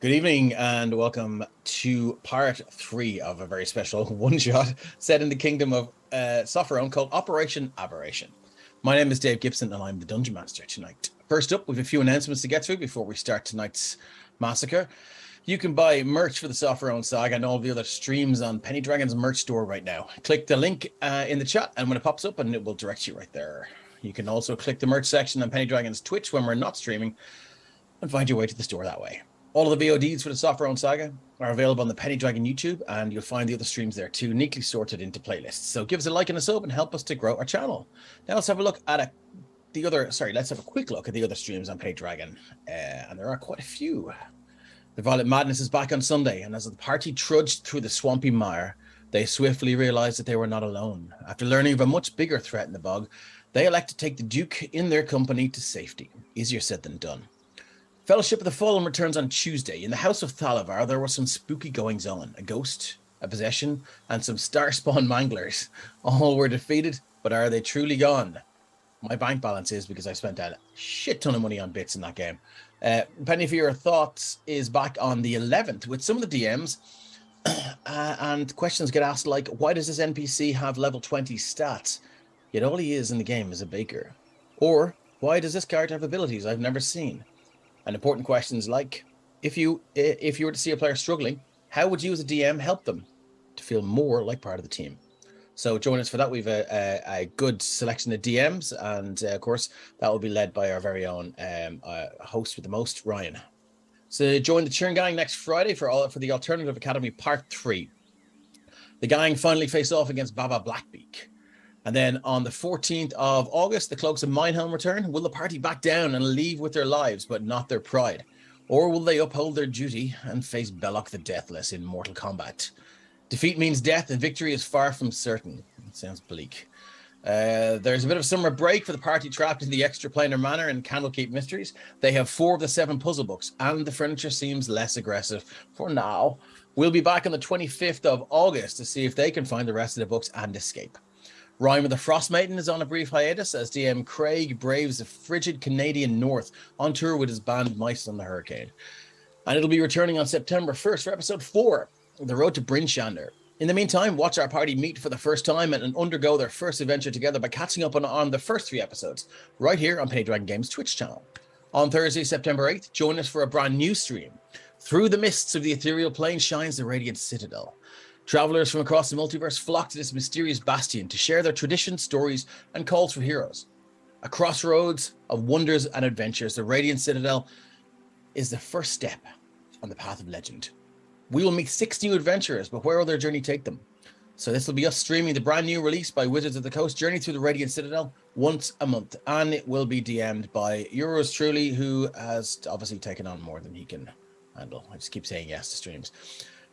Good evening and welcome to part 3 of a very special one-shot set in the kingdom of Sopherone called Operation Aberration. My name is Dave Gibson and I'm the Dungeon Master tonight. First up, we have a few announcements to get through before we start tonight's massacre. You can buy merch for the Sopherone Saga and all the other streams on Penny Dragon's merch store right now. Click the link in the chat and when it pops up, and it will direct you right there. You can also click the merch section on Penny Dragon's Twitch when we're not streaming and find your way to the store that way. All of the VODs for the Sopherone Saga are available on the Penny Dragon YouTube, and you'll find the other streams there too, neatly sorted into playlists. So give us a like and a sub and help us to grow our channel. Now let's have a look at let's have a quick look at the other streams on Penny Dragon. And there are quite a few. The Violet Madness is back on Sunday, and as the party trudged through the swampy mire, they swiftly realized that they were not alone. After learning of a much bigger threat in the bog, they elect to take the Duke in their company to safety. Easier said than done. Fellowship of the Fallen returns on Tuesday. In the House of Thalavar, there were some spooky goings-on. A ghost, a possession, and some star-spawn manglers. All were defeated, but are they truly gone? My bank balance is, because I spent a shit ton of money on bits in that game. Penny for Your Thoughts is back on the 11th with some of the DMs. And questions get asked like, why does this NPC have level 20 stats? Yet all he is in the game is a baker. Or, why does this character have abilities I've never seen? And important questions like, if you were to see a player struggling, how would you as a DM help them to feel more like part of the team? So join us for that. We've a good selection of DMs, and of course that will be led by our very own host with the most, Ryan. So join the Churn Gang next Friday for the Alternative Academy Part 3. The gang finally face off against Baba Blackbeak. And then on the 14th of August, the Cloaks of Minehelm return. Will the party back down and leave with their lives, but not their pride? Or will they uphold their duty and face Belloc the Deathless in mortal combat? Defeat means death, and victory is far from certain. It sounds bleak. There's a bit of summer break for the party trapped in the Extraplanar Manor and Candlekeep Mysteries. They have 4 of the 7 puzzle books, and the furniture seems less aggressive for now. We'll be back on the 25th of August to see if they can find the rest of the books and escape. Rhyme of the Frost Maiden is on a brief hiatus as DM Craig braves the frigid Canadian North on tour with his band Mice on the Hurricane. And it'll be returning on September 1st for episode 4, The Road to Bryn Shander. In the meantime, watch our party meet for the first time and undergo their first adventure together by catching up on the first 3 episodes, right here on Penny Dragon Games Twitch channel. On Thursday, September 8th, join us for a brand new stream. Through the mists of the ethereal plane shines the radiant citadel. Travelers from across the multiverse flock to this mysterious bastion to share their traditions, stories, and calls for heroes. A crossroads of wonders and adventures, the Radiant Citadel is the first step on the path of legend. We will meet 6 new adventurers, but where will their journey take them? So this will be us streaming the brand new release by Wizards of the Coast, Journey Through the Radiant Citadel, once a month. And it will be DM'd by yours truly, who has obviously taken on more than he can handle. I just keep saying yes to streams.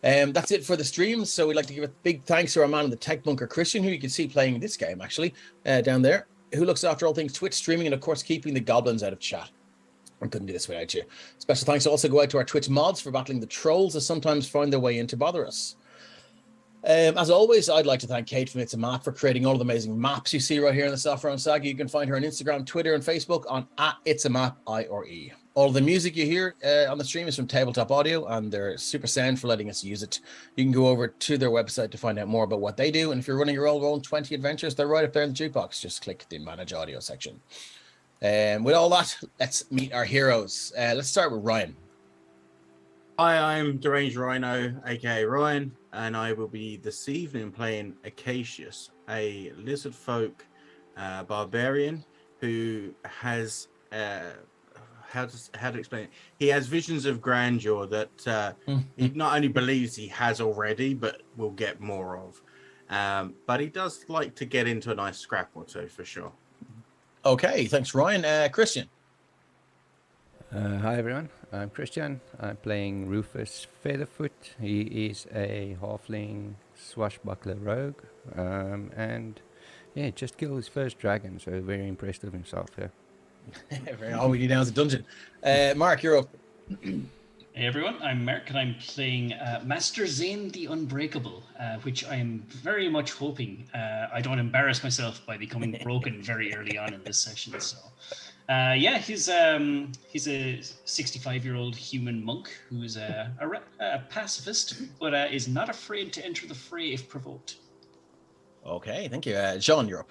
That's it for the streams. So we'd like to give a big thanks to our man in the tech bunker, Christian, who you can see playing this game actually down there, who looks after all things Twitch streaming and of course keeping the goblins out of chat. I couldn't do this without you. Special thanks also go out to our Twitch mods for battling the trolls that sometimes find their way in to bother us. As always, I'd like to thank Kate from It's a Map for creating all the amazing maps you see right here in the Sopherone Saga. You can find her on Instagram, Twitter, and Facebook on @itsamap_IRE. All the music you hear on the stream is from Tabletop Audio, and they're super sound for letting us use it. You can go over to their website to find out more about what they do, and if you're running your own 20 adventures, they're right up there in the jukebox. Just click the Manage Audio section. With all that, let's meet our heroes. Let's start with Ryan. Hi, I'm Deranged Rhino, aka Ryan, and I will be this evening playing Acacius, a lizard folk barbarian who has how to explain it? He has visions of grandeur that he not only believes he has already, but will get more of. But he does like to get into a nice scrap or two for sure. Okay, thanks, Ryan. Christian. Hi everyone, I'm Christian. I'm playing Rufus Featherfoot. He is a halfling swashbuckler rogue, and yeah, just killed his first dragon, so very impressed with himself here. All we need now is a dungeon. Mark, you're up. Hey everyone, I'm Mark and I'm playing Master Zane the Unbreakable, which I am very much hoping I don't embarrass myself by becoming broken very early on in this session. So Yeah, he's a 65-year-old human monk who's a pacifist, but is not afraid to enter the fray if provoked. Okay, thank you. Jean, you're up.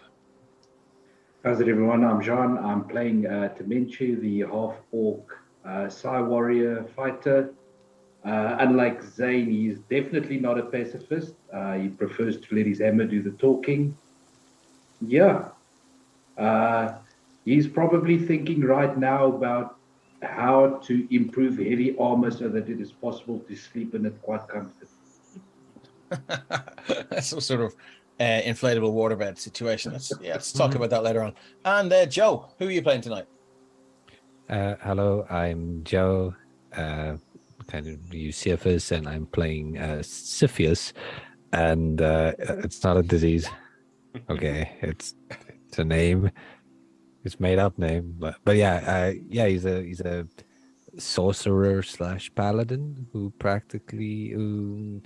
How's it, everyone? I'm Jean. I'm playing Temenchi, the half-orc Psy warrior fighter. Unlike Zane, he's definitely not a pacifist. He prefers to let his hammer do the talking. Yeah. He's probably thinking right now about how to improve heavy armor so that it is possible to sleep in it quite comfortably. That's some sort of inflatable waterbed situation. Let's talk about that later on. And Joe, who are you playing tonight? Hello, I'm Joe, kind of Eusephus, and I'm playing Siphius, and it's not a disease. Okay, it's a name. It's made up name, but yeah, he's a sorcerer / paladin who practically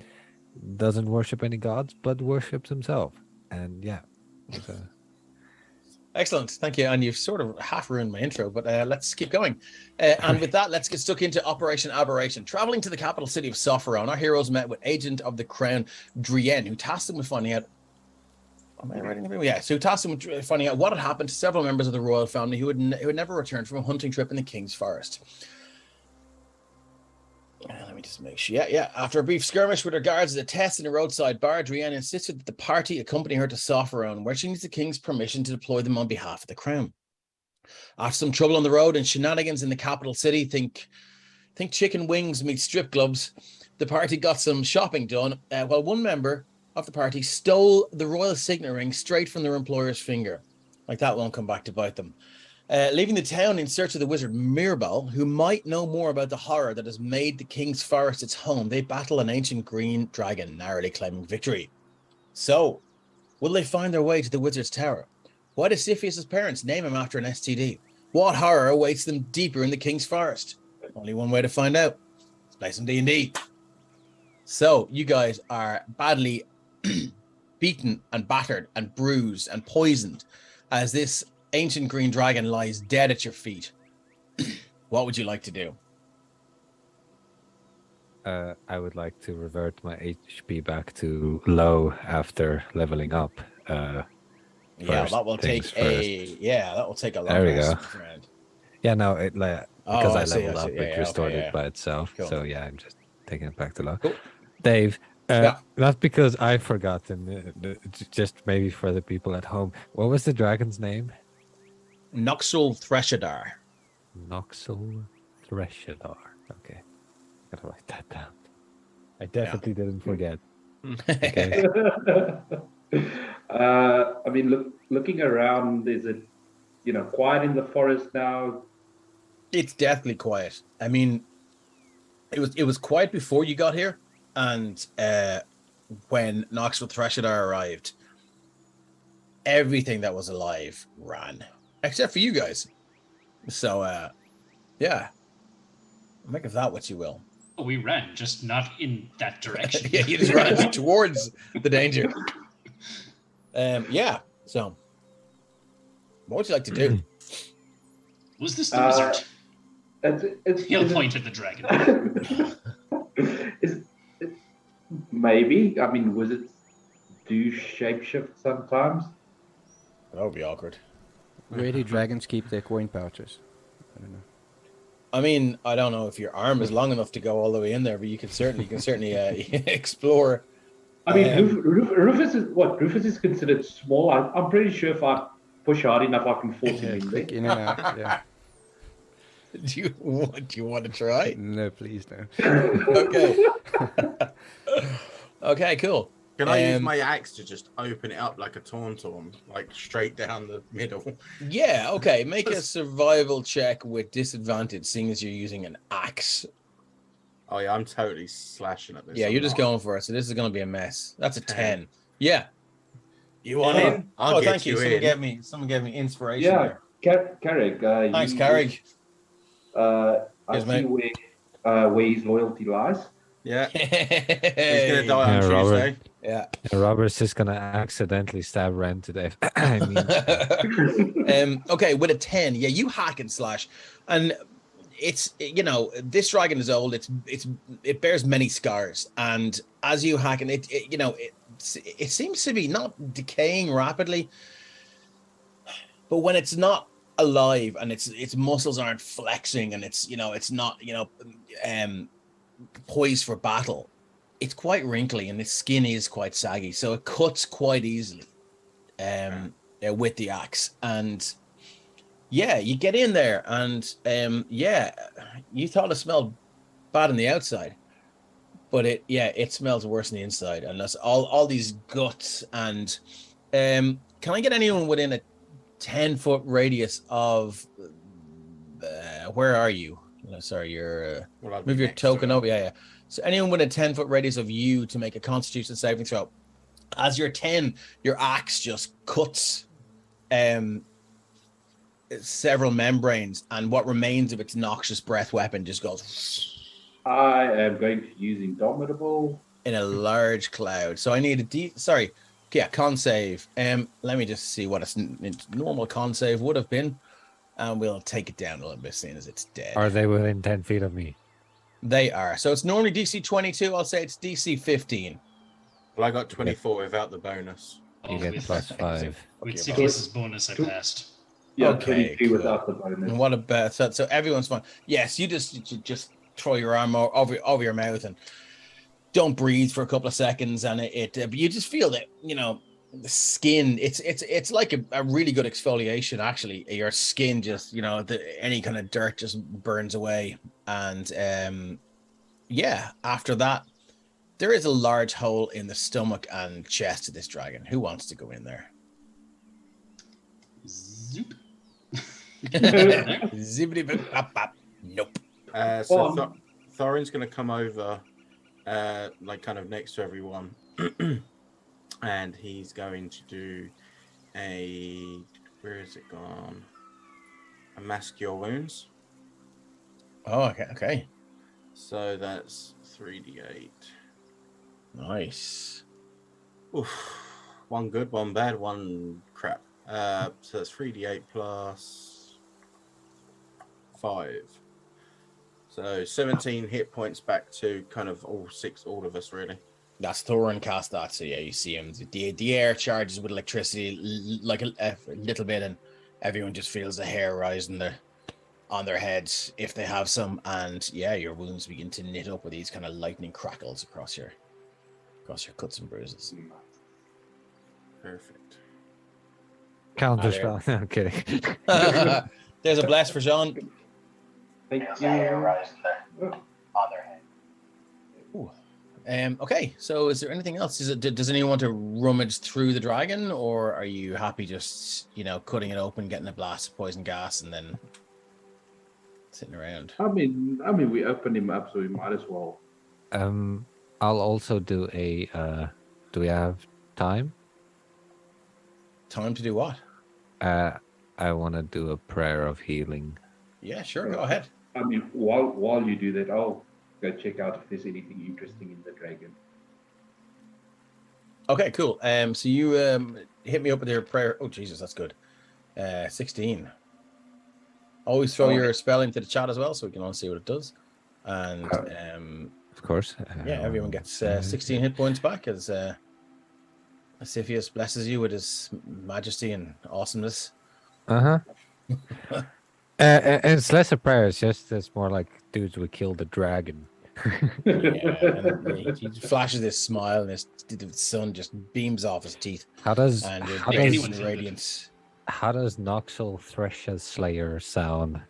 doesn't worship any gods but worships himself, and yeah. Excellent, thank you. And you've sort of half ruined my intro, but let's keep going. And with that, let's get stuck into Operation Aberration. Traveling to the capital city of Sopherone, our heroes met with Agent of the Crown Drienne, who tasked them with finding out. Am I writing everything? Yeah, so tasked them with finding out what had happened to several members of the royal family who had never returned from a hunting trip in the King's Forest. Let me just make sure. Yeah. After a brief skirmish with her guards at a test in a roadside bar, Drienne insisted that the party accompany her to Sopherone, where she needs the king's permission to deploy them on behalf of the crown. After some trouble on the road and shenanigans in the capital city, think chicken wings meet strip clubs, the party got some shopping done, while one member of the party stole the royal signet ring straight from their employer's finger. Like that won't come back to bite them. Leaving the town in search of the wizard Mirabal, who might know more about the horror that has made the King's Forest its home, they battle an ancient green dragon, narrowly claiming victory. So, will they find their way to the wizard's tower? Why does Siphius' parents name him after an STD? What horror awaits them deeper in the King's Forest? Only one way to find out. Let's play some D&D. So, you guys are badly beaten and battered and bruised and poisoned as this ancient green dragon lies dead at your feet. What would you like to do? I would like to revert my HP back to low after leveling up. That will take a lot. There we go. Round. Yeah, no, because I leveled up, it restored okay, it by itself. Cool. So yeah, I'm just taking it back to low. Cool. Dave, not because I've forgotten, just maybe for the people at home. What was the dragon's name? Noxul Threshadar. Noxul Threshadar. Okay, gotta write that down. I definitely didn't forget. Okay. I mean, looking around, is it, quiet in the forest now? It's deathly quiet. I mean, it was quiet before you got here, and when Noxul Threshadar arrived, everything that was alive ran, except for you guys. So, make of that what you will. We ran, just not in that direction. Yeah, you just ran towards the danger. So, what would you like to do? Was this the wizard? He'll point at the dragon. Maybe. I mean, wizards do shapeshift sometimes. That would be awkward. Where do dragons keep their coin pouches? I don't know. I mean, I don't know if your arm is long enough to go all the way in there, but you can certainly explore. I mean, Rufus is considered small. I'm pretty sure if I push hard enough, I can force him in there. In and out, yeah. Do you want to try? No, please no. Okay. Okay, cool. Can I use my axe to just open it up like a tauntaun, like straight down the middle? Yeah, okay. Make a survival check with disadvantage, seeing as you're using an axe. Oh yeah, I'm totally slashing at this. Yeah, you're just going for it, so this is going to be a mess. That's a 10. Yeah. You want in? I'll get thank you. Someone gave me inspiration there. Carrick. Thanks, Carrick. I see where his loyalty lies. Yeah. He's going to die on Tuesday. Yeah. And Robert's just gonna accidentally stab Ren to death. I mean, Okay, with a 10, yeah, you hack and slash, and it's, you know, this dragon is old. It bears many scars, and as you hack, and you know, it seems to be not decaying rapidly, but when it's not alive and its muscles aren't flexing and it's, you know, it's not, you know, poised for battle, it's quite wrinkly and its skin is quite saggy, so it cuts quite easily with the axe. And yeah, you get in there and yeah, you thought it smelled bad on the outside, but it smells worse on the inside, and that's all these guts. And can I get anyone within a 10-foot radius of where are you? Sorry, you're move your token over. Yeah. So anyone with a 10-foot radius of you to make a Constitution saving throw. As your 10, your axe just cuts several membranes, and what remains of its noxious breath weapon just goes. I am going to use Indomitable In a large cloud. So I need con save. Let me just see what its normal con save would have been, and we'll take it down a little bit, seeing as it's dead. are they within 10 feet of me? They are. So it's normally DC 22. I'll say it's DC 15. Well, I got 24 without the bonus. You get +5. With Cepheus's bonus, I passed. Yeah, Okay, 22 cool. without the bonus. And what about so everyone's fine? Yes, you just throw your arm over your mouth and don't breathe for a couple of seconds, and but you just feel that, you know, the skin. It's like a really good exfoliation. Actually, your skin just, you know, any kind of dirt just burns away, and yeah. After that, there is a large hole in the stomach and chest of this dragon. Who wants to go in there? Zoop. Zippity bop, bop, bop. Nope. So Thorin's going to come over, like kind of next to everyone, and he's going to do where is it gone? A Mask Cure Wounds. Oh, okay. So that's 3d8. Nice. Oof. One good, one bad, one crap. So that's 3d8 plus 5. So 17 hit points back to kind of all of us, really. That's Thorin cast that, so yeah, you see him. The air charges with electricity like a little bit, and everyone just feels the hair rise on their heads if they have some, and yeah, your wounds begin to knit up with these kind of lightning crackles across your cuts and bruises. Perfect. Counter spell. No, I'm kidding. There's a bless for Jean. Thank Feels you. the hair rise on their head. Ooh. Okay, so is there anything else? Does anyone want to rummage through the dragon, or are you happy just, you know, cutting it open, getting a blast of poison gas, and then sitting around? I mean, we opened him up, so we might as well. I'll also do a. Do we have time? Time to do what? I want to do a prayer of healing. Yeah, sure, go ahead. I mean, while you do that, I'll go check out if there's anything interesting in the dragon. Okay, cool. So you hit me up with your prayer. Oh, Jesus, that's good. 16. Always throw your spell into the chat as well, so we can all see what it does. And Of course. yeah, everyone gets 16 hit points back as Cepheus blesses you with his majesty and awesomeness. And it's less a prayer. It's more like, dudes, we killed the dragon. Yeah, he flashes this smile, and the sun just beams off his teeth. How does Radiance. How does Noxel Thresher Slayer sound?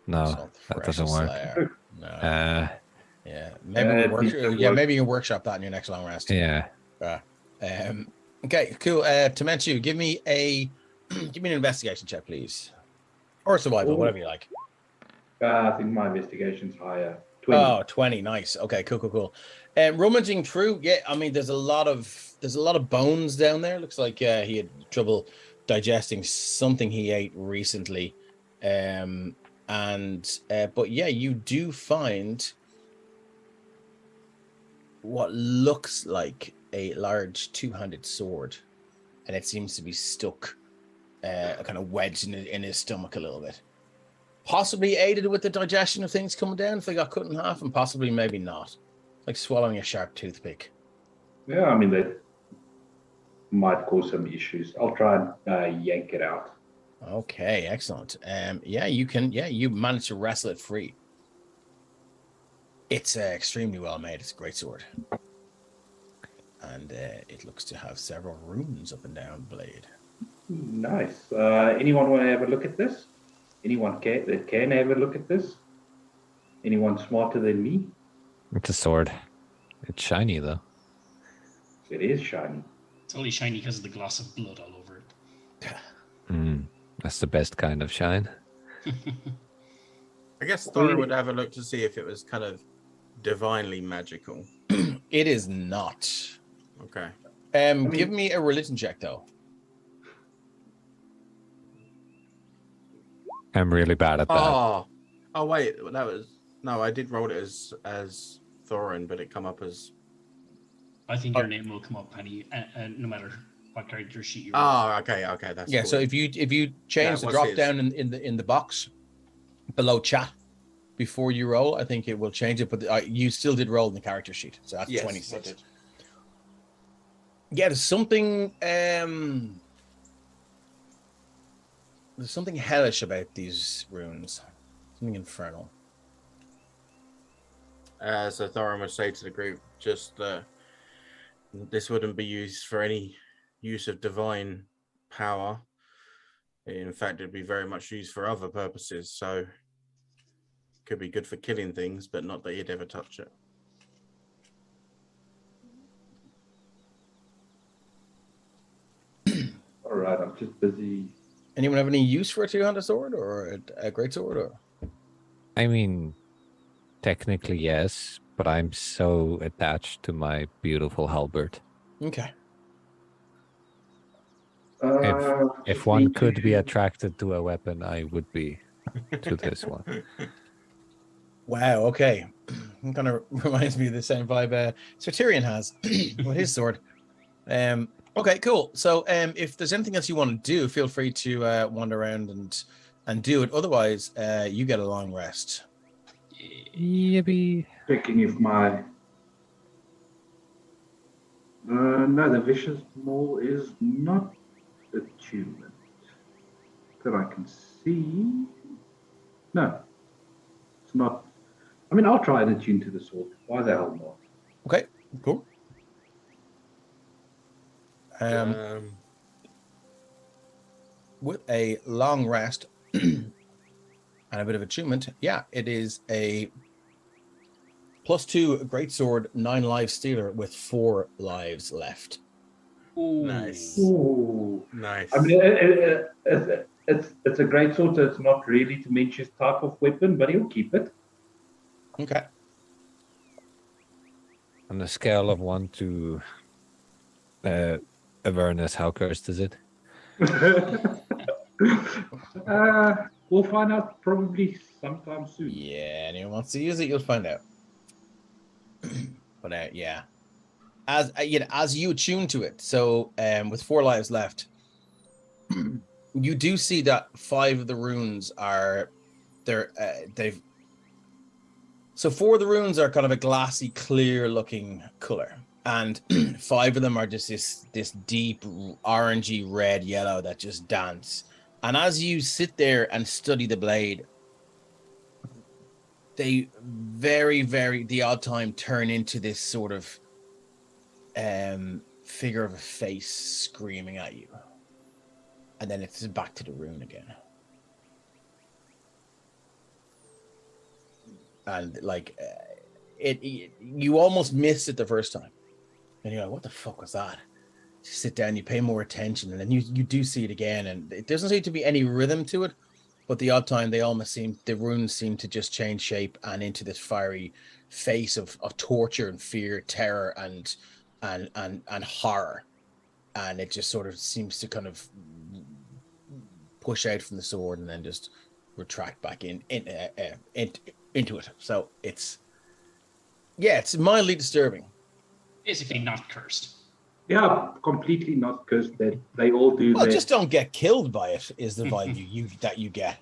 No, that doesn't work. No. Yeah, maybe you can workshop that in your next long rest. Yeah. Okay, cool. Temenchu, give me an investigation check, please, or survival, whatever you like. I think my investigation's higher. 20. Oh, 20, nice. Okay, cool. Rummaging through, yeah, I mean, there's a lot of bones down there. Looks like he had trouble digesting something he ate recently, but yeah, you do find what looks like a large two-handed sword, and it seems to be stuck, kind of wedged in his stomach a little bit. Possibly aided with the digestion of things coming down if they got cut in half, and possibly maybe not. Like swallowing a sharp toothpick. Yeah, I mean, that might cause some issues. I'll try and yank it out. Okay, excellent. Yeah, you can. Yeah, you managed to wrestle it free. It's extremely well made. It's a great sword, and it looks to have several runes up and down the blade. Nice. Anyone want to have a look at this? Anyone that can have a look at this? Anyone smarter than me? It's a sword. It's shiny though. It is shiny. It's only shiny because of the gloss of blood all over it. That's the best kind of shine. I guess Thorin would have a look to see if it was kind of divinely magical. It is not. Okay. Give me a religion check though. I'm really bad at that. Oh wait, that was no. I did roll it as Thorin, but it come up as. I think your name will come up, Penny, no matter what character sheet you roll. Oh, okay, that's Yeah. cool. So if you change the drop down in the box below chat before you roll, I think it will change it. But you still did roll in the character sheet, so that's 26. Yeah, there's something. There's something hellish about these runes. Something infernal. So Thorin would say to the group, just this wouldn't be used for any use of divine power. In fact, it'd be very much used for other purposes. So could be good for killing things, but not that you'd ever touch it. All right, I'm just busy. Anyone have any use for a two-handed sword or a great sword? Or I mean, technically yes, but I'm so attached to my beautiful halberd. okay. If one could be attracted to a weapon, I would be to this one. Wow. Okay. It kind of reminds me of the same vibe Sartirian has with his sword. Okay, cool. So if there's anything else you want to do, feel free to wander around and do it. Otherwise, you get a long rest. Yippee. Checking if my no, the vicious maul is not attunement that I can see. No, it's not. I mean, I'll try and attune to the sword. Why the hell not? Okay, cool. With a long rest and a bit of attunement, yeah, it is a +2 greatsword, 9 lives stealer with 4 lives left. Ooh. Nice. Ooh. Nice. I mean, it's a great sword, so it's not really Dementia type of weapon, but he'll keep it. Okay. On a scale of 1 to Avernus, how cursed is it? We'll find out probably sometime soon. Yeah, anyone wants to use it, you'll find out. But yeah, as you attune to it, so with 4 lives left, you do see that 5 of the runes are they've. So 4 of the runes are kind of a glassy, clear-looking color, and 5 of them are just this deep orangey red yellow that just dance. And as you sit there and study the blade, they very, very the odd time turn into this sort of figure of a face screaming at you, and then it's back to the rune again. And like you almost missed it the first time, and you're like, what the fuck was that? You sit down, you pay more attention, and then you do see it again, and it doesn't seem to be any rhythm to it, but the odd time the runes seem to just change shape and into this fiery face of torture and fear, terror and horror, and it just sort of seems to kind of push out from the sword and then just retract back into it. So it's mildly disturbing. Basically not cursed. Yeah, completely not cursed. That they all do Well, their. just don't get killed by it is the vibe you get.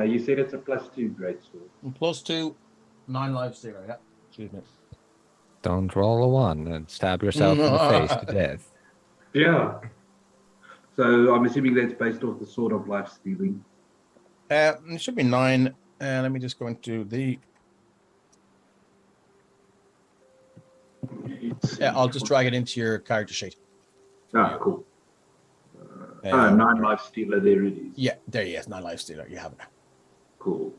You said it's a +2 greatsword. And +2, 9 life stealer. Yeah. Excuse me. Don't roll a 1 and stab yourself in the face to death. Yeah. So I'm assuming that's based off the sword of life stealing. It should be 9. Let me just go into the. Yeah, I'll just drag it into your character sheet. Ah, cool. 9 life stealer. There it is. Yeah, there he is. 9 life stealer. You have it. Cool.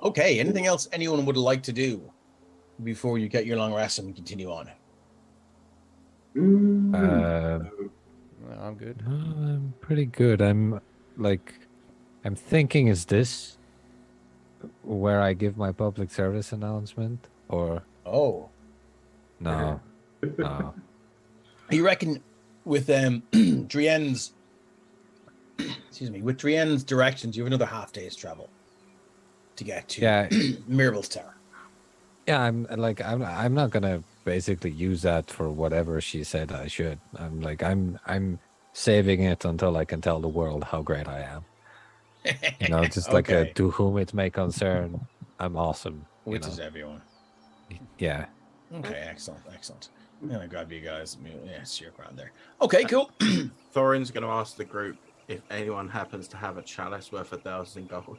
Okay. Anything else anyone would like to do before you get your long rest and we continue on? I'm good. I'm pretty good. I'm thinking, is this where I give my public service announcement? Or Oh. no. No. You reckon with Drienne's with Drienne's directions, you have another half day's travel to get to Mirabel's Tower. Yeah, I'm not gonna basically use that for whatever she said I should. I'm saving it until I can tell the world how great I am. You know, just like Okay. to whom it may concern, I'm awesome. Which is everyone. Yeah. Okay, excellent. I'm gonna grab you guys. Yes, you're around there. Okay, cool. Thorin's going to ask the group if anyone happens to have a chalice worth 1,000 gold.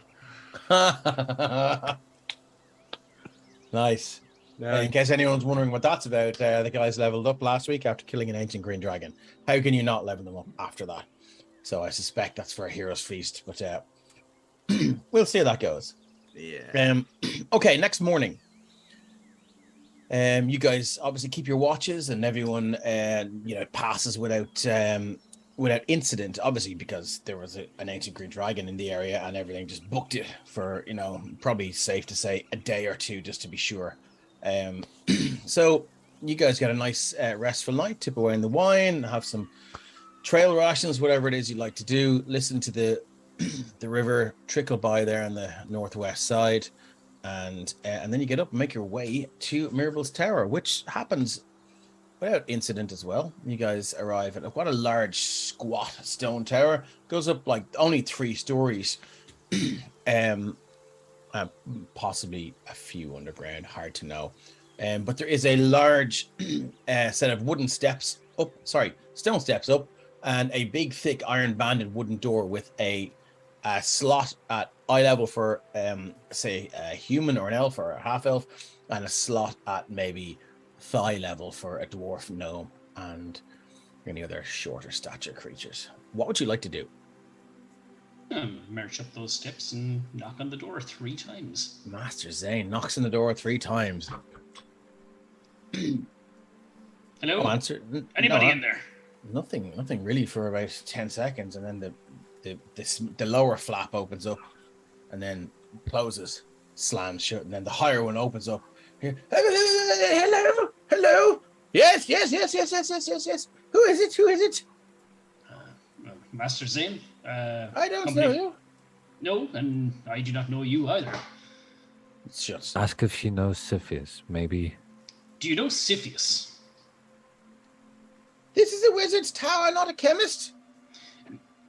Nice. In case anyone's wondering what that's about, the guys leveled up last week after killing an ancient green dragon. How can you not level them up after that? So I suspect that's for a hero's feast, but we'll see how that goes. Yeah. Okay, next morning. You guys obviously keep your watches, and everyone passes without incident, obviously, because there was an ancient green dragon in the area and everything just booked it for, probably safe to say a day or two just to be sure. So you guys got a nice restful night, tip away in the wine, have some trail rations, whatever it is you'd like to do, listen to the river trickle by there on the northwest side, and then you get up and make your way to Mirabel's Tower, which happens without incident as well. You guys arrive at quite a large, squat stone tower. Goes up like only 3 stories, possibly a few underground, hard to know. But there is a large set of stone steps up, and a big, thick, iron-banded wooden door with a slot at eye level for, say, a human or an elf or a half-elf, and a slot at maybe thigh level for a dwarf, gnome, and any other shorter stature creatures. What would you like to do? March up those steps and knock on the door 3 times. Master Zane knocks on the door 3 times. Hello? No answer. Anybody in there? Nothing really for about 10 seconds, and then the lower flap opens up and then closes, slams shut, and then the higher one opens up. Hello. Yes. Who is it? Master Zane? I don't know you. No, and I do not know you either. It's just Ask if she knows Siphius, maybe. Do you know Siphius? This is a wizard's tower, not a chemist.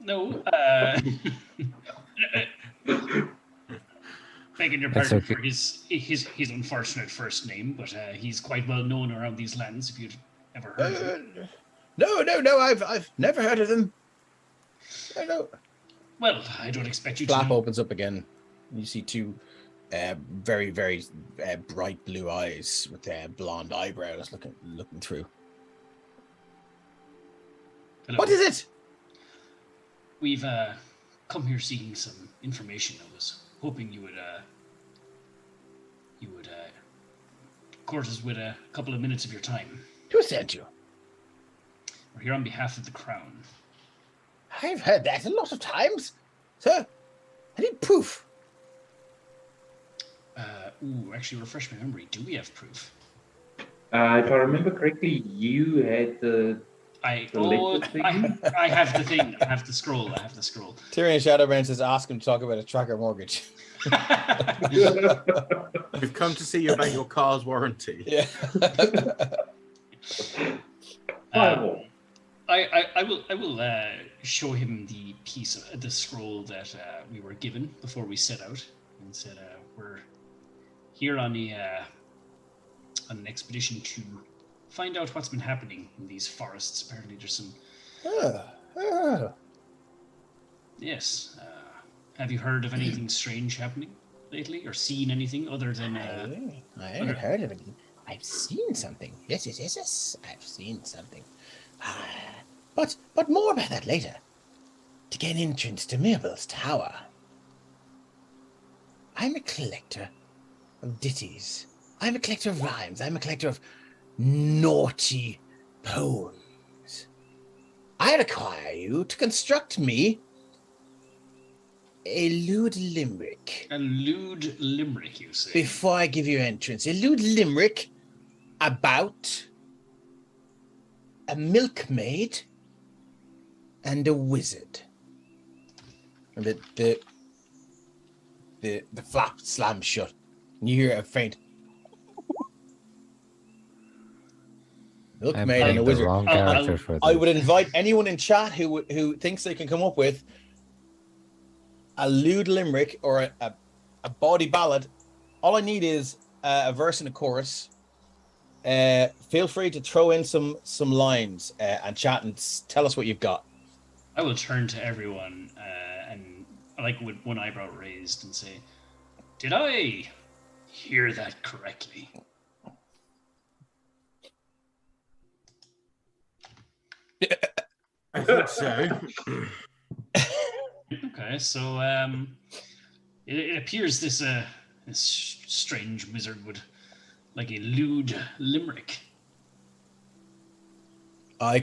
No. Begging your pardon okay. for his unfortunate first name, but he's quite well known around these lands. If you'd ever heard of him. No. I've never heard of them. No. Well, I don't expect you to. Flap opens up again. You see 2 very, very bright blue eyes with blonde eyebrows looking through. Hello. What is it? We've come here seeking some information. I was hoping you would court us with a couple of minutes of your time. Who sent you? We're here on behalf of the Crown. I've heard that a lot of times. Sir, I need proof. Actually, refresh my memory. Do we have proof? If I remember correctly, you had the I latest thing? have the thing. I have the scroll. Tyrion Shadowburn says, ask him to talk about a tracker mortgage. We've come to see you about your car's warranty. Yeah. Fireball. I will show him the piece of the scroll that we were given before we set out, and said we're here on an expedition to find out what's been happening in these forests. Apparently, there's some. Yes. Have you heard of anything strange happening lately, or seen anything other than? I haven't heard of it. I've seen something. Yes. I've seen something. But more about that later. To gain entrance to Mirabel's tower, I'm a collector of ditties. I'm a collector of rhymes. I'm a collector of naughty poems. I require you to construct me a lewd limerick. A lewd limerick, you say? Before I give you entrance. A lewd limerick about a milkmaid and a wizard. And the flap slams shut. And you hear a faint I'm milkmaid playing and a the wizard. wrong character for this. I would invite anyone in chat who thinks they can come up with a lewd limerick or a bawdy ballad. All I need is a verse and a chorus. Feel free to throw in some lines and chat and tell us what you've got. I will turn to everyone and like with one eyebrow raised and say, "Did I hear that correctly?" I think so. Okay, so it appears this strange wizard would like a lewd limerick. I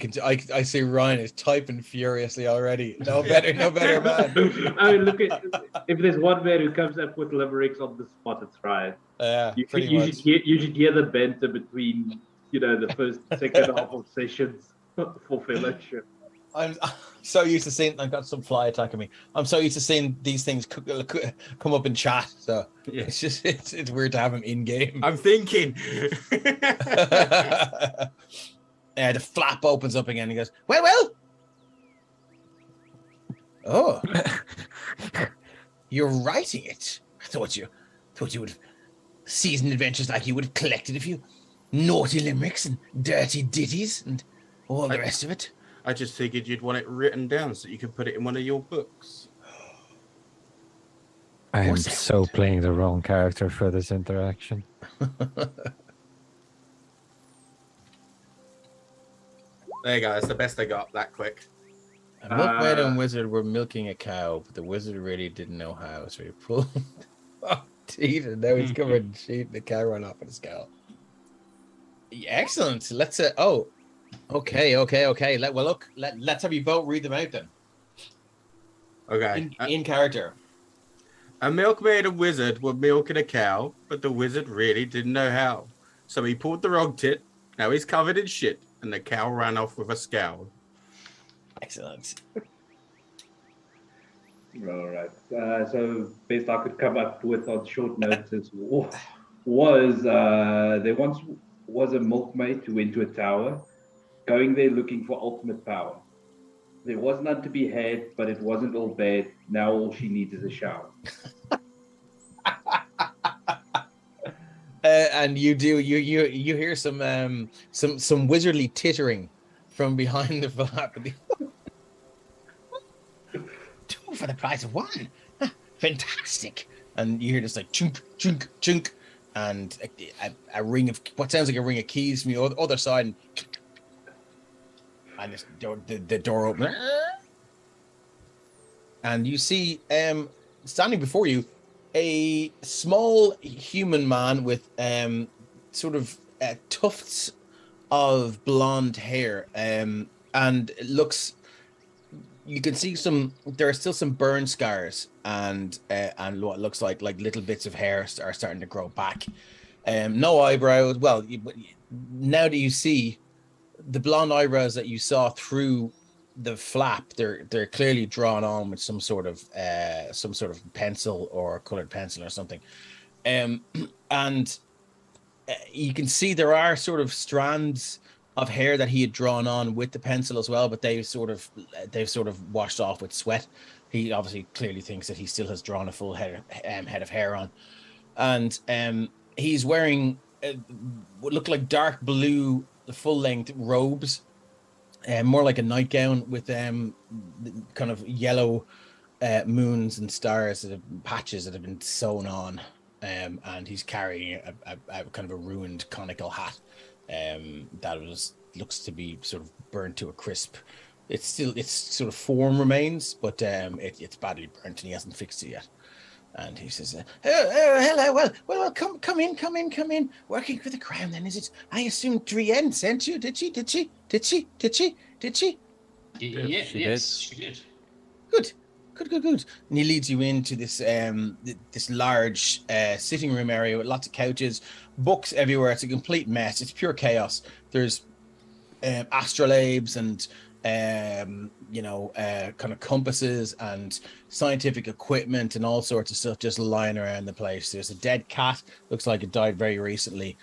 see Ryan is typing furiously already. No better, man. I mean, look at if there's one man who comes up with limericks on the spot, it's Ryan. Yeah, You pretty much. should hear the banter between the first second half of sessions for fellowship. I'm so used to seeing. I've got some fly attacking me. I'm so used to seeing these things come up in chat. So Yeah. it's just it's weird to have him in game. I'm thinking. The flap opens up again. And he goes, well. Oh, you're writing it. I thought you would have seasoned adventures like you would have collected a few naughty limericks and dirty ditties and all the rest of it. I just figured you'd want it written down so you could put it in one of your books. I am What's that? so playing the wrong character for this interaction. There you go. That's the best I got that quick. A milkmaid and wizard were milking a cow, but the wizard really didn't know how, so he pulled teeth, and now he's covered in sheep, and the cow ran off with his cow. Excellent. Let's okay. Let's have you both read them out then. Okay. In character. A milkmaid and wizard were milking a cow, but the wizard really didn't know how. So he pulled the wrong tit. Now he's covered in shit, and the cow ran off with a scowl. Excellent. All right. So best I could come up with on short notice was there once was a milkmaid who went to a tower, going there looking for ultimate power. There was none to be had, but it wasn't all bad. Now all she needs is a shower. And you hear some wizardly tittering from behind the flap. Two for the price of one. Fantastic. And you hear this like chunk, chunk, chunk, and a ring of what sounds like a ring of keys from the other side, and the door opens, and you see standing before you a small human man with sort of tufts of blonde hair, and it looks. You can see there are still some burn scars and what looks like little bits of hair are starting to grow back. No eyebrows. Well, now that you see the blonde eyebrows that you saw through flap, they're clearly drawn on with some sort of pencil or colored pencil or something. And you can see there are sort of strands of hair that he had drawn on with the pencil as well, but they've sort of washed off with sweat. He obviously clearly thinks that he still has drawn a full head of hair on, and he's wearing what look like dark blue full length robes, more like a nightgown with kind of yellow moons and stars that have patches that have been sewn on. And he's carrying a kind of a ruined conical hat that looks to be sort of burnt to a crisp. It's sort of form remains, but it's badly burnt, and he hasn't fixed it yet. And he says, "Hello, well, come in. Working for the crown, then, is it? I assume Drienne sent you. Did she? Yes, she did. Good. And he leads you into this this large sitting room area with lots of couches, books everywhere. It's a complete mess. It's pure chaos. There's astrolabes and kind of compasses and scientific equipment and all sorts of stuff just lying around the place. There's a dead cat. Looks like it died very recently.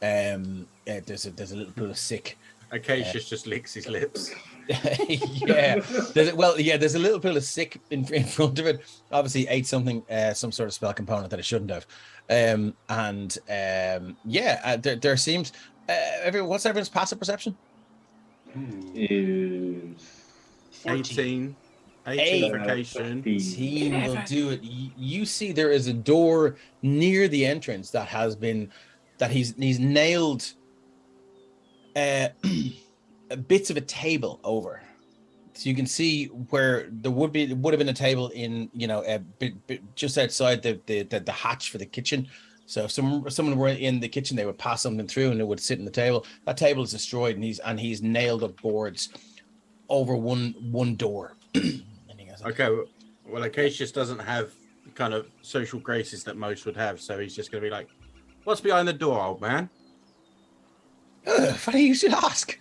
There's a little pool of sick. Acacius just licks his lips. Yeah. There's a little pool of sick in front of it. Obviously ate something, some sort of spell component that it shouldn't have. There seems what's everyone's passive perception? Is 18 verification. 18 will do it. You see there is a door near the entrance that he's nailed bits of a table over, so you can see where there would have been a table in just outside the hatch for the kitchen. So if someone were in the kitchen, they would pass something through and it would sit in the table. That table is destroyed, and he's nailed up boards over one door. Okay, well, Acacius doesn't have the kind of social graces that most would have, so he's just going to be like, "What's behind the door, old man?" Funny you should ask.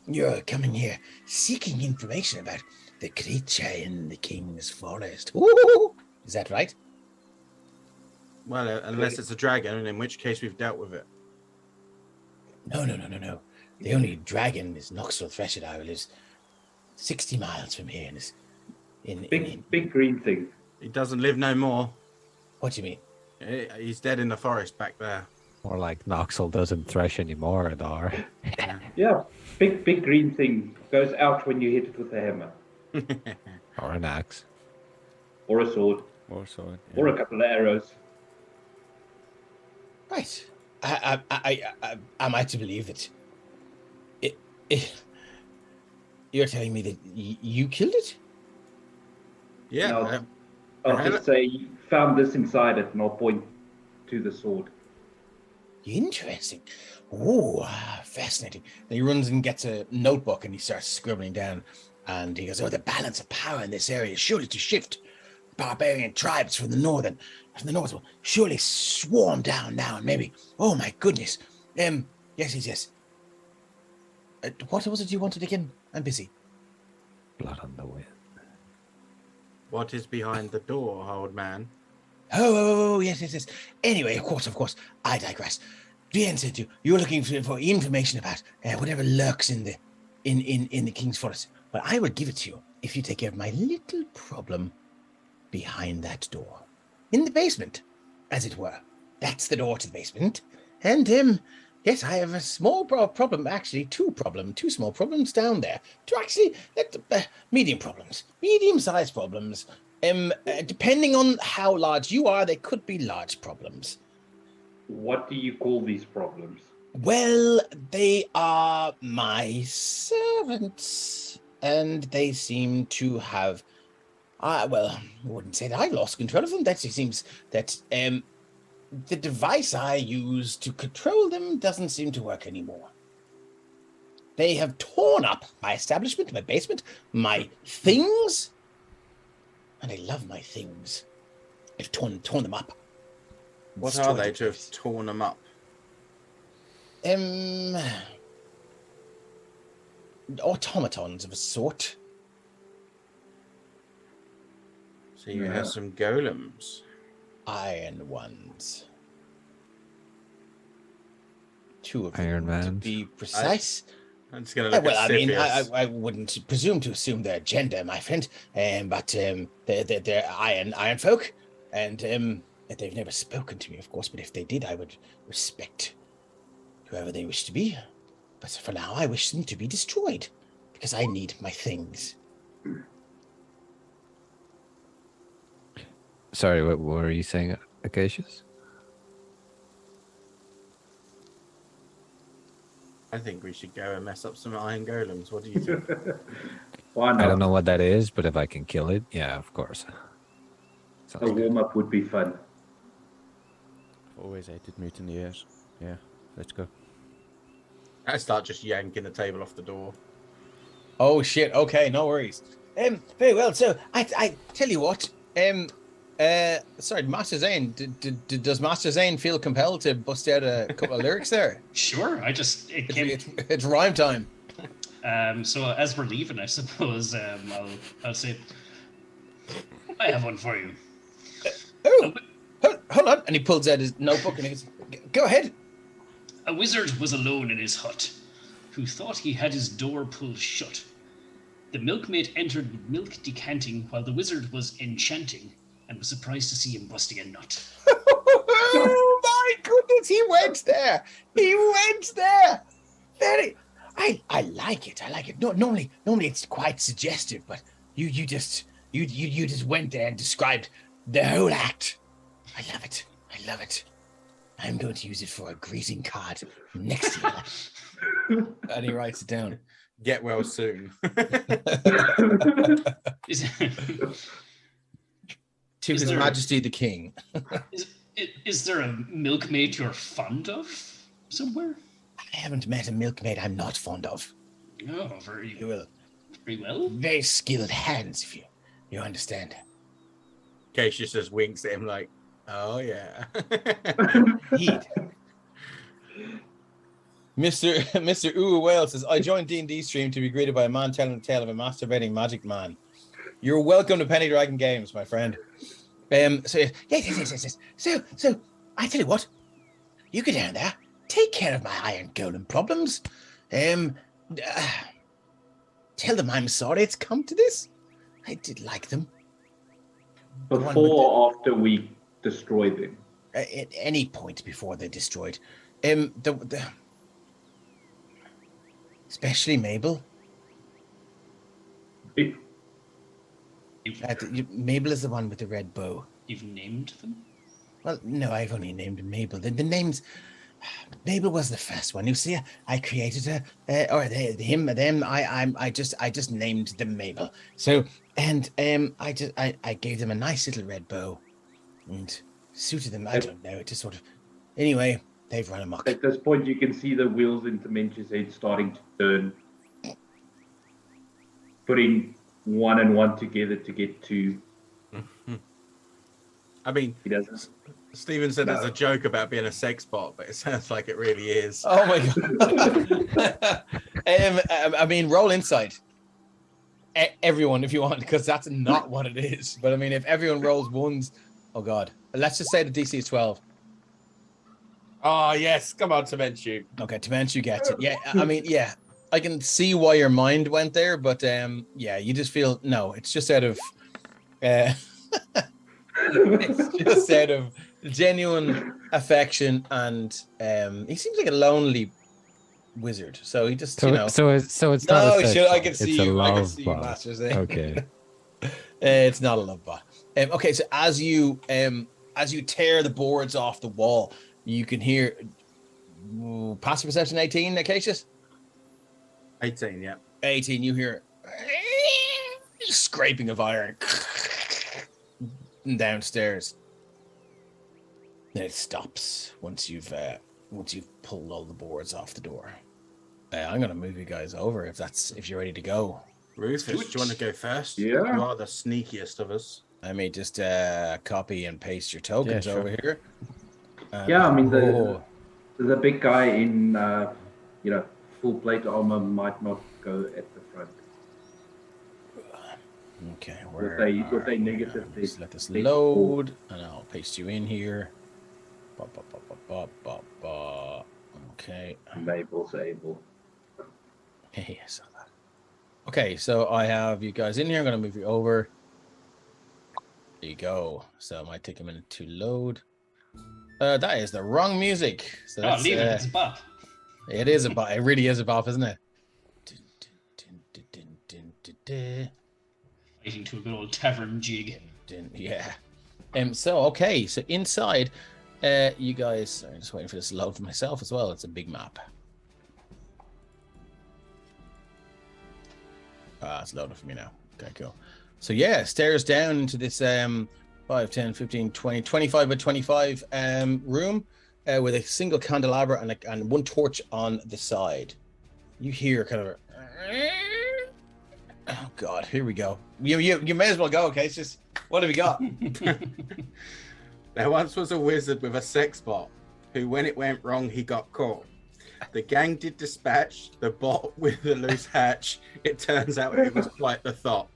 You're coming here seeking information about the creature in the king's forest. Ooh, is that right? Well, unless it's a dragon, in which case we've dealt with it. No. The only dragon is Noxel Threshed Owl, lives 60 miles from here. And is big green thing. He doesn't live no more. What do you mean? He's dead in the forest back there. More like Noxel doesn't thresh anymore, or Yeah, big green thing goes out when you hit it with a hammer. or an axe. Or a sword. Or so. Or a couple of arrows. Right. Am I to believe that you're telling me that you killed it? Yeah. No, I'll just say, found this inside it, and I'll point to the sword. Interesting. Oh, fascinating. Then he runs and gets a notebook and he starts scribbling down. And he goes, "Oh, the balance of power in this area is surely to shift. Barbarian tribes from the north will surely swarm down now, and maybe. Oh my goodness. Yes. What was it you wanted again? I'm busy. Blood on the wind. What is behind the door, old man? Oh, yes. Anyway, of course, I digress. Brienne said you were looking for information about whatever lurks in the King's Forest. Well, I will give it to you if you take care of my little problem behind that door. In the basement, as it were. That's the door to the basement. And, yes, I have a small problem, actually, two small problems down there. Medium-sized problems. Depending on how large you are, they could be large problems. What do you call these problems? Well, they are my servants, and they seem to have. I wouldn't say that I've lost control of them. It seems that the device I use to control them doesn't seem to work anymore. They have torn up my establishment, my basement, my things. And I love my things. I've torn them up. What are they to have torn them up? automatons of a sort. So you have some golems. Iron ones. 2 of Iron them, to Mans. be precise. I'm just going to look Well, at I mean, Siphius. I wouldn't presume to assume their gender, my friend. But they're iron folk, and they've never spoken to me, of course. But if they did, I would respect whoever they wish to be. But for now, I wish them to be destroyed because I need my things. Sorry, what were you saying, Acacius? I think we should go and mess up some iron golems. What do you think? Why not? I don't know what that is, but if I can kill it, yeah, of course. A Sounds good. warm-up would be fun. I've always hated mutineers. Yeah, let's go. I start just yanking the table off the door. Oh shit! Okay, no worries. Very well. So I tell you what. Sorry, Master Zane. Does Master Zane feel compelled to bust out a couple of lyrics there? Sure. It's rhyme time. So as we're leaving, I suppose I'll say, I have one for you. Hold on. And he pulls out his notebook and he goes, "Go ahead." A wizard was alone in his hut, who thought he had his door pulled shut. The milkmaid entered with milk decanting, while the wizard was enchanting, and was surprised to see him busting a nut. Oh my goodness, he went there. He went there. Very. I like it. I like it. No, normally it's quite suggestive, but you just went there and described the whole act. I love it. I love it. I'm going to use it for a greeting card next year. And he writes it down. Get well soon. Is, To Is His there- Majesty the King. is there a milkmaid you're fond of somewhere? I haven't met a milkmaid I'm not fond of. Oh, very, You will. very well. Very skilled hands, if you understand. Cassius just winks at him like, oh yeah. Indeed. Mr. Uwe Wales says, I joined D&D stream to be greeted by a man telling the tale of a masturbating magic man. You're welcome to Penny Dragon Games, my friend. So yes. So I tell you what, you go down there, take care of my iron golem problems. Tell them I'm sorry it's come to this. I did like them. Before or after we destroy them? At any point before they're destroyed. Especially Mabel. Mabel is the one with the red bow. You've named them? Well, no, I've only named Mabel. The names. Mabel was the first one. You see, I created her, him, them. I just named them Mabel. So, and I gave them a nice little red bow, and suited them. I don't know. It just sort of. Anyway, they've run amok. At this point, you can see the wheels in Dementia's head starting to turn. Putting 1 and 1 together to get 2. I mean, He doesn't. Steven said there's a joke about being a sex bot, but it sounds like it really is. Oh my god. I mean, roll insight. Everyone, if you want, because that's not what it is. But I mean, if everyone rolls ones, oh god. Let's just say the DC is 12. Oh, yes. Come on, Temenchu. Okay, Temenchu gets it. Yeah, I mean, yeah. I can see why your mind went there, but yeah, you just feel no. It's just out of, it's just out of genuine affection, and he seems like a lonely wizard. So he just, So, you know. so it's not. No, a sex I bot, can it's see a you. I can love see you, bot. Masters. Okay. It's not a love bot. Okay, so as you tear the boards off the wall, you can hear. Passive perception 18, Acacius? 18, yeah. 18, you hear scraping of iron downstairs. Then it stops once you've pulled all the boards off the door. I'm gonna move you guys over if you're ready to go. Rufus, do you want to go first? Yeah. You are the sneakiest of us. I may just copy and paste your tokens Yeah, sure. over here. Yeah, I mean, oh. the big guy in full plate armor might not go at the front. Okay, With where a are negative we? Just let this death load, and I'll paste you in here. Ba, ba, ba, ba, ba, ba, ba. Okay. Mabel's able. Hey, I saw that. Okay, so I have you guys in here. I'm going to move you over. There you go. So it might take a minute to load. That is the wrong music. So Oh, that's, leave it. It's a bop. it is a bop. It really is a bop, isn't it? Fighting to a good old tavern jig. Yeah. So okay. So inside, you guys. Sorry, I'm just waiting for this to load for myself as well. It's a big map. It's loaded for me now. Okay, cool. So yeah, stairs down into this 5, 10, 15, 20, 25 by 25 room with a single candelabra and one torch on the side. You hear kind of a... Oh God, here we go. You may as well go, okay? It's just, what have we got? There once was a wizard with a sex bot who, when it went wrong, he got caught. The gang did dispatch the bot with the loose hatch. It turns out it was quite the thought.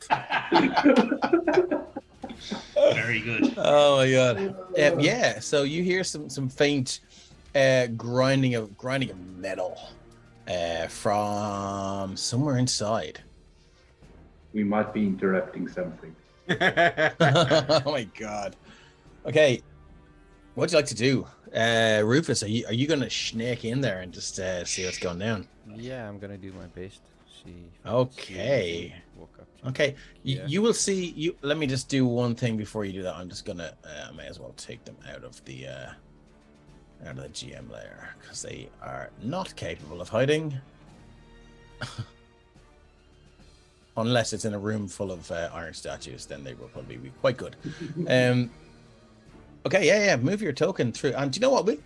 Very good. Oh my God. Yeah, so you hear some faint grinding of metal from somewhere inside. We might be interrupting something. Oh my God. Okay. What'd you like to do? Rufus, are you gonna snake in there and just see what's going down? Yeah, I'm gonna do my best. See. Okay. Walk up to Okay. Yeah. You will see. Let me just do one thing before you do that. I'm just gonna. I may as well take them out of the GM layer because they are not capable of hiding, unless it's in a room full of iron statues. Then they will probably be quite good. Okay, yeah. Move your token through. And do you know what? We'll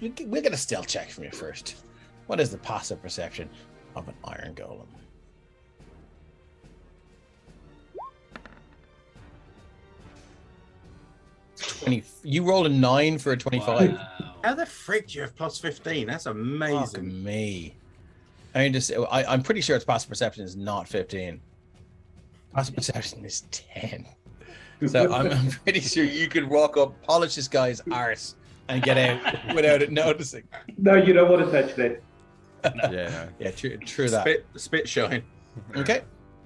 get a stealth check from you first. What is the passive perception of an iron golem? You rolled a 9 for a 25. Wow. How the frick do you have plus 15? That's amazing. Fuck me. I'm pretty sure its passive perception is not 15. Passive perception is 10. So I'm pretty sure you could walk up, polish this guy's arse, and get out without it noticing. No, you don't want to touch that. Yeah. Yeah, true that. Spit shine. Okay.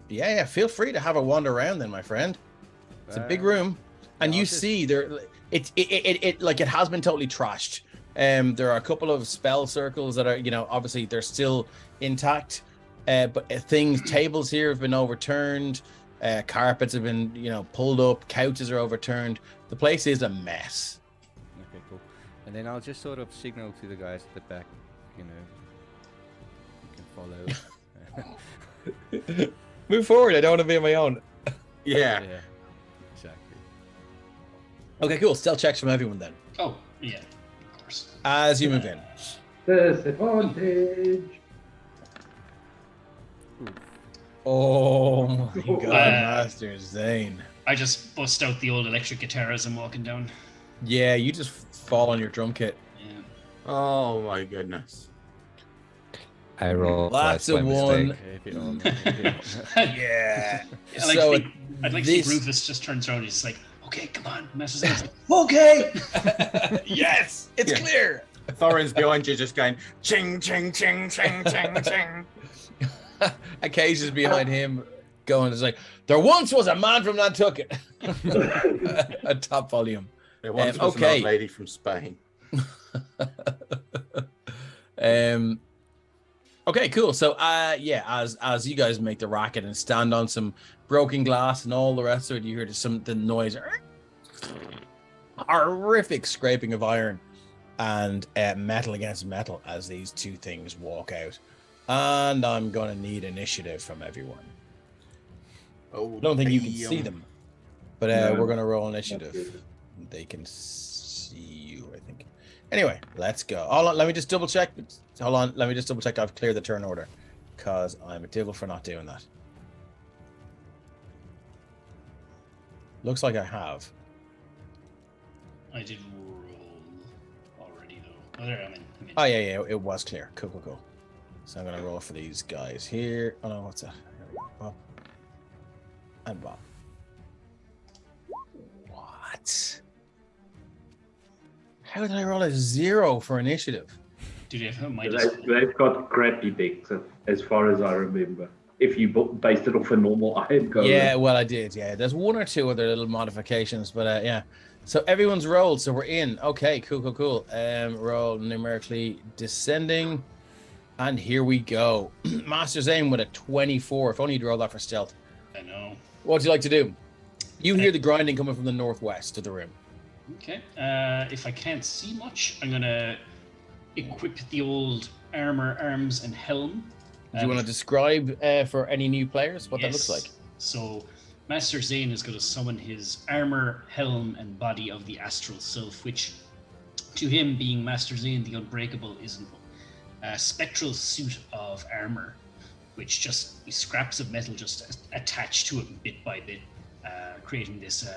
Yeah. Feel free to have a wander around then, my friend. It's a big room, and you see there. It like it has been totally trashed. There are a couple of spell circles that are, obviously they're still intact, but tables here have been overturned. Carpets have been, pulled up. Couches are overturned. The place is a mess. Okay, cool. And then I'll just sort of signal to the guys at the back, you can follow. Move forward. I don't want to be on my own. Yeah. Yeah, exactly. Okay, cool. Stealth checks from everyone then. Oh, yeah, of course. As you move in. Disadvantage. Oh my God, Master Zane. I just bust out the old electric guitar as I'm walking down. Yeah, you just fall on your drum kit. Yeah. Oh my goodness. I roll Lots twice of by one. mistake. Yeah. I'd like So to think, this- Rufus just turns around and he's like, okay, come on. Master Zane's like, okay. Yes, it's Yeah. clear. Thorin's behind you just going, ching, ching, ching, ching, ching, ching. Occasion's behind him going, it's like, there once was a man from Nantucket. At top volume. There once was an okay. old lady from Spain. Okay, cool. So as you guys make the racket and stand on some broken glass and all the rest of it, you hear the noise, horrific scraping of iron and metal against metal as these two things walk out. And I'm gonna need initiative from everyone. Oh, I don't think you can damn. see them, but No, we're gonna roll not initiative. really. They can see you, I think. Anyway, let's go. Hold on, let me just double check. Hold on, let me just double check I've cleared the turn order, because I'm a devil for not doing that. Looks like I have. I did roll already, though. Oh, there, I'm in. Oh yeah, it was clear. Cool. So I'm going to roll for these guys here. Oh no, what's that? There we go. Bob. And Bob. What? How did I roll a 0 for initiative? Do they have a minus? They've got crappy decks, as far as I remember. If you based it off a normal iron golem. Yeah, well, I did. Yeah, there's one or two other little modifications, but yeah. So everyone's rolled, so we're in. Okay, cool. Roll numerically descending, and here we go. Master's aim with a 24. If only you'd roll that for stealth. I know. What would you like to do? You hear the grinding coming from the northwest of the room. Okay. If I can't see much, I'm gonna equip the old armor, arms, and helm. Do you want to describe for any new players what that looks like? So, Master Zane is going to summon his armor, helm, and body of the astral self, which, to him, being Master Zane the Unbreakable, is a spectral suit of armor, which just scraps of metal just attached to it bit by bit, creating this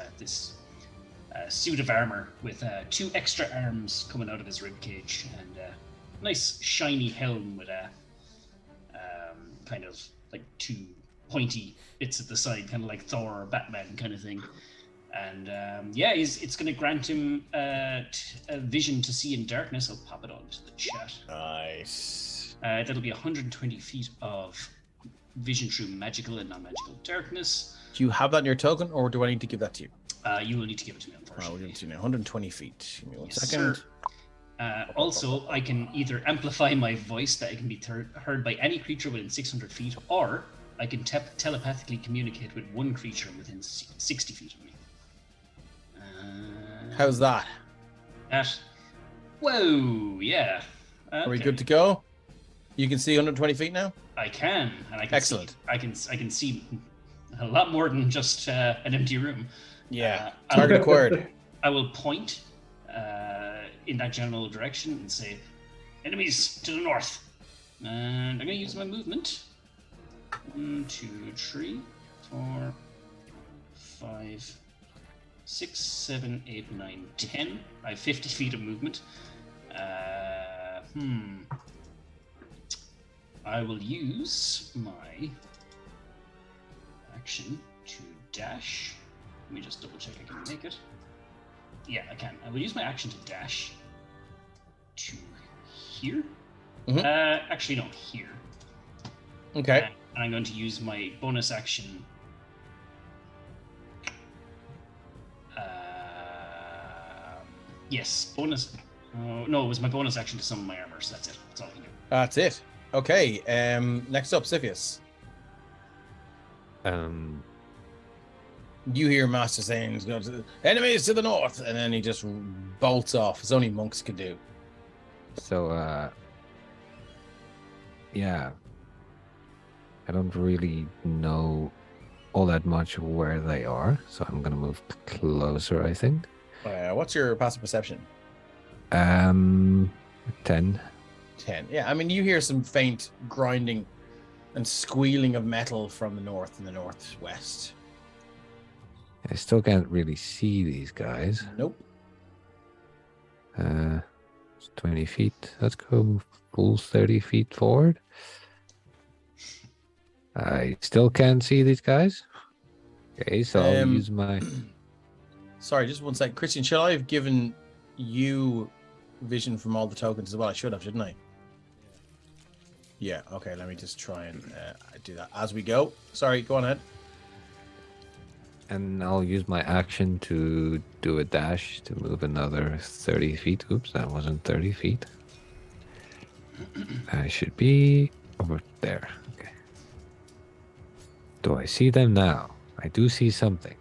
suit of armor with 2 extra arms coming out of his ribcage and a nice shiny helm with a kind of like 2 pointy bits at the side, kind of like Thor or Batman kind of thing. And it's going to grant him a vision to see in darkness. I'll pop it onto the chat. Nice. That'll be 120 feet of vision through magical and non-magical darkness. Do you have that in your token, or do I need to give that to you? You will need to give it to me, unfortunately. We'll give it to you now. 120 feet. Give me one Yes, second. sir. Also, I can either amplify my voice that it can be heard by any creature within 600 feet, or I can telepathically communicate with one creature within 60 feet of me. How's that? Whoa, yeah. Are we good to go? You can see 120 feet now? I can, and I can. Excellent. See, I can see a lot more than just an empty room. Yeah. Target acquired. I will point in that general direction and say, "Enemies to the north." And I'm going to use my movement. 1, 2, 3, 4, 5, 6, 7, 8, 9, 10. I have 50 feet of movement. I will use my action to dash. Let me just double check I can make it. Yeah, I can. I will use my action to dash to here. Mhm. Actually, no, here. Okay. And I'm going to use my bonus action. Yes, bonus. No, it was my bonus action to summon my armor, so that's it. That's all I can do. That's it. Okay. Next up, Siphius. You hear Master saying, "Going to enemies to the north," and then he just bolts off, as only monks can do. So, yeah. I don't really know all that much where they are, so I'm gonna move closer, I think. What's your passive perception? 10. 10. Yeah, I mean, you hear some faint grinding and squealing of metal from the north and the northwest. I still can't really see these guys. Nope. It's 20 feet. Let's go full 30 feet forward. I still can't see these guys. Okay, so I'll use my... Sorry, just one sec. Christian, should I have given you vision from all the tokens as well? I should have, shouldn't I? Yeah, okay, let me just try and do that as we go. Sorry, go on ahead. And I'll use my action to do a dash to move another 30 feet. Oops, that wasn't 30 feet. I should be over there. Okay. Do I see them now? I do see something.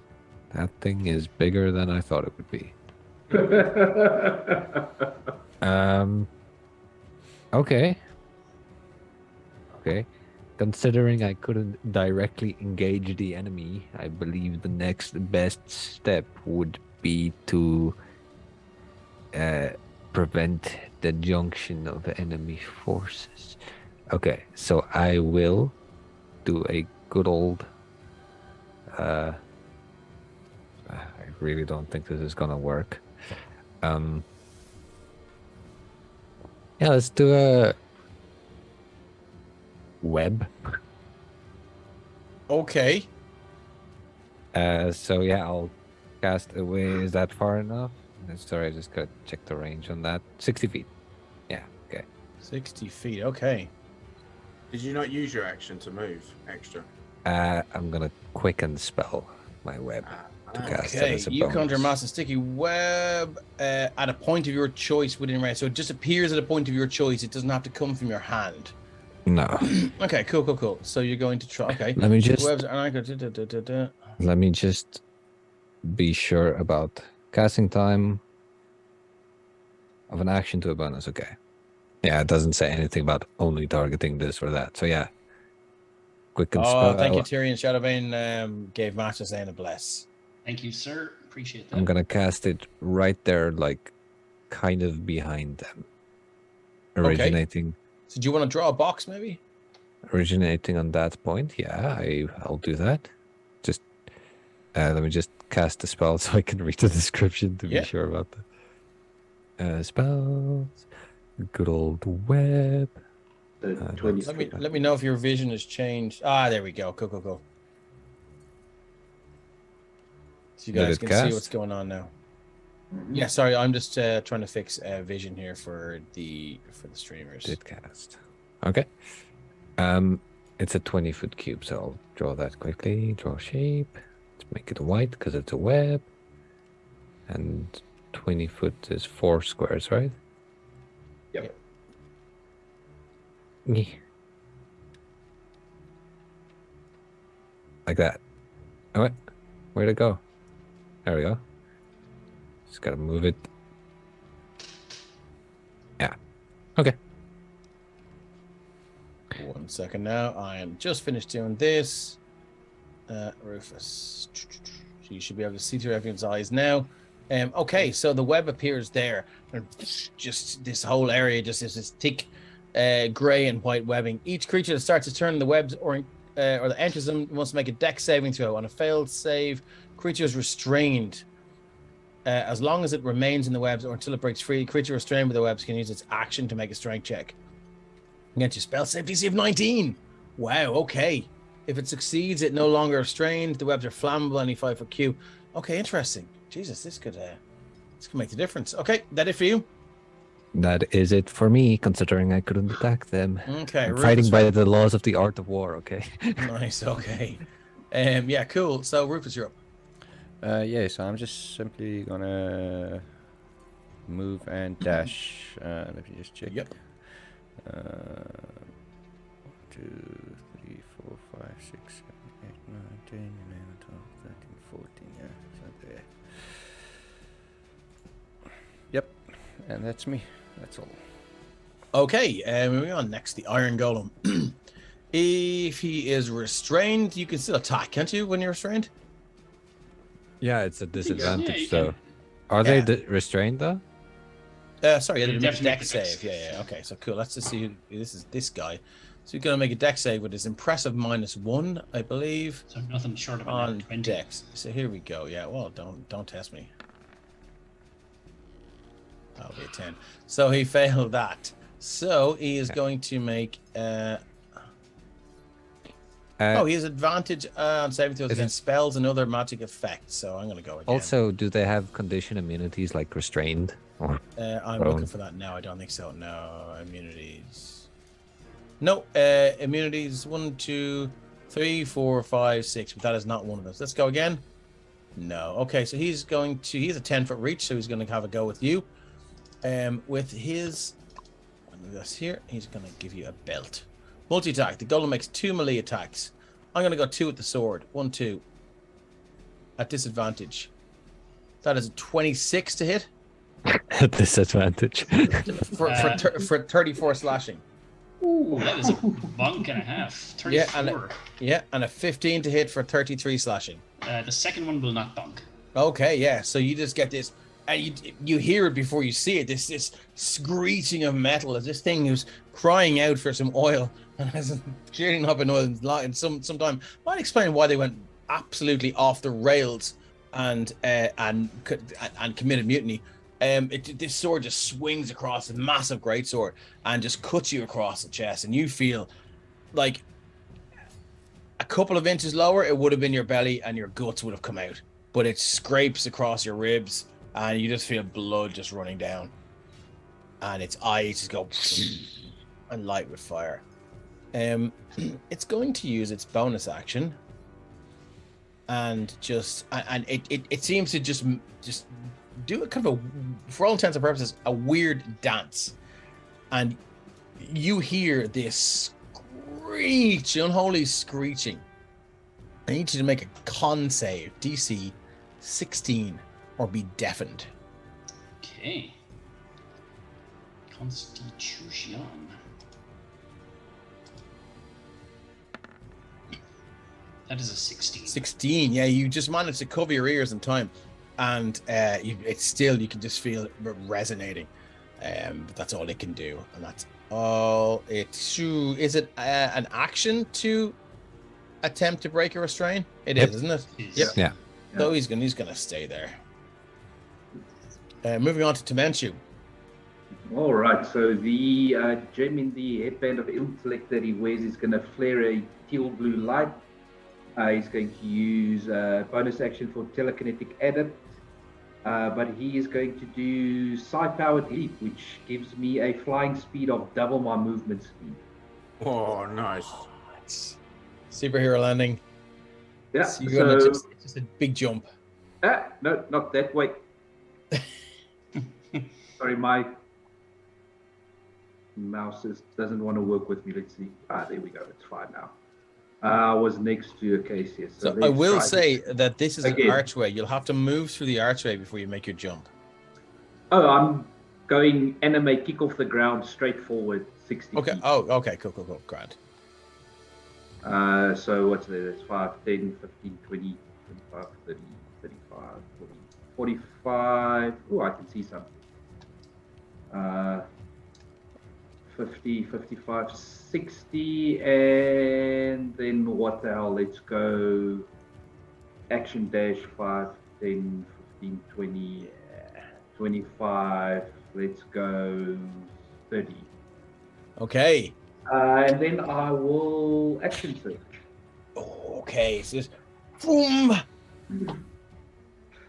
That thing is bigger than I thought it would be. Okay. Okay. Considering I couldn't directly engage the enemy, I believe the next best step would be to prevent the junction of enemy forces. Okay, so I will do a good old... I really don't think this is gonna work. Yeah, let's do a web. Okay. So yeah, I'll cast away. Is that far enough? Sorry, I just gotta check the range on that. 60 feet. Yeah. Okay. 60 feet. Okay. Did you not use your action to move extra? I'm gonna quicken spell my web to cast it Okay. as a You bonus. conjure a massive sticky web at a point of your choice within range. So it just appears at a point of your choice. It doesn't have to come from your hand. No. Okay. Cool. So you're going to try. Okay. Let me just Webs are anchored. let me just be sure about casting time of an action to a bonus. Okay. Yeah, it doesn't say anything about only targeting this or that. So yeah. Quicken spell. Thank you, Tyrion. Shadowbane gave Master Zane a bless. Thank you, sir. Appreciate that. I'm gonna cast it right there, like kind of behind them. Originating So do you want to draw a box, maybe? originating on that point. Yeah, I'll do that. Just let me just cast the spell so I can read the description to Yeah. be sure about that. Spells. Good old web. The Uh, 20 Let me know if your vision has changed. There we go. Cool. So you Did guys it can cast? see what's going on now. Yeah, sorry, I'm just trying to fix vision here for the streamers. Did cast. Okay. It's a 20-foot cube, so I'll draw that quickly. Draw shape. Let's make it white because it's a web. And 20 foot is 4 squares, right? Yep. Yeah. Like that. Oh, wait. Where'd it go? There we go. Just gotta move it. Yeah. Okay. 1 second now. I am just finished doing this. Rufus. So you should be able to see through everyone's eyes now. Okay, so the web appears there. And just this whole area just is this thick gray and white webbing. Each creature that starts to turn the webs or that enters them wants to make a dex saving throw. On a failed save, creature is restrained. As long as it remains in the webs or until it breaks free, creature restrained by the webs can use its action to make a strength check. Against your spell save DC of 19. Wow, okay. If it succeeds, it no longer restrained. The webs are flammable, any 5 for Q. Okay, interesting. Jesus, this could make the difference. Okay, that it for you? That is it for me, considering I couldn't attack them. Okay, I'm Rufus, fighting by right? the laws of the art of war, okay? Nice, okay. Yeah, cool. So Rufus, you're up. Yeah, so I'm just simply gonna move and dash. Let me just check. Yep. 1, 2, 3, 4, 5, 6, 7, 8, 9, 10, 11, 12, 13, 14. Yeah, so there. Yep, and that's me. That's all. Okay, moving on. Next, the Iron Golem. If he is restrained, you can still attack, can't you, when you're restrained? Yeah, it's a disadvantage, you so... can. Are Yeah. they restrained, though? Sorry, I You didn't make a definitely dex make the save. dex. Yeah. Okay, so cool. Let's just see. This is this guy. So you're gonna make a dex save with his impressive -1, I believe, So nothing short of a on nat 20. dex. So here we go. Yeah. Well, don't test me. That'll be a 10. So he failed that. So he is going to make. He has advantage on saving throws Is it- against spells and other magic effects. So I'm gonna go again. Also, do they have condition immunities like restrained? Or I'm Prone. looking for that now. I don't think so. No immunities. No immunities. 1, 2, 3, 4, 5, 6. But that is not one of those. Let's go again. No. Okay, so he's going to. He's a 10-foot reach, so he's going to have a go with you. With his. This here, he's going to give you a belt. Multi attack. The golem makes 2 melee attacks. I'm going to go 2 with the sword. 1, 2. At disadvantage. That is a 26 to hit. disadvantage. For 34 slashing. Ooh, that is a bonk and a half. 34. Yeah, and a 15 to hit for 33 slashing. The second one will not bonk. Okay, yeah. So you just get this, and you hear it before you see it. This screeching of metal as this thing who's crying out for some oil and has clearly not been oil in some time. Might explain why they went absolutely off the rails and committed mutiny. This sword just swings across a massive greatsword and just cuts you across the chest, and you feel like a couple of inches lower, it would have been your belly and your guts would have come out. But it scrapes across your ribs and you just feel blood just running down. And its eyes just go and light with fire. It's going to use its bonus action and it seems to just do a kind of a, for all intents and purposes, a weird dance. And you hear this screech, unholy screeching. I need you to make a con save, DC 16, or be deafened. Okay. Constitution. That is a 16. 16, yeah, you just managed to cover your ears in time, and it's still, you can just feel it resonating. But that's all it can do, and that's all it's to. Is it an action to attempt to break a restraint? It is, isn't it? Yep. Yeah. So he's gonna stay there. Moving on to Temenshu. All right, so the gem in the headband of intellect that he wears is going to flare a teal blue light. He's going to use bonus action for telekinetic edit, but he is going to do psi-powered leap, which gives me a flying speed of double my movement speed. Oh, nice. It's superhero landing. Yeah, So you're gonna it's just a big jump. no, not that way. Sorry, my mouse doesn't want to work with me. Let's see. There we go. It's fine now. I was next to Acacia. So I will say that this is an archway. You'll have to move through the archway before you make your jump. Oh, I'm going anime kick off the ground straight forward 60 Okay. feet. Oh, okay. Cool. Grand. So what's there? That's 5, 10, 15, 20, 25, 30, 35, 40, 45. Oh, I can see something. 50, 55, 60, and then what the hell? Let's go action dash 5, 10, 15, 20, 25. Let's go 30. Okay. And then I will action search. Okay. So just boom.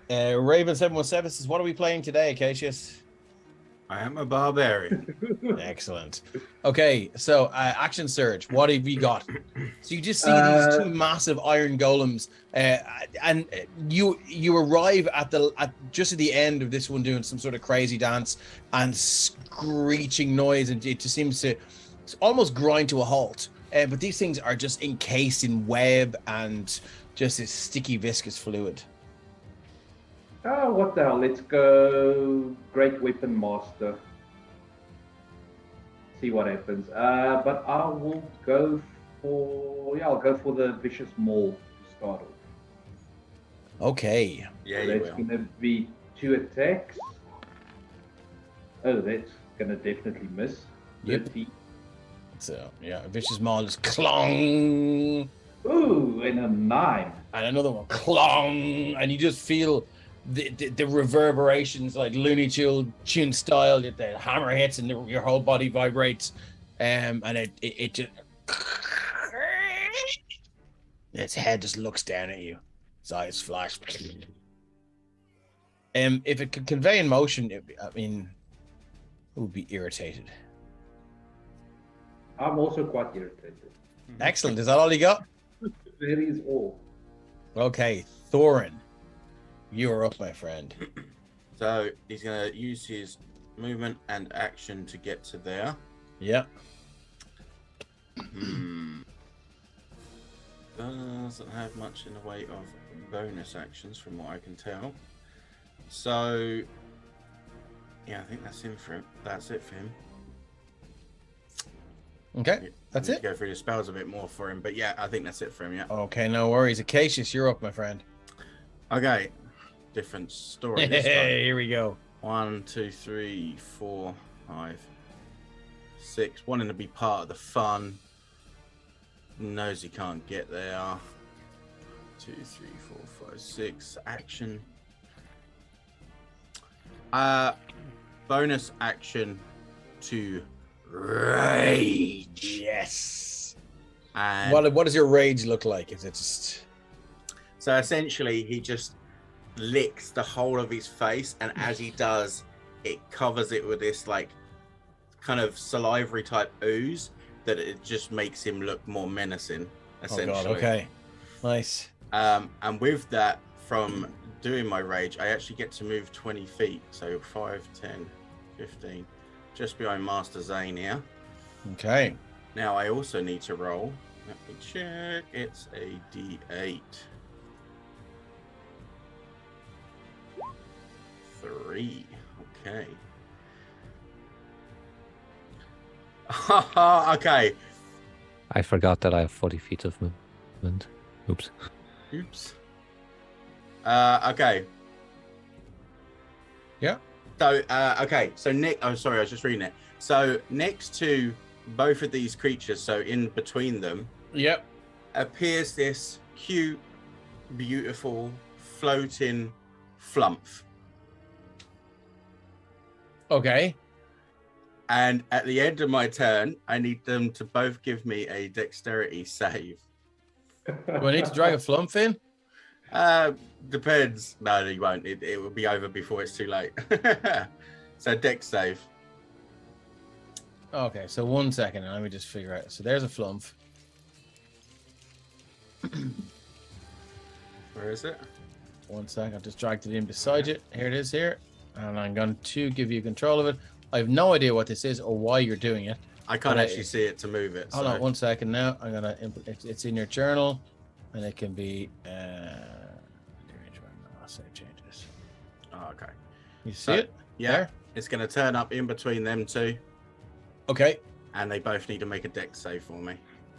Raven 717 says, "What are we playing today, Cassius?" I am a barbarian. Excellent. Okay, so action surge. What have you got? So you just see these two massive iron golems, and you arrive at just at the end of this one doing some sort of crazy dance and screeching noise, and it just seems to almost grind to a halt. But these things are just encased in web and just this sticky, viscous fluid. Oh, what the hell? Let's go Great Weapon Master. See what happens. But I will go for... I'll go for the Vicious Maul to start off. Okay. Yeah, so you that's will. going to be 2 attacks. Oh, that's going to definitely miss. Yep. 30. So, yeah, Vicious Maul just clong. Ooh, and a 9. And another one, clong. And you just feel the reverberations like Looney Tune style. The hammer hits and your whole body vibrates. And it just... Its head just looks down at you. Its eyes flash. If it could convey in motion, it would be irritated. I'm also quite irritated. Excellent. Is that all you got? That is all. Okay, Thorin, you're up, my friend. So he's going to use his movement and action to get to there. Yeah. Doesn't have much in the way of bonus actions from what I can tell. So yeah, I think that's it for him. Okay, that's I need it. to go through the spells a bit more for him, but yeah, I think that's it for him. Yeah. Okay, no worries. Acacius, you're up, my friend. Okay, different story. This time. Here we go. 1, 2, 3, 4, 5, 6. Wanting to be part of the fun. Knows he can't get there. 2, 3, 4, 5, 6. Action. Bonus action to rage. Yes. And What does your rage look like? Is it just so essentially, he just licks the whole of his face, and as he does, it covers it with this like kind of salivary type ooze that it just makes him look more menacing. Essentially. Oh god, okay. Nice. And with that, from doing my rage, I actually get to move 20 feet. So 5, 10, 15, just behind Master Zane here. Okay. Now I also need to roll. Let me check. It's a D8. 3. Okay. Okay. I forgot that I have 40 feet of movement. Oops. Oops. Okay. Yeah. So, okay. So, Nick, oh, sorry, I was just reading it. So, next to both of these creatures, so in between them, Yep. appears this cute, beautiful, floating flumph. Okay. And at the end of my turn, I need them to both give me a dexterity save. Do I need to drag a flump in? Depends. No, you won't. It will be over before it's too late. So dex save. Okay, so 1 second, and let me just figure out. So there's a flump. Where is it? 1 second, I've just dragged it in beside you. Here it is here. And I'm going to give you control of it. I have no idea what this is or why you're doing it. I can't But actually see it to move it. Hold So. on 1 second now. I'm gonna. It's in your journal, and it can be. I'll save changes. Oh, okay. You see it? Yeah. There? It's going to turn up in between them two, Okay. and they both need to make a dex save for me.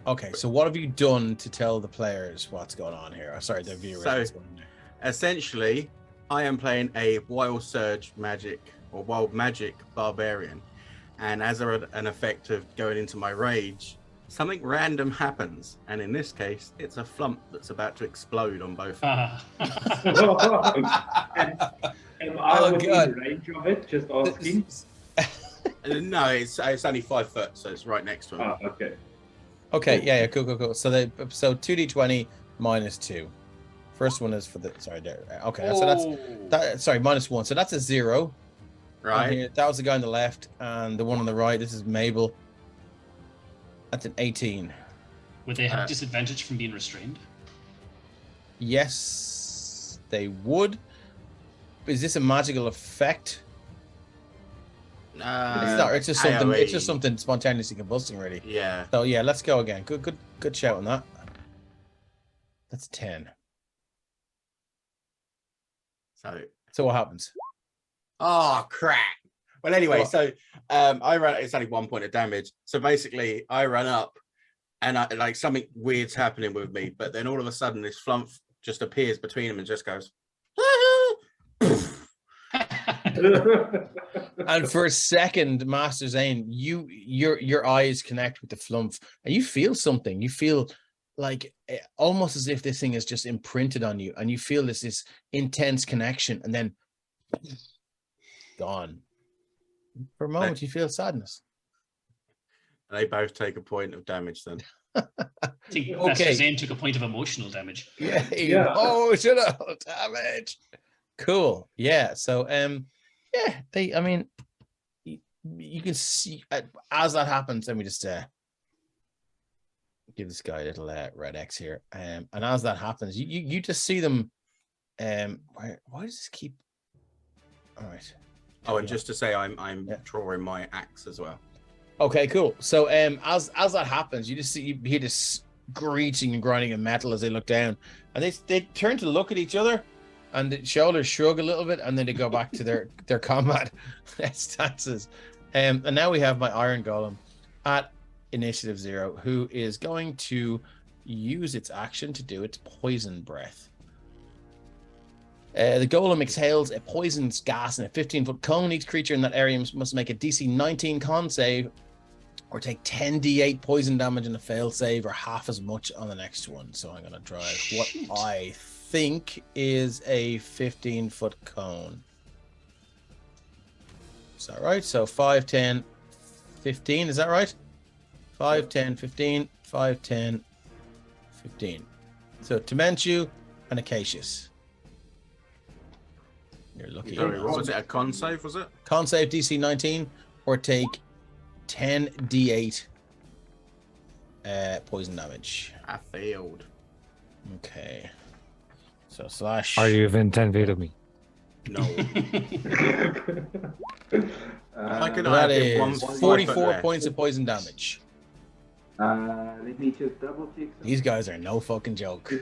Okay. So what have you done to tell the players what's going on here? Sorry, the viewers. So- what's going on here. Essentially, I am playing a wild surge magic or wild magic barbarian, and as an effect of going into my rage, something random happens, and in this case, it's a flump that's about to explode on both. Am I Oh, within God. range of it? Just asking. No, it's only 5 foot, so it's right next to him. Oh, okay. Okay. Yeah. Cool. So 2d20 minus 2. First one is for the. Sorry. There. Okay. So that's sorry, minus 1. So that's a 0. Right. And here, that was the guy on the left, and the one on the right. This is Mabel. That's an 18. Would they have disadvantage from being restrained? Yes, they would. Is this a magical effect? It's not. It's just something. AOE. It's just something spontaneously combusting, really. Yeah. So yeah, let's go again. Good shout on that. That's 10. So what happens? Oh crap. Well, anyway, so I run. It's only 1 point of damage. So basically, I run up, and like something weird's happening with me. But then all of a sudden, this flump just appears between them and just goes. And for a second, Master Zane, your eyes connect with the flump, and you feel something. You feel like almost as if this thing is just imprinted on you, and you feel this intense connection, and then gone. For a moment, you feel sadness. They both take a point of damage then. I think Okay. Master Zane took a point of emotional damage. Yeah. Yeah. Oh, should have damage. Cool. Yeah. So, yeah. I mean, you can see as that happens. Let me just give this guy a little red X here. And as that happens, you just see them. Why does this keep? All right. Oh, and just to say, I'm Yeah. drawing my axe as well. Okay, cool. So as that happens, you hear this screeching and grinding of metal as they look down, and they turn to look at each other, and the shoulders shrug a little bit, and then they go back to their combat stances. And now we have my Iron Golem at initiative 0, who is going to use its action to do its poison breath. The golem exhales a poisonous gas in a 15-foot cone. Each creature in that area must make a DC 19 con save or take 10d8 poison damage in a failed save, or half as much on the next one. So I'm going to drive Shit. what I think is a 15-foot cone. Is that right? So 5, 10, 15. Is that right? 5, 10, 15. 5, 10, 15. So Timenchu and Acacius. You're lucky. Sorry, what was it? A con save, was it? Con save DC 19 or take 10 D8 poison damage. I failed. Okay. So slash. Are you within 10 feet of me? No. Like an That I one is 5 foot 44 left. points of poison damage. Let me just double check. These guys are no fucking joke.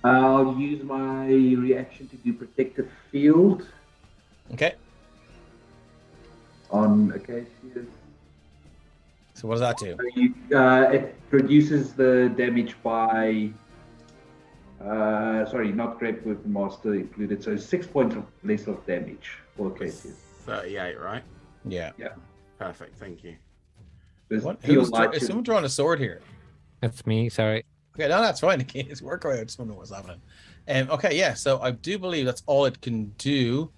I'll use my reaction to do protective field Okay. on Acacius. So what does that do? It reduces the damage by. Sorry, not great with master included. So 6 points of less of damage for Acacius. 38, right? Yeah. Perfect, thank you. There's What? field Is light someone drawing a sword here? That's me. Sorry. Okay, no, that's fine. It's work away. I just wonder what's happening. Okay, yeah. So I do believe that's all it can do.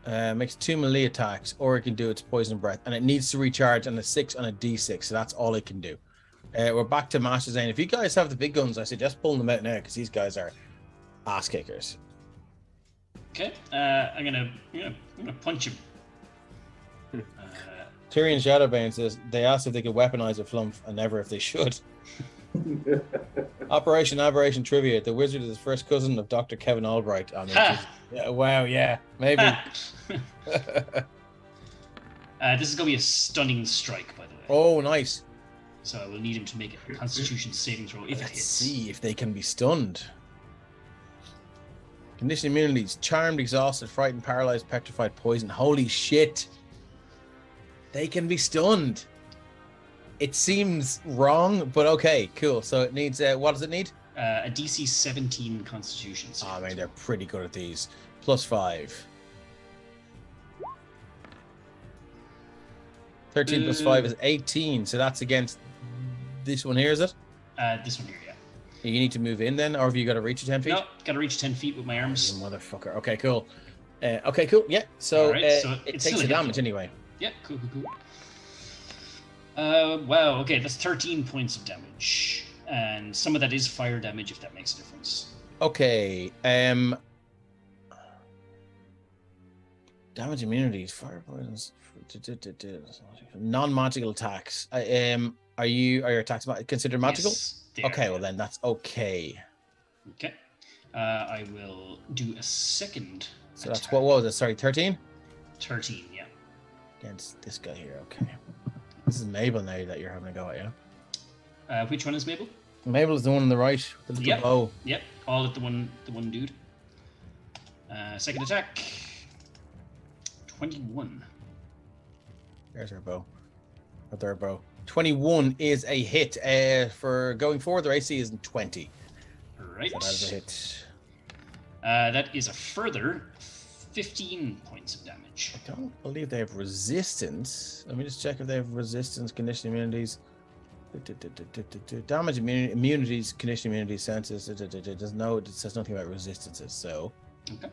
Makes 2 melee attacks, or it can do its poison breath, and it needs to recharge on a 6 on a D6. So that's all it can do. We're back to Master Zane. If you guys have the big guns, I suggest pulling them out now because these guys are ass kickers. Okay, I'm gonna punch him. Tyrion Shadowbane says they asked if they could weaponize a flump and never if they should. Operation Aberration trivia: the wizard is the first cousin of Dr. Kevin Albright. I mean, Ha! yeah, wow, yeah, maybe. This is gonna be a stunning strike, by the way. Oh, nice. So I will need him to make a Constitution saving throw if it Let's hits. see if they can be stunned. Condition immunities: charmed, exhausted, frightened, paralyzed, petrified, poisoned. Holy shit! They can be stunned. It seems wrong, but okay, cool. So it needs what does it need? A DC 17 Constitution. Oh, I mean, they're pretty good at these. +5. 13 plus 5 is 18. So that's against this one here, is it? This one here, yeah. You need to move in then, or have you got to reach 10 feet? No, gotta reach 10 feet with my You arms. motherfucker. Okay, cool. Okay, cool. Yeah. So, Alright, so it it's takes still a the hit, damage though. anyway. Yeah, cool. Wow, okay, that's 13 points of damage. And some of that is fire damage, if that makes a difference. Okay. Damage immunities, fire poisons, non-magical attacks. Are your attacks considered magical? Yes, they are, Okay, yeah. well then that's okay. Okay. I will do a second. So that's attack. what was it? Sorry, 13 13, yeah. against this guy here. Okay. This is Mabel now that you're having a go at, yeah. Which one is Mabel? Mabel is the one on the right, the little Yep. bow. Yep, all at the one dude. Second attack. 21. There's her bow. Or their bow. 21 is a hit. For going forward, their AC is 20. Right. So that is a hit. That is a further 15 points of damage. I don't believe they have resistance. Let me just check if they have resistance, condition immunities. Damage immunities, condition immunities, senses. It says nothing about resistances. So, Okay.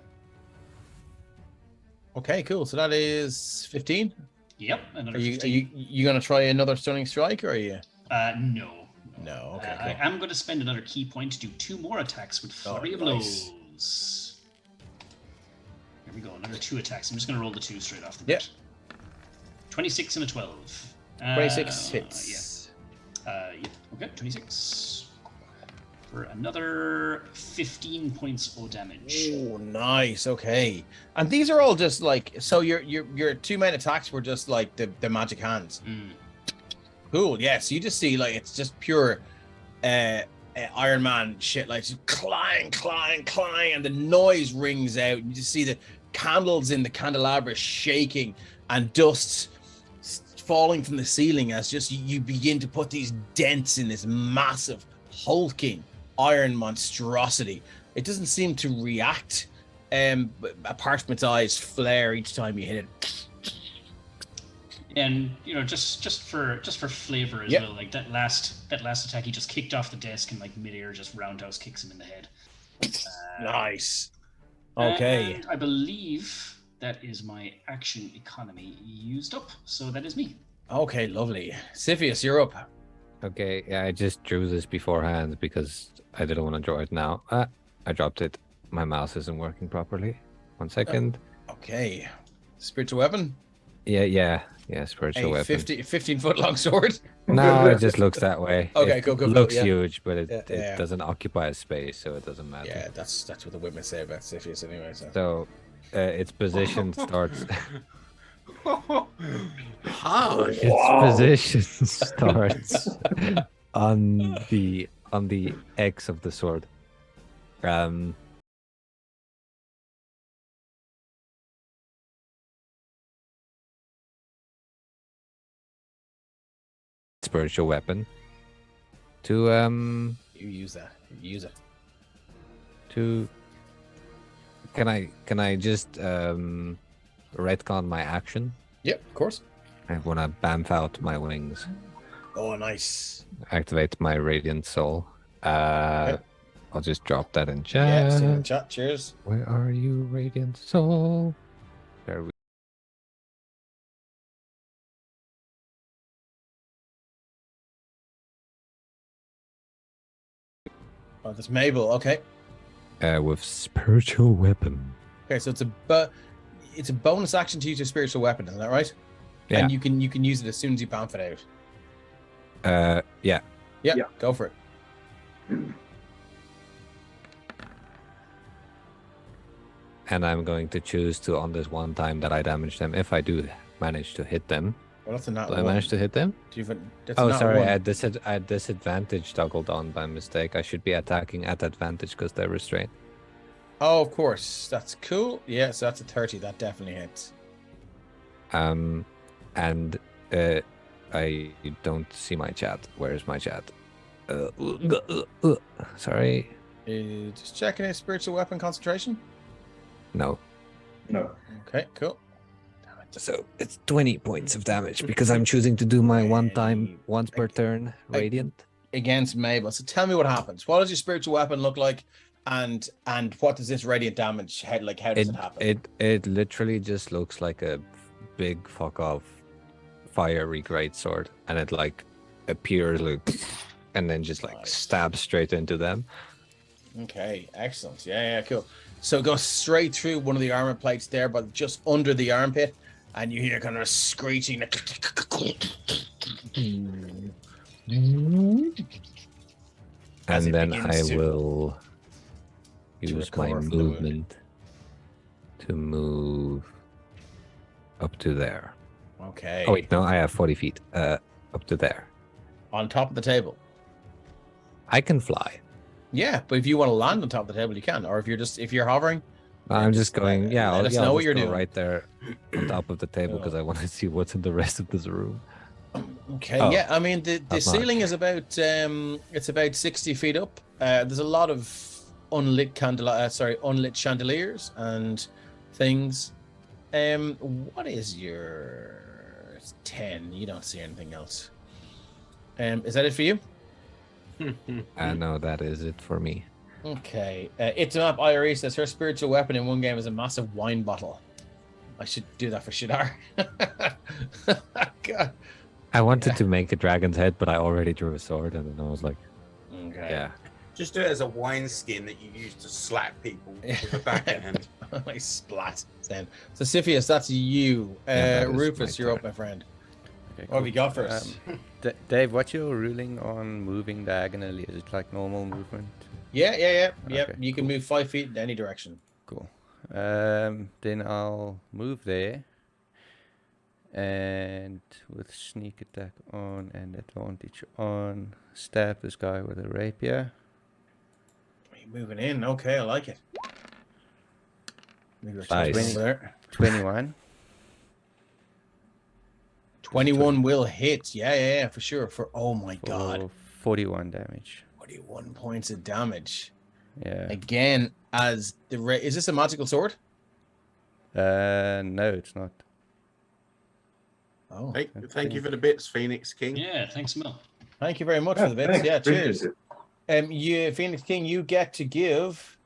okay, cool. So that is 15. Yep, another Are 15. you gonna try another stunning strike, or are you? No. No. Okay. I Cool. am going to spend another key point to do 2 more attacks with Flurry of nice. Blows. Here we go, another 2 attacks. I'm just going to roll the 2 straight off the Yep. bat. 26 and a 12. 26 hits. Yeah. Okay, 26. For another 15 points of damage. Oh, nice. Okay. And these are all just like, so your 2 main attacks were just like the magic hands. Mm. Cool. Yeah. So you just see like it's just pure Iron Man shit, like just clang, clang, clang, and the noise rings out. You just see the candles in the candelabra shaking and dust falling from the ceiling as just you begin to put these dents in this massive hulking iron monstrosity. It doesn't seem to react, apart from its eyes flare each time you hit it. And just for flavor as Yep. well, like that last attack, he just kicked off the desk and like midair just roundhouse kicks him in the head. Nice. Okay. And I believe that is my action economy used up. So that is me. Okay, lovely. Siphius, you're up. Okay, yeah, I just drew this beforehand because I didn't want to draw it now. I dropped it. My mouse isn't working properly. 1 second. Okay. Spiritual weapon? Yeah, spiritual A weapon. 15-foot long sword? No, it just looks that way. Okay, It cool, looks yeah. huge, but Yeah. it doesn't occupy a space, so it doesn't matter. Yeah, that's what the women say about Siphius anyway. So its position starts. Harsh. Its position starts on the X of the sword. Spiritual weapon to You use that. You use it. to can I just retcon my action? Yep, of course. I want to bamf out my wings, Oh, nice. activate my radiant soul. Okay. I'll just drop that in Yeah, chat. see you in the chat. Cheers. Where are you, radiant soul? There we Oh, there's Mabel. Okay. with spiritual weapon. Okay, so it's a bonus action to use your spiritual weapon, isn't that right? Yeah. And you can use it as soon as you bamf it out. Yeah. Yeah, Yeah. go for it. And I'm going to choose to, on this one time that I damage them, if I do manage to hit them. Well, that's a nat Do I one. manage to hit them? Do you that's a Oh, nat sorry, one. I had disadvantage toggled on by mistake. I should be attacking at advantage because they're restrained. Oh, of course. That's cool. Yeah, so that's a 30. That definitely hits. And I don't see my chat. Where is my chat? Sorry. Just checking a spiritual weapon concentration. No. No. Okay, cool. Damn it. So it's 20 points of damage because I'm choosing to do my once per turn radiant. Against Mabel. So tell me what happens. What does your spiritual weapon look like? And what does this radiant damage how does it happen? It literally just looks like a big fuck off fiery greatsword, and it like appears like and then just like Nice. stabs straight into them. Okay, excellent. Yeah, cool. So it goes straight through one of the armor plates there, but just under the armpit, and you hear kind of a screeching. As And it then begins I to- will use my recover from the wound. movement to move up to there. Okay. Oh wait, no, I have 40 feet. Up to there. On top of the table. I can fly. Yeah, but if you want to land on top of the table, you can. Or if you're hovering, I'm just just going. let- Yeah, let I'll, us yeah, know I'll what just you're go doing. right there on top of the table because I want to see what's in the rest of this room. okay. Oh, Yeah, I mean the that's not- ceiling is about it's about 60 feet up. There's a lot of unlit unlit chandeliers and things. What is your? It's 10. You don't see anything else. Is that it for you? I know that is it for me. Okay. It's a map. Irie says her spiritual weapon in one game is a massive wine bottle. I should do that for Shadar. God. I wanted to make a dragon's head, but I already drew a sword, and then I was like, Okay. yeah. Just do it as a wine skin that you use to slap people with a backhand. I splat. Then. So Siphius, that's you. Yeah, that is Rufus, my you're up, turn. my friend. Okay, What have you got first? Dave, what's your ruling on moving diagonally? Is it like normal movement? Yeah. Okay, You can cool. move 5 feet in any direction. Cool. Then I'll move there. And with sneak attack on and advantage on, stab this guy with a rapier. You're moving in. Okay, I like it. Move your Nice. over there. 21. 21 will hit. Yeah, for sure. Oh my god. For 41 damage. 41 points of damage. Yeah. Again, as is this a magical sword? No, it's not. Oh, Thank you for the bits, Phoenix King. Yeah, thanks, Mel. thank you very much for the bits. Thanks, Yeah, appreciate cheers. it. You Phoenix King, you get to give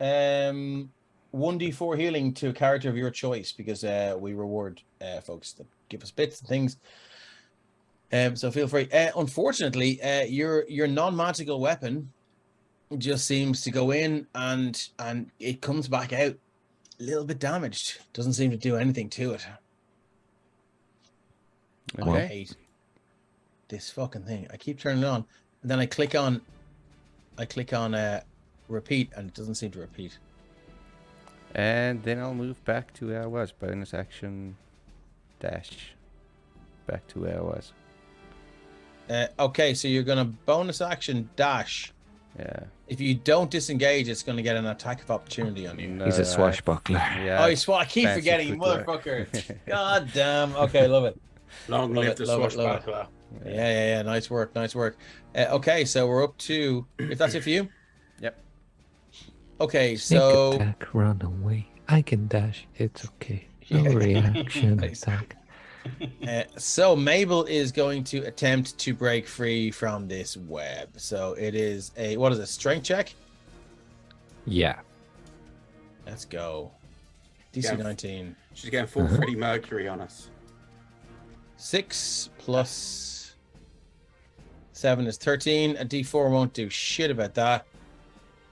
1d4 healing to a character of your choice because we reward folks that give us bits and things. So feel free. Unfortunately, your non-magical weapon just seems to go in and it comes back out a little bit damaged. Doesn't seem to do anything to it. I Okay. hate this fucking thing. I keep turning it on, and then I click on repeat, and it doesn't seem to repeat. And then I'll move back to where I was. Bonus action dash. Back to where I was. Okay, so you're gonna bonus action dash. Yeah. If you don't disengage, it's gonna get an attack of opportunity on you. No, He's a swashbuckler. Yeah. I keep fancy forgetting, footwork. motherfucker. God damn. Okay, love it. Long Love live it, the love it, love it. swashbuckler. Yeah. Nice work. Okay, so we're up to. If that's it for you. Yep. Okay, Sneak so attack, run away. I can dash. It's okay. No reaction Nice. attack. so Mabel is going to attempt to break free from this web. So it is a strength check? Yeah. Let's go. DC Yeah. 19. She's getting full Freddie Mercury on us. 6 plus 7 is 13. A D4 won't do shit about that.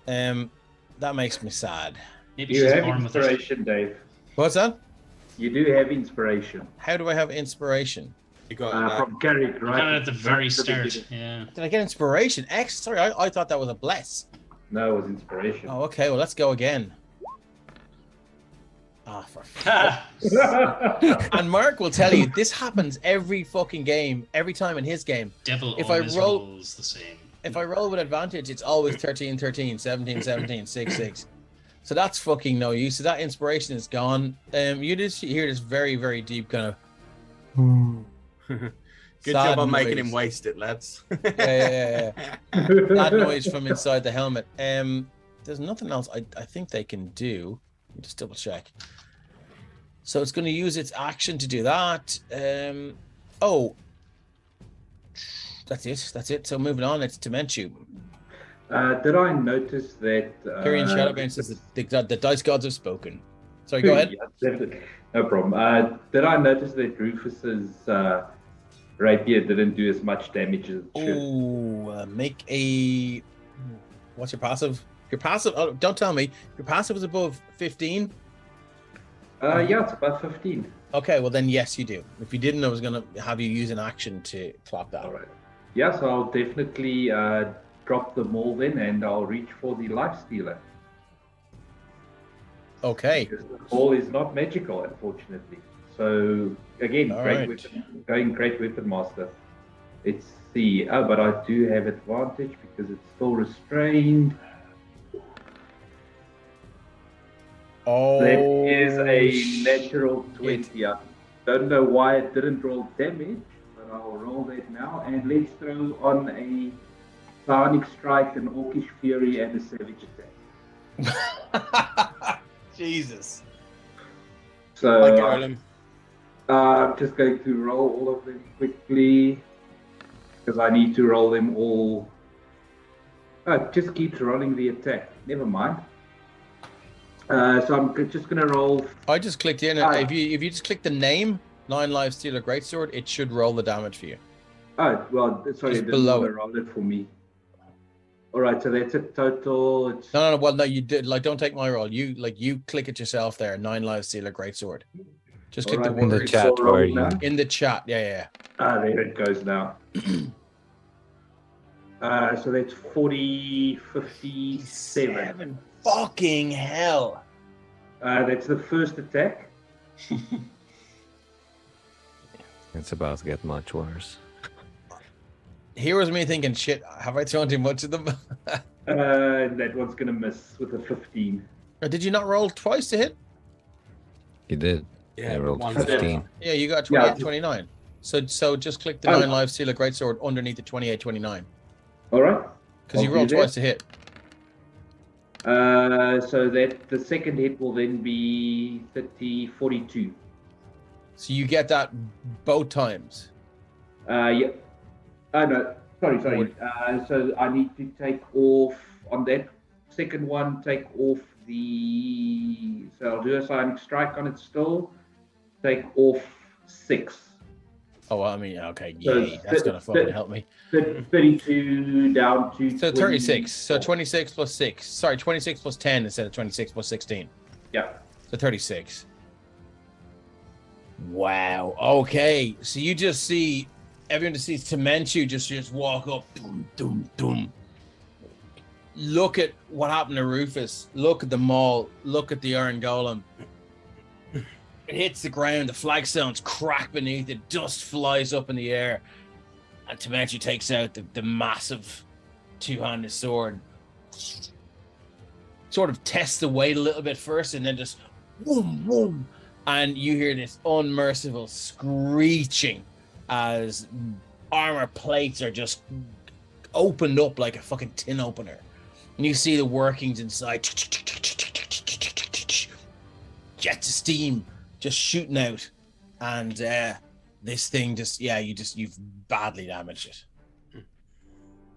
That makes me sad. Maybe You she's have born with it. inspiration, Dave. What's that? You do have inspiration. How do I have inspiration? You got From Carrick, right? Got it at the very Right start. beginning. Yeah. Did I get inspiration? X? Sorry, I thought that was a bless. No, it was inspiration. Oh, okay. Well, let's go again. Ah, for Ha! And Mark will tell you this happens every fucking game, every time in his game. Devil If I always roll- rolls the same. If I roll with advantage, it's always 13, 13, 17, 17, 6, 6. So that's fucking no use. So that inspiration is gone. You just hear this very, very deep kind of Good sad job on making noise. him waste it, lads. Yeah. That noise from inside the helmet. There's nothing else I think they can do. Let me just double check. So it's going to use its action to do that. Oh, that's it. So moving on, it's Dementu. Did I notice that? Kyrian Shadowbane says the dice gods have spoken. Sorry, go ahead. Yeah, definitely. No problem. Did I notice that Rufus's rapier didn't do as much damage as it should? Oh, make a. What's your passive? Your passive. Oh, don't tell me. Your passive is above 15. Yeah, it's about 15. Okay, well then yes, you do. If you didn't, I was gonna have you use an action to clock that. All right. Yeah, so I'll definitely drop the maul then, and I'll reach for the life stealer. Okay. Because the ball is not magical, unfortunately. So again, All great right. weapon, going great weapon master. Let's see. Oh, but I do have advantage because it's still restrained. Oh, That is a natural 20. I don't know why it didn't roll damage, but I'll roll that now. And let's throw on a Psionic Strike, an Orcish Fury, and a Savage Attack. Jesus. So Like Golem. I'm just going to roll all of them quickly because I need to roll them all. Oh, it just keeps rolling the attack. Never mind. So I'm just going to roll. I just clicked in. Ah. If you just click the name 9 Lives Stealer Greatsword, it should roll the damage for you. Oh, well, sorry, Just it didn't below want to it. roll it for me. All right, so that's a total. It's, No. Well, no, you did. Like, don't take my roll. You click it yourself there. 9 Lives Stealer Greatsword. Just click all the right, In the word it's chat all rolled where you- now. in the chat. Yeah. There it goes now. So that's 40, 57. Fucking hell. That's the first attack. It's about to get much worse. Here was me thinking, shit, have I thrown too much of them? That one's going to miss with a 15. Or did you not roll twice to hit? You did. Yeah, I rolled one's 15. Yeah, you got 28, Yeah. 29. So just click the Oh. 9 Lives Stealer Greatsword underneath the 28, 29. All right. Because you I'll rolled do twice that. to hit. So that the second hit will then be 30, 42. So you get that both times. Yeah. No, sorry. So I need to take off on that second one. Take off so I'll do a Psionic Strike on it still. Take off 6. Oh, I mean, okay, So yay, that's gonna fucking help me. 32 down to So 36. So 24. 26 plus 6. Sorry, 26 plus 10 instead of 26 plus 16. Yeah. So 36. Wow. Okay. So you just see everyone just sees Temenchu just walk up. Doom, doom, doom. Look at what happened to Rufus. Look at the maul. Look at the Iron Golem. It hits the ground. The flagstones crack beneath it. Dust flies up in the air. And Temenchu takes out the massive two-handed sword. Sort of tests the weight a little bit first and then just boom, boom. And you hear this unmerciful screeching as armor plates are just opened up like a fucking tin opener. And you see the workings inside. Jets of steam just shooting out. And this thing just, you've badly damaged it.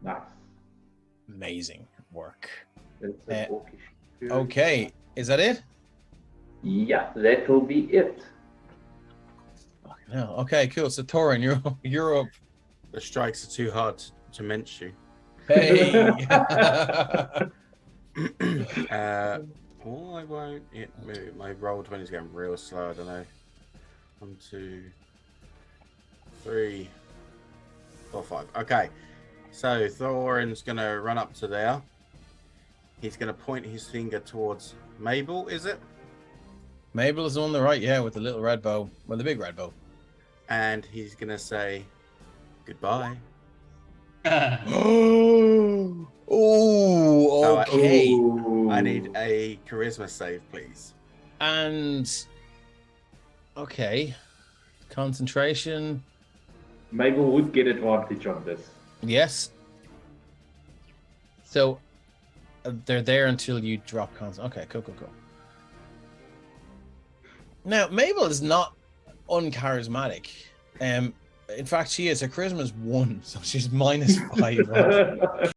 Nice. Amazing work. That's an orcish fury. Okay, is that it? Yeah, that will be it. Fucking hell. Okay, cool. So Thorin, you're up. The strikes are too hard to mention. Hey. Why won't it move? My roll 20 is going real slow. I don't know. 1, 2, 3, 4, 5. Okay. So Thorin's going to run up to there. He's going to point his finger towards Mabel, is it? Mabel is on the right, yeah, with the little red bow. Well, the big red bow. And he's going to say goodbye. Oh, okay. Ooh. I need a charisma save, please. And okay, concentration. Mabel would get advantage on this. Yes. So they're there until you drop concentration. Okay, cool. Now Mabel is not uncharismatic. In fact, she is. Her charisma is 1, so she's -5.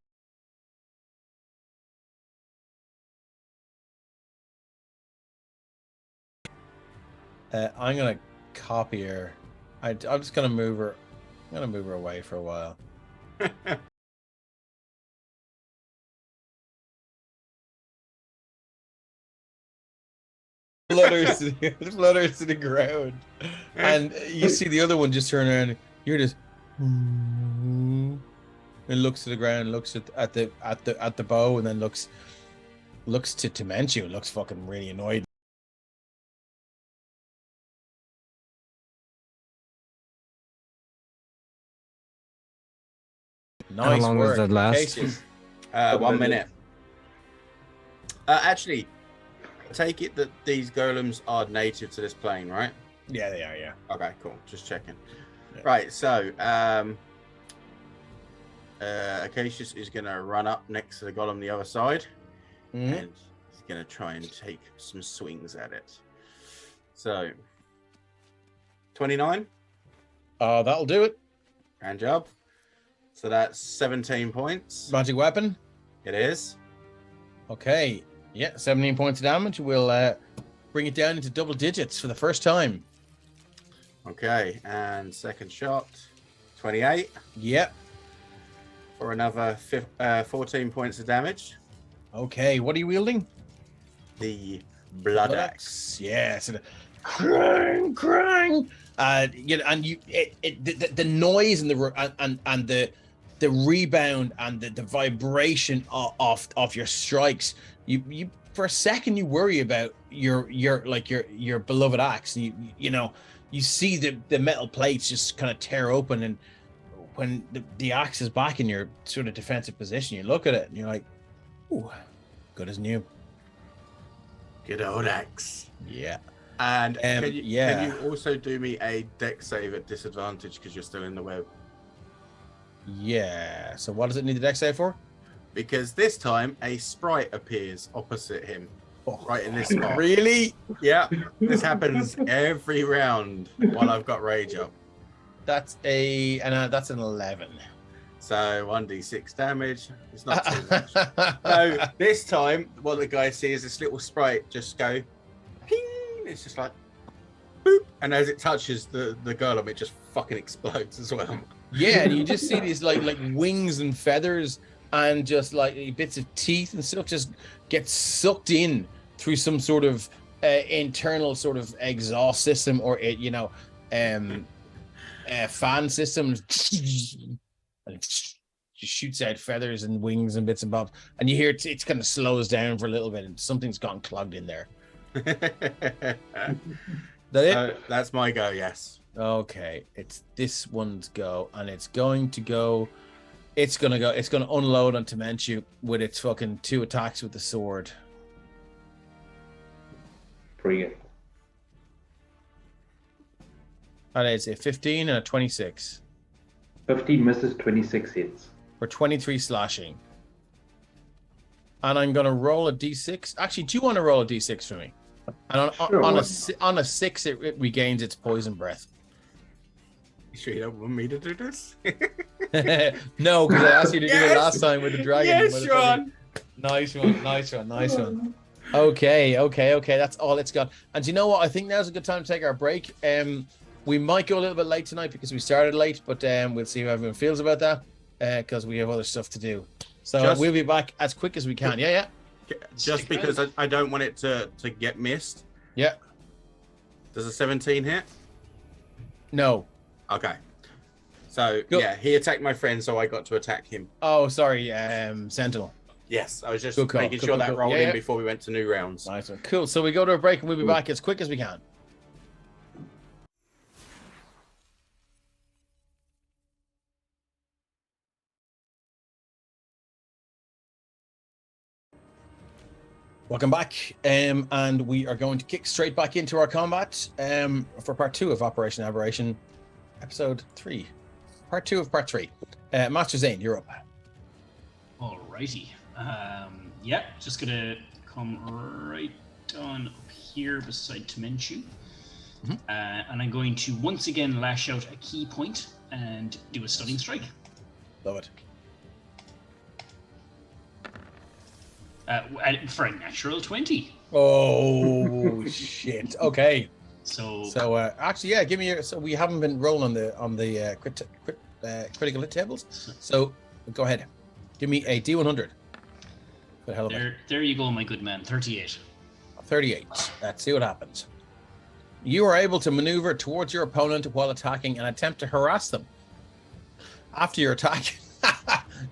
I'm gonna copy her. I'm just gonna move her. I'm gonna move her away for a while. Flutters to the ground, and you see the other one just turn around. You're just and looks to the ground, looks at the bow, and then looks to Temenchu and looks fucking really annoyed. Nice How long work. does that last? Cassius. 1 minute. Actually, take it that these golems are native to this plane, right? Yeah, they are. Yeah. Okay, cool. Just checking. Yeah. Right, so Acacius is going to run up next to the golem the other side, Mhm. and he's going to try and take some swings at it. So, 29, That'll do it. hand job. So that's 17 points. Magic weapon. It is. Okay. Yeah, 17 points of damage. We'll bring it down into double digits for the first time. Okay, and second shot, 28 Yep. for another 14 points of damage. Okay. What are you wielding? The blood axe. Yeah. So the crang. And the noise and the rebound and the vibration of your strikes. You for a second you worry about your beloved axe. You see the metal plates just kind of tear open, and when the axe is back in your sort of defensive position, you look at it and you're like, ooh, good as new. Good old axe. Yeah. And can yeah. you also do me a deck save at disadvantage because you're still in the web? Yeah. So what does it need the deck save for? Because this time a sprite appears opposite him, right in this spot. Really? Yeah, this happens every round while I've got rage up. That's that's an 11. So 1d6 damage. It's not too much. So this time, what the guy sees is this little sprite just go, ping. It's just like, boop, and as it touches the golem, it just fucking explodes as well. Yeah, and you just see these like wings and feathers and just like bits of teeth and stuff just get sucked in through some sort of internal sort of exhaust system or fan system. And it just shoots out feathers and wings and bits and bobs, and you hear it kind of slows down for a little bit, and something's gone clogged in there. That it? That's my go. Yes. Okay, it's this one's go, and it's going to unload on Temenchu with its fucking 2 attacks with the sword. Bring it. That is a 15 and a 26 15 misses, 26 hits. for 23 slashing. And I'm going to roll a d6. Actually, do you want to roll a d6 for me? And on a 6, it regains its poison breath. You sure you don't want me to do this? No, because I asked you to do it last time with the dragon. Yes, Sean. Nice one. Okay. That's all it's got. And do you know what? I think now's a good time to take our break. We might go a little bit late tonight because we started late, but we'll see how everyone feels about that because we have other stuff to do. So we'll be back as quick as we can. Yeah. Just because I don't want it to get missed. Yeah. Does a 17 hit? No. Okay. So, yeah, he attacked my friend, so I got to attack him. Oh, sorry, Sentinel. Yes, I was just Good call, making good sure call, that good. rolled Yeah, in yeah. before we went to new rounds. Nice one. Cool. So we go to a break and we'll be back as quick as we can. Welcome back, and we are going to kick straight back into our combat for part 2 of Operation Aberration, episode 3. Part 2 of part 3. Master Zane, you're up. Alrighty. Yeah, just gonna come right on up here beside Temenchu. Mhm. And I'm going to once again lash out a key point and do a stunning strike. Love it. For a natural 20. Oh shit. Okay. So Actually, yeah, give me your. So we haven't been rolling on the critical hit tables. So go ahead. Give me a D100. For the hell of it. there you go, my good man. 38. 38. Let's see what happens. You are able to maneuver towards your opponent while attacking and attempt to harass them. After your attack,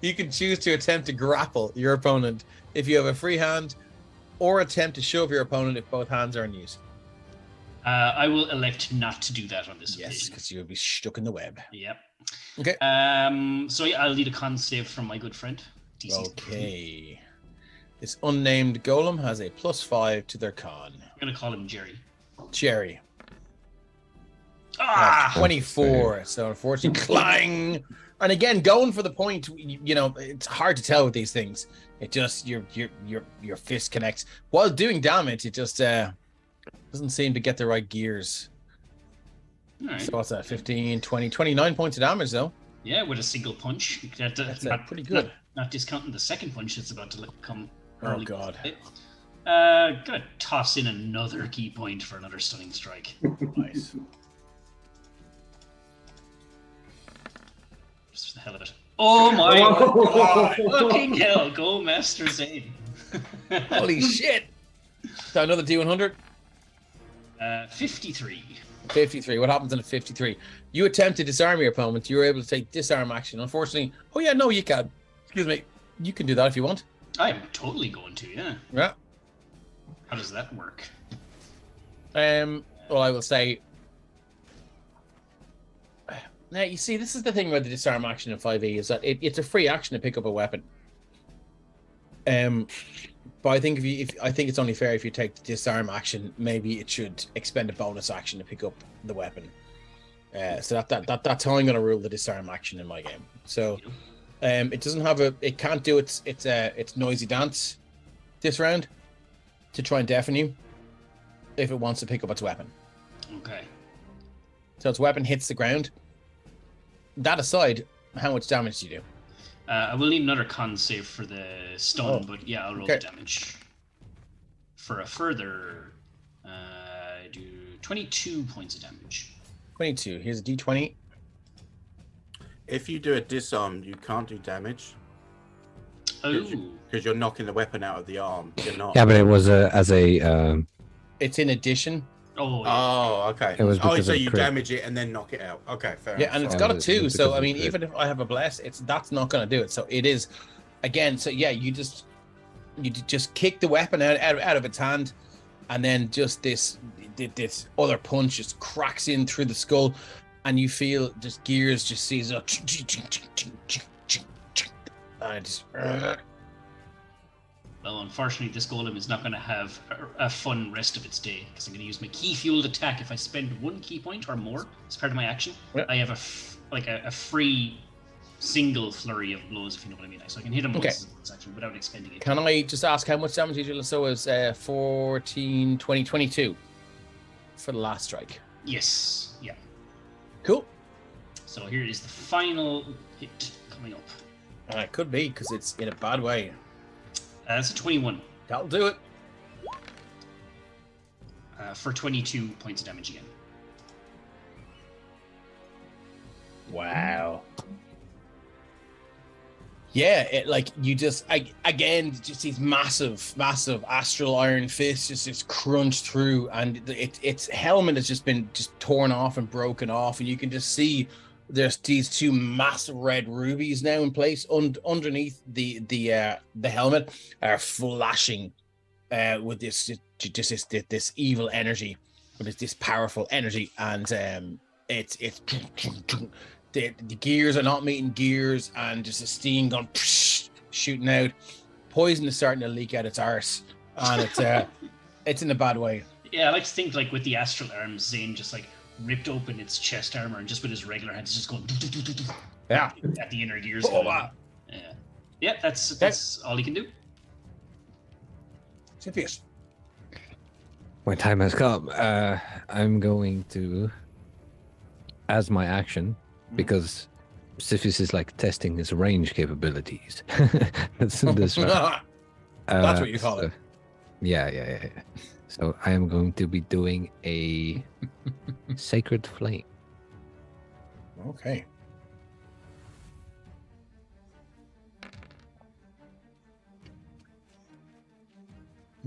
you can choose to attempt to grapple your opponent if you have a free hand, or attempt to shove your opponent if both hands are in use. I will elect not to do that on this Yes, occasion. because you'll be stuck in the web. Yep. Okay. So yeah, I'll need a con save from my good friend. DC. Okay. This unnamed golem has a +5 to their con. I'm gonna call him Jerry. Jerry. Ah! 24. So unfortunately, clang. And again, going for the point, you know, it's hard to tell with these things. It just your fist connects while doing damage. It just doesn't seem to get the right gears. All right. So what's that? 15, 20, 29 points of damage though. Yeah, with a single punch. That's pretty good. Not discounting the second punch that's about to come. Oh early. god. Gonna toss in another key point for another stunning strike. Nice. Just for the hell of it. Oh my god! Fucking hell! Go, Master Zane. Holy shit! So another D100. 53. 53. What happens in a 53? You attempt to disarm your opponent. You're able to take disarm action. Unfortunately, oh yeah, no, you can. Excuse me. You can do that if you want. I'm totally going to, yeah. Yeah. How does that work? Well, I will say. Now you see, this is the thing about the disarm action in 5e is that it's a free action to pick up a weapon. But I think I think it's only fair if you take the disarm action, maybe it should expend a bonus action to pick up the weapon. So that's how I'm going to rule the disarm action in my game. So, it doesn't have it can't do its noisy dance this round to try and deafen you if it wants to pick up its weapon. Okay. So its weapon hits the ground. That aside, how much damage do you do? I will need another con save for the stun, but yeah, I'll roll the damage. For a further, do 22 points of damage. 22. Here's a d20. If you do a disarm, you can't do damage Oh, because you're knocking the weapon out of the arm. You're not. Yeah, but it was as a It's in addition. oh, yeah. Oh, okay. It was Oh, because so of you crit. damage it and then knock it out. Okay, fair Yeah, enough. and it's Yeah, got it a was 2. because So of I the mean, crit. even if I have a bless, that's not going to do it. So it is, again. So yeah, you just kick the weapon out of its hand, and then just this other punch just cracks in through the skull, and you feel just gears just sees up, and just. Well, unfortunately, this golem is not going to have a fun rest of its day because I'm going to use my key fueled attack. If I spend 1 key point or more as part of my action, Yeah. I have a free single flurry of blows, if you know what I mean. So I can hit him once as a bonus action without expending it. Can I just ask how much damage you did? So it's 14, 20, 22 for the last strike. Yes, yeah. Cool. So here is the final hit coming up. It could be because it's in a bad way. That's a 21 That'll do it. for 22 points of damage again. Wow. Yeah, it like you just again just these massive astral iron fists just crunch through, and its helmet has just been torn off and broken off, and you can just see there's these 2 massive red rubies now in place underneath the helmet are flashing with this evil energy, with this powerful energy, and it's the gears are not meeting gears, and just a steam gun shooting out. Poison is starting to leak out its arse, and it's in a bad way. Yeah, I like to think like with the astral arms, Zane just like ripped open its chest armor and just with his regular hands just going Yeah. at the inner gears. Oh, wow. Yeah. Yeah, that's all he can do. Siphius. My time has come. I'm going to, as my action, because Siphius is like testing his range capabilities. That's in this round. That's what you call it. Yeah. So I am going to be doing a Sacred Flame. Okay.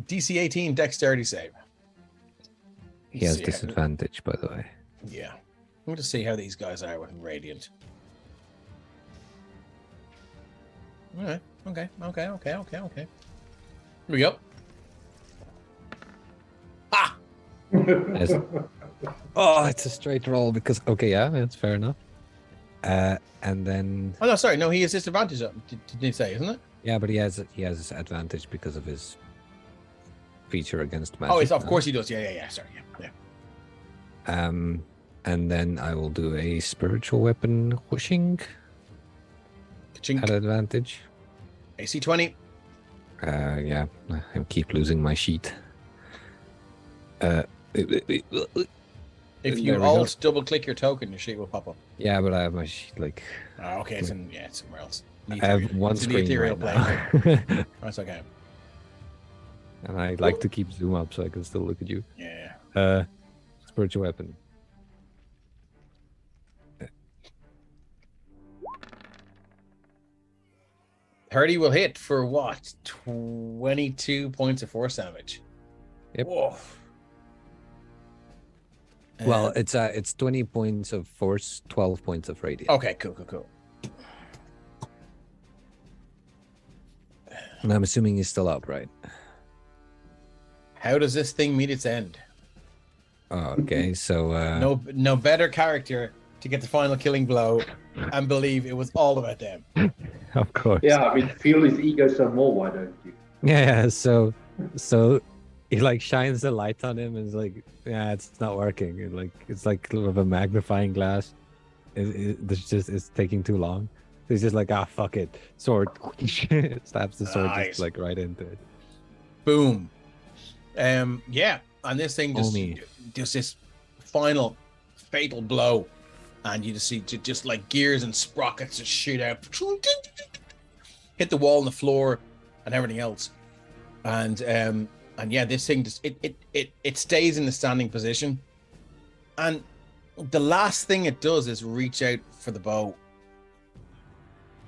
DC 18 dexterity save. He has See how- disadvantage, by the way. Yeah. I'm going to see how these guys are with Radiant. All right. Okay. Here we go. Ah! Yes. Oh, it's a straight roll because yeah, that's fair enough. And then Oh, no, sorry. No, he has disadvantage up. Did he say, isn't it? yeah, but he has his advantage because of his feature against magic. Oh, of course he does. Yeah. Sorry. Yeah. And then I will do a spiritual weapon whooshing Ka-chink. at advantage. AC 20. Yeah, I keep losing my sheet. If There you we go. alt double click your token, your sheet will pop up. Yeah, but I have my sheet like Okay, it's somewhere else. I have one It's in the screen ethereal right plane. now. That's okay. And I like to keep zoom up so I can still look at you. Yeah. Spiritual weapon. Purdy will hit for what? 22 points of force damage. Yep. Whoa. Well, it's 20 points of force, 12 points of radiant. Okay, cool. And I'm assuming he's still up, right? How does this thing meet its end? Oh, okay. So No better character to get the final killing blow and believe it was all about them. of course. Yeah, I mean, feel his ego some more, why don't you? Yeah. So he like shines the light on him and is like, yeah, it's not working. It's like of a magnifying glass. It's taking too long. So he's just like, fuck it, sword. Slaps the sword Nice. just like right into it. Boom. Yeah, and this thing just this final fatal blow, and you just see just like gears and sprockets just shoot out, hit the wall and the floor and everything else, and yeah, this thing just it stays in the standing position, and the last thing it does is reach out for the bow,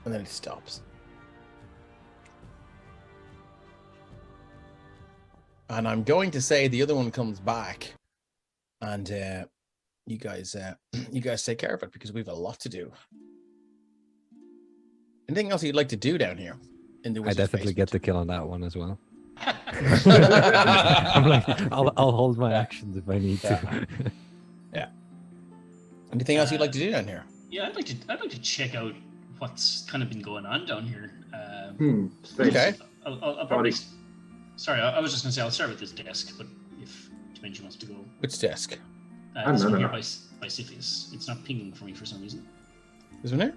And then it stops. And I'm going to say the other one comes back, and you guys take care of it because we have a lot to do. Anything else you'd like to do down here in the I wizard's definitely get the basement? kill on that one as well. I'm like, I'll hold my actions if I need to. Yeah. Anything else you'd like to do down here? Yeah, I'd like to check out what's kind of been going on down here. Okay. I'll probably. Sorry, I was just going to say I'll start with this desk, but if Dimension wants to go, Which desk? this one here by Cepheus. It's not pinging for me for some reason. This one here?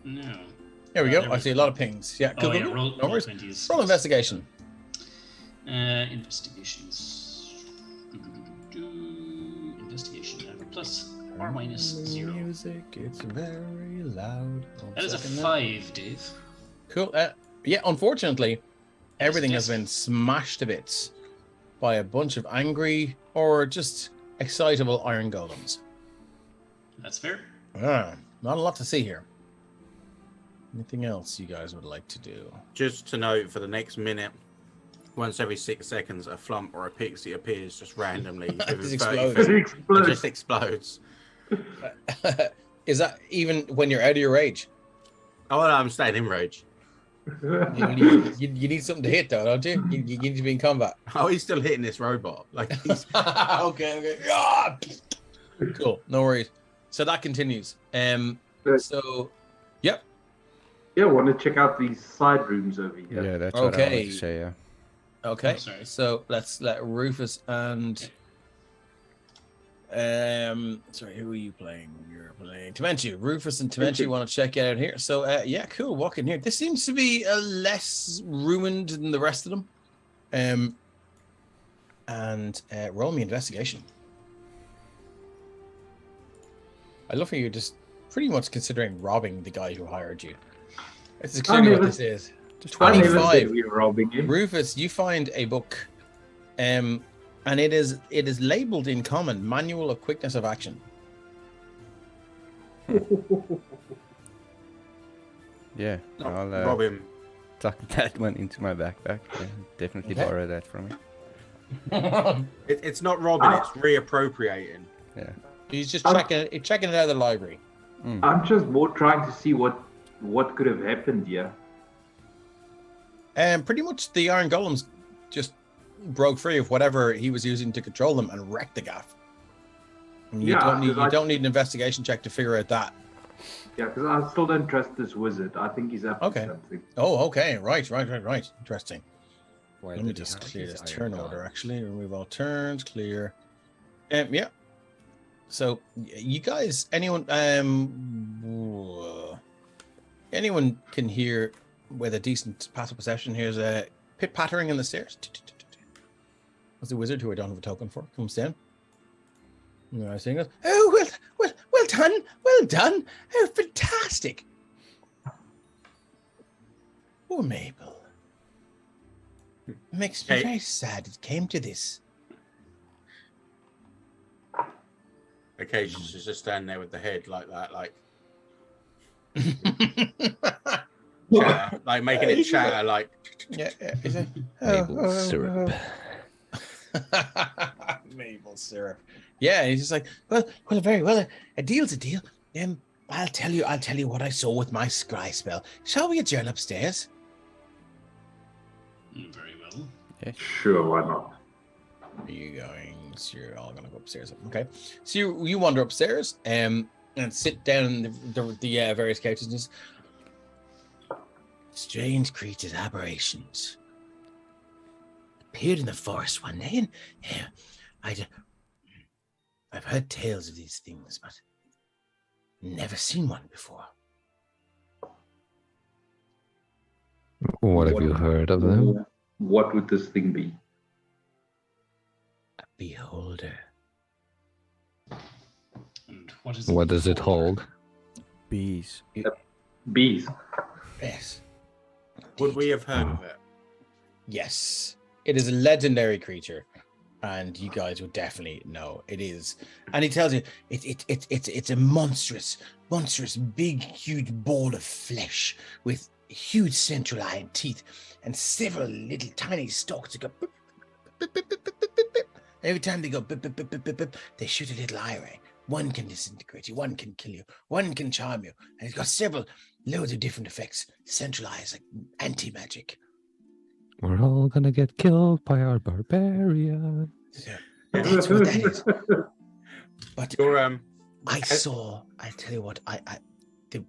No. Here we go. There I see a lot of pings. Yeah. Oh yeah, cool. roll No worries. 20s. Roll investigation. Investigations. Investigation. I have a plus or minus 0. Music, it's very loud. That is a 5, Dave. Cool. Yeah, unfortunately, everything has desk. been smashed to bits by a bunch of angry or just excitable iron golems. That's fair. Not a lot to see here. Anything else you guys would like to do? Just to note, for the next minute, once every 6 seconds, a flump or a pixie appears just randomly. Just within 30 explodes. feet. It It explodes. just explodes. Is that even when you're out of your rage? Oh, no, I'm staying in rage. You need something to hit, though, don't you? You need to be in combat. Oh, he's still hitting this robot. Like he's Okay. Ah! Cool. No worries. So that continues. So, yep. Yeah, I want to check out these side rooms over here. Yeah, that's what I Okay. wanted to say, yeah. Okay. Oh, sorry. So let's let Rufus and sorry, who are you playing? You're playing Timenchu. Rufus and Timenchu want to check it out here. So yeah, cool. Walk in here. This seems to be less ruined than the rest of them. And roll me investigation. I love how you're just pretty much considering robbing the guy who hired you. This is clearly what this is. I never 25. said we were robbing him. Rufus, you find a book, and it is labeled in common, Manual of Quickness of Action. Yeah, I'll rob him. tuck that one into my backpack. Yeah, definitely Okay. borrow that from me. It's not robbing, it's reappropriating. Yeah. He's just checking it out of the library. I'm just more trying to see what could have happened here. And pretty much the Iron Golems just broke free of whatever he was using to control them and wrecked the gaff. And you Yeah, don't need 'cause I- an investigation check to figure out that. Yeah, because I still don't trust this wizard. I think he's up to Okay. something. Oh, okay, right. Interesting. Why Let me did he just have clear his this iron turn gun? order. Actually, remove all turns. Clear. Yeah. So you guys, anyone can hear with a decent passive perception. Here's a pit pattering in the stairs. As the wizard, who I don't have a token for, comes down. And I sing, "Oh, well done! Oh, fantastic! Poor Mabel. Makes me Hey. very sad it came to this." Occasionally, she's just standing there with the head like that, like chatter, like making it chatter, like Yeah. Is it? Maple syrup. Maple syrup. Yeah, he's just like, well, very well. A deal's a deal. I'll tell you what I saw with my scry spell. Shall we adjourn upstairs? Very well. Sure, why not? Are you going? So you're all gonna go upstairs. Okay. So you wander upstairs and sit down in the various couches and just strange creatures, aberrations appeared in the forest one day, and I've heard tales of these things, but never seen one before. What have you heard of them? What would this thing be? A beholder. And what is What does it hold? Bees. Bees. Yes. would we have heard of it? Yes. It is a legendary creature. and you guys would definitely know it is. And he tells you it's a monstrous, big, huge ball of flesh with huge central eye and teeth, and several little tiny stalks that go. Boop, boop, boop, boop, boop, boop, boop, boop. Every time they go, boop, boop, boop, boop, boop, boop, they shoot a little eye ray. One can disintegrate you, one can kill you, one can charm you, and it's got several loads of different effects. Central eyes, like anti-magic. We're all gonna get killed by our barbarian. So that's what that is. But Your I tell you what,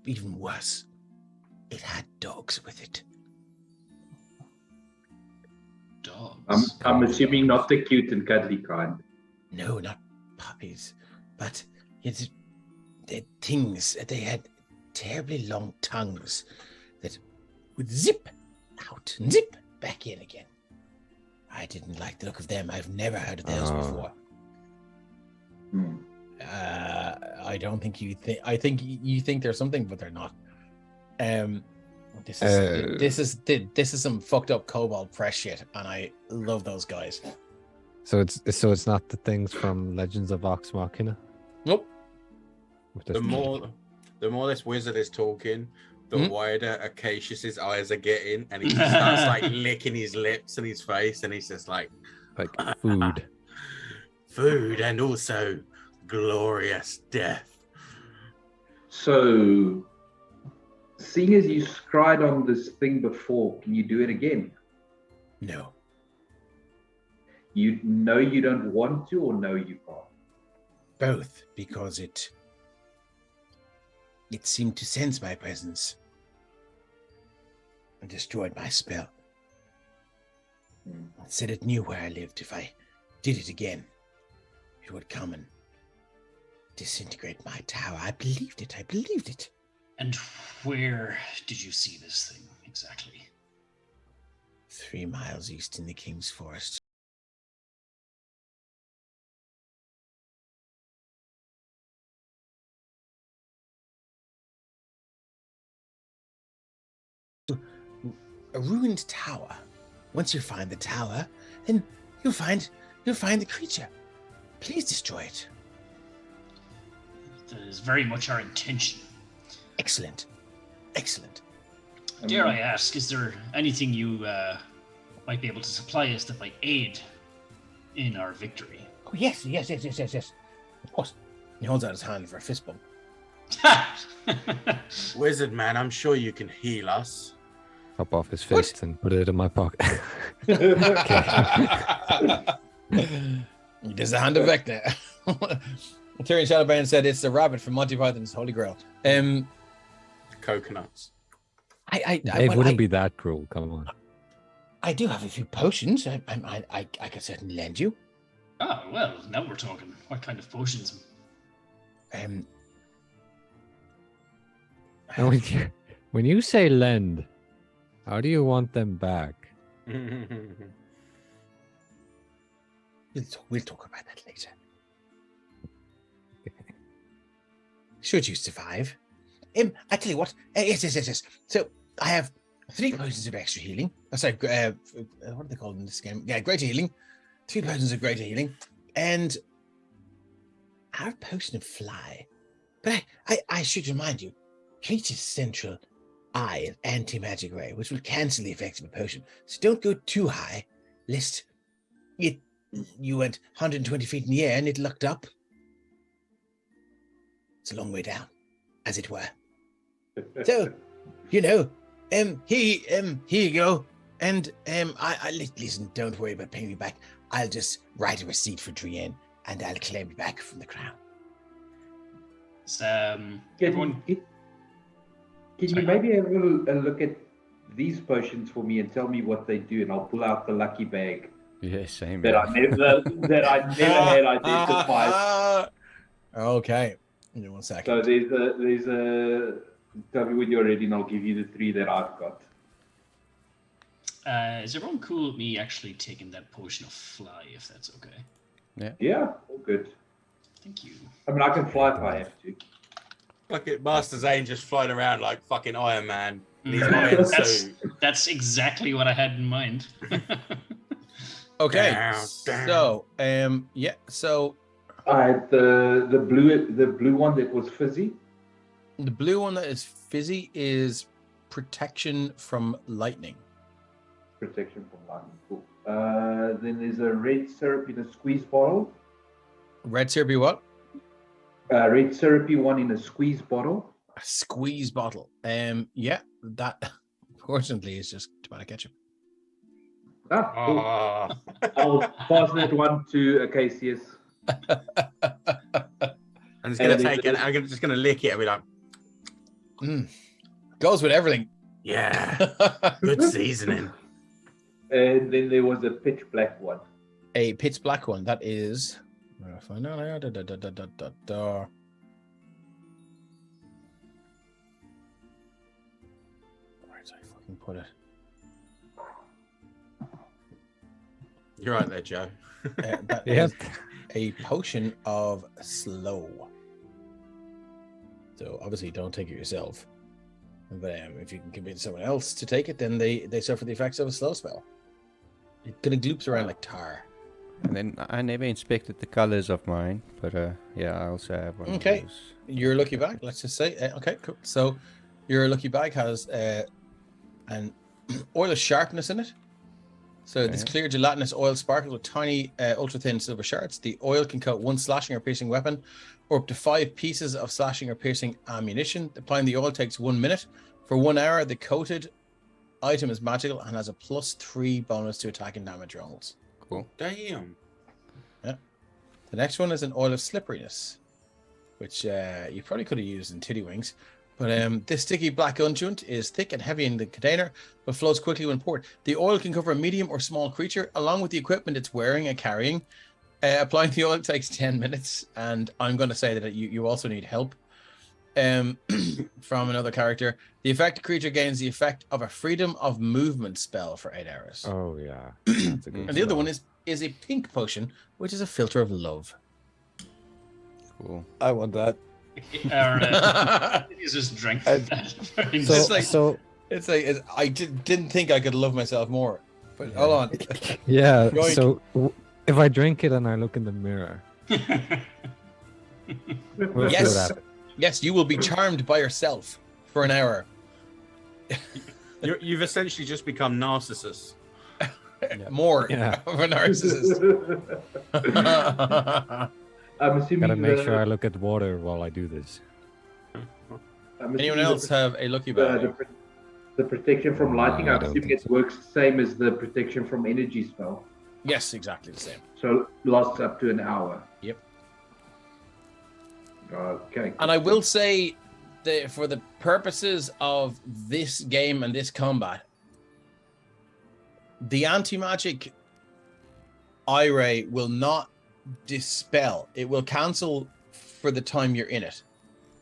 even worse. It had dogs with it. Dogs. I'm assuming not the cute and cuddly kind. No, not puppies, but they're things. They had terribly long tongues that would zip out and zip back in again. I didn't like the look of them. I've never heard of those before. I don't think you think. I think you think they're something, but they're not. This is some fucked up kobold press shit, and I love those guys. So it's not the things from Legends of Vox Machina. Nope. the more this wizard is talking, the wider Acacius's eyes are getting, and he just starts like licking his lips and his face, and he's just like food, and also glorious death. So, seeing as you scried on this thing before, can you do it again? No. You know you don't want to, or know you can't? Both, because it seemed to sense my presence and destroyed my spell. It said it knew where I lived. If I did it again, it would come and disintegrate my tower. I believed it. And where did you see this thing exactly? 3 miles east in the King's Forest. A ruined tower. Once you find the tower, then you'll find the creature. Please destroy it. That is very much our intention. Excellent. Dare I ask, is there anything you might be able to supply us that might aid in our victory? Oh, yes. Of course. He holds out his hand for a fist bump. Wizard man, I'm sure you can heal us. Chop off his fist and put it in my pocket. There's a hand of Vecna. Tyrion Shadowbane said it's the rabbit from Monty Python's Holy Grail. Coconuts. It wouldn't be that cruel. Come on. I do have a few potions. I could certainly lend you. Oh, well, now we're talking. What kind of potions? And when you say lend, how do you want them back? We'll talk about that later. Should you survive? I tell you what. Yes. So I have 3 potions of extra healing. Oh, sorry, what are they called in this game? Yeah, greater healing. 3 potions of greater healing, and I have a potion of fly. But I should remind you, creature's central eye of anti-magic ray, which will cancel the effects of a potion. So don't go too high, lest you went 120 feet in the air and it lucked up. It's a long way down, as it were. So, here you go. And I listen. Don't worry about paying me back. I'll just write a receipt for Drienne, and I'll claim you back from the crown. Can you maybe have a look at these potions for me and tell me what they do, and I'll pull out the lucky bag. Yeah, same. That I never had identified. Okay. Give me 1 second. So there's a. Tell me when you're ready, and I'll give you the 3 that I've got. Is everyone cool with me actually taking that potion of fly, if that's okay? Yeah, all good. Thank you. I mean, I can fly if I have to. Look at Master Zane just flying around like fucking Iron Man. That's exactly what I had in mind. Okay. Down, down. So, yeah. So The blue one that was fizzy. the blue one that is fizzy is protection from lightning. Protection from lightning. Cool. Then there's a red syrup in a squeeze bottle. Red syrupy what? Red syrupy one in a squeeze bottle. A squeeze bottle. Yeah, that unfortunately is just tomato ketchup. Ah, cool. Oh, I'll pass that one to Acacius. I'm just gonna take it. I'm just gonna lick it and be like, Goes with everything. yeah, good seasoning. And then there was a pitch black one. A pitch black one. That is. Where do I find out here? Where did I fucking put it? You're right there, Joe. That Yep. is a potion of slow. So obviously, don't take it yourself. But if you can convince someone else to take it, then they suffer the effects of a slow spell. It kind of gloops around like tar. And then I never inspected the colors of mine, but yeah, I also have one Okay. of those. Your lucky bag, let's just say. Okay, cool. So your lucky bag has an oil of sharpness in it. So this Okay. clear gelatinous oil sparkles with tiny ultra-thin silver shards. The oil can coat one slashing or piercing weapon or up to 5 pieces of slashing or piercing ammunition. Applying the oil takes 1 minute. For 1 hour, the coated item is magical and has a +3 bonus to attack and damage rolls. Cool. Damn. The next one is an oil of slipperiness, which you probably could have used in Tiddywinks. But this sticky black unguent is thick and heavy in the container, but flows quickly when poured. The oil can cover a medium or small creature, along with the equipment it's wearing and carrying. Applying the oil takes 10 minutes, and I'm going to say that you also need help from another character. The affected creature gains the effect of a freedom of movement spell for 8 hours. Oh yeah. That's a good And the other spell. one is a pink potion, which is a filter of love. Cool. I want that. He's just drink I- that. So, It's like- so It's like I didn't think I could love myself more. But hold on. yeah. Yoink. So if I drink it and I look in the mirror, what Yes. would happen? Yes, you will be charmed by yourself for an hour. You've essentially just become Narcissus. More Yeah. of a narcissist. I'm assuming Gotta make sure I look at water while I do this. Anyone else have a lucky bag? The protection from lightning, No, I I'm don't assuming think it works the same as the protection from energy spell. Yes, exactly the same. So lasts up to an hour. Yep. Okay. And I will say that for the purposes of this game and this combat, the anti-magic eye ray will not dispel. It will cancel for the time you're in it.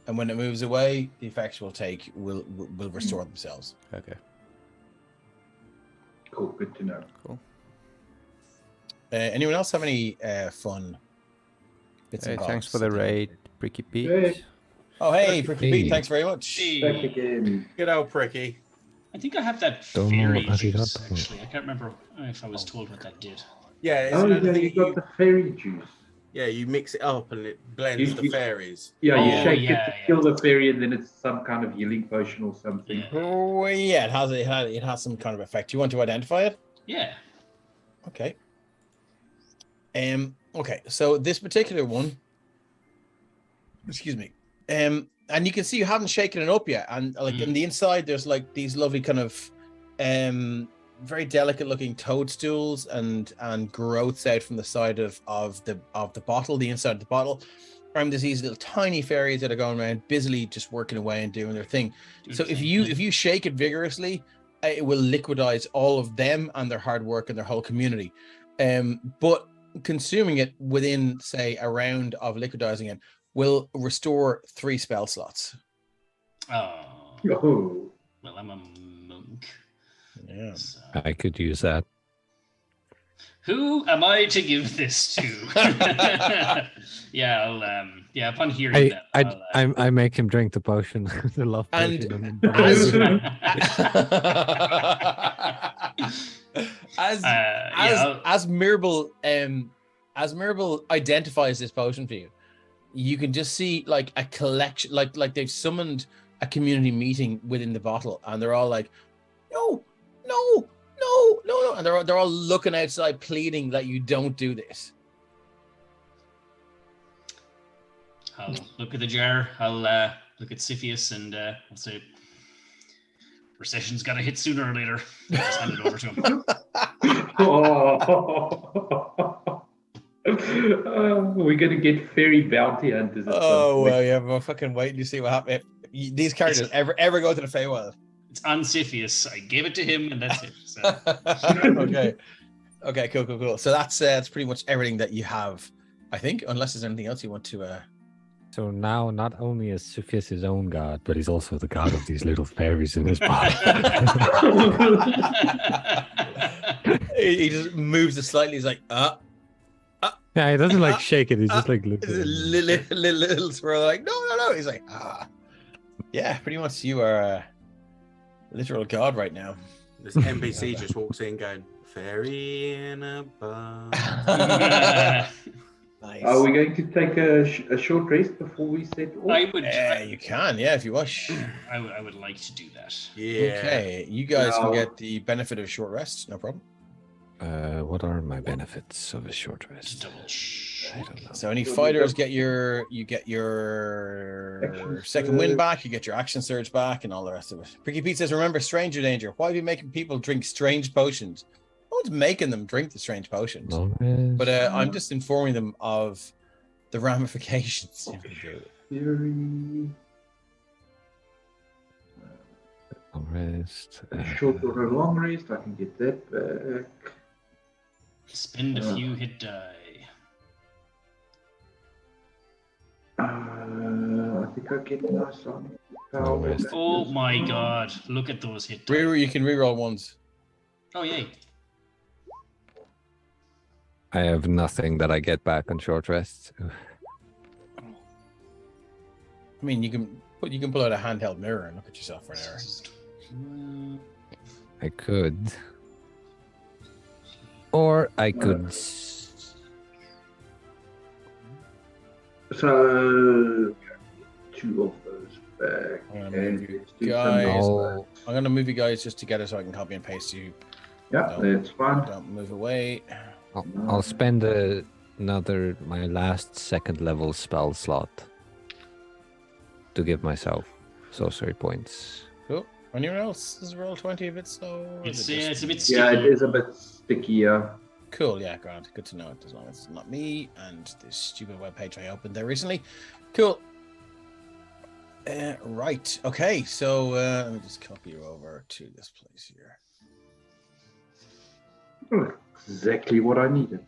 And when it moves away, the effects will restore themselves. Okay. Cool. Good to know. Anyone else have any fun bits Hey, and thanks bobs? for the raid, Pricky Pete. Hey. Oh, hey, Pricky Hey. Pete, thanks very much. Back again. Good old pricky. I think I have that Don't know fairy about it, juice, don't. actually. I can't remember if I was told what that did. Yeah, Oh, isn't yeah, it? you got the fairy juice. Yeah, you mix it up and it blends You- the you- fairies. Yeah, you Oh, shake yeah, it to kill the fairy, and then it's some kind of healing potion or something. Yeah. Oh, yeah, it has some kind of effect. You want to identify it? Yeah. Okay. Okay, so this particular one, excuse me, and you can see you haven't shaken it up yet, and like in the inside, there's like these lovely kind of, very delicate looking toadstools and growths out from the side of the bottle, the inside of the bottle. And there's these little tiny fairies that are going around busily just working away and doing their thing. So if you shake it vigorously, it will liquidize all of them and their hard work and their whole community. But consuming it within, say, a round of liquidizing it will restore 3 spell slots. Oh. Oh, Well, I'm a monk. Yeah. So. I could use that. Who am I to give this to? Yeah, I'll upon hearing that, I make him drink the potion, the love And potion. And as- I'll, as Mirabel identifies this potion for you, you can just see like a collection, like they've summoned a community meeting within the bottle, and they're all like, no, and they're all looking outside, pleading that you don't do this. I'll look at the jar. I'll look at Siphius and I'll say, recession's got to hit sooner or later. I'll just hand it over to him. We're going to get fairy bounty hunters. Oh, well, yeah, we'll fucking wait and you see what happens. If these characters ever go to the Feywild. It's on Siphius. I gave it to him and that's it. So. Okay, cool. So that's pretty much everything that you have, I think, unless there's anything else you want to... So now, not only is Siphius his own god, but he's also the god of these little fairies in his body. He just moves it slightly. He's like, Yeah, he doesn't like shake it. He's just like little swirl. Like, no. He's like, yeah, pretty much. You are a literal god right now. This NPC just walks in, going, "Fairy in a bar." Nice. Are we going to take a short rest before we set off? You can, if you wish. I would like to do that. Yeah. Okay, you guys can get the benefit of a short rest. No problem. What are my benefits of a short rest? Double check. I don't know. So any fighters get your second wind back, you get your action surge back, and all the rest of it. Pricky Pete says, "Remember, stranger danger. Why are you making people drink strange potions? No one's making them drink the strange potions. But I'm just informing them of the ramifications. Fury. Long rest. Short or a long rest, I can get that back. Spend a few hit die. I think I get nice on. Long rest. Oh my god, look at those hit die. You can reroll ones. Oh, yay. I have nothing that I get back on short rests. I mean, you can pull out a handheld mirror and look at yourself for an hour. I could. Or I could. So, two of those back. I'm And gonna move you guys just together so I can copy and paste you. yeah, that's fine. Don't move away. I'll spend my last second level spell slot to give myself sorcery points. Cool. Anyone else? Is roll 20 a bit slow? It's a bit sticky. Yeah, it is a bit stickier. Cool, yeah, grand. Good to know, as long as it's not me and this stupid webpage I opened there recently. Cool. Right. Okay, so let me just copy you over to this place here. Exactly what I needed.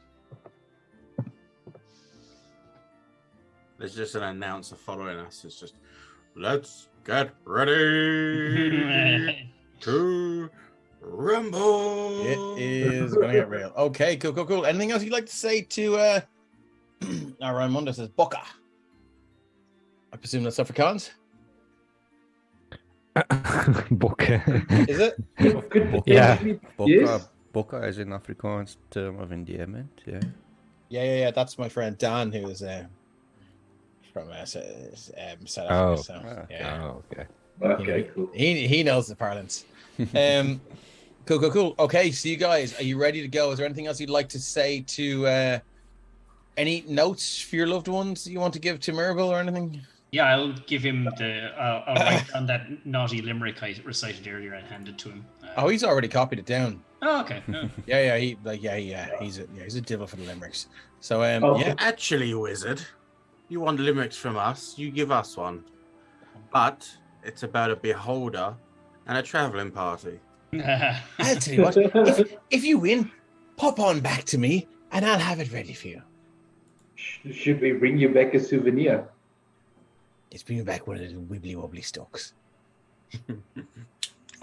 There's just an announcer following us. It's just, let's get ready to rumble. It is gonna get real. Okay, cool. Anything else you'd like to say to our Raimundo says Boca? I presume that's Afrikaans. Boca. Is it? Yeah. Yes. Boca is an Afrikaans term of endearment, yeah. Yeah. That's my friend Dan, who is from South Africa. Oh. So, yeah. Oh, okay. Okay, cool. He knows the parlance. Cool. Okay, so you guys, are you ready to go? Is there anything else you'd like to say to any notes for your loved ones that you want to give to Mirabel or anything? Yeah, I'll give him I'll write down that naughty limerick I recited earlier and hand it to him. He's already copied it down. Oh, okay. Yeah. He's a devil for the limericks. So yeah. Actually, wizard, you want limericks from us? You give us one. But it's about a beholder and a traveling party. I'll tell you what. If you win, pop on back to me, and I'll have it ready for you. Should we bring you back a souvenir? Let's bring back one of the wibbly wobbly stalks.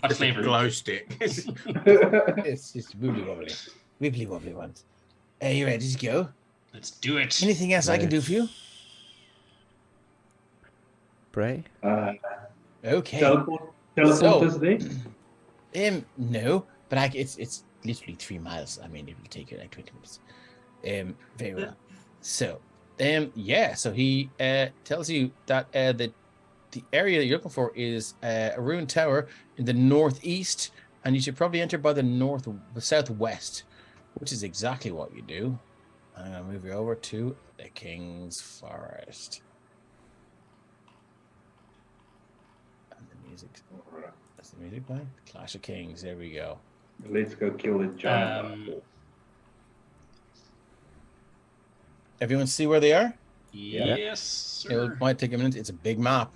What flavor? Glow stick. It's just wibbly wobbly ones. Are you ready to go? Let's do it. Anything else I can do for you? Pray? Okay. Teleport us there? No, but it's literally 3 miles. I mean, it will take you like 20 minutes. Very well. So, so he tells you that the area that you're looking for is a ruined tower in the northeast, and you should probably enter by the southwest, which is exactly what you do. I'm gonna move you over to the King's Forest. And the music. That's the music playing. Clash of Kings. There we go. Let's go kill the giant. Everyone see where they are? Yes, sir. It might take a minute. It's a big map.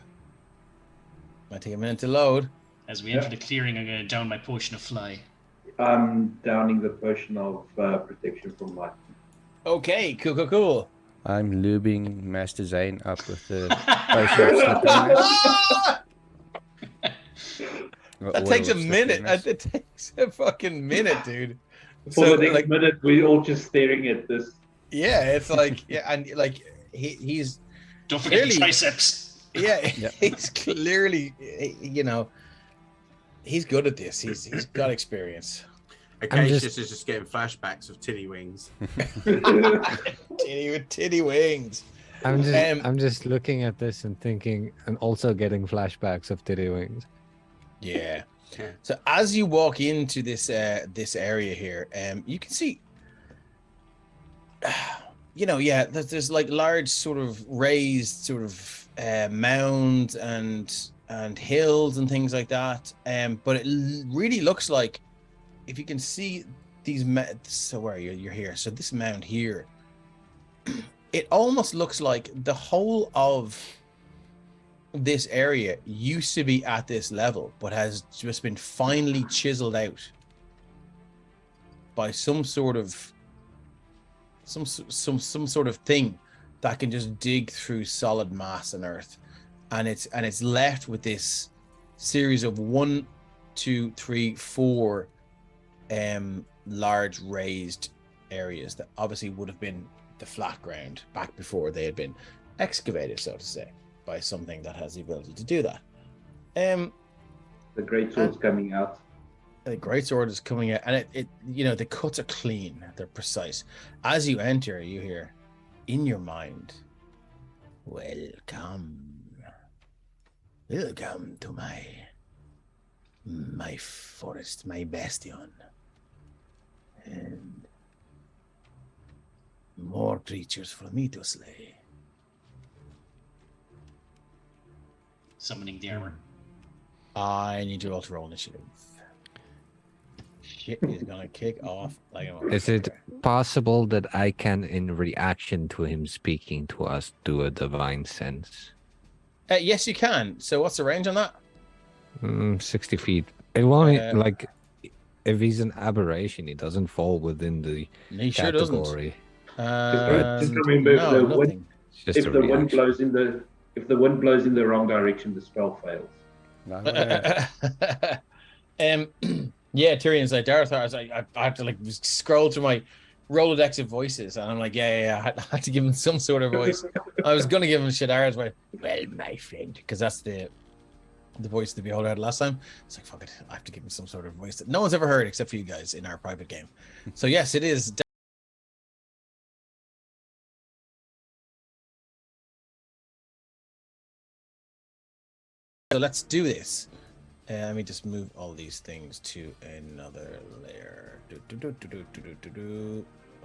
Might take a minute to load. As we enter the clearing, I'm going to down my potion of fly. I'm downing the potion of protection from light. Okay, cool. I'm lubing Master Zane up with the potion of slipperiness. That takes a minute. It takes a fucking minute, dude. For the next minute, we're all just staring at this. Yeah, it's like, and like he's don't forget the triceps. Yeah, he's clearly, he's good at this. He's got experience. Acacius is just getting flashbacks of titty wings. titty wings. I'm just looking at this and thinking, and also getting flashbacks of titty wings. Yeah. So as you walk into this area here, you can see, there's like large sort of raised sort of mounds and hills and things like that. But it really looks like, if you can see these, so where are you? You're here. So this mound here, it almost looks like the whole of this area used to be at this level, but has just been finely chiseled out by some sort of thing that can just dig through solid mass and earth, and it's left with this series of 1, 2, 3, 4 large raised areas that obviously would have been the flat ground back before they had been excavated, so to say, by something that has the ability to do that. The great sword's coming out. The great sword is coming out, and it the cuts are clean, they're precise. As you enter, you hear in your mind, welcome to my forest, my bastion, and more creatures for me to slay. Summoning the armor. I need you all to roll initiative. Shit is gonna kick off like a Is it possible that I can, in reaction to him speaking to us, do a divine sense? Yes, you can. So what's the range on that? 60 feet. It won't, if he's an aberration, he doesn't fall within the category. Just remember, if the wind blows in the wrong direction, the spell fails. Yeah, Tyrion's like, Darth, I have to scroll through my Rolodex of voices, and I'm like, I had to give him some sort of voice. I was gonna give him Shadar's voice. Well, my friend, because that's the voice the Beholder had last time. It's like, fuck it, I have to give him some sort of voice that no one's ever heard except for you guys in our private game. So yes, it is. So let's do this. Let me just move all these things to another layer.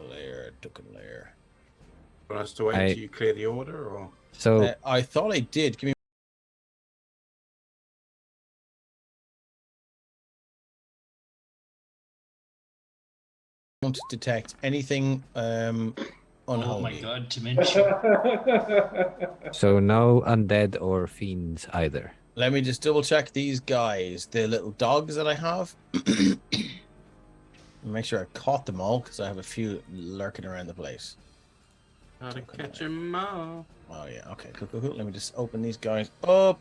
Layer, token layer. Want us to wait until you clear the order, or? So I thought I did. Give me. Don't detect anything unholy. Oh my god, to mention. So no undead or fiends either. Let me just double check these guys, the little dogs that I have. Make sure I caught them all, because I have a few lurking around the place. Gotta catch them all. Oh yeah, okay, cool. Let me just open these guys up.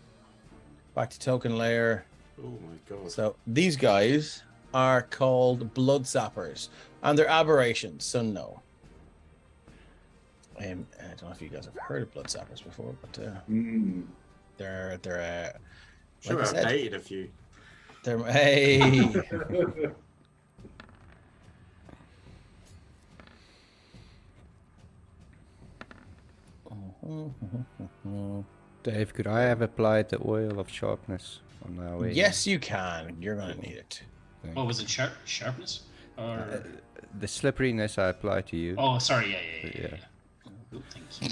Back to token layer. Oh my god. So these guys are called blood sappers, and they're aberrations, so no. I don't know if you guys have heard of blood sappers before, but they're sure, like I've dated a few. Hey. Dave, could I have applied the oil of sharpness on our way? Yes, you can. You're gonna need it. What was it? Sharpness? Or... The slipperiness I apply to you. Oh, sorry. Yeah. Oh, thank you.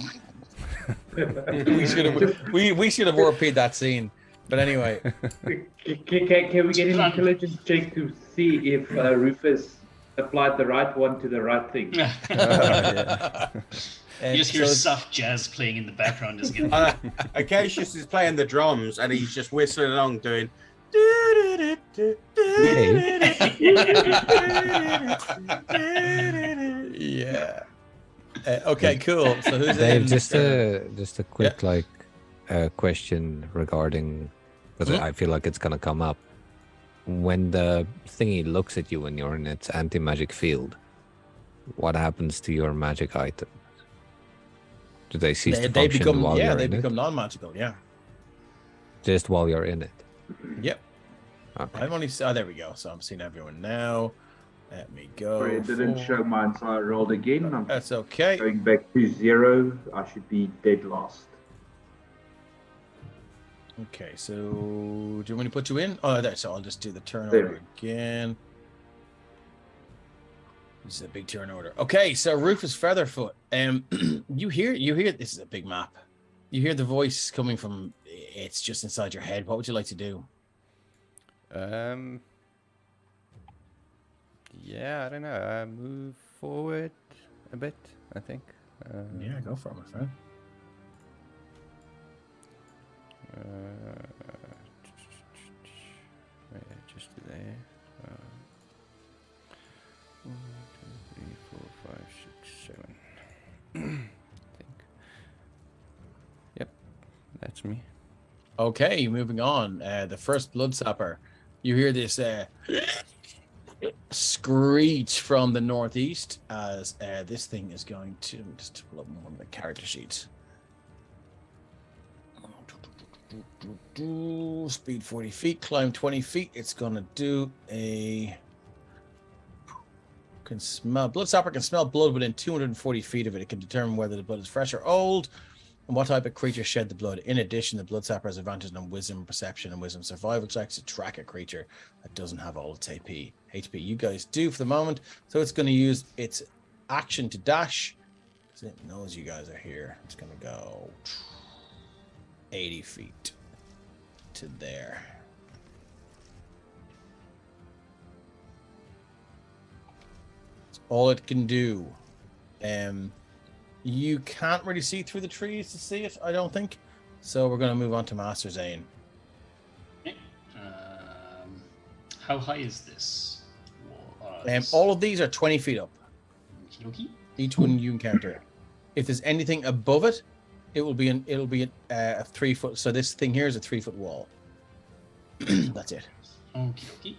we should have repeated that scene. But anyway, Can we get an intelligence check to see if Rufus applied the right one to the right thing? You just hear soft jazz playing in the background. Just getting... Acacius is playing the drums and he's just whistling along doing. Yeah. Okay, cool. So who's Dave, in? just a quick question regarding, because I feel like it's gonna come up. When the thingy looks at you when you're in its anti-magic field, what happens to your magic items? Do they cease to function become while you're they in become it? non-magical. Yeah. Just while you're in it. Yep. Okay. I'm only. Oh, there we go. So I'm seeing everyone now. Let me go. Sorry, it didn't show mine, so I rolled again. I'm That's okay. going back to 0. I should be dead last. Okay, so do you want me to put you in? Oh, there. So I'll just do the turn There. order again. This is a big turn order. Okay, so Rufus Featherfoot. You hear. This is a big map. You hear the voice coming from. It's just inside your head. What would you like to do? Yeah, I don't know. Move forward a bit, I think. Yeah, go for it, my friend. Just there. 1, 2, 3, 4, 5, 6, 7. I think. Yep, that's me. Okay, moving on. The first Bloodsapper. You hear this screech from the northeast as this thing is going to just pull up one of the character sheets. Speed 40 feet, climb 20 feet. It's gonna do a Bloodsapper can smell blood within 240 feet of it. It can determine whether the blood is fresh or old and what type of creature shed the blood. In addition, the Bloodsapper has advantage on wisdom, perception, and wisdom survival checks to track a creature that doesn't have all its HP. You guys do for the moment. So it's going to use its action to dash because it knows you guys are here. It's going to go 80 feet to there. That's all it can do. You can't really see through the trees to see it, I don't think. So we're going to move on to Master Zane. Okay. How high is this wall? All of these are 20 feet up. Okey-dokey. Each one you encounter. If there's anything above it, it'll be a 3 foot. So this thing here is a 3 foot wall. That's it. Okey-dokey.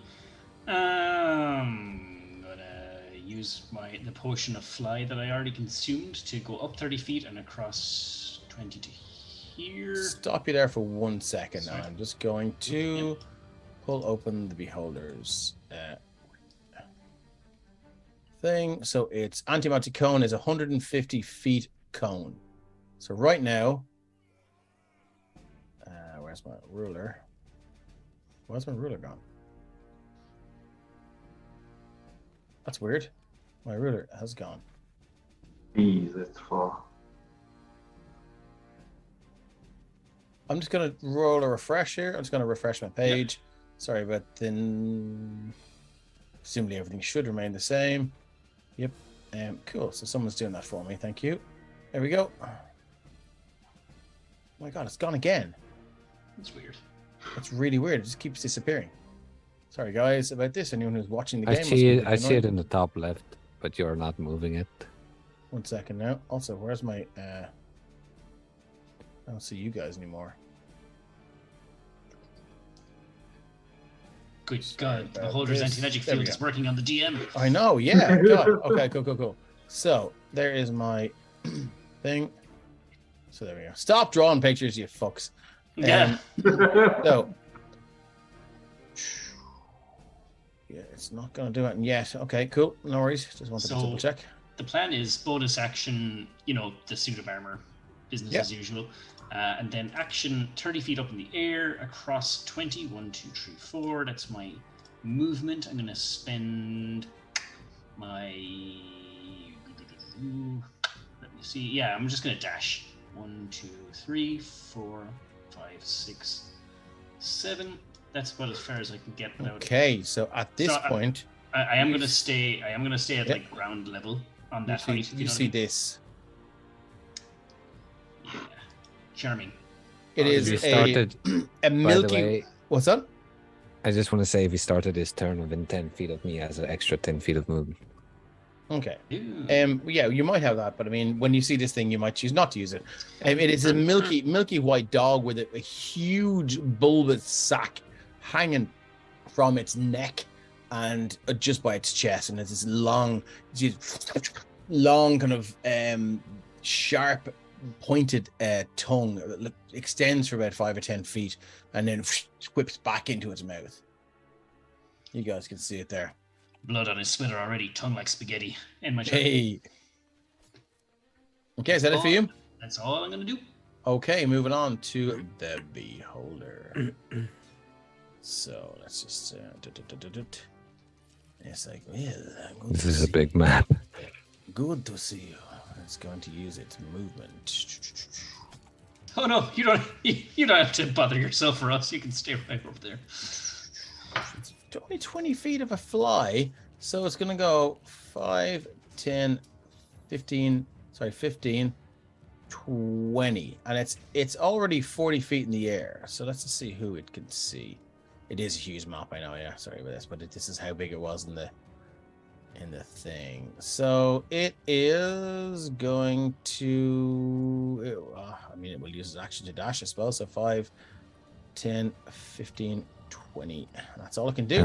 Use the potion of fly that I already consumed to go up 30 feet and across 20 to here. Stop you there for 1 second. Sorry. I'm just going to pull open the beholder's thing. So it's anti-magic cone is 150 feet cone. So right now, where's my ruler? Where's my ruler gone? That's weird. My ruler has gone. Jeez, that's far. I'm just going to roll a refresh here. I'm just going to refresh my page. Sorry, but then presumably everything should remain the same. Yep. Cool. So someone's doing that for me. Thank you. There we go. Oh my God, it's gone again. That's weird. It's really weird. It just keeps disappearing. Sorry, guys, about this. Anyone who's watching the game. I see it in the top left, but you're not moving it. 1 second now. Also, where's my... I don't see you guys anymore. Good Sorry God, the about beholder's this. anti-magic There we field is go. working on the DM. I know, yeah. God. Okay, cool. So, there is my thing. So, there we go. Stop drawing pictures, you fucks. Yeah. So... Yeah, it's not going to do it yet. Okay, cool. No worries. Just wanted to double check. The plan is bonus action, the suit of armor. business Yeah. as usual. And then action 30 feet up in the air across 20. 1, 2, 3, 4. That's my movement. I'm going to spend my. Let me see. Yeah, I'm just going to dash. 1, 2, 3, 4, 5, 6, 7. That's about as far as I can get without. Okay, so at this point, I am going to stay. I am going to stay at Yep. like ground level on you that see, height. if you know what I see mean. this. Yeah. Charming. It If is you started, a by the milky. way, What's that? I just want to say if he started his turn within 10 feet of me, as an extra 10 feet of movement. Okay. Ooh. Yeah, you might have that, but I mean, when you see this thing, you might choose not to use it. It is a milky white dog with a huge bulbous sack hanging from its neck and just by its chest, and it's this long kind of sharp, pointed tongue that extends for about 5 or 10 feet, and then whips back into its mouth. You guys can see it there. Blood on his sweater already, tongue like spaghetti. In my turn. Hey. Okay, is that it for you? That's all I'm gonna do. Okay, moving on to the Beholder. So let's just. Yes, I will. This is a big map. Good to see you. It's going to use its movement. Oh no, you don't have to bother yourself for us. You can stay right over there. It's only 20 feet of a fly, so it's going to go 5, 10, 15, 20. And it's already 40 feet in the air. So let's just see who it can see. It is a huge map, I know, yeah. Sorry about this, but this is how big it was in the thing. So it is going to... I mean, it will use its action to dash, I suppose. So 5, 10, 15, 20. That's all it can do.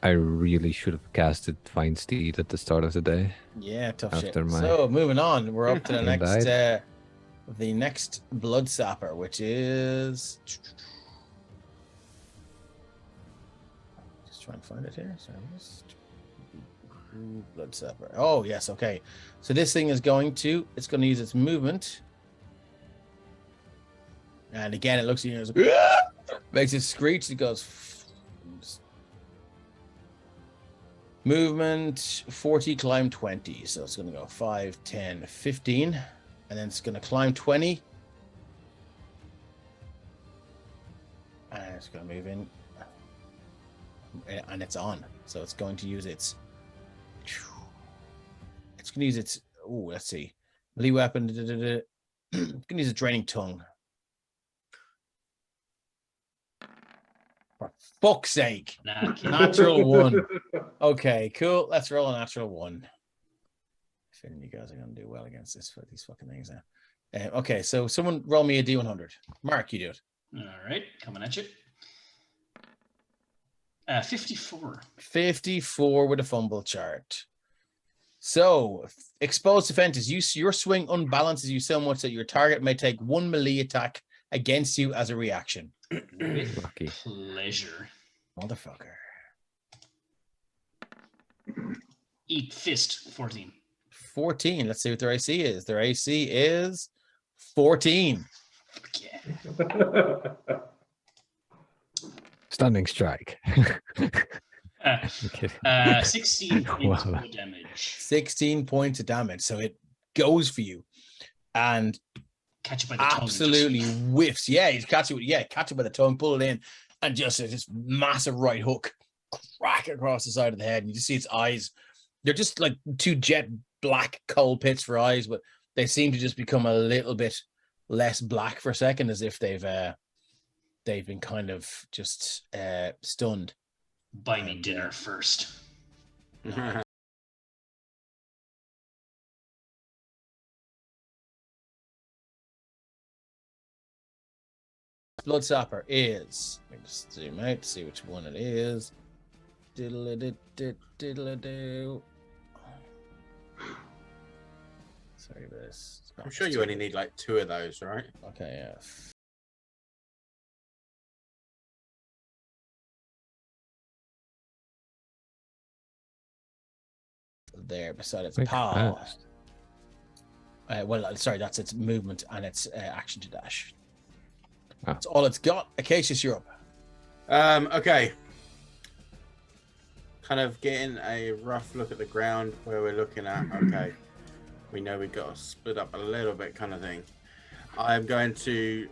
I really should have casted Find Steed at the start of the day. Yeah, tough shit. After my- So moving on, we're up to the And next died. the next blood sapper, which is just trying to find it here. So blood sapper. Oh yes, okay. So this thing is going to use its movement. And again, it looks at you and it's like, makes it screech. It goes movement 40, climb 20. So it's going to go 5, 10, 15. And then it's going to climb 20. And it's going to move in. And it's on. So it's going to use its... It's going to use its... Oh, let's see. Melee weapon. It's going to use a draining tongue. For fuck's sake. Nah, kid. Natural 1. Okay, cool. Let's roll a natural 1. I think you guys are going to do well against these fucking things now. Okay, so someone roll me a D100. Mark, you do it. All right, coming at you. 54. 54 with a fumble chart. So, exposed defenses. Your swing unbalances you so much that your target may take 1 melee attack against you as a reaction. With Lucky. pleasure. Motherfucker. Eat fist 14. 14. Let's see what their AC is. Their AC is 14. Fuck yeah. Stunning strike. Uh, I'm kidding. 16 points Wow. of damage. 16 points of damage. So it goes for you and Catch it by the tongue. absolutely whiffs. Yeah, he's catch it by the tongue, pull it in, and just this massive right hook crack across the side of the head. And you just see its eyes. They're just like 2 jet black coal pits for eyes, but they seem to just become a little bit less black for a second, as if they've been kind of just stunned. Buy me dinner first. Blood Sapper is. Let me just zoom out to see which one it is. Diddle-a-doo. Sorry about this. I'm sure you only need like 2 of those, right? Okay, yeah. There beside its Quick, pal. fast. Sorry, that's its movement and its action to dash. Ah. That's all it's got. Acacius, you're up. Okay. Kind of getting a rough look at the ground where we're looking at. Okay. We know we've got to split up a little bit kind of thing. I'm going to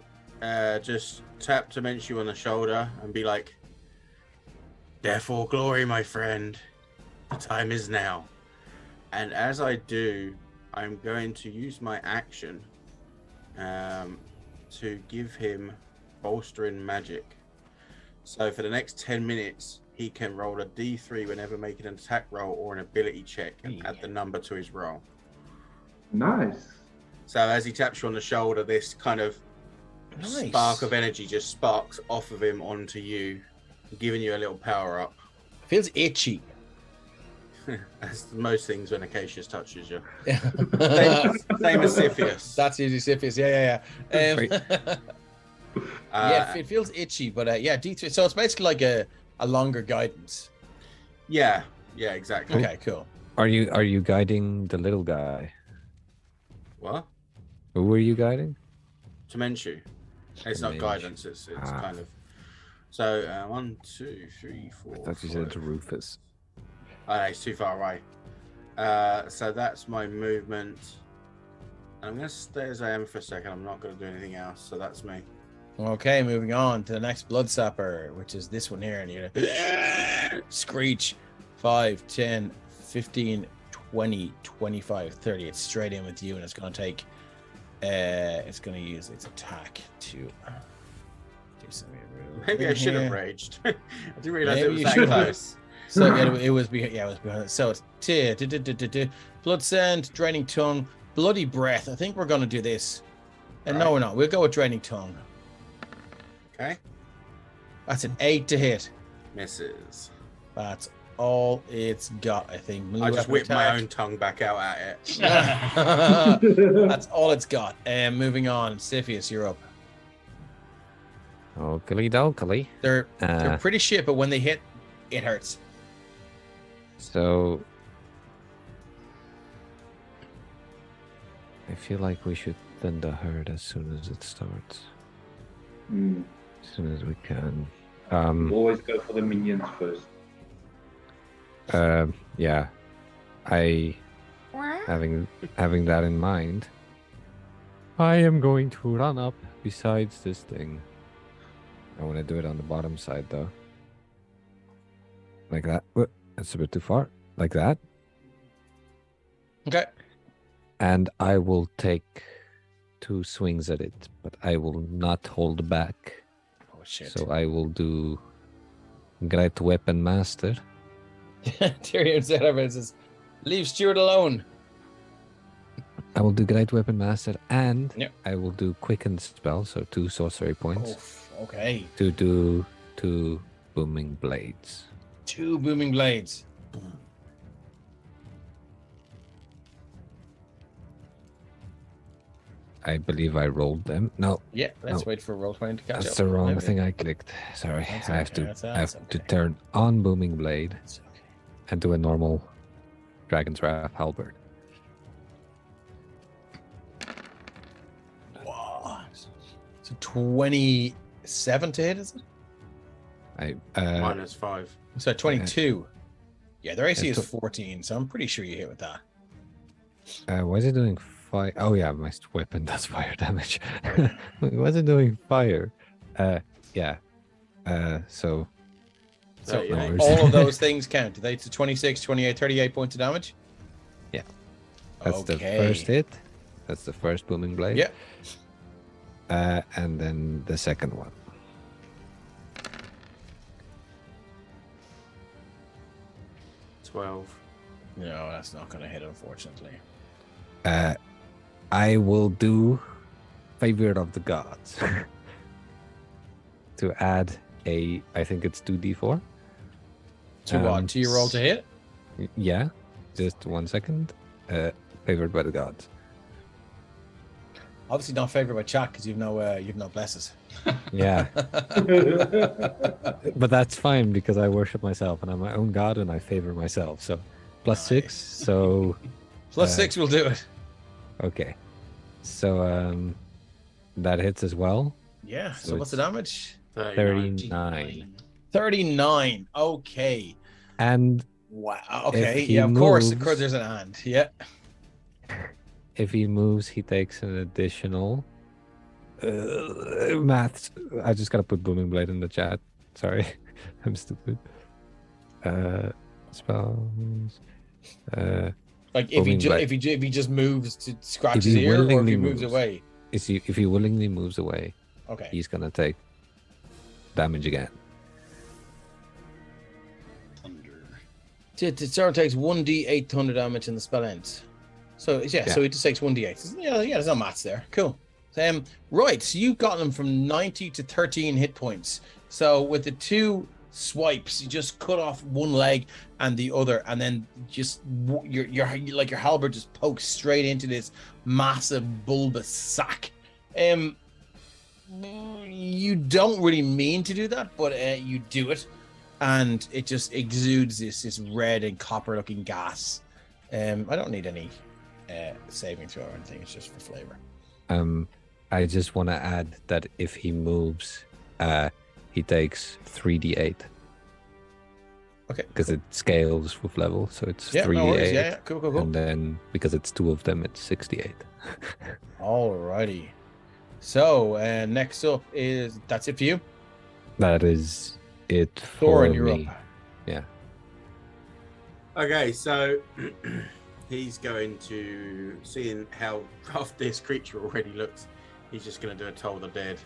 just tap Dementia on the shoulder and be like, "Therefore, glory, my friend. The time is now." And as I do, I'm going to use my action to give him bolstering magic. So for the next 10 minutes, he can roll a d3 whenever making an attack roll or an ability check and add the number to his roll. Nice. So as he taps you on the shoulder, this kind of spark of energy just sparks off of him onto you, giving you a little power up. Feels itchy. As most things when Acacius touches you. Yeah. Same as Siphius. That's usually Siphius. Yeah. Yeah, it feels itchy, but yeah, D3. So it's basically like a longer guidance. Yeah, exactly. Okay, cool. Are you guiding the little guy? What? Who were you guiding? Dementia. It's not Dementia. guidance, it's kind of. So 1, 2, 3, 4. I thought you said Rufus. Oh, it's too far away. So that's my movement. I'm going to stay as I am for a second. I'm not going to do anything else. So that's me. Okay, moving on to the next blood sapper, which is this one here. And you're gonna screech 5, 10, 15, 20, 25, 30. It's straight in with you, and it's going to take. It's going to use its attack to do something. Maybe I should have raged. I didn't realize it was that should close. So it was behind. Yeah, it was behind it. So it's blood send, draining tongue, bloody breath. I think we're going to do this. And no, we're not. We'll go with draining tongue. Okay. That's an 8 to hit. Misses. That's all it's got, I think. I just whipped my own tongue back out at it. That's all it's got. Moving on, Siphius, you're up. Okey dokey. They're pretty shit, but when they hit, it hurts. So I feel like we should thin the herd as soon as it starts. As soon as we can. Always go for the minions first. Yeah. Having that in mind, I am going to run up besides this thing. I want to do it on the bottom side though. Like that. That's a bit too far. Like that. Okay. And I will take 2 swings at it, but I will not hold back. Oh shit. So I will do Great Weapon Master. Tyrion said over it says, "Leave Stuart alone." I will do Great Weapon Master, and Yep. I will do Quicken Spell, so 2 sorcery points, Okay. to do 2 Booming Blades. 2 booming blades. I believe I rolled them. No, Yeah, let's Oh. wait for Roll20 to catch up. that's the wrong Maybe. thing I clicked. Sorry, That's I have okay, to that's I have to okay. turn on Booming Blade It's okay. and do a normal Dragon's Wrath Halberd. Wow. So 27 to hit, is it? -5. So 22. Yeah, their AC Yeah, is 14, so I'm pretty sure you hit with that. Why is it doing fire? Oh yeah, my weapon does fire damage. Why is it doing fire? Yeah. So So Yeah, yeah. all of those things count. Do they to 26, 28, 38 points of damage? Yeah. That's the Okay. first hit. That's the first Booming Blade. Yeah. And then the second one. 12. No, that's not going to hit, unfortunately. I will do Favor of the Gods to add I think it's 2d4. To what? To your roll to hit? Yeah, just 1 second. Favored by the gods. Obviously not favored by chat because you've no blesses. Yeah, but that's fine because I worship myself and I'm my own god and I favor myself. So +6. So Plus 6 will do it. okay. So that hits as well. Yeah. So So what's the it's damage? 39. 39. Okay. And Wow. If Okay. he Yeah, of course. Of course, moves- there's an and. Yeah. if he moves, he takes an additional maths. I just gotta put Booming Blade in the chat. Sorry, I'm stupid. Spells. Like if he Booming Blade. if he just moves to scratch If his he ear, or if willingly he moves moves. away. If he willingly moves away, Okay. he's gonna take damage again. Thunder. The Sarah takes 1d8 thunder damage and the spell ends. So yeah, so he just takes 1d8. Yeah, there's no maths there. Cool. Right, so you've gotten him from 90 to 13 hit points. So with the two swipes, you just cut off one leg and the other, and then just your halberd just pokes straight into this massive bulbous sack. You don't really mean to do that, but you do it, and it just exudes this red and copper looking gas. I don't need any saving throw or anything. It's just for flavor. I just want to add that if he moves, he takes 3d8. Okay. Because it scales with level, so it's Yeah, 3d8. no worries. Yeah, cool. And then because it's two of them, it's 68. Alrighty. So next up is that's it for you. That is it for Thorin, you're me. up. Yeah. Okay, so he's going to, seeing how rough this creature already looks, he's just going to do a Toll the Dead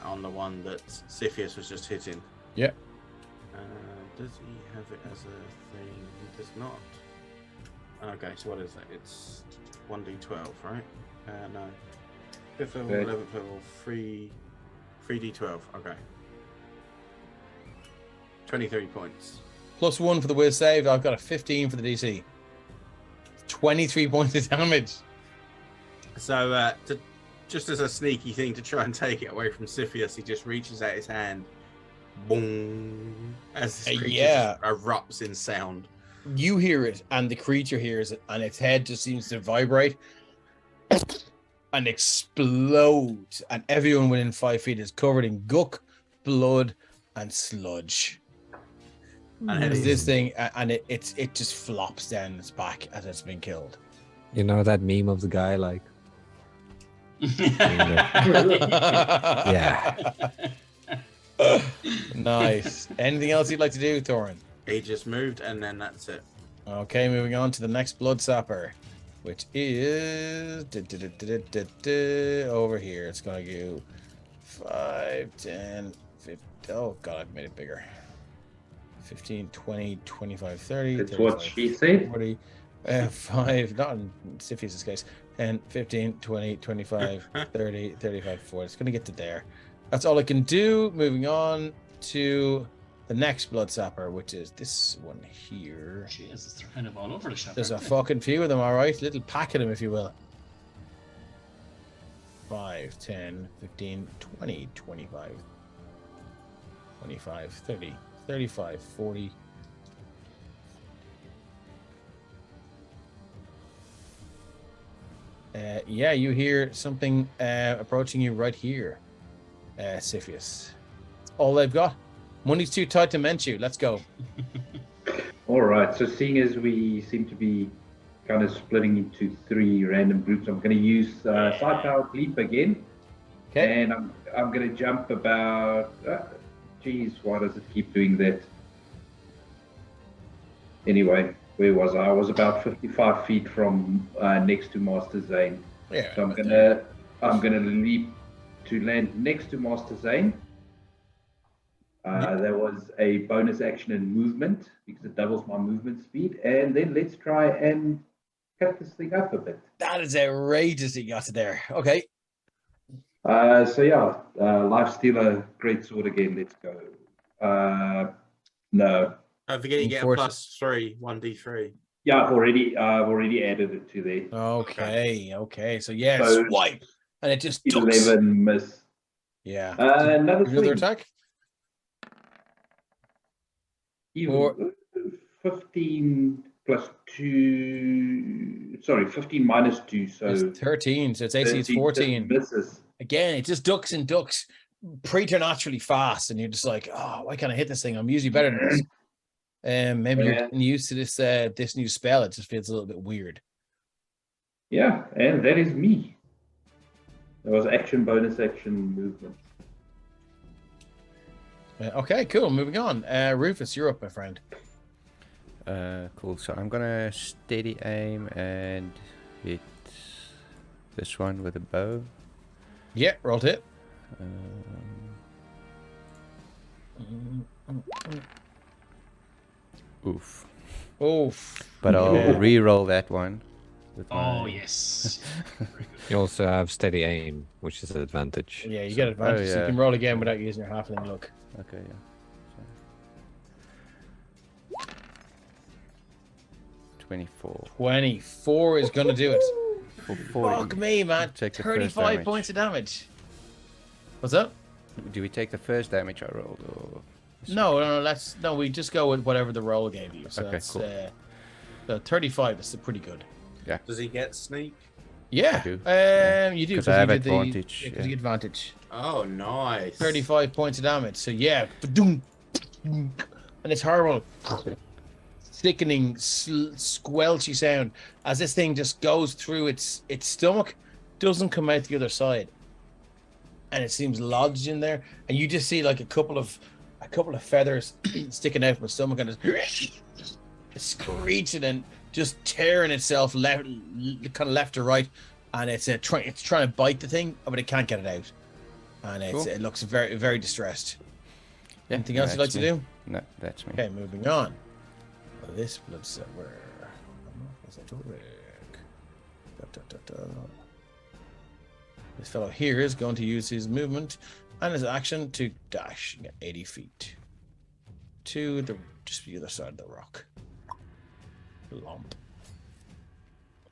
on the one that Siphius was just hitting. Yeah. Does he have it as a thing? He does not. Okay, so what is that? It's 1d12, right? No. 5th level, 11th level, 3d12. Okay. 23 points. +1 for the whiz save. I've got a 15 for the DC. 23 points of damage. So, just as a sneaky thing to try and take it away from Siphius, he just reaches out his hand. Boom! As this creature just erupts in sound. You hear it, and the creature hears it, and its head just seems to vibrate and explode. And everyone within 5 feet is covered in guck, blood, and sludge. And it's this thing, and it just flops down its back as it's been killed. You know that meme of the guy like, yeah. Nice. Anything else you'd like to do, Thorin? He just moved, and then that's it. Okay, moving on to the next blood sapper, which is over here. It's gonna go 5, 10, 50. Oh god, I've made it bigger. 15, 20, 25, 30. That's what she said. 40, 5, not in Siphius' case. 10, 15, 20, 25, 30, 35, 40. It's gonna get to there. That's all I can do. Moving on to the next blood sapper, which is this one here. Jeez, it's kind of all over the shop. There's a fucking few of them, all right? Little pack of them, if you will. 5, 10, 15, 20, 25, 25, 30, 35, 40. Yeah, you hear something approaching you right here, Siphius. That's all they've got. Money's too tight to mend you. Let's go. All right. So seeing as we seem to be kind of splitting into 3 random groups, I'm going to use side-powered leap again. Okay. And I'm going to jump about. Geez, why does it keep doing that? Anyway, where was I? I was about 55 feet from next to Master Zane. Yeah. So I'm gonna leap to land next to Master Zane. There was a bonus action in movement because it doubles my movement speed. And then let's try and cut this thing up a bit. That is outrageous that you got to there. Okay. So yeah, Life Stealer, great sword again. Let's go. No. Don't forget you get a +3, 1d3. Yeah, I've already added it to there. Okay. So yeah, So swipe, and it just ducks. 11 miss. Yeah. Another attack. Even 15 plus 2. Sorry, 15 minus 2. So It's 13, so it's AC is 14. Misses. Again, it just ducks and ducks preternaturally fast, and you're just like, oh, why can't I hit this thing? I'm usually better than this. Maybe you're getting used to this new spell. It just feels a little bit weird. Yeah, and that is me. There was action, bonus action, movement. Okay, cool. Moving on. Rufus, you're up, my friend. Cool. So I'm gonna steady aim and hit this one with a bow. Yeah, roll to hit. Oof. Oof. But I'll re-roll that one. With Oh, my... yes. You also have steady aim, which is an advantage. Yeah, you get advantage. So you can roll again without using your halfling look. Okay, yeah. So... 24. 24 is going to do it. For 40. Fuck me, man. Take the first 35 damage. points of damage. What's up? Do we take the first damage I rolled, or? No, we just go with whatever the roll gave you. So Okay, that's cool. so 35 is pretty good. Yeah. Does he get sneak? Yeah, I do. You do 'Cause I have you did advantage, because yeah. you get advantage. Oh, nice. 35 points of damage. So yeah, and it's horrible, sickening, squelchy sound as this thing just goes through its stomach, doesn't come out the other side, and it seems lodged in there, and you just see like a couple of feathers sticking out from the stomach, and it's screeching and just tearing itself left to right, and it's trying to bite the thing, but it can't get it out, and it looks very, very distressed. Yeah, Anything else you'd like to do? No, that's me. Okay, moving on. This bloodsucker. This fellow here is going to use his movement and his action to dash and get 80 feet to just the other side of the rock. Lump.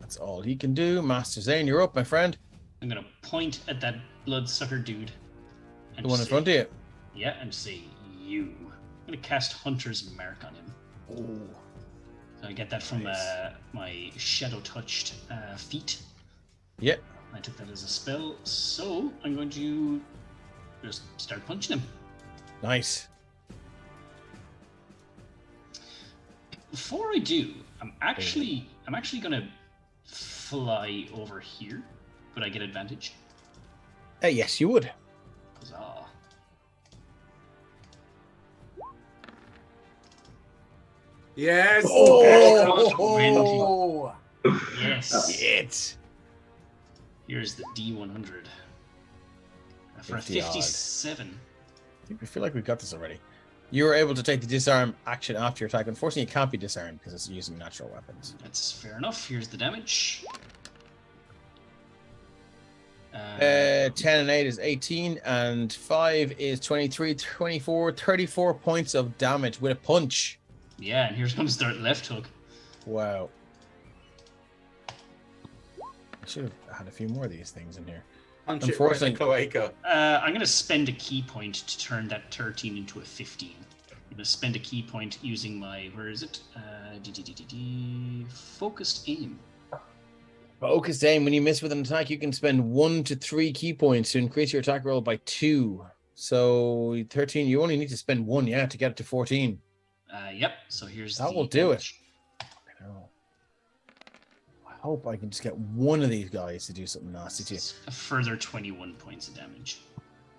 That's all he can do. Master Zane, you're up, my friend. I'm going to point at that bloodsucker dude. And The one in say- front of you. Yeah, and say, you. I'm going to cast Hunter's Mark on him. Oh. So I get that from Nice. my shadow-touched feat. Yep. I took that as a spell, so I'm going to just start punching him. Nice. Before I do, I'm actually gonna fly over here, but I get advantage. Yes, you would. Huzzah. Yes. Oh! Yes. Shit. Here's the D100 for a 50 odd. 57. I feel like we got this already. You were able to take the disarm action after your attack. Unfortunately, it can't be disarmed because it's using natural weapons. That's fair enough. Here's the damage. 10 and 8 is 18, and 5 is 23, 24, 34 points of damage with a punch. Yeah, and here's going to start left hook. Wow. I should have had a few more of these things in here. Punch it right in the cloaca. I'm going to spend a key point to turn that 13 into a 15. I'm going to spend a key point using my, where is it? Focused aim. Focused aim. When you miss with an attack, you can spend 1 to 3 key points to increase your attack roll by 2. So 13, you only need to spend 1, yeah, to get it to 14. Yep, so here's That the will do it. damage. I hope I can just get one of these guys to do something nasty to you. It's a further 21 points of damage.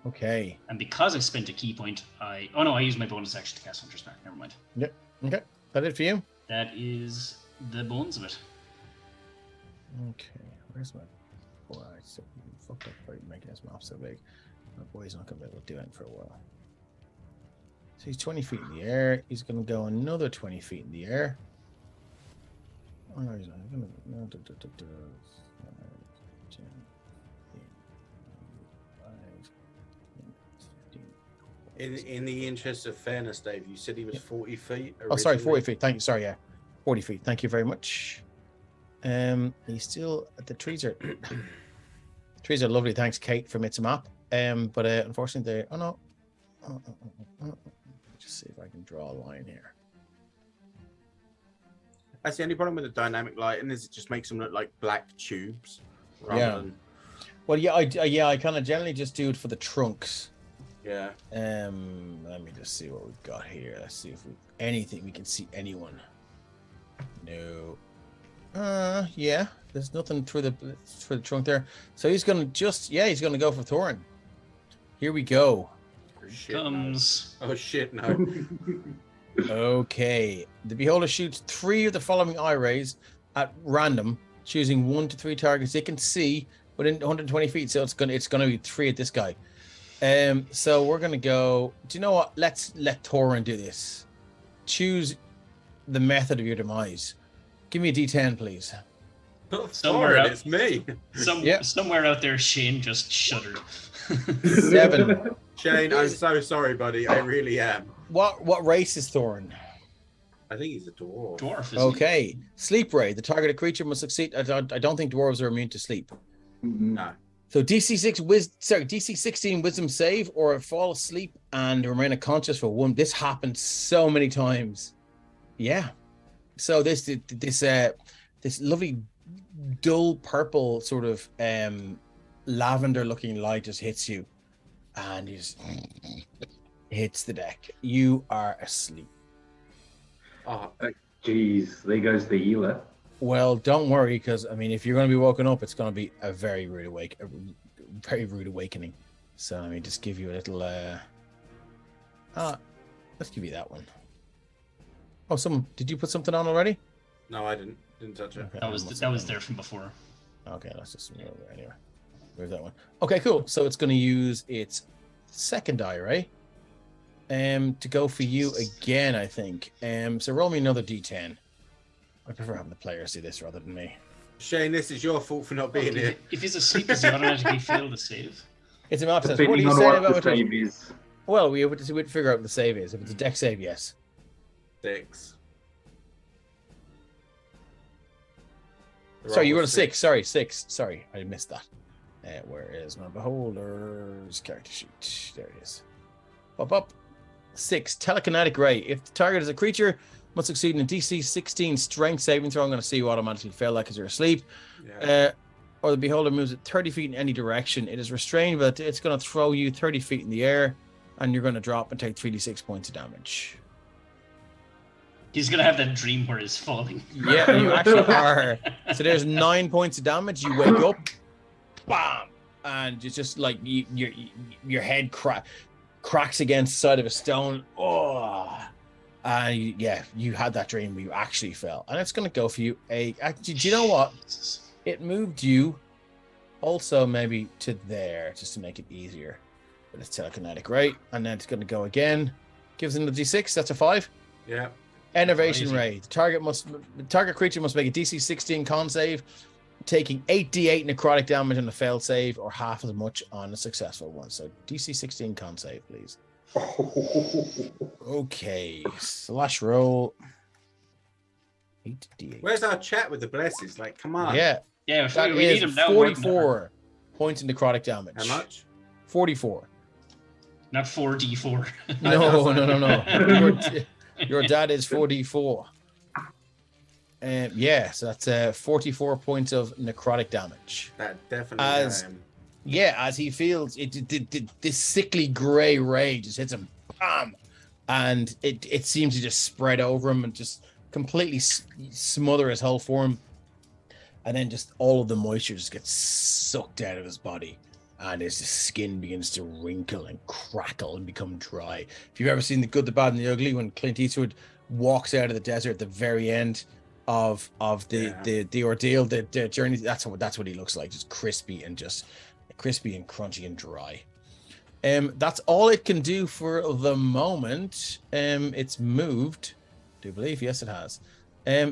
Okay. And because I spent a key point, I used my bonus action to cast Hunter's Mark. Never mind. Yep. Okay. That it for you? That is the bones of it. Okay. Where's my boy? So fucked up by making this map so big. My boy's not gonna be able to do it for a while. So he's 20 feet in the air. He's gonna go another 20 feet in the air. Oh no, he's not. He's gonna no, 5, 10, 15. In the interest of fairness, Dave, you said he was 40 feet. Oh, sorry, 40 originally. feet. Thank you. Sorry, yeah. 40 feet. Thank you very much. He's still the trees are trees are lovely. Thanks, Kate, for It's a Map. But unfortunately, they. Oh no. Just see if I can draw a line here. That's the only problem with the dynamic lighting is it just makes them look like black tubes rather than. Well, I kind of generally just do it for the trunks. Yeah. Let me just see what we've got here. Let's see if we can see anyone. No. Yeah. There's nothing through the trunk there. So he's gonna he's gonna go for Thorin. Here we go. Shit, Comes. no. Oh shit! No. Okay. The beholder shoots 3 of the following eye rays at random, choosing 1 to 3 targets they can see within 120 feet. So it's gonna be 3 at this guy. So we're gonna go. Do you know what? Let's let Thorin do this. Choose the method of your demise. Give me a D10, please. Somewhere out, it's me. Somewhere out there, Shane just shuddered. 7. Shane, I'm so sorry, buddy. I really am. What race is Thorin? I think he's a dwarf. Dwarf. Okay. Sleep ray. The targeted creature must succeed. I don't think dwarves are immune to sleep. No. So DC 16 wisdom save or fall asleep and remain unconscious for 1. This happened so many times. Yeah. So this lovely dull purple sort of lavender looking light just hits you and you just hits the deck. You are asleep. Oh, Jeez, there goes the healer. Well, don't worry, because I mean, if you're going to be woken up, it's going to be a very rude awakening. So let me just give you a little. Let's give you that one. Oh, did you put something on already? no, I didn't touch it. Okay, That was there from before. Okay, let's just move it anyway. Move that one. Okay, cool. So it's going to use its second die, right? To go for you again, I think. So roll me another D10. I prefer having the players do this rather than me. Shane, this is your fault for not being here. If he's asleep, does he automatically fail the save? It's a map sense. What are Depending you on saying what about the it? save is. Well, we have to figure out what the save is. If it's a deck save, yes. 6. Sorry, you were on a 6. Sorry, 6. Sorry, I missed that. Where is my beholder's character sheet? There it is. Up. 6. Telekinetic ray. If the target is a creature, must succeed in a DC 16 strength saving throw. I'm going to see you automatically fail that because you're asleep. Yeah. Or the beholder moves at 30 feet in any direction. It is restrained, but it's going to throw you 30 feet in the air, and you're going to drop and take 3d6 points of damage. He's gonna have that dream where he's falling. Yeah, you actually are. So there's 9 points of damage. You wake up, bam, and it's just like your head cracks against the side of a stone. Oh, and you had that dream where you actually fell, and it's gonna go for you. Do you know what? It moved you also maybe to there just to make it easier. But it's telekinetic, right? And then it's gonna go again. Gives it a d6. That's a 5. Yeah. Enervation ray. The target creature must make a DC 16 con save, taking 8d8 necrotic damage on a failed save, or half as much on a successful one. So DC 16 con save, please. Okay, slash roll. 8d8. Where's our chat with the blesses? Like, come on. Yeah, that we need is him now. 44 points in necrotic damage. How much? 44. Not 4d4. No. Your dad is 4d4. So that's 44 points of necrotic damage. That definitely. As he feels this sickly grey ray just hits him, bam, and it seems to just spread over him and just completely smother his whole form, and then just all of the moisture just gets sucked out of his body. And his skin begins to wrinkle and crackle and become dry. If you've ever seen The Good, the Bad, and the Ugly, when Clint Eastwood walks out of the desert at the very end of the ordeal, the journey, that's what he looks like, just crispy and crunchy and dry. That's all it can do for the moment. It's moved, do you believe? Yes, it has.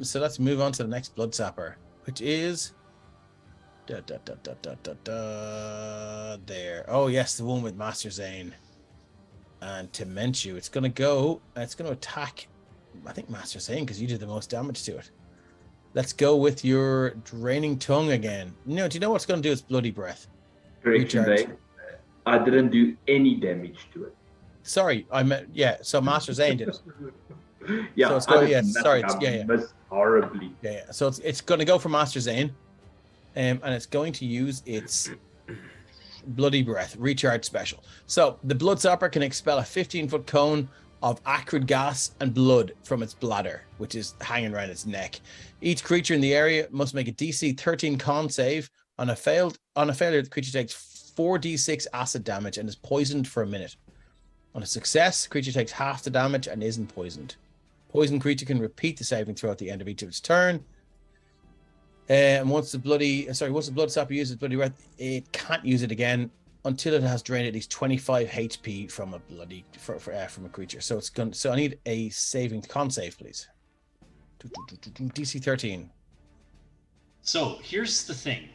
So let's move on to the next Blood Sapper, which is. There. Oh yes, the one with Master Zane and Timenchu. It's gonna attack, I think, Master Zane, because you did the most damage to it. Let's go with your Draining Tongue again. No, do you know what's gonna do? It's Bloody Breath. Correction, Dave. I didn't do any damage to it. Sorry, so Master Zane did it. Yeah, So it's going. I did Yeah, nothing. sorry. I missed horribly. Yeah. So it's going to go for Master Zane, and it's going to use its Bloody Breath recharge special. So the Bloodstopper can expel a 15-foot cone of acrid gas and blood from its bladder, which is hanging around its neck. Each creature in the area must make a DC 13 con save. On a failure, the creature takes 4d6 acid damage and is poisoned for a minute. On a success, the creature takes half the damage and isn't poisoned. Poisoned creature can repeat the saving throw at the end of each of its turn. And once the Bloodstopper uses Bloody Breath, it can't use it again until it has drained at least 25 HP from a from a creature. So it's going. So I need a con save, please. DC 13. So here's the thing.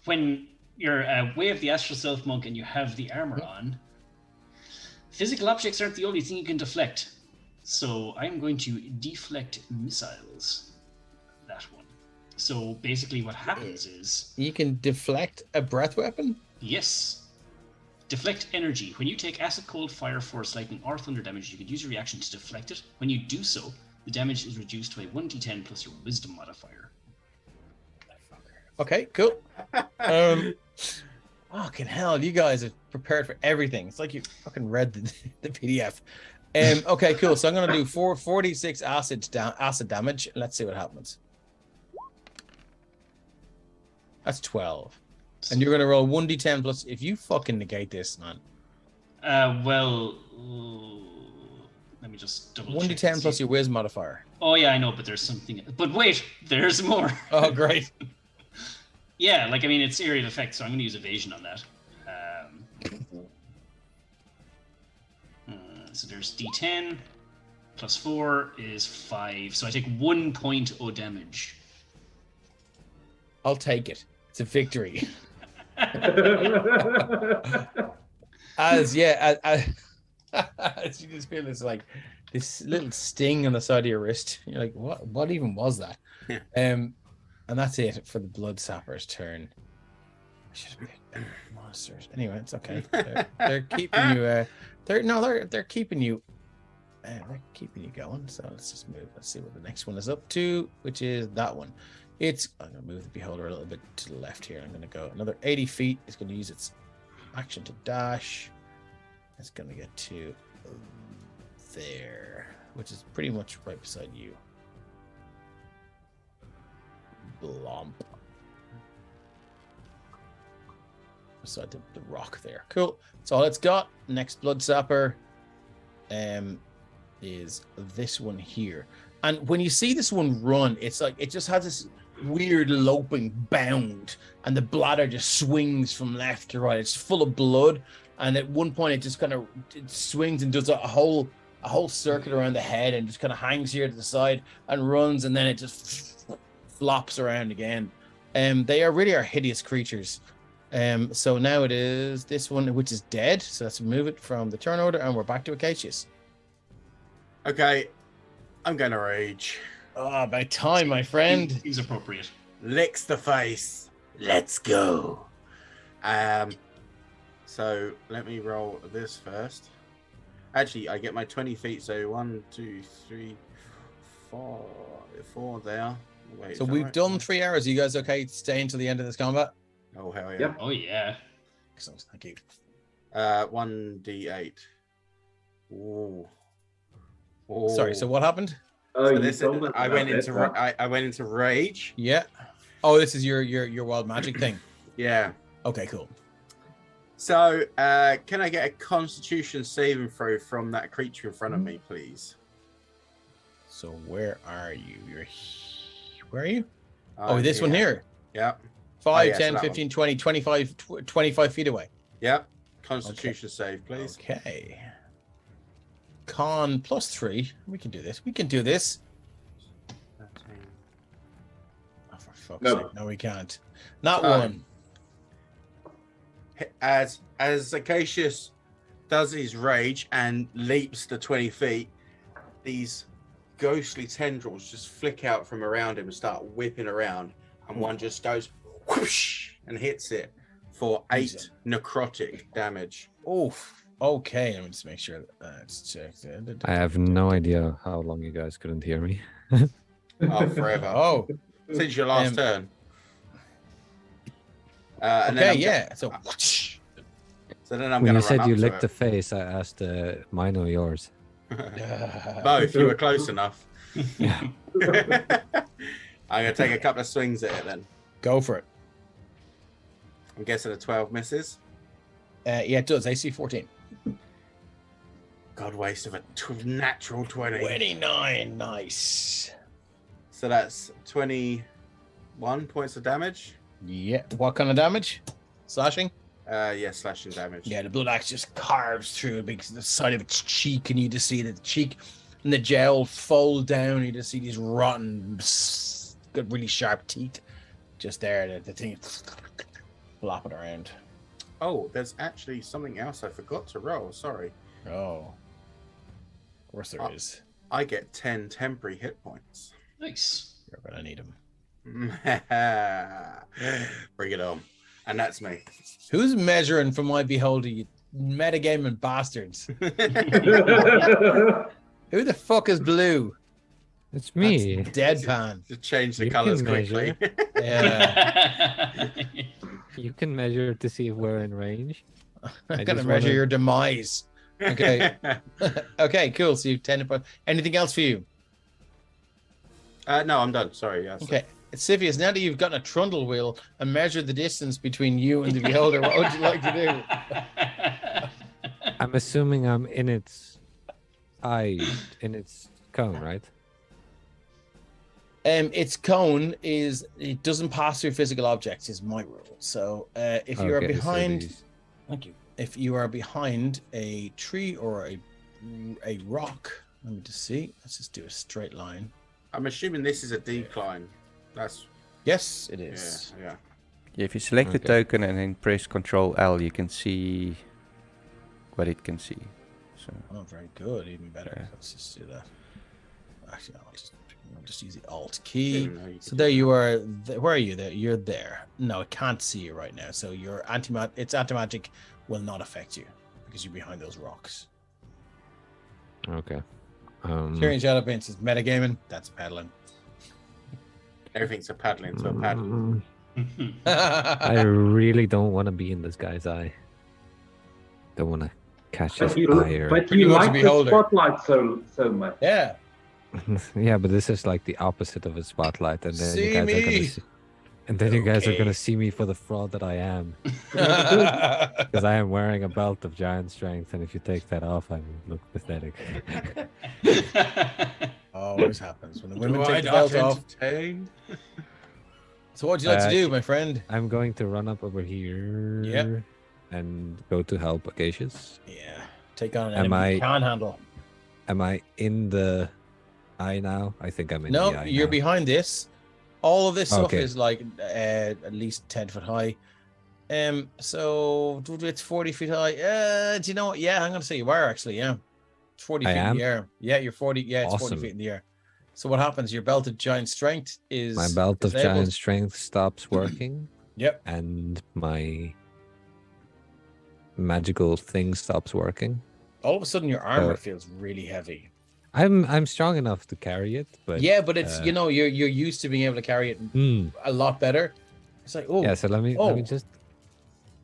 When you're Way of the Astral Self Monk and you have the armor on, physical objects aren't the only thing you can deflect. So I'm going to deflect missiles. That one. So basically what happens is... You can deflect a breath weapon? Yes. Deflect energy. When you take acid, cold, fire, force, lightning, or thunder damage, you can use your reaction to deflect it. When you do so, the damage is reduced by 1d10 plus your wisdom modifier. Okay, cool. Fucking hell, you guys are prepared for everything. It's like you fucking read the PDF. Okay, cool. So I'm gonna do 4d6 acid damage. Let's see what happens. That's 12. And you're gonna roll 1d10 plus. If you fucking negate this, man. Let me just double 1d10 plus your wisdom modifier. Oh yeah, I know, but there's something. But wait, there's more. Oh great. Yeah, like I mean, it's area of effect, so I'm gonna use evasion on that. So there's d10 plus 4 is 5. So I take 1 point of damage. I'll take it. It's a victory. As you just feel this little sting on the side of your wrist. You're like, what even was that? Yeah. And that's it for the Bloodstopper's turn. I should be monsters. Anyway, it's okay. They're keeping you. They're keeping you. They're keeping you going. So let's just move. Let's see what the next one is up to, which is that one. I'm gonna move the beholder a little bit to the left here. I'm gonna go another 80 feet. It's gonna use its action to dash. It's gonna get to there, which is pretty much right beside you. Blomp. Beside the rock there. Cool. That's all it's got. Next Bloodstopper is this one here. And when you see this one run, it's like it just has this weird loping bound, and the bladder just swings from left to right. It's full of blood, and at one point it just kind of swings and does a whole circuit around the head and just kind of hangs here to the side and runs, and then it just flops around again. They are hideous creatures. So now it is this one, which is dead. So let's move it from the turn order, and we're back to Acacius. Okay, I'm gonna rage. Oh, about time, my friend. Seems appropriate. Licks the face. Let's go. So let me roll this first. Actually, I get my 20 feet. So 1, 2, 3, 4 there. Wait, So we've done 3 hours. Are you guys okay to stay until the end of this combat? Oh hell yeah. Yep. Oh yeah. Excellent. Thank you. 1d8. Ooh. Ooh. Sorry. So what happened? Oh, So I went into rage. Yeah. Oh, this is your wild magic thing. Yeah. Okay. Cool. So, can I get a Constitution saving throw from that creature in front of me, please? So where are you? Where are you? This one here. Yep. 5, so 10, that 15, 20, 25 feet away. Yep. Constitution save, please. Okay. Con +3. We can do this. We can do this. Oh, for fuck's sake. No, we can't. Not one. As Acacius does his rage and leaps the 20 feet, these ghostly tendrils just flick out from around him and start whipping around, and one just goes whoosh and hits it for 8 necrotic damage. Oof. Okay, let me just make sure it's checked. I have no idea how long you guys couldn't hear me. Oh, forever. Oh, Since your last Um, turn. And okay, then yeah. So, So then I'm When going you to run said up you to licked the it. face, I asked mine or yours. Both. You were close enough. Yeah. I'm going to take a couple of swings at it then. go for it. I'm guessing a 12 misses. Yeah, it does. AC 14. God, waste of a natural 20. 29. Nice. So that's 21 points of damage. Yeah. What kind of damage? Slashing? Yeah, slashing damage. Yeah, the blood axe just carves through the side of its cheek, and you just see that the cheek and the gel fold down. You just see these rotten, good, really sharp teeth just there. The thing flopping around. Oh, there's actually something else I forgot to roll. Sorry. Oh. Of course there is. I get 10 temporary hit points. Nice. You're going to need them. Bring it on. And that's me. Who's measuring for my beholder, you metagaming bastards? Who the fuck is blue? It's me. That's deadpan. To change the You colors can quickly. Yeah. You can measure to see if we're in range. I'm I going to just measure wanna- your demise. Okay. Okay, cool. So you've 10 points. Anything else for you? No, I'm done. Sorry. Yes. Okay. Siphius, now that you've gotten a trundle wheel and measured the distance between you and the beholder, what would you like to do? I'm assuming I'm in its eye, in its cone, right? Its cone it doesn't pass through physical objects is my rule. So if you are Okay, so behind these- thank you. If you are behind a tree or a rock, let me just see. Let's just do a straight line. I'm assuming this is a decline. That's Yes, it is. yeah. Yeah, if you select the Okay. token and then press Control L, you can see what it can see. So Oh, very good. Even better. Yeah. Let's just do that. Actually, I'll just use the Alt key. Didn't know you So could there do you are. Where are you? There. You're there. No, it can't see you right now. So your its anti-magic will not affect you because you're behind those rocks. Okay. Hearing Shadow Prince is metagaming. That's paddling. that. Everything's a paddling to a paddle. I really don't want to be in this guy's eye. Don't want to catch his But you, eye. Or... but Pretty you much a like the beholder. spotlight so much. Yeah. Yeah, but this is like the opposite of a spotlight, and then See you guys are gonna me. see, and then you guys are Okay. gonna see me for the fraud that I am, because I am wearing a belt of giant strength, and if you take that off, I look pathetic. Always happens when the women Do take I the not belt off. entertain? So what would you like to Uh, do, my friend? I'm going to run up over here. Yep. And go to help Acacius. Yeah. Take on an Am enemy you I- can't handle. Am I in the eye now? I think I'm in No, the eye. you're now. behind this. All of this stuff Okay. is like at least 10 foot high. So it's 40 feet high. Do you know what? Yeah, I'm gonna say you are actually. Yeah, it's 40 I feet in am? the air. Yeah, you're 40. Yeah, it's 40 Awesome. feet in the air. So what happens? Your belt of giant strength is My belt of disabled. giant strength stops working, Yep. and my magical thing stops working. All of a sudden, your armor Uh, feels really heavy. I'm strong enough to carry it, but Yeah, but it's uh, you're used to being able to carry it hmm. a lot better. It's like Yeah. So let me Oh.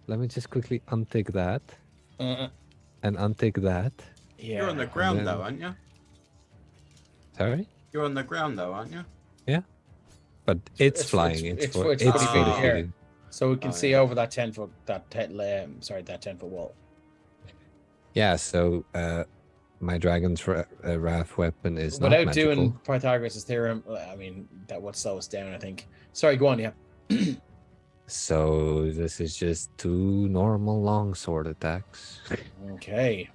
let me just quickly untick that uh, and untick that. yeah. You're on the ground then- though, aren't you? Sorry, You're on the ground though, aren't you? but it's it's- flying. it's- It's it's 40 40 feet in the feet. air. So we can Oh, see yeah. over that 10 foot that 10-foot wall. Yeah. So my dragon's wrath weapon is not Without magical. doing Pythagoras' theorem, I mean that would slow us down. I think. Sorry, go on. Yeah. So this is just two normal longsword attacks. Okay.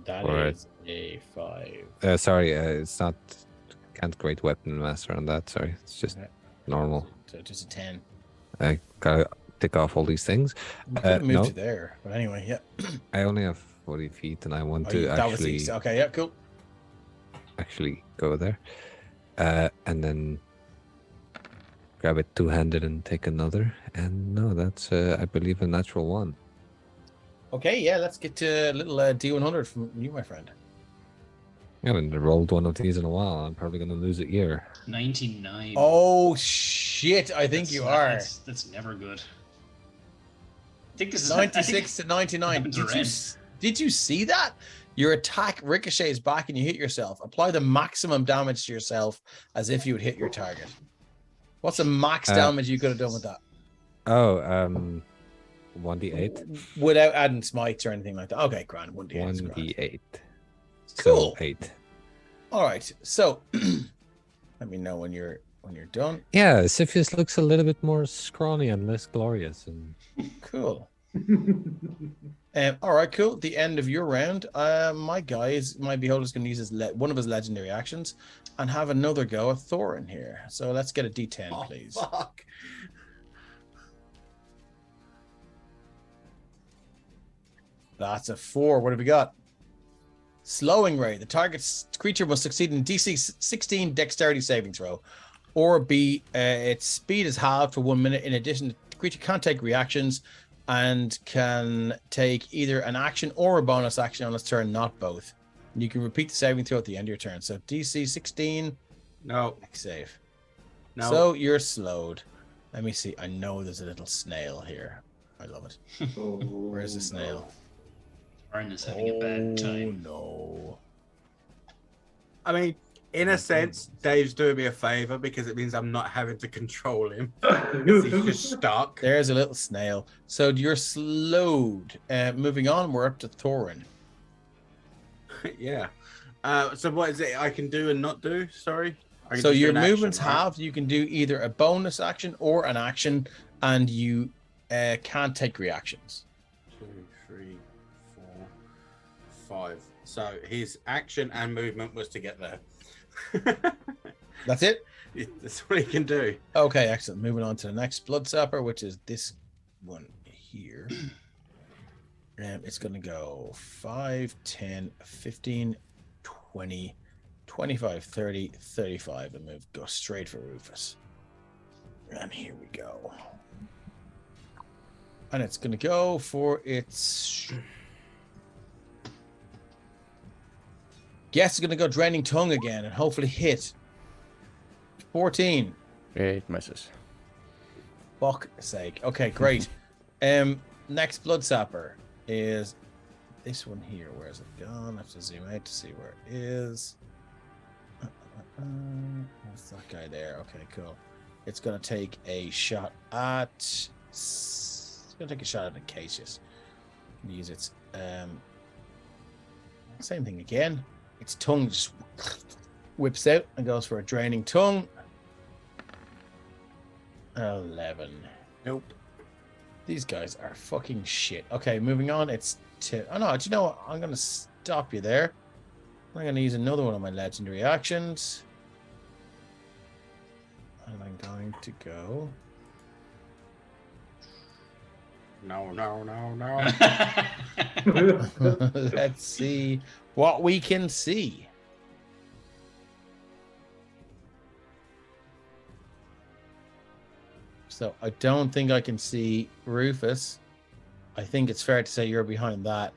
That Alright. is a 5. Sorry, it's not. Can't great weapon master on that. Sorry, it's just Okay. normal. So just a 10. I gotta tick off all these things. We could move no. to there, but anyway, yeah. I only have 40 feet, and I want Oh, to that was actually easy. Okay, yeah, cool. actually go there, and then grab it two-handed and take another. And no, that's I believe a natural one. Okay, yeah, let's get to a little D100 from you, my friend. I haven't rolled one of these in a while. I'm probably going to lose it here. 99. Oh shit! I think you are. That's never good. I think this is 96 to 99. happened to Red. Did you see that? Your attack ricochets back and you hit yourself. Apply the maximum damage to yourself as if you would hit your target. What's the max damage you could have done with that? Oh, 1d8. Without adding smites or anything like that. Okay, grand. 1d8. 1d8. Cool. So 8. All right. So let me know when you're done. Yeah, Siphius looks a little bit more scrawny and less glorious. And Cool. All right, cool. The end of your round. My beholder's going to use one of his legendary actions and have another go at Thorin here. So let's get a D10, please. Fuck. That's a 4. What have we got? Slowing ray. The target's creature must succeed in DC 16 dexterity saving throw, or be its speed is halved for 1 minute. In addition, the creature can't take reactions and can take either an action or a bonus action on its turn, not both. And you can repeat the saving throw at the end of your turn. So DC 16. No. Save. No. So you're slowed. Let me see. I know there's a little snail here. I love it. Where's the snail? Arn is having a bad time. No. I mean, in a sense, Dave's doing me a favor because it means I'm not having to control him. He's just stuck. There's a little snail. So you're slowed. Moving on, we're up to Thorin. Yeah. So what is it I can do and not do? Sorry. I can So just do your an action, movement's right? halved. You can do either a bonus action or an action, and you can't take reactions. 2, 3, 4, 5. So his action and movement was to get there. That's it? That's what he can do. Okay, excellent. Moving on to the next Bloodsapper, which is this one here. It's going to go 5, 10, 15, 20, 25, 30, 35, and go straight for Rufus. And here we go. And it's going to go for its... Guess it's going to go Draining Tongue again and hopefully hit. 14. It misses. Fuck sake. Okay, great. Next Bloodsapper is this one here. Where is it gone? I have to zoom out to see where it is. What's that guy there? Okay, cool. It's gonna take a shot at. It's gonna take a shot at Acacius. Use its same thing again. Its tongue just whips out and goes for a Draining Tongue. 11. Nope. These guys are fucking shit. Okay, moving on. It's oh no, do you know what? I'm gonna stop you there. I'm gonna use another one of my legendary actions. And I'm going to go. No. Let's see what we can see. So I don't think I can see Rufus. I think it's fair to say you're behind that.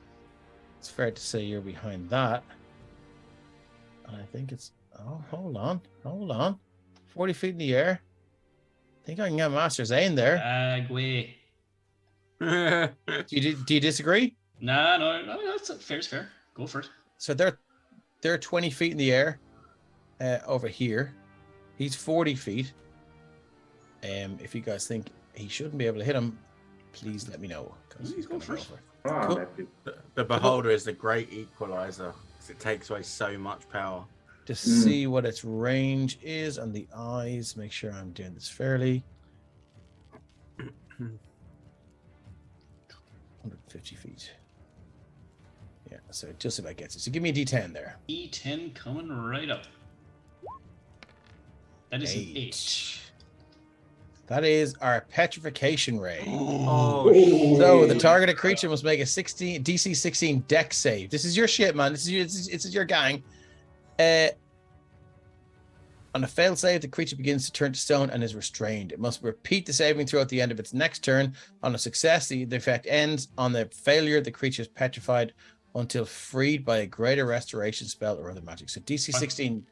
It's fair to say you're behind that. And I think it's... Oh, hold on. 40 feet in the air. I think I can get Master's Aim there. Agwe. Do you disagree? No, that's fair. It's fair. Go for it. So they're 20 feet in the air over here. He's 40 feet. If you guys think he shouldn't be able to hit him, please let me know. He's going for it. Cool. The Beholder is the great equalizer because it takes away so much power. To see what its range is and the eyes. Make sure I'm doing this fairly. 150 feet. Yeah, so it just about gets it. So give me a D10 there. E10 coming right up. That is an 8. That is our petrification ray. Oh, So the targeted creature must make a DC 16 dex save. This is your shit, man. This is your gang. On a failed save, the creature begins to turn to stone and is restrained. It must repeat the saving throw at the end of its next turn. On a success, the effect ends. On the failure, the creature is petrified until freed by a greater restoration spell or other magic. So DC 16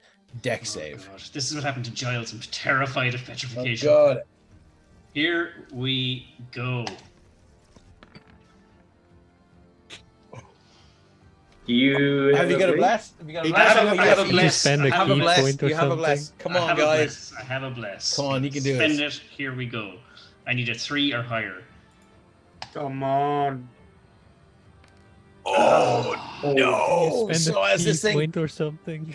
deck save. God. This is what happened to Giles. I'm terrified of petrification. Oh, God. Here we go. Do you Have you got a bless? Have you got a I bless? have a- I have a You bless. Spend a I have key a bless. point or You have a something. bless. Come I on, have a guys. bless. I have a bless. Come on, you can do it. Spend it. Here we go. I need a 3 or higher. Come on. Oh, no. Spend So a as key this thing, point or something.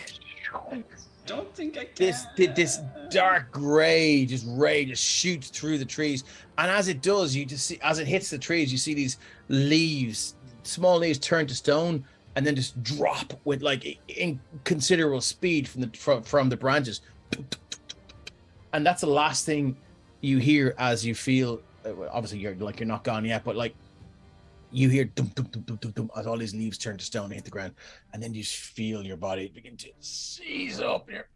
Don't think I can. this dark ray just shoots through the trees, and as it does, you just see, as it hits the trees, you see these leaves, small leaves, turn to stone and then just drop with like inconsiderable speed from the branches, and that's the last thing you hear as you feel. Obviously, you're not gone yet, but like you hear dum dum dum dum dum dum as all these leaves turn to stone and hit the ground, and then you just feel your body begin to seize up. You're,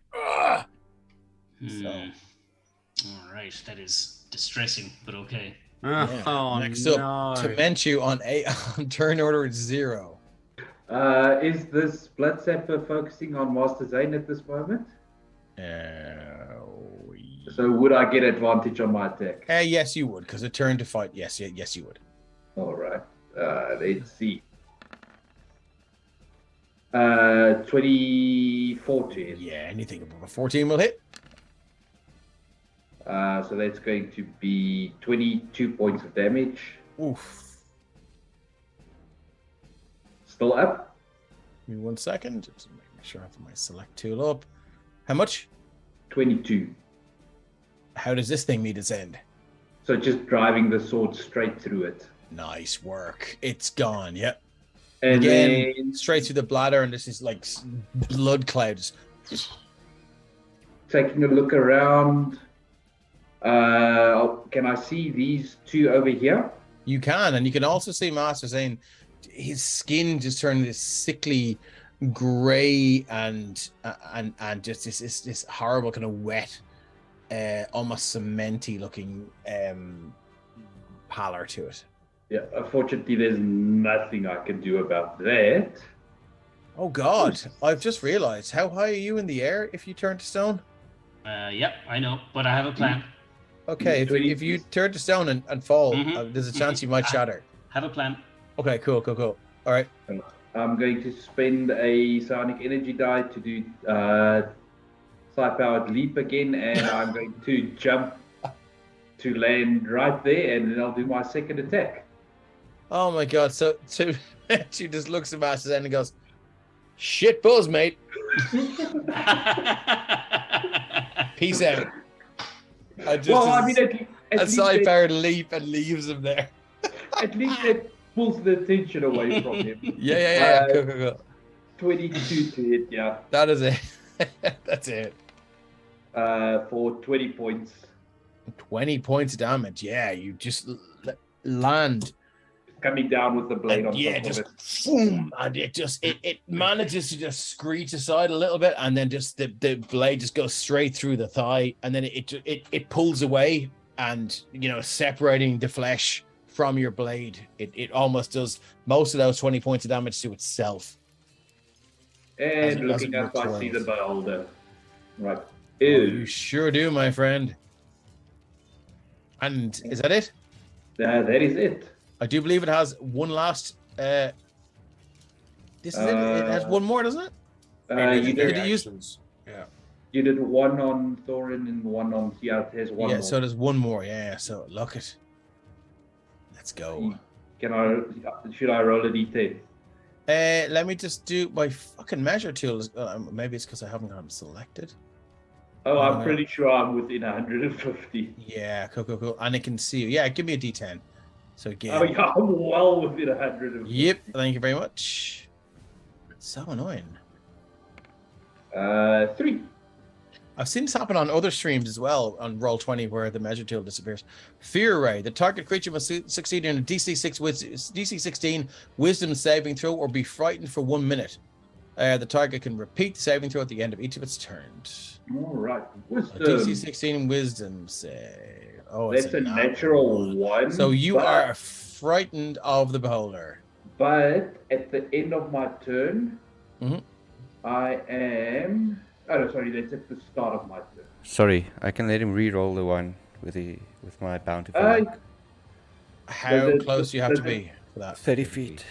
So. All right, that is distressing, but okay. Yeah. Oh, Next no. up, Temenchu on turn order 0. Is this Blood Sapper focusing on Master Zane at this moment? So would I get advantage on my attack? Yes, you would, because a turn to fight. Yes, you would. All right. Let's see. 24 to hit. Yeah, anything above a 14 will hit. So that's going to be 22 points of damage. Oof. Still up. Give me 1 second. Just make sure I have my select tool up. How much? 22. How does this thing meet its end? So just driving the sword straight through it. Nice work. It's gone. Yep. And Again, then straight through the bladder, and this is like blood clouds. taking a look around. Can I see these two over here? You can, and you can also see Master Zane. His skin just turned this sickly gray and just this horrible kind of wet, almost cementy looking pallor to it. Yeah, unfortunately, there's nothing I can do about that. Oh God! I've just realised. How high are you in the air if you turn to stone? Yep, I know, but I have a plan. Okay, if you turn to stone and fall, Mhm. there's a chance you might shatter. Have a plan. Okay, cool. All right. I'm going to spend a psionic energy die to do psi-powered leap again, and I'm going to jump to land right there, and then I'll do my second attack. Oh my God! So she just looks at Master Zane and goes, "Shit buzz, mate. Peace out." Well, I mean, at a least side-powered leap and leaves him there. at least it pulls the attention away from him. Yeah. Cool. 22 to hit, yeah. That is it. That's it. For 20 points. 20 points of damage. Yeah, you just land. Coming down with the blade And on yeah, top just of it. boom, and it manages to just screech aside a little bit, and then just the blade just goes straight through the thigh, and then it pulls away, and separating the flesh from your blade. It almost does most of those 20 points of damage to itself. And as looking it up, I see the recoils. beholder. Right. Oh, Ew. you sure do, my friend. And is that it? That is it. I do believe it has one last. This is it. It has one more, doesn't it? You did did, it use- Yeah. you did one on Thorin and one on here. There's one Yeah. more. So there's one more. Yeah. So look it. Let's go. Should I roll a d10? Let me just do my fucking measure tools. Maybe it's because I haven't got them selected. Oh, I'm pretty sure I'm within 150. Yeah. Cool. And it can see you. Yeah. Give me a D10. So again. Oh, yeah, I'm well within 150. Yep. Thank you very much. So annoying. 3. I've seen this happen on other streams as well on Roll20 where the measure tool disappears. Fear Ray. The target creature must succeed in a DC 16 Wisdom saving throw or be frightened for 1 minute. The target can repeat the saving throw at the end of each of its turns. All right. A Wisdom. DC 16 wisdom save. Oh, That's it's a nat natural one. So you but, are frightened of the beholder. But at the end of my turn, Mhm. I am. Oh no, sorry. That's at the start of my turn. Sorry, I can let him re-roll the one with my bountiful Uh, luck. How it- close do you have to does it- be for that? 30 feet.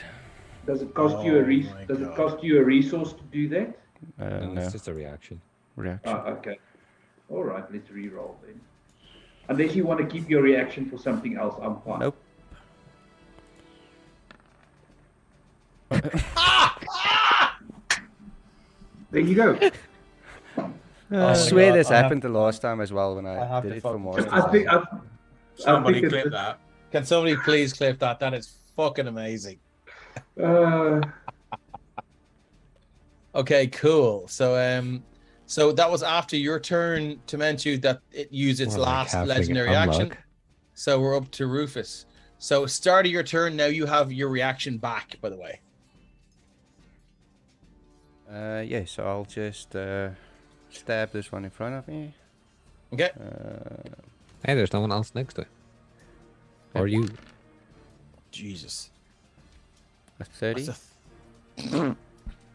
Does it cost you a Oh my Does it God. cost you a resource to do that? No, No, it's just a reaction. reaction. Okay. All right. Let's re-roll then. Unless you want to keep your reaction for something else, I'm fine. Nope. There you go. I my swear God, this I have- happened the last time as well when I I have did to it for fucking Monsters. I think. Somebody it's- clip that. Can somebody please clip that? That is fucking amazing. Uh, Okay, cool. So that was after your turn to mention that it used its More like last halfling legendary unluck. action. So we're up to Rufus. So start of your turn now. You have your reaction back. By the way. Yeah, so I'll just stab this one in front of me. Okay. Hey, there's no one else next to it. Or you. Jesus. A 30. That's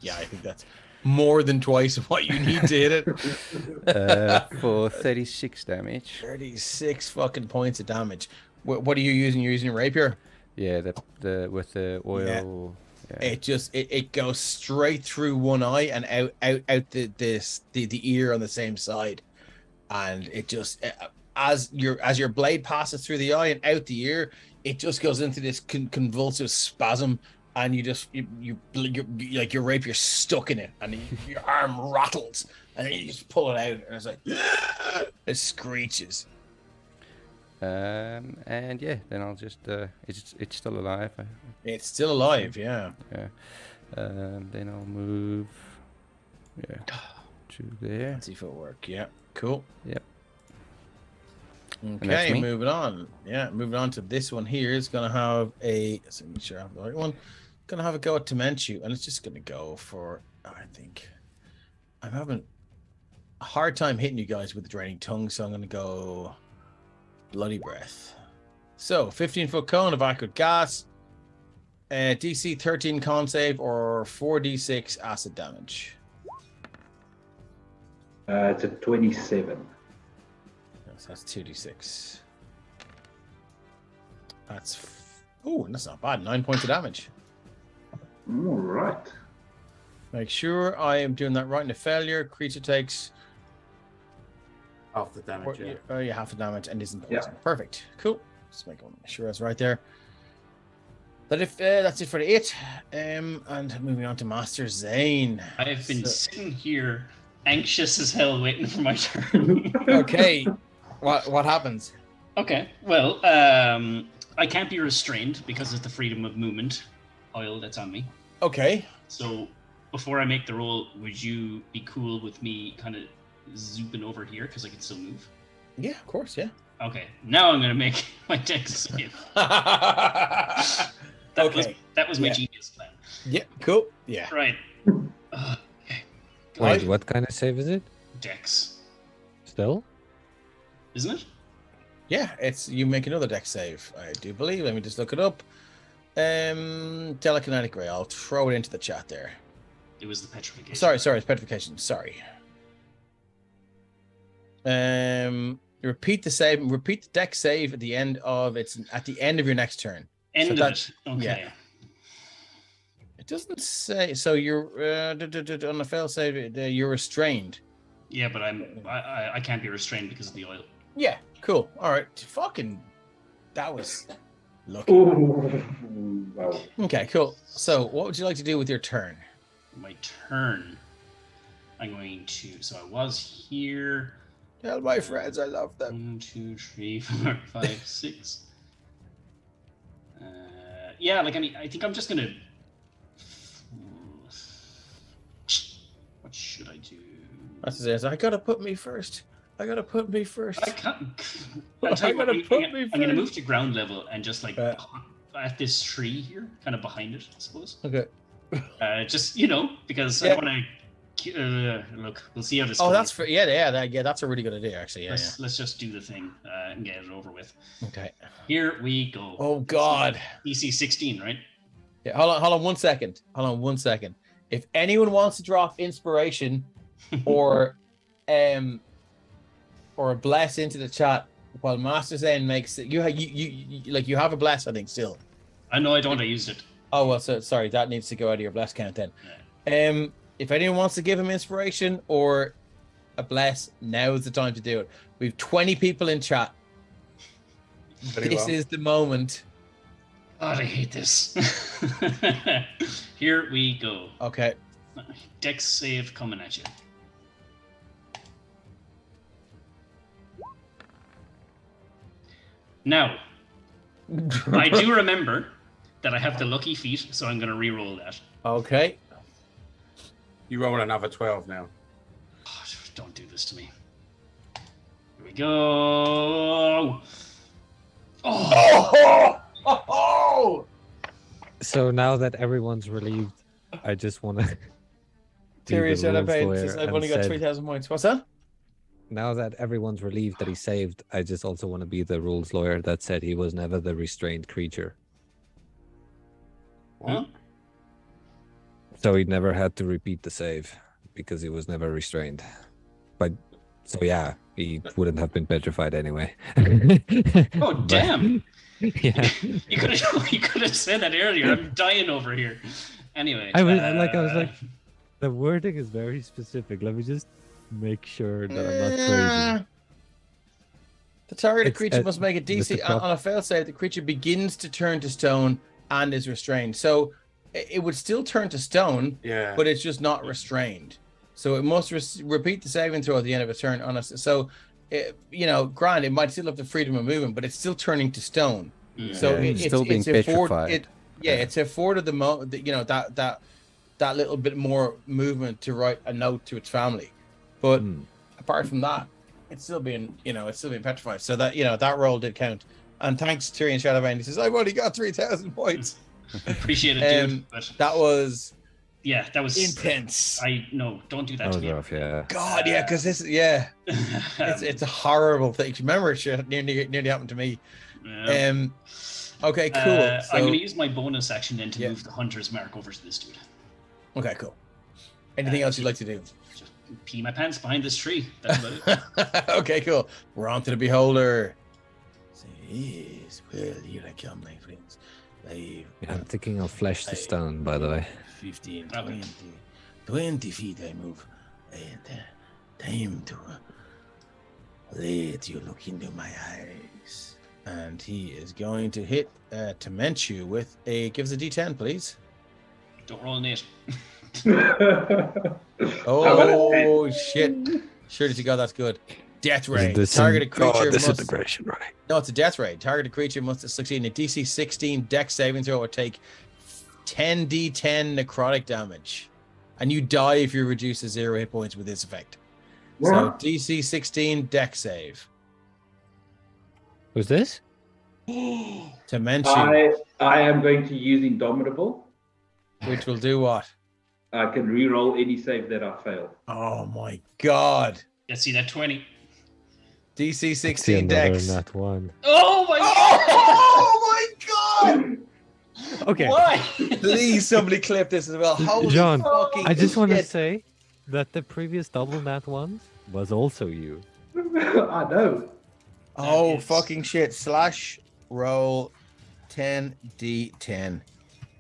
yeah, I think that's more than twice what you need to hit it. For 36 damage. 36 fucking points of damage. What are you using? You're using a rapier? Yeah, the with the oil. Yeah. It goes straight through one eye and out the ear on the same side, and it just as your blade passes through the eye and out the ear, it just goes into this convulsive spasm, and you like your rapier's stuck in it, and your arm rattles, and then you just pull it out, and it's like it screeches. And yeah, then I'll just it's still alive. It's still alive, yeah. Yeah. Then I'll move. Yeah. To there. Let's see if it'll work. Yeah, cool. Yep. that's Okay, me. moving on. Yeah, moving on to this one here is gonna have a. Let's make sure I have the right one. Gonna have a go at Dementia, and it's just gonna go for. I think I'm having a hard time hitting you guys with the draining tongue, so I'm gonna go bloody breath. So 15-foot cone of acrid gas, DC 13 con save or 4d6 acid damage. it's a 27. Yes, that's 2d6. That's not bad. 9 points of damage. All right. Make sure I am doing that right. In a failure, creature takes Half the damage, yeah. half the damage and isn't Yeah. poisoned. Perfect. Cool. Just make sure that's right there. But if that's it for the 8, and moving on to Master Zane. I have been sitting here anxious as hell waiting for my turn. Okay, what happens? Okay, well, I can't be restrained because of the freedom of movement oil that's on me. Okay. So before I make the roll, would you be cool with me kind of zooming over here because I can still move? Yeah, of course. Yeah. Okay, now I'm going to make my dex save. That was my Yeah. genius plan. Yeah. Cool. Yeah. Right. Okay. Wait, what kind of save is it? Dex, Still? isn't it? Yeah. It's you make another dex save. I do believe. Let me just look it up. Telekinetic ray. I'll throw it into the chat there. It was the petrification. Sorry, it's petrification. Sorry. Repeat the save. Repeat the deck save at the end of your next turn. End So of that's- it. Okay. yeah. It doesn't say. So you're on the fail save. You're restrained. Yeah, but I can't be restrained because of the oil. Yeah. Cool. All right. Fucking. That was lucky. Oh, wow. Okay. Cool. So, what would you like to do with your turn? My turn. I'm going to. So I was here. Tell my friends I love them. 1, 2, 3, 4, 5, 6. Yeah, like I think I'm just gonna. What should I do? That's it. I gotta put me first. I I can't. I Tell you what, gotta put me I'm gonna move first. to ground level and just like Uh. at this tree here, kind of behind it, I suppose. Okay. Just because Yeah. I want to look. We'll see how this. Oh, goes. that's yeah. That's a really good idea, actually. Yeah, Let's just do the thing and get it over with. yeah. Okay. Here we go. Oh God. DC 16, right? Yeah. Hold on 1 second. If anyone wants to drop inspiration or a bless into the chat while Master Zen makes it, you have a bless, I think, still. I know I don't. I used it. Oh well, so sorry, that needs to go out of your bless count then. Yeah. If anyone wants to give him inspiration or a bless, now is the time to do it. We've 20 people in chat. This is the moment. God, I hate this. Here we go. Okay. Dex save coming at you. Now, I do remember that I have the lucky feat, so I'm going to re-roll that. Okay. You roll another 12 now. Oh, don't do this to me. Here we go. Oh! So now that everyone's relieved, I just want to. Tyrion said I've only got 3,000 points. What's that? Now that everyone's relieved that he saved, I just also want to be the rules lawyer that said he was never the restrained creature. What? So he never had to repeat the save because he was never restrained. But so yeah, he wouldn't have been petrified anyway. Oh, damn. Yeah. You could have said that earlier. I'm dying over here. Anyway. I was like, the wording is very specific. Let me just make sure that I'm not crazy. The targeted It's- creature must make a DC on a fail save. The creature begins to turn to stone and is restrained. So it would still turn to stone, Yeah. but it's just not restrained. So it must repeat the saving throw at the end of a turn. Granted, it might still have the freedom of movement, but it's still turning to stone. Yeah. So It's still being petrified. It's afforded that little bit more movement to write a note to its family. But apart from that, it's still being petrified. So that roll did count. And thanks Tyrion Shadowbane. He says, I've only got 3,000 points. Appreciate it, dude. But That was that was intense. Don't do that That to was me. rough, yeah. God, yeah, because it's a horrible thing. Remember, shit nearly happened to me. Yeah. Okay, cool. I'm So, going to use my bonus action then to move the hunter's mark over to this dude. okay, cool. Anything else you'd like to do? Just pee my pants behind this tree. That's about it. Okay, cool. We're on to the beholder. Yes, well, here I come, my friends. Yeah, I'm thinking of flesh to stone, by the way. 15, Okay. 20 feet I move. And time to let you look into my eyes. And he is going to hit Temenchu with give us a D10, please. Don't roll an 8. Oh, shit. Sure to God, that's good. Death ray. Targeted creature must... disintegration, right? No, it's a death ray. Targeted creature must succeed in a DC 16 Dex saving throw or take 10d10 necrotic damage. And you die if you reduce to 0 hit points with this effect. So DC 16 Dex save. Who's this? To mention, I am going to use Indomitable. which will do what? I can re-roll any save that I fail. Oh my God. Let's see that 20. DC 16 Dex. Not one. Oh my Oh my God. Okay. Why? Please, somebody clip this as well. Holy John, fucking I just want to shit. say that the previous double nat ones was also you. I know. Oh, is- fucking shit. Slash roll 10d10.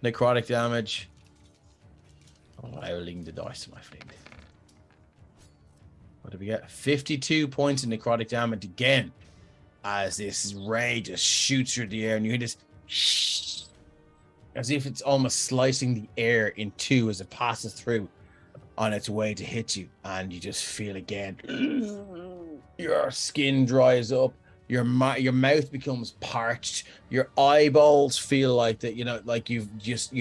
Necrotic damage. Rolling the dice, my friend. What did we get? 52 points of necrotic damage again. As this ray just shoots through the air and you hear this as if it's almost slicing the air in two as it passes through on its way to hit you. And you just feel again. Your skin dries up. Your mouth becomes parched. Your eyeballs feel like that, like you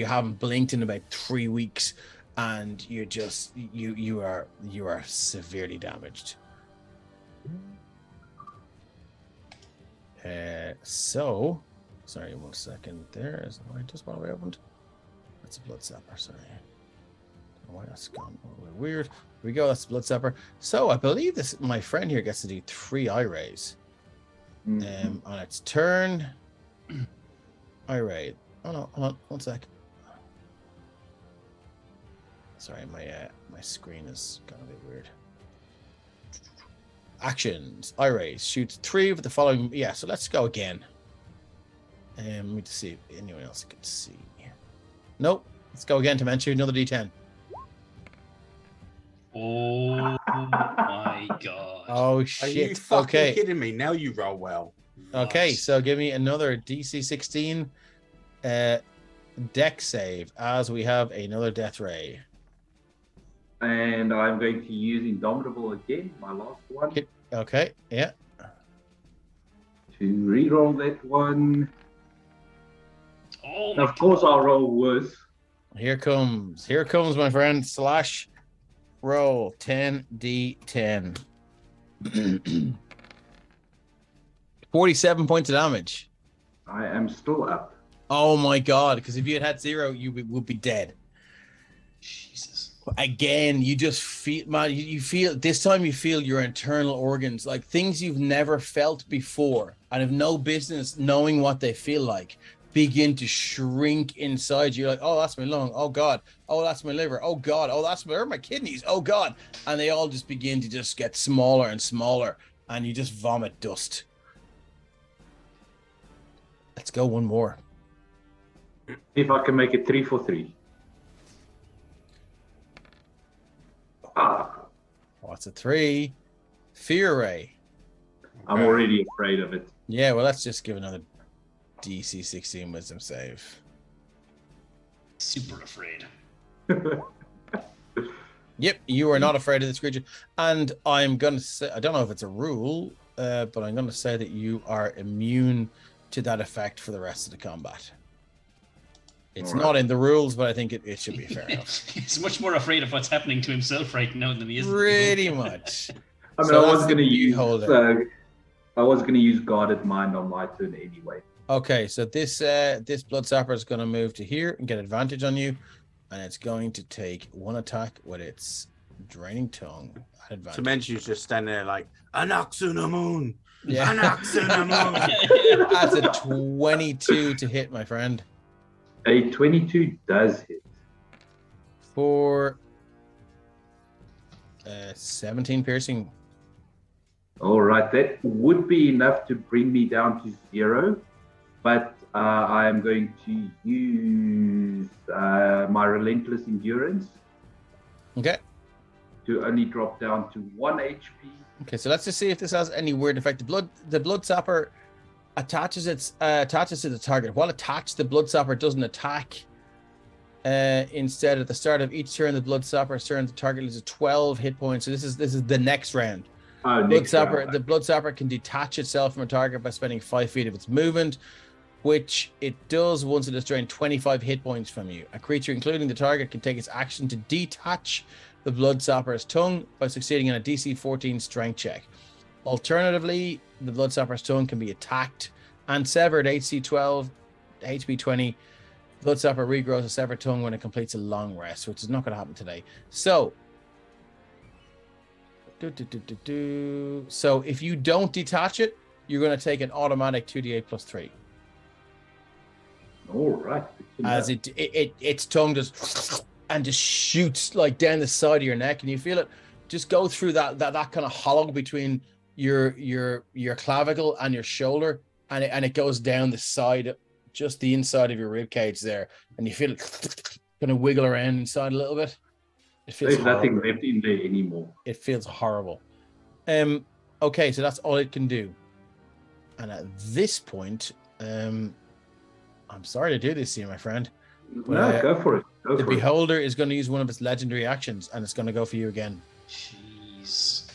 haven't blinked in about 3 weeks, and you're just you are severely damaged. So, sorry, 1 second. There is just while we opened. That's a blood sapper, sorry. Why that's gone weird. Here we go, that's blood sapper. So I believe this my friend here gets to do 3 eye rays. On its turn. Eye ray. Oh no, hold on, 1 sec. Sorry, my screen is gone a bit weird. Actions. Eye rays. Shoots 3 with the following. Yeah, so let's go again. Let me see if anyone else can see. Nope. Let's go again to mention another D10. Oh my god. Oh Are shit. you fucking Okay. kidding me? Now you roll well. Okay, Nice. so give me another DC 16 deck save as we have another death ray. And I'm going to use Indomitable again, my last one, Okay, yeah. to reroll that one. Oh And my of course, I'll roll worse. Here comes my friend. Slash roll 10d10. 47 points of damage. I am still up. Oh my god, because if you had 0, you would be dead. Jesus. Again, you just feel, man, you feel, this time you feel your internal organs, like things you've never felt before and have no business knowing what they feel like, begin to shrink inside you. Like, oh, that's my lung. Oh god. Oh, that's my liver. Oh god. Oh, that's my kidneys. Oh god. And they all just begin to just get smaller and smaller, and you just vomit dust. Let's go one more. If I can make it 3 for 3. Ah, What's a 3? Fear ray. I'm already afraid of it. Yeah, well, let's just give another DC 16 wisdom save. Super afraid. Yep, you are not afraid of this creature. And I'm going to say, I don't know if it's a rule, but I'm going to say that you are immune to that effect for the rest of the combat. It's not in the rules, but I think it should be fair enough. He's much more afraid of what's happening to himself right now than he is. Pretty much. I mean, So I that's was going to the use holder. I was going to use guarded mind on my turn anyway. Okay, so this blood sapper is going to move to here and get advantage on you, and it's going to take 1 attack with its draining tongue at advantage. Sementu's just standing there like, an ox in the moon. Yeah. An ox in the moon. That's a 22 to hit, my friend. A 22 does hit. For 17 piercing. All right, that would be enough to bring me down to 0, but I am going to use my relentless endurance Okay. to only drop down to 1 HP. Okay, so let's just see if this has any weird effect. The blood sapper attaches to the target. While attached, the blood sapper doesn't attack. Instead, at the start of each turn, the blood sapper's turn, the target loses 12 hit points. So this is the next round. Oh, The blood sapper can detach itself from a target by spending 5 feet of its movement, which it does once it has drained 25 hit points from you. A creature, including the target, can take its action to detach the blood sapper's tongue by succeeding in a DC 14 strength check. Alternatively, the blood sapper's tongue can be attacked and severed. HC 12, HP 20. Blood sapper regrows a severed tongue when it completes a long rest, which is not going to happen today. So, so if you don't detach it, you're going to take an automatic 2d8 plus 3. All right. As its tongue just and just shoots like down the side of your neck, and you feel it just go through that kind of hollow between your clavicle and your shoulder, and it goes down the side, just the inside of your rib cage there, and you feel it kind of wiggle around inside a little bit. It feels There's nothing horrible. left in there anymore. It feels horrible. Okay, so that's all it can do. And at this point, I'm sorry to do this to you, my friend. No, go for it. Go The for it. Beholder is going to use one of its legendary actions, and it's going to go for you again. Jeez.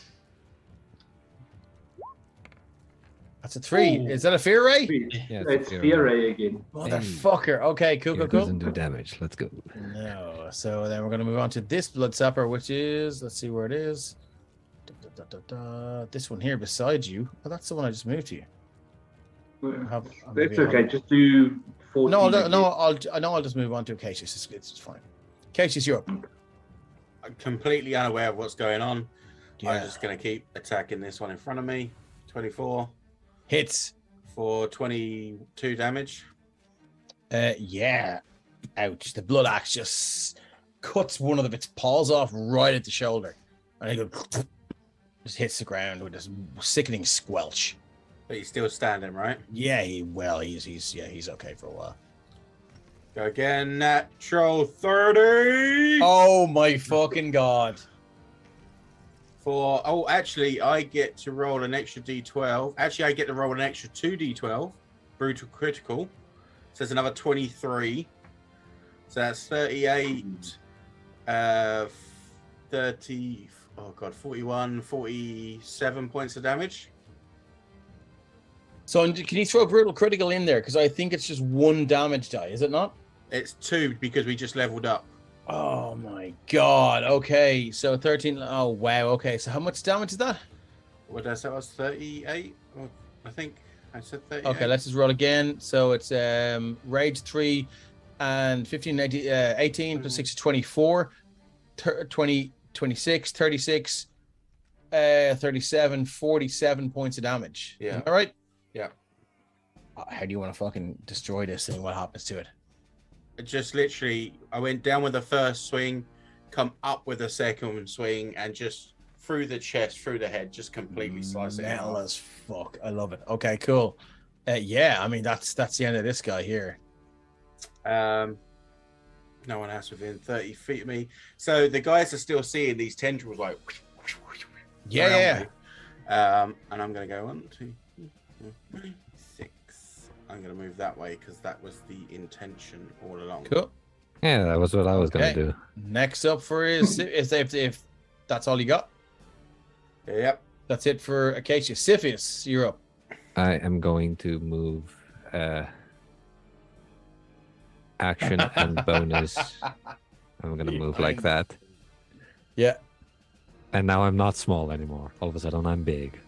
That's a 3. Ooh. Is that a fear ray? Yeah, It's Fear Ray again. Motherfucker. Okay, cool. It doesn't do damage. Let's go. No. So then we're going to move on to this blood sapper, which is, let's see where it is. This one here beside you. Oh, that's the one I just moved to you. That's okay. Just do 14 No, again. I'll just move on to Acacius. It's fine. Acacius, you're up. I'm completely unaware of what's going on. Yeah. I'm just going to keep attacking this one in front of me. 24 Hits. for 22 damage. Yeah. Ouch. The blood axe just cuts one of its paws off right at the shoulder. And it goes, just hits the ground with this sickening squelch. But he's still standing, right? Yeah, he's okay for a while. Go again, natural 30. Oh my fucking god. Actually, I get to roll an extra d12. Actually, I get to roll an extra 2d12. Brutal critical. So there's another 23. So that's 38. 30. Oh god, 41, 47 points of damage. So can you throw brutal critical in there? Because I think it's just 1 damage die, is it not? It's 2 because we just leveled up. Oh my god. Okay. So 13. Oh wow. Okay. So how much damage is that? What did I say? It was 38? I think I said 38. Okay, let's just roll again. So it's rage 3 and 15, 18 plus 6 is 24, 20, 26, 36, 37, 47 points of damage. Yeah. All right. Yeah. How do you want to fucking destroy this thing? What happens to it? Just literally, I went down with the first swing, come up with the second swing, and just through the chest, through the head, just completely slice it Metal out. as fuck. I love it. Okay, cool. Yeah, I mean that's the end of this guy here. No one else within 30 feet of me. So the guys are still seeing these tendrils like Yeah. and I'm gonna go 1, 2, 3, 6. I'm gonna move that way because that was the intention all along. Cool. Yeah, that was what I was Okay. gonna do. Next up for is if that's all you got. Yep. That's it for Acacia. Siphius, you're up. I am going to move action and bonus. I'm gonna move like that. Yeah. And now I'm not small anymore. All of a sudden, I'm big.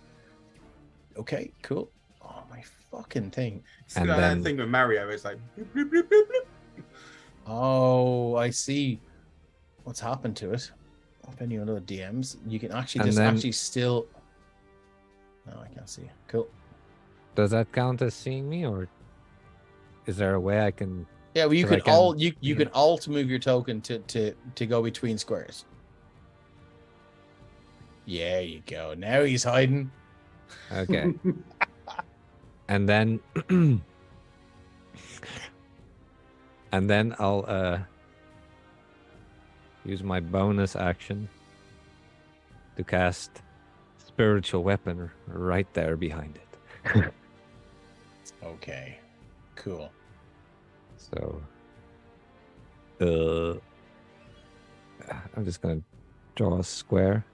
Okay, cool. Oh, my fucking thing. And And that then- thing with Mario is like, bloop, bloop, bloop, bloop, bloop. Oh, I see what's happened to it. If any other DMs, you can actually And just then- actually still. No, I can't see it. Cool. Does that count as seeing me, or is there a way I can? Yeah, well, you So I could can- all you can alt move your token to go between squares. Yeah, you go. Now he's hiding. Okay. And then, and then I'll use my bonus action to cast spiritual weapon right there behind it. Okay, cool. So, I'm just gonna draw a square.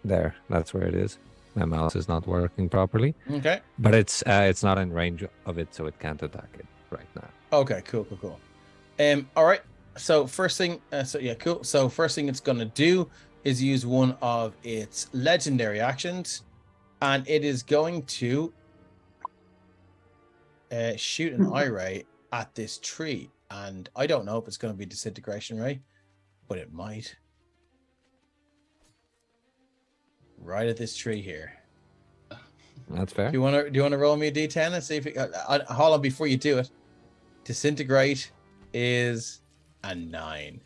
There, that's where it is. My mouse is not working properly, Okay. but it's not in range of it, so it can't attack it right now. Okay, cool. All right. So first thing, cool. So first thing it's gonna do is use one of its legendary actions, and it is going to shoot an eye ray at this tree. And I don't know if it's going to be disintegration ray, but it might. Right at this tree here. That's fair. Do you want to roll me a d10 and see if it, hold on before you do it. Disintegrate is a 9.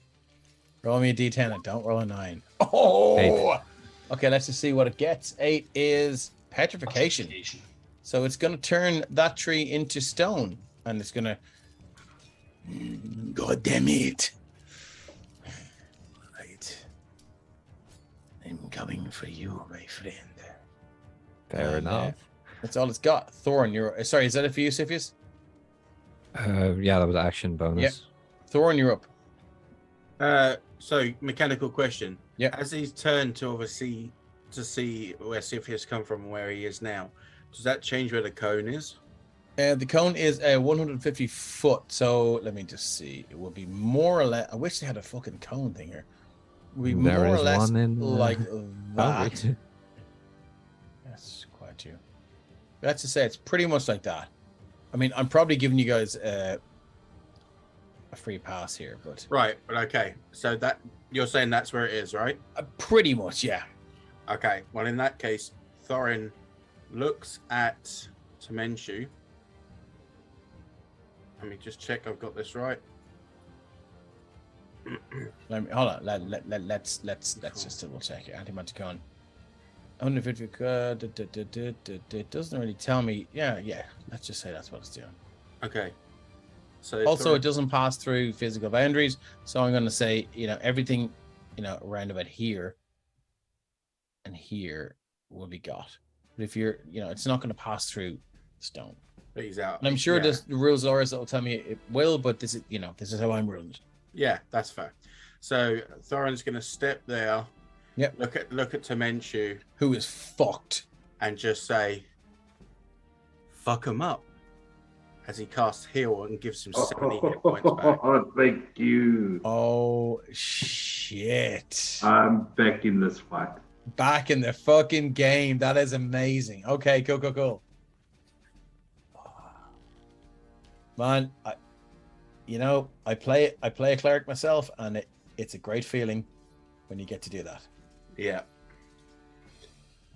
Roll me a d10 and don't roll a 9. Oh, 8. Okay, let's just see what it gets. 8 is petrification. So it's going to turn that tree into stone, and it's going to. God damn it! Right, I'm coming for you, my friend. Fair And, enough. That's all it's got. Thorn, you're sorry. Is that it for you, Siphius? Yeah, that was action bonus. Thorn, you're up. So mechanical question. Yeah. As he's turned to obviously to see where Siphius come from and where he is now, does that change where the cone is? The cone is 150 foot. So let me just see. It will be more or less. I wish they had a fucking cone thing here. Will be There more or is less one in, like that. Calgary. That's quite you. That's to say, it's pretty much like that. I mean, I'm probably giving you guys a free pass here, but Right, but okay. So that you're saying that's where it is, right? pretty much, yeah. Okay. Well, in that case, Thorin looks at Temenshu. Let me just check I've got this right. Hold on. Let's just double check it. Antimaticon. 150. It doesn't really tell me. Yeah. Let's just say that's what it's doing. Okay. So Also, Thorin- it doesn't pass through physical boundaries, so I'm going to say, everything, around about here and here will be got. But if you're, it's not going to pass through stone. But he's out. And I'm sure Yeah. there's the rules lawyers that will tell me it will, but this is how I'm ruling it. Yeah, that's fair. So Thorin's going to step there. Yep. Look at Temenshu Who is fucked? and just say, "Fuck him up," as he casts heal and gives him 70 hit points back. Thank you. Oh shit! I'm back in this fight. Back in the fucking game. That is amazing. Okay, cool. Man, I play a cleric myself, and it's a great feeling when you get to do that, Yeah.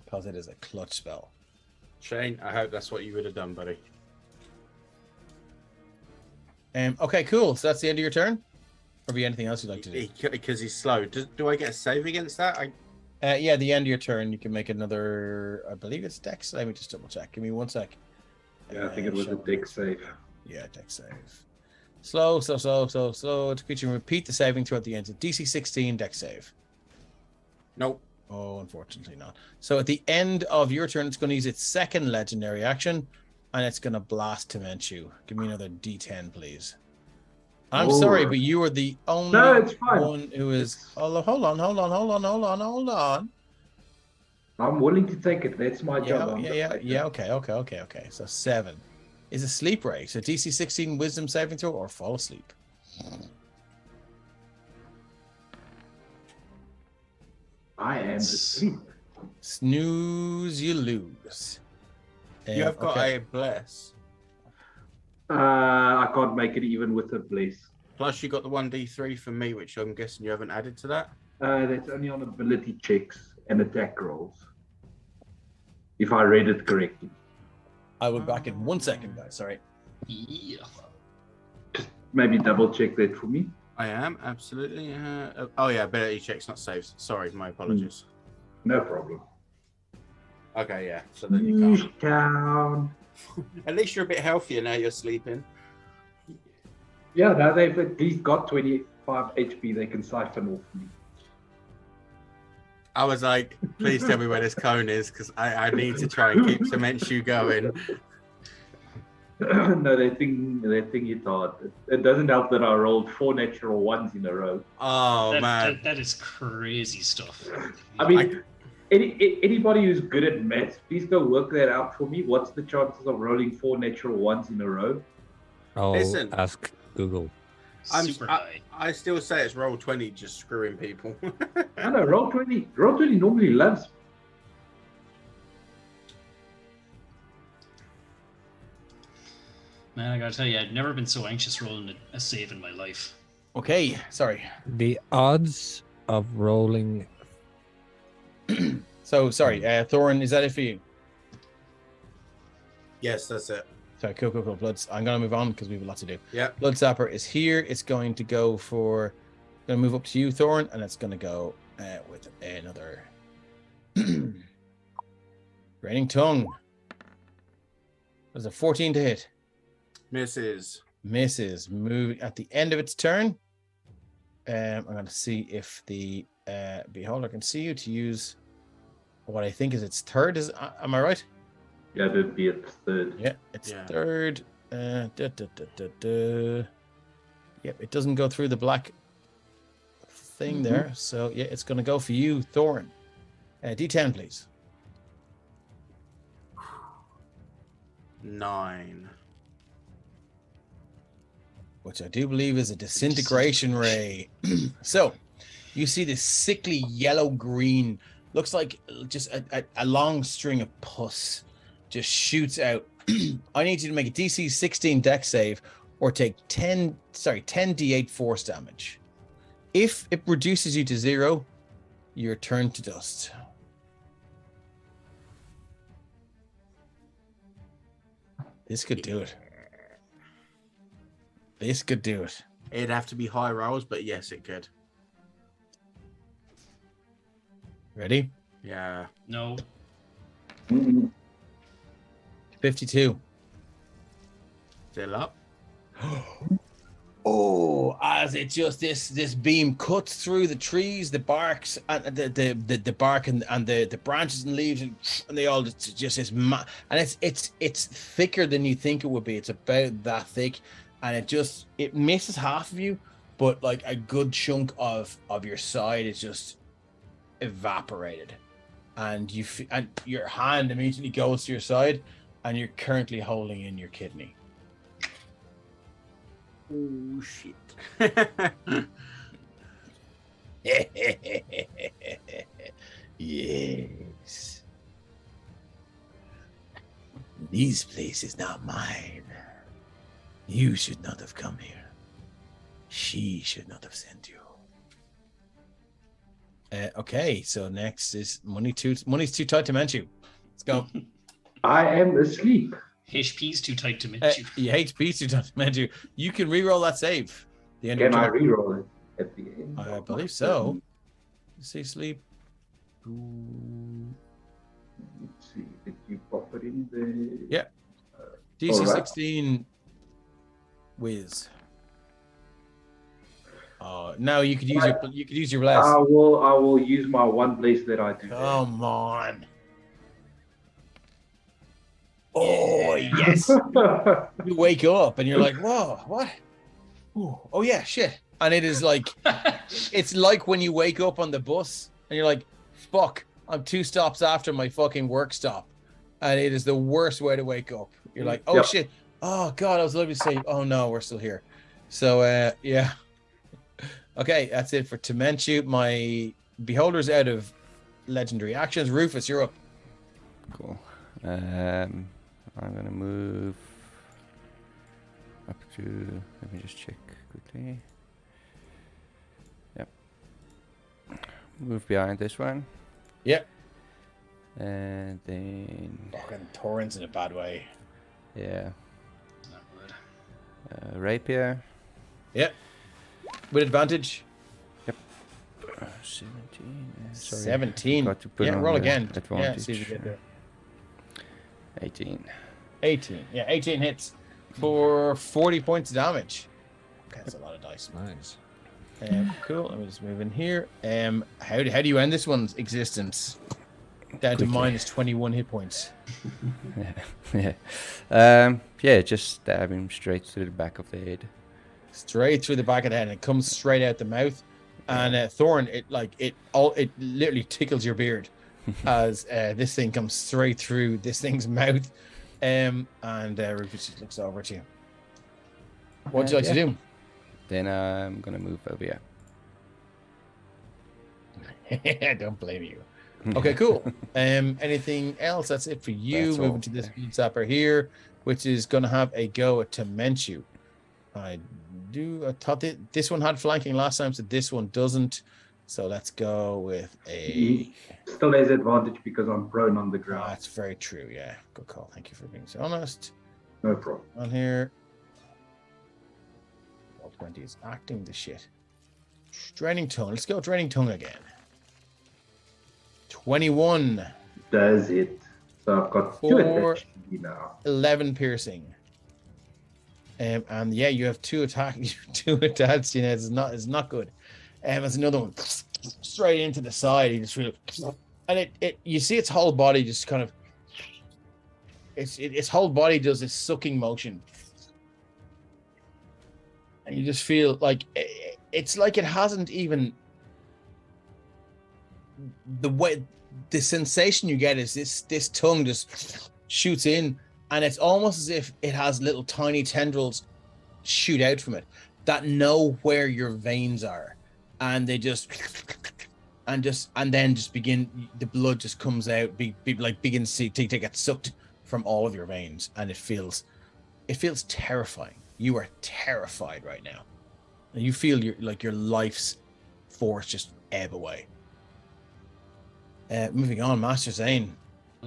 because it is a clutch spell. Shane, I hope that's what you would have done, buddy. Okay, cool. So that's the end of your turn. Or be anything else you'd like to do? Because he's slow. Do I get a save against that? Yeah, the end of your turn, you can make another. I believe it's Dex. Let me just double check. Give me 1 sec. Yeah, I think it was a show me. deck save. Yeah, Dex save. Slow. It's creature repeat the saving throughout the end. DC 16 Dex save. Nope. Oh, unfortunately not. So at the end of your turn, it's going to use its second legendary action, and it's going to blast Temenshu. Give me another D10, please. I'm sorry, but you are the only No, it's fine. one who is. Oh, hold on. I'm willing to take it. That's my job. Yeah. Okay. So 7 is a sleep ray. So DC 16 Wisdom saving throw or fall asleep. I am asleep. Snooze, you lose. You have got a bless. I can't make it even with a bless. Plus, you got the 1d3 from me, which I'm guessing you haven't added to that. That's only on ability checks and attack rolls. If I read it correctly. I will be back in 1 second, guys. Sorry. Yeah. Just maybe double check that for me. I am, absolutely. Oh, yeah, ability checks, not saves. Sorry, my apologies. No problem. Okay, yeah, so then you can't. Down. At least you're a bit healthier now you're sleeping. Yeah, now they've at least got 25 HP they can siphon off me. I was like, please tell me where this cone is, because I need to try and keep Temenshu going. No, they think it's hard. It doesn't help that I rolled 4 natural ones in a row. Oh, man. That is crazy stuff. I mean, anybody who's good at maths, please go work that out for me. What's the chances of rolling 4 natural ones in a row? I'll Listen. ask Google. Super high. I still say it's roll 20 just screwing people. I know, roll 20 normally loves. Man, I gotta tell you, I've never been so anxious rolling a save in my life. Okay, sorry. The odds of rolling. So sorry, Thorin, is that it for you? Yes, that's it. Sorry, cool. Bloods. I'm gonna move on because we have a lot to do. Yeah. Bloodsapper is here. It's going to go for. Gonna move up to you, Thorin, and it's gonna go with another Raining Tongue. There's a 14 to hit. Misses. Moving at the end of its turn. I'm gonna see if the Beholder can see you to use what I think is its third. Am I right? Yeah, that'd be its third. Yeah, it's third. Yep, it doesn't go through the black thing there. So yeah, it's gonna go for you, Thorin. D10, please. 9. Which I do believe is a disintegration ray. So you see this sickly yellow green, looks like just a long string of pus just shoots out I need you to make a DC 16 dex save or take 10 d8 force damage. If it reduces you to 0, you're turned to dust. This could do it. This could do it. It'd have to be high rolls, but yes, it could. Ready? Yeah. No. 52. Still up. Oh, as it just this beam cuts through the trees, the barks, and the bark and the branches and leaves, and they all just this and it's thicker than you think it would be. It's about that thick, and it misses half of you, but like a good chunk of your side is just evaporated, and and your hand immediately goes to your side, and you're currently holding in your kidney. Oh shit. Yes. This place is not mine. You should not have come here. She should not have sent you. Okay, so next is money's too tight to mention. Let's go. I am asleep. HP's too tight to mention. Your HP's too tight to mention. You can re-roll that save. The end Can of I turn. re-roll it at the end? I believe so. Say sleep. Let's see. Did you pop it in there? Yeah. DC All right. 16 whiz. No, you could use your blast. I will use my one bless that I do. Come on. Oh yes. You wake up and you're like, whoa, what? Ooh, oh yeah, shit. And it is like it's like when you wake up on the bus and you're like, fuck, I'm 2 stops after my fucking work stop. And it is the worst way to wake up. You're like, oh Yep. shit. Oh god, I was literally saying, oh no, we're still here. So yeah. Okay, that's it for Temenchu. My beholder's out of legendary actions. Rufus, you're up. Cool. I'm gonna move up to. Let me just check quickly. Yep. Move behind this one. Yep. And then Fucking torrents in a bad way. yeah, Not good. rapier. Yep. With advantage. 17. Sorry, 17. forgot to put Yeah, on roll the again. Yeah, Advantage. see if you get there. 18. 18. Yeah, 18 hits for 40 points of damage. Okay, that's a lot of dice. Nice. Cool. Let me just move in here. How do you end this one's existence? Down to Quickly. minus 21 hit points. Yeah, just stab him straight through the back of the head. Straight through the back of the head, and it comes straight out the mouth. And Thorn, it literally tickles your beard as this thing comes straight through this thing's mouth. And Rufus just looks over at you. What would you like to do? Then I'm gonna move over here. Don't blame you. Okay, cool. Anything else? That's it for you. That's Moving all. to this speed zapper here, which is going to have a go at Temenchu. I thought this one had flanking last time, so this one doesn't. So let's go with a. Still has advantage because I'm prone on the ground. That's very true. Yeah, good call. Thank you for being so honest. No problem. On here. Roll 20 is acting the shit. Draining tongue. Let's go draining tongue again. 21. Does it? So I've got 2 Four. attacks now. 11 piercing. And yeah, you have 2 attacks. 2 attacks. You know, it's not good. There's another one straight into the side. You just really, and it you see its whole body just kind of. Its whole body does this sucking motion, and you just feel like it's like it hasn't even. The sensation you get is this tongue just shoots in, and it's almost as if it has little tiny tendrils shoot out from it that know where your veins are, and they and then begin, the blood just comes out, begins to get sucked from all of your veins, and it feels terrifying. You are terrified right now, and you feel your life's force just ebb away. Moving on, Master Zane.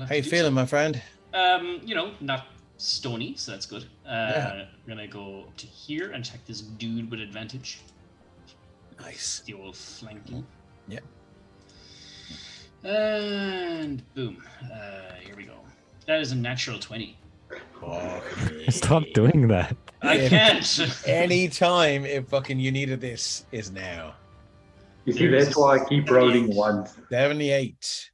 How you feeling, my friend? Not stony, so that's good. Yeah. I'm gonna go up to here and check this dude with advantage. Nice. The old flanking. Yeah. And boom. Here we go. That is a natural 20. Oh, Stop doing that. I can't. Anytime you needed this is now. You see, that's why I keep rolling once, 78.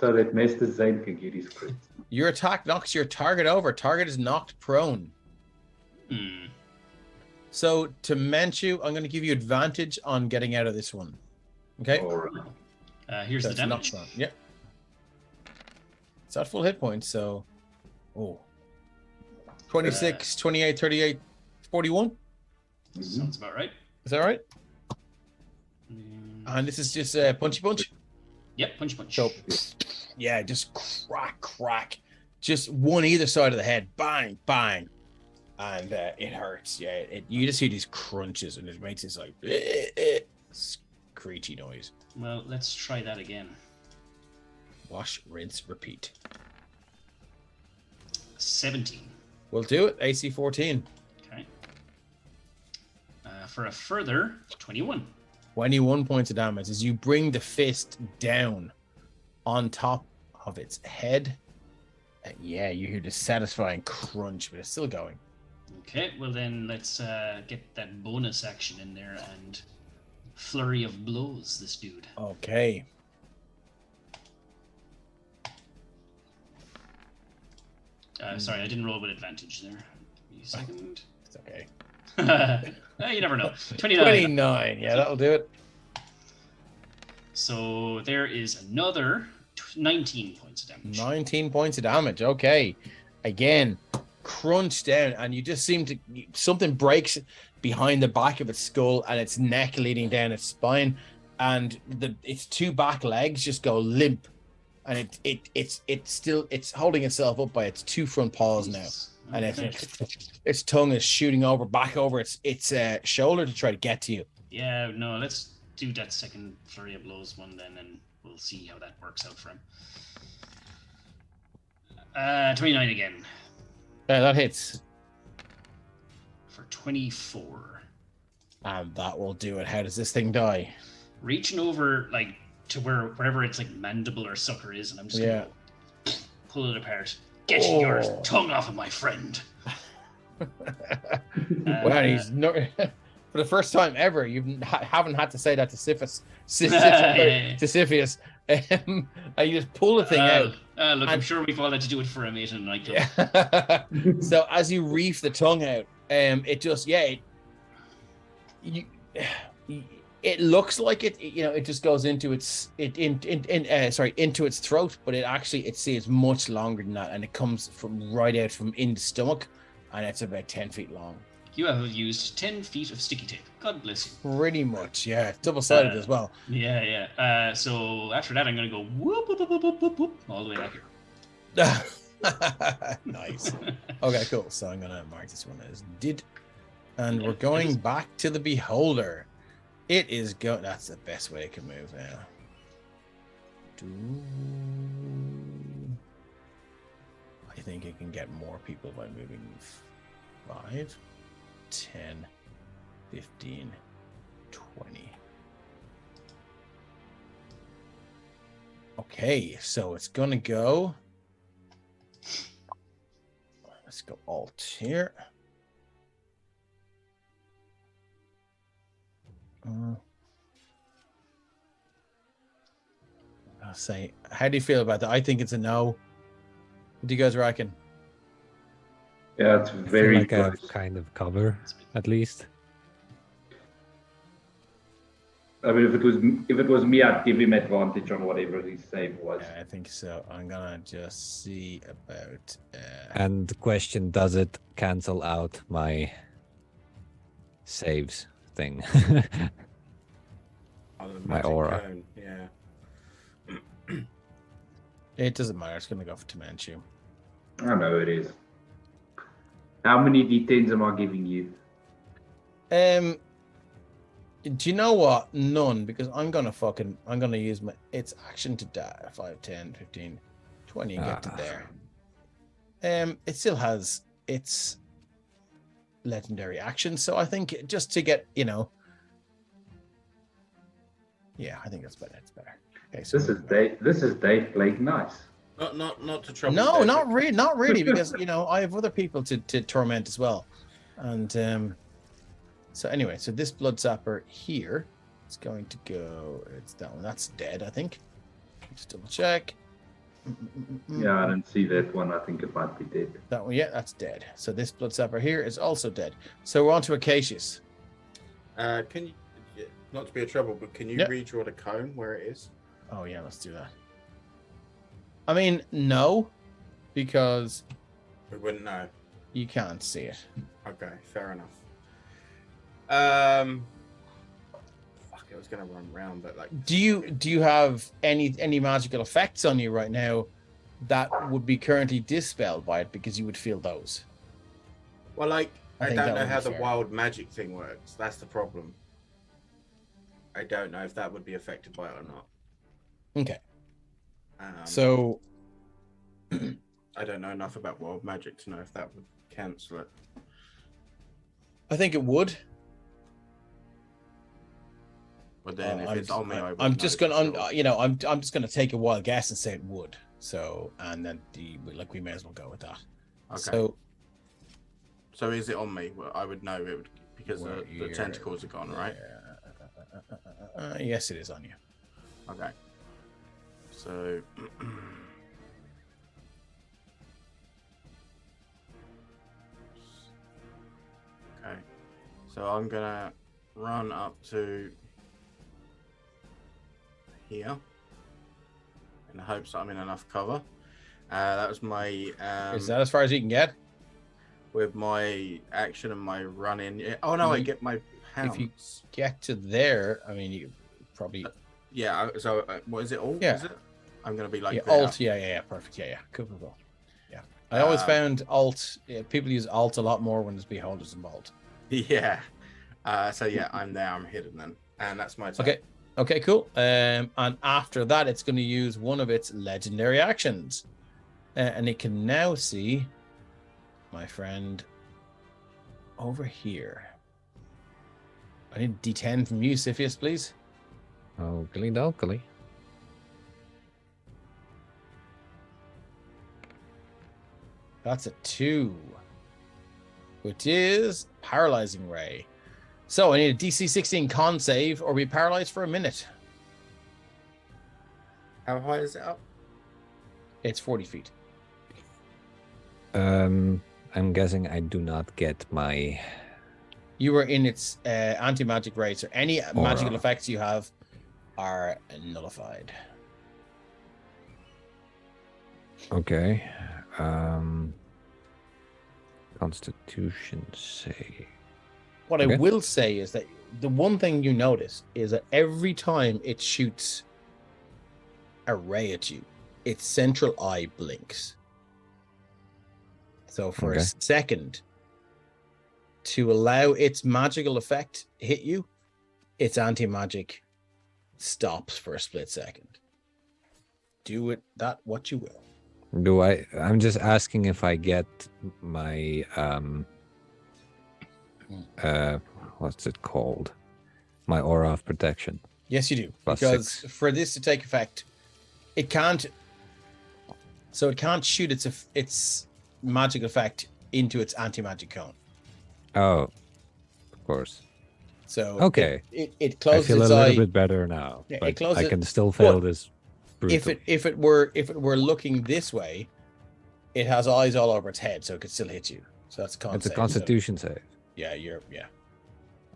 so that Master Zane can get his crit. Your attack knocks your target over. Target is knocked prone. So to Menchu, I'm going to give you advantage on getting out of this one. Okay. All right. Here's the That's damage. knocked prone. Yep. It's at full hit points, so 26, 28, 38, 41. Sounds about right. Is that right? And this is just punchy punch. Yep, punch. So yeah, just crack. Just one either side of the head. Bang, bang. And it hurts. Yeah, you just hear these crunches, and it makes this like screechy noise. Well, let's try that again. Wash, rinse, repeat. 17. We'll do it. AC 14. Okay. For a further 21. 21 points of damage as you bring the fist down on top of its head. And yeah, you hear the satisfying crunch, but it's still going. Okay, well then let's get that bonus action in there and flurry of blows this dude. Okay. Sorry, I didn't roll with advantage there. Give me a second. It's okay. You never know. 29. 29. Yeah, that'll do it. So there is another 19 points of damage. 19 points of damage. Okay. Again, crunch down, and you just seem to something breaks behind the back of its skull and its neck leading down its spine, and its two back legs just go limp, and it's holding itself up by its two front paws now, and its tongue is shooting back over its shoulder to try to get to you. Yeah, no, let's do that second flurry of blows one then, and we'll see how that works out for him. 29 again. That hits. For 24. And that will do it. How does this thing die? Reaching over, like, to wherever its, like, mandible or sucker is, and I'm just gonna pull it apart. Get your tongue off of my friend. Well, he's not... For the first time ever, you haven't had to say that to Siphius. To Siphius. And you just pull the thing out. Look, I'm sure we've all had to do it for a mate in a nightclub. Yeah. So as you reef the tongue out, it just it looks like it just goes into its into its throat, but it's much longer than that, and it comes from right out from in the stomach, and it's about 10 feet long. You have used 10 feet of sticky tape. God bless you. Pretty much, yeah. It's double-sided as well. Yeah. So after that, I'm going to go whoop, whoop, whoop, whoop, whoop, whoop, all the way back here. Nice. Okay, cool. So I'm going to mark this one as did. And we're going back to the Beholder. It is going... That's the best way it can move now. I think it can get more people by moving 5, 10, 15, 20. Okay, so it's gonna go. Let's go alt here. I'll say, how do you feel about that? I think it's a no. What do you guys reckon? Yeah, it's very like a close. kind of cover, at least. I mean, if it was me, I'd give him advantage on whatever his save was. Yeah, I think so. I'm gonna just see about. And the question: does it cancel out my saves thing? My aura. Yeah. It doesn't matter. It's going to go for Timanchu. I know it is. How many D10s am I giving you? Do you know what? None, because I'm gonna use its action to die. 5, 10, 15, 20 and get to there. It still has its legendary action, so I think just to get, yeah, I think that's better. It's better. Okay, so this is Dave playing nice. Not to trouble. no, Dave. not really, because I have other people to torment as well, and so anyway, so this blood zapper here is going to go. It's that one. That's dead, I think. Just double check. Yeah, I didn't see that one. I think it might be dead. That one, yeah, that's dead. So this blood zapper here is also dead. So we're on to Acacius. Can you, not to be a trouble, but can you redraw the cone where it is? Oh yeah, let's do that. I mean, no, because We wouldn't know. you can't see it. Okay, fair enough. Fuck, I was gonna run around, but like. Do you have any magical effects on you right now that would be currently dispelled by it, because you would feel those? Well, like, I think don't that know would how be the fair. wild magic thing works. That's the problem. I don't know if that would be affected by it or not. Okay. Um, So I don't know enough about wild magic to know if that would cancel it. I think it would. But then if I'm it's on me, I would I'm know just for gonna, sure. I'm just gonna take a wild guess and say it would. So, and then we may as well go with that. Okay. So is it on me? Well, I would know it would, because Well, the you're- tentacles are gone, right? Yes, it is on you. Okay. So. Okay. So I'm gonna run up to here in the hopes that I'm in enough cover. That was my Is that as far as you can get? with my action and my run in. Oh no, I You- get my pounds. If you get to there, I mean, you probably Yeah. So what is it? All? Yeah. Is it? I'm gonna be like yeah, there. alt. Yeah, perfect. Yeah, cool. Yeah, I always found alt. Yeah, people use alt a lot more when there's beholders involved. Yeah. So yeah, I'm there. I'm hidden then, and that's my turn. Okay, cool. And after that, it's going to use one of its legendary actions, and it can now see my friend over here. I need a D10 from you, Siphius, please. Oakley dokley. That's a 2, which is paralyzing ray. So I need a DC 16 con save or be paralyzed for a minute. How high is it up? It's 40 feet. I'm guessing I do not get my. You were in its anti-magic ray, so any magical Aura. effects you have are nullified. Okay. Constitution save. What I Okay. will say is that the one thing you notice is that every time it shoots a ray at you, its central eye blinks. So for a Okay. second, to allow its magical effect hit you, its anti-magic stops for a split second. Do it that what you will. Do I? I'm just asking if I get my what's it called? My aura of protection. Yes, you do. Plus Because 6. for this to take effect, it can't. So it can't shoot its magic effect into its anti-magic cone. Oh, of course. So Okay. it I closes feel a its little eye. bit better now, Yeah, it but closes- I can still fail Well, this. Brutally. If it were looking this way, it has eyes all over its head, so it could still hit you. So that's a con It's a save. Constitution save. So, yeah,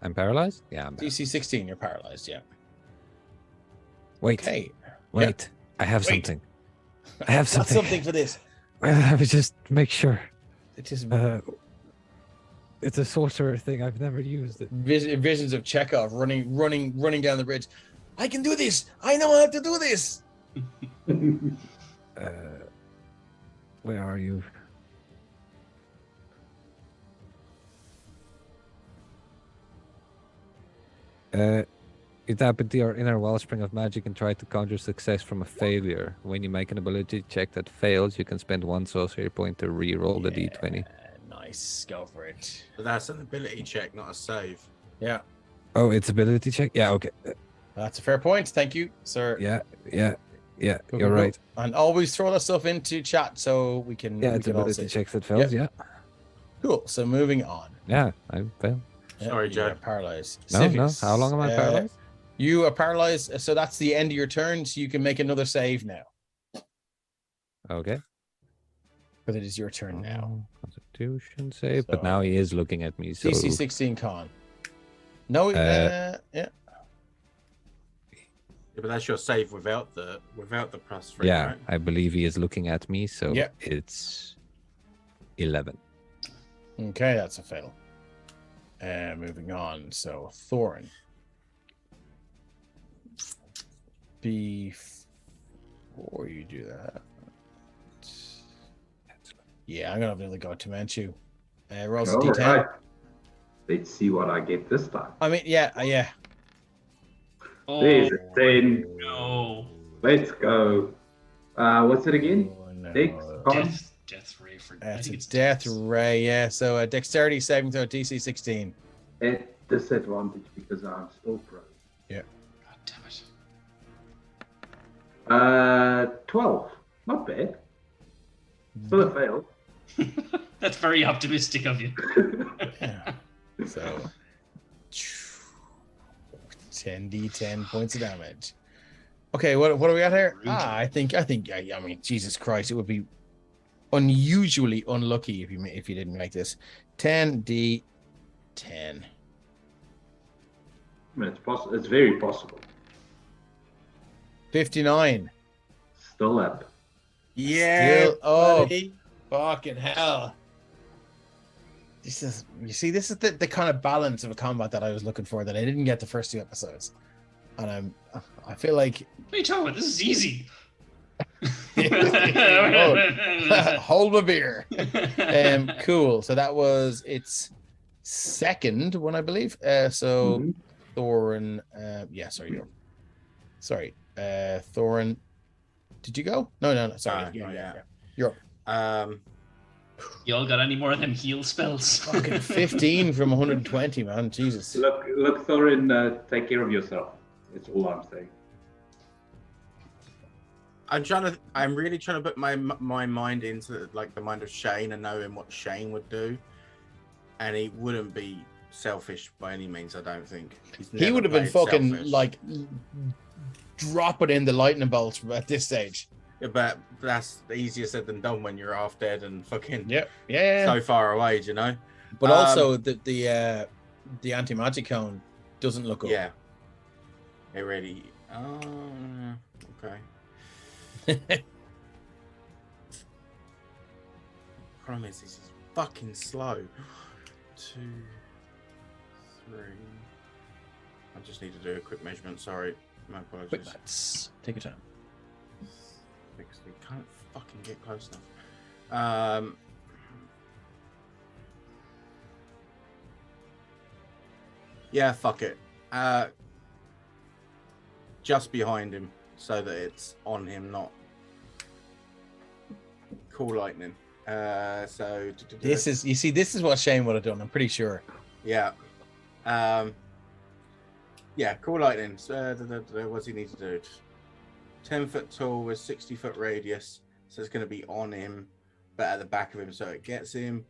I'm paralyzed. Yeah, I'm DC 16, you're paralyzed. Yeah. Wait, Okay. wait. I have Wait. something. I have Got something. something for this. Let me just make sure. It is It's a sorcerer thing. I've never used it. visions of Chekhov running down the bridge. I can do this. I know how to do this. Where are you? You tap into your inner wellspring of magic and try to conjure success from a failure. When you make an ability check that fails, you can spend 1 sorcery point to re-roll the d20. Nice. Go for it. But that's an ability check, not a save. Yeah. Oh, it's ability check? Yeah, okay. That's a fair point. Thank you, sir. Yeah, Cool, you're cool. right. And always throw that stuff into chat so we can. Yeah, we it's can all ability see. checks that fails, yeah. Cool. So moving on. Yeah, I failed. Sorry, Joe. Paralyzed. No, Siphius, how long am I paralyzed? You are paralyzed, so that's the end of your turn, so you can make another save now. Okay. But it is your turn now. Constitution save, So- but now he is looking at me, so... DC 16 con. No, Uh, yeah. Yeah, but that's your save without the +3. Yeah, Right? I believe he is looking at me, so Yep. it's 11. Okay, that's a fail. Moving on. So Thorin. Before you do that, yeah, I'm gonna have another go to Manchu. Rolls a All D10. right. Let's see what I get this time. I mean, yeah. Oh, There's a 10. no. Let's go. What's it again? Oh, no. Dex, con? Death ray for. I That's think a it's death dex. ray, yeah. So dexterity saving throw DC 16. At disadvantage because I'm still pro. God damn it. 12. Not bad. Still a fail. That's very optimistic of you. Yeah. So 10d10 points of damage. Okay, what are we at here? Rude. I think I mean, Jesus Christ, it would be unusually unlucky if you didn't make this. 10d10. I mean, it's possible. It's very possible. 59. Still up. Yeah. Still- oh, buddy. fucking hell. This is the kind of balance of a combat that I was looking for that I didn't get the first 2 episodes. And I feel like What are you talking about? This is easy. hold my beer. Cool. So that was its second one, I believe. So Mhm. Thorin, Thorin. Did you go? No. Sorry. Yeah. You're up. You all got any more of them heal spells? Fucking 15 from 120, man. Jesus. Look, Thorin, take care of yourself. That's all I'm saying. I'm really trying to put my mind into like the mind of Shane and knowing what Shane would do, and he wouldn't be selfish by any means. I don't think He never would have been played fucking selfish. like dropping in the lightning bolts at this stage. Yeah, but that's easier said than done when you're half dead and fucking Yep. Yeah. so far away. Do you know? But also the anti-magic cone doesn't look up. Yeah. It really. Okay. Problem is, this is fucking slow. 2, 3. I just need to do a quick measurement. Sorry, my apologies. Quick lads, take your time. 60. Can't fucking get close enough. Yeah, fuck it. Just behind him, so that it's on him, not cool lightning. So This is what Shane would have done. I'm pretty sure. yeah. Yeah, cool lightning. So, what does he need to do? 10 foot tall with 60-foot radius, so it's going to be on him, but at the back of him, so it gets him.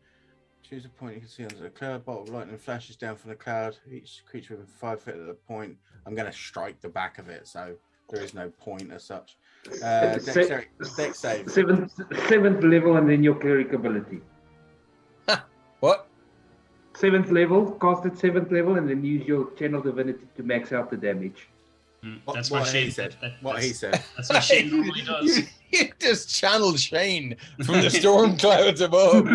Choose a point you can see under the cloud. Bolt of lightning flashes down from the cloud. Each creature within 5 feet of the point. I'm going to strike the back of it, so there is no point as such. Dex save. Seventh level, and then your cleric ability. What? 7th level, cast at 7th level, and then use your channel divinity to max out the damage. That's What what he Shane said. that- What he said. That's what Shane normally does. You just channeled Shane from the storm clouds above.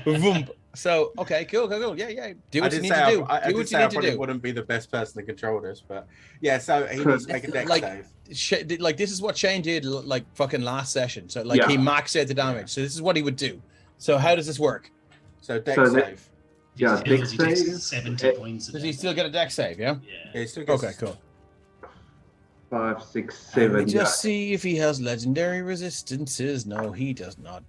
Vroom. So okay, cool. Yeah. Do I what you did need say to do. I Do did what say you I need to probably do. wouldn't be the best person to control this, but yeah. So he needs to make a dex save. Like this is what Shane did like fucking last session. So like he maxed out the damage. So this is what he would do. So how does this work? So dex save. Yeah, He dex takes save. 70 points. Does he still get a dex save? Yeah. Yeah, he still gets Okay, cool. 5, 6, Let me 7. just see if he has legendary resistances. No, he does not.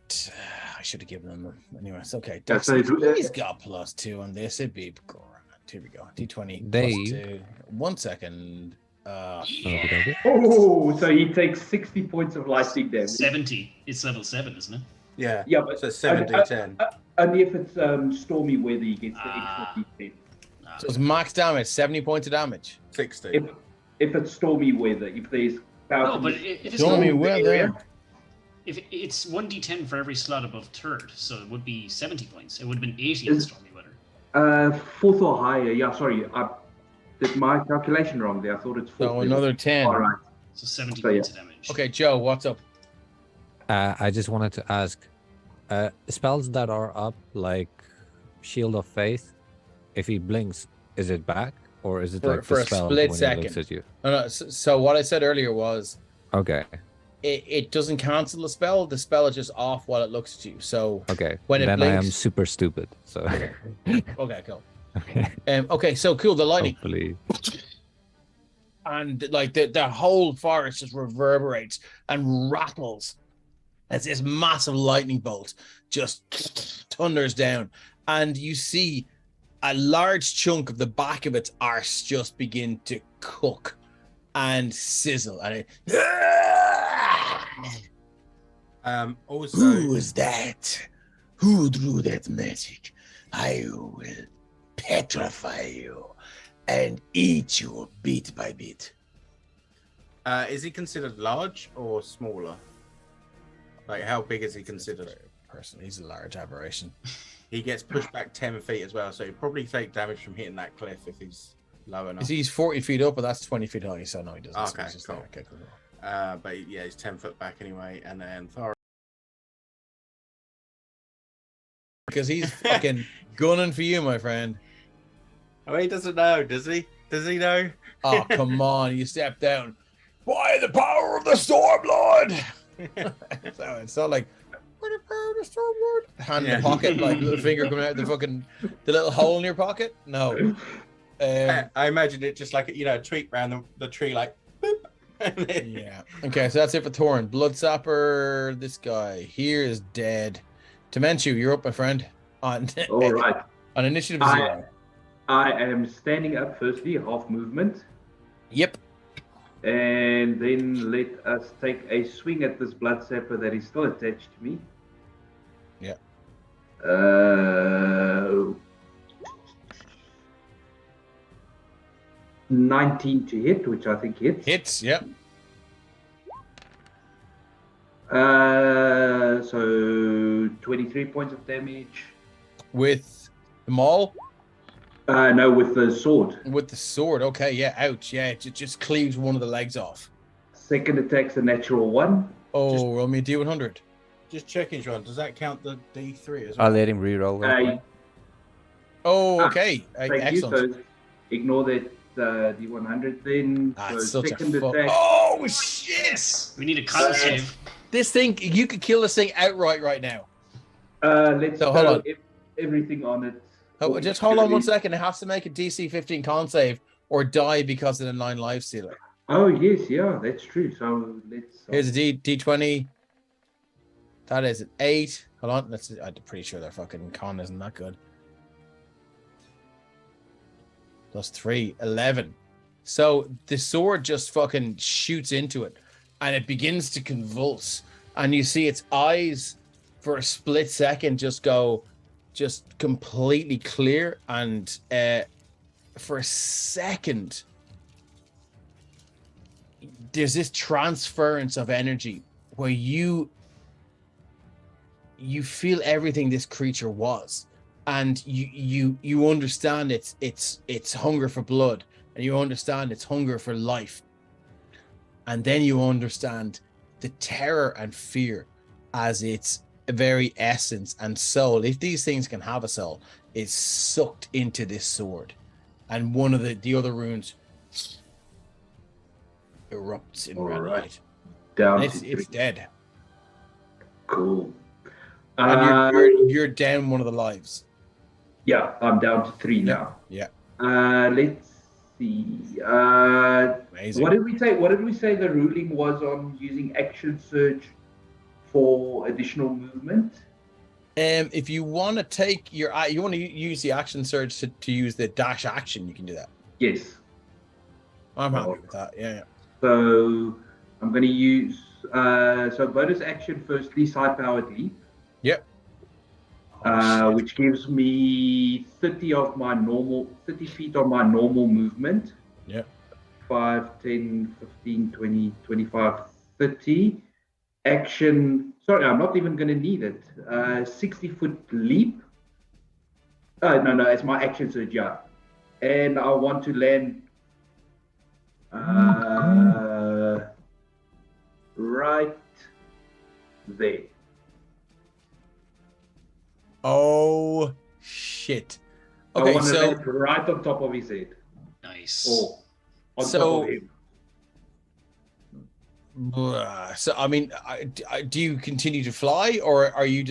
I should have given him. Anyway, it's okay. Yeah, so He's got +2 on this. It'd be grand. Here we go. D20 Dave. +2. 1 second. Oh, so he takes 60 points of lightning damage. 70. It's level 7, isn't it? Yeah. Yeah, but So 7d10. only if it's stormy weather, he gets the extra D10. So it's max damage, 70 points of damage. 60. If it's stormy weather, if there's No, but if it's Stormy stormy weather. if it's 1d10 for every slot above third, so it would be 70 points. It would have been 80 in stormy weather. fourth or higher. Yeah, sorry, I did my calculation wrong there. I thought it's fourth. So another 10. All right. So 70 So, yeah. points of damage. Okay, Joe, what's up? I just wanted to ask, spells that are up, like Shield of Faith, if he blinks, is it back? Or is it For- like for the a spell split when second. he looks at you? No, so what I said earlier was Okay, it doesn't cancel the spell. The spell is just off while it looks at you. So okay. When it then I am blinks- super stupid, so... okay, cool. okay, Okay, so cool. The lightning hopefully. and like the whole forest just reverberates and rattles as this massive lightning bolt just thunders down, and you see a large chunk of the back of its arse just begin to cook and sizzle, and it Also, who is that? Who drew that magic? I will petrify you and eat you bit by bit. is he considered large or smaller? Like, how big is he considered? Person, he's a large aberration. He gets pushed back 10 feet as well, so he'd probably take damage from hitting that cliff if he's low enough. He's 40 feet up, but that's 20 feet high, so no, he doesn't. Okay, He's just cool. there. Okay, cool. But yeah, he's 10 foot back anyway, and then Thor. Because he's fucking gunning for you, my friend. Oh, he doesn't know, does he? Does he know? Oh, come on, you step down. By the power of the Stormlord! So it's not like, by the power of the Stormlord. Hand in the pocket, like little finger coming out of the little hole in your pocket. No. I imagine it just like, a tweak around the tree, like, boop. Yeah. Okay, so that's it for Thorin. Bloodsapper, this guy here is dead. Temenchu, you're up, my friend. On All right. on initiative 0. I am standing up firstly, half movement. Yep. And then let us take a swing at this bloodsapper that is still attached to me. Yeah. 19 to hit, which I think hits. Hits, yep. So 23 points of damage. With the maul? No, with the sword. With the sword, okay, yeah, ouch, yeah, it just cleaves one of the legs off. Second attack's a natural 1. Oh, roll me a D100. Just checking, John. Does that count the D3 as well? I'll let him reroll. real quick. Oh, okay, Thank you. excellent. So ignore that D100 then. That's So such second a fuck. attack. Oh, shit! We need a con save. This thing, you could kill this thing outright right now. Let's So, hold throw on. everything on it. Just hold on 1 second. It has to make a DC 15 con save or die because of the 9 life stealer. Oh, yes, yeah, that's true. So let's. Here's a D20. That is an 8. Hold on. I'm pretty sure their fucking con isn't that good. Plus 3, 11. So the sword just fucking shoots into it and it begins to convulse. And you see its eyes for a split second just go completely clear. And for a second, there's this transference of energy where you feel everything this creature was, and you understand its hunger for blood, and you understand its hunger for life, and then you understand the terror and fear as its very essence and soul, if these things can have a soul, is sucked into this sword, and one of the other runes erupts in red Alright. light. Down And to 3. it's dead, Cool. and you're down one of the lives. Yeah, I'm down to 3 now. Yeah, Let's see. amazing. What did we say the ruling was on using action surge for additional movement? If you want to take you want to use the action surge to use the dash action, you can do that. Yes. I'm happy with that. Yeah. So I'm going to use so bonus action firstly, high powered leap. Yep. Oh, Which gives me 30 feet of my normal movement. Yeah. 5, 10, 15, 20, 25, 30. Action. Sorry, I'm not even going to need it. 60-foot leap. No, it's my action surge, yeah. And I want to land right there. Oh shit. I Okay, want to so land right on top of his head. Nice. Or on So- top of him. so I mean, do you continue to fly, or are you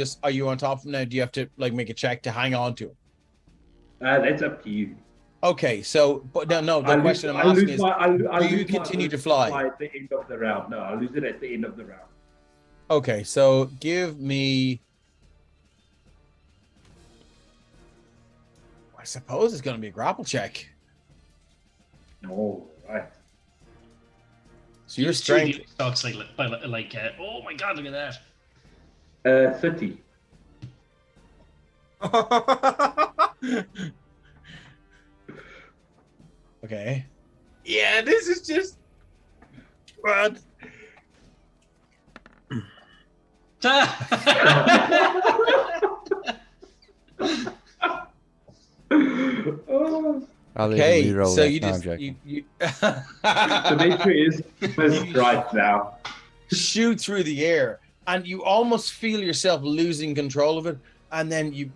on top now? Do you have to like make a check to hang on to him? That's up to you. Okay, so but no. The question I'm asking is, do you continue to fly? At the end of the round? No, I'll lose it at the end of the round. Okay, so give me. I suppose it's going to be a grapple check. All right. So your strength. Talks like oh my god, look at that. 30. Okay. Yeah, this is just. What? Oh, I'll Okay, even reroll so that. you No, I'm just joking. you the victory is first right now. shoot through the air, and you almost feel yourself losing control of it, and then you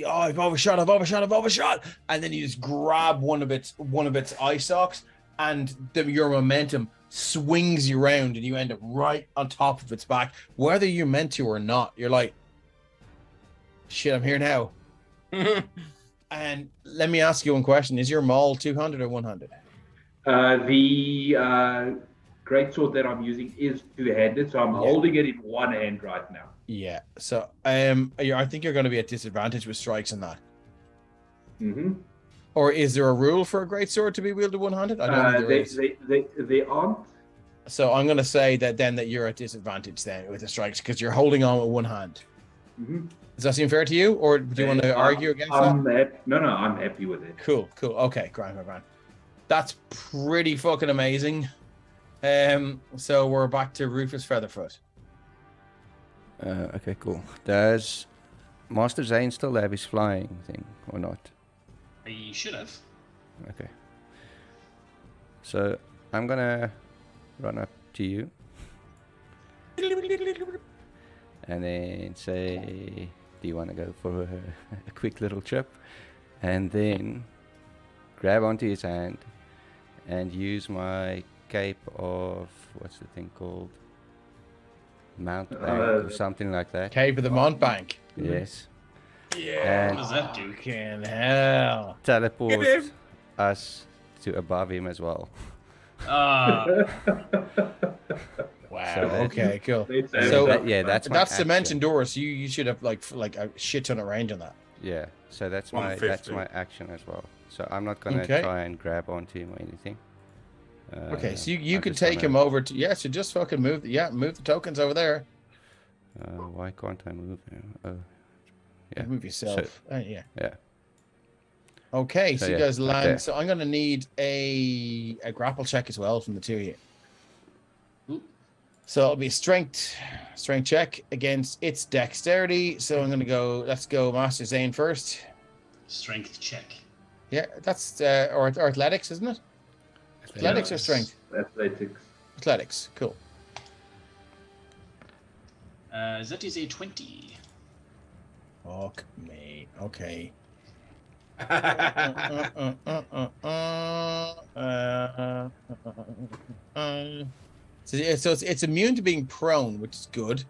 I've overshot, and then you just grab one of its eye stalks, and your momentum swings you around, and you end up right on top of its back, whether you're meant to or not. You're like, shit, I'm here now. And let me ask you one question: is your maul 200 or 100? The greatsword that I'm using is two-handed, so I'm holding it in one hand right now. Yeah. So I think you're going to be at disadvantage with strikes in that. Mm-hmm. Or is there a rule for a greatsword to be wielded one-handed? I don't think there is. They aren't. So I'm going to say that you're at disadvantage then with the strikes because you're holding on with one hand. Mm-hmm. Does that seem fair to you, or do you want to argue against that? No, I'm happy with it. Cool. Okay, grand. That's pretty fucking amazing. So we're back to Rufus Featherfoot. Okay, cool. Does Master Zane still have his flying thing or not? He should have. Okay. So I'm gonna run up to you and then say, do you want to go for a quick little trip? And then grab onto his hand and use my cape of, what's the thing called? Mountebank or something like that. Cape of the Montbank. Yes. Yeah. And What does that do? Fucking hell. teleport Get him. us to above him as well. Uh, Wow. So that- Okay. Cool. Let's So have it. that's my that's dimension action. doors. You should have like a shit ton of range on that. Yeah, so that's my 150. action as well. So I'm not gonna Okay. try and grab onto him or anything. Okay, so you I'm can just take gonna- him over to so just fucking move the tokens over there. Why can't I move him? Oh, yeah. Move yourself. Yeah. Yeah. Okay, so So you yeah, guys right land. there. So I'm gonna need a grapple check as well from the two of you. Ooh. So it'll be a strength check against its dexterity. So I'm gonna go. Let's go, Master Zane first. strength check. Yeah, that's or athletics, isn't it? Athletics or strength? Athletics. Athletics. Cool. That is a 20. Fuck me. Okay. So it's immune to being prone, which is good.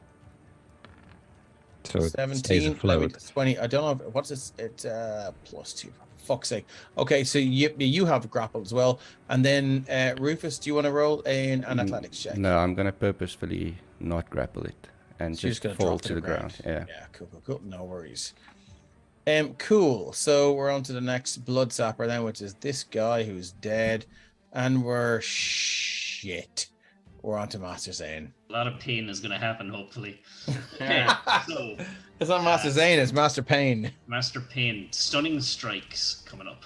So it stays 17, afloat. 20. I don't know what's this. It's +2. For fuck's sake. Okay, so you have grapple as well, and then Rufus, do you want to roll an athletics check? No, I'm gonna purposefully not grapple it and So you're just gonna fall drop to the ground. Yeah. Yeah, cool. No worries. Cool. So we're on to the next blood sapper then, which is this guy who's dead, and we're shit. We're on to Master Zane. A lot of pain is going to happen, hopefully. Okay, so It's not Master Zane, it's Master Pain. Master Pain, stunning strikes coming up.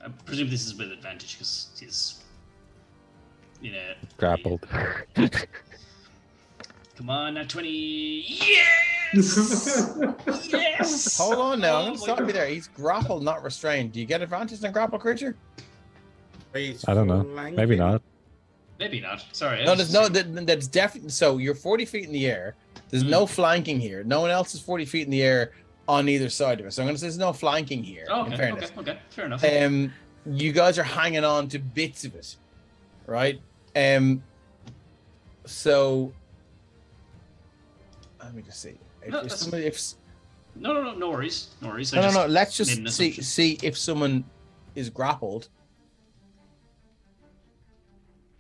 I presume this is with advantage because he's Grappled. Come on, now 20. Yes! Yes! Hold on now, I'm Oh gonna my stop you God. there. He's grappled, not restrained. Do you get advantage on grapple creature? I don't know. Maybe not. Maybe not. Sorry. No, that's definitely so. You're 40 feet in the air. There's no flanking here. No one else is 40 feet in the air on either side of it. So I'm gonna say there's no flanking here. Oh, in okay, fairness. okay, fair enough. You guys are hanging on to bits of it, right? So let me just see. No, no worries. No worries. No. Let's made an just assumption. see if someone is grappled.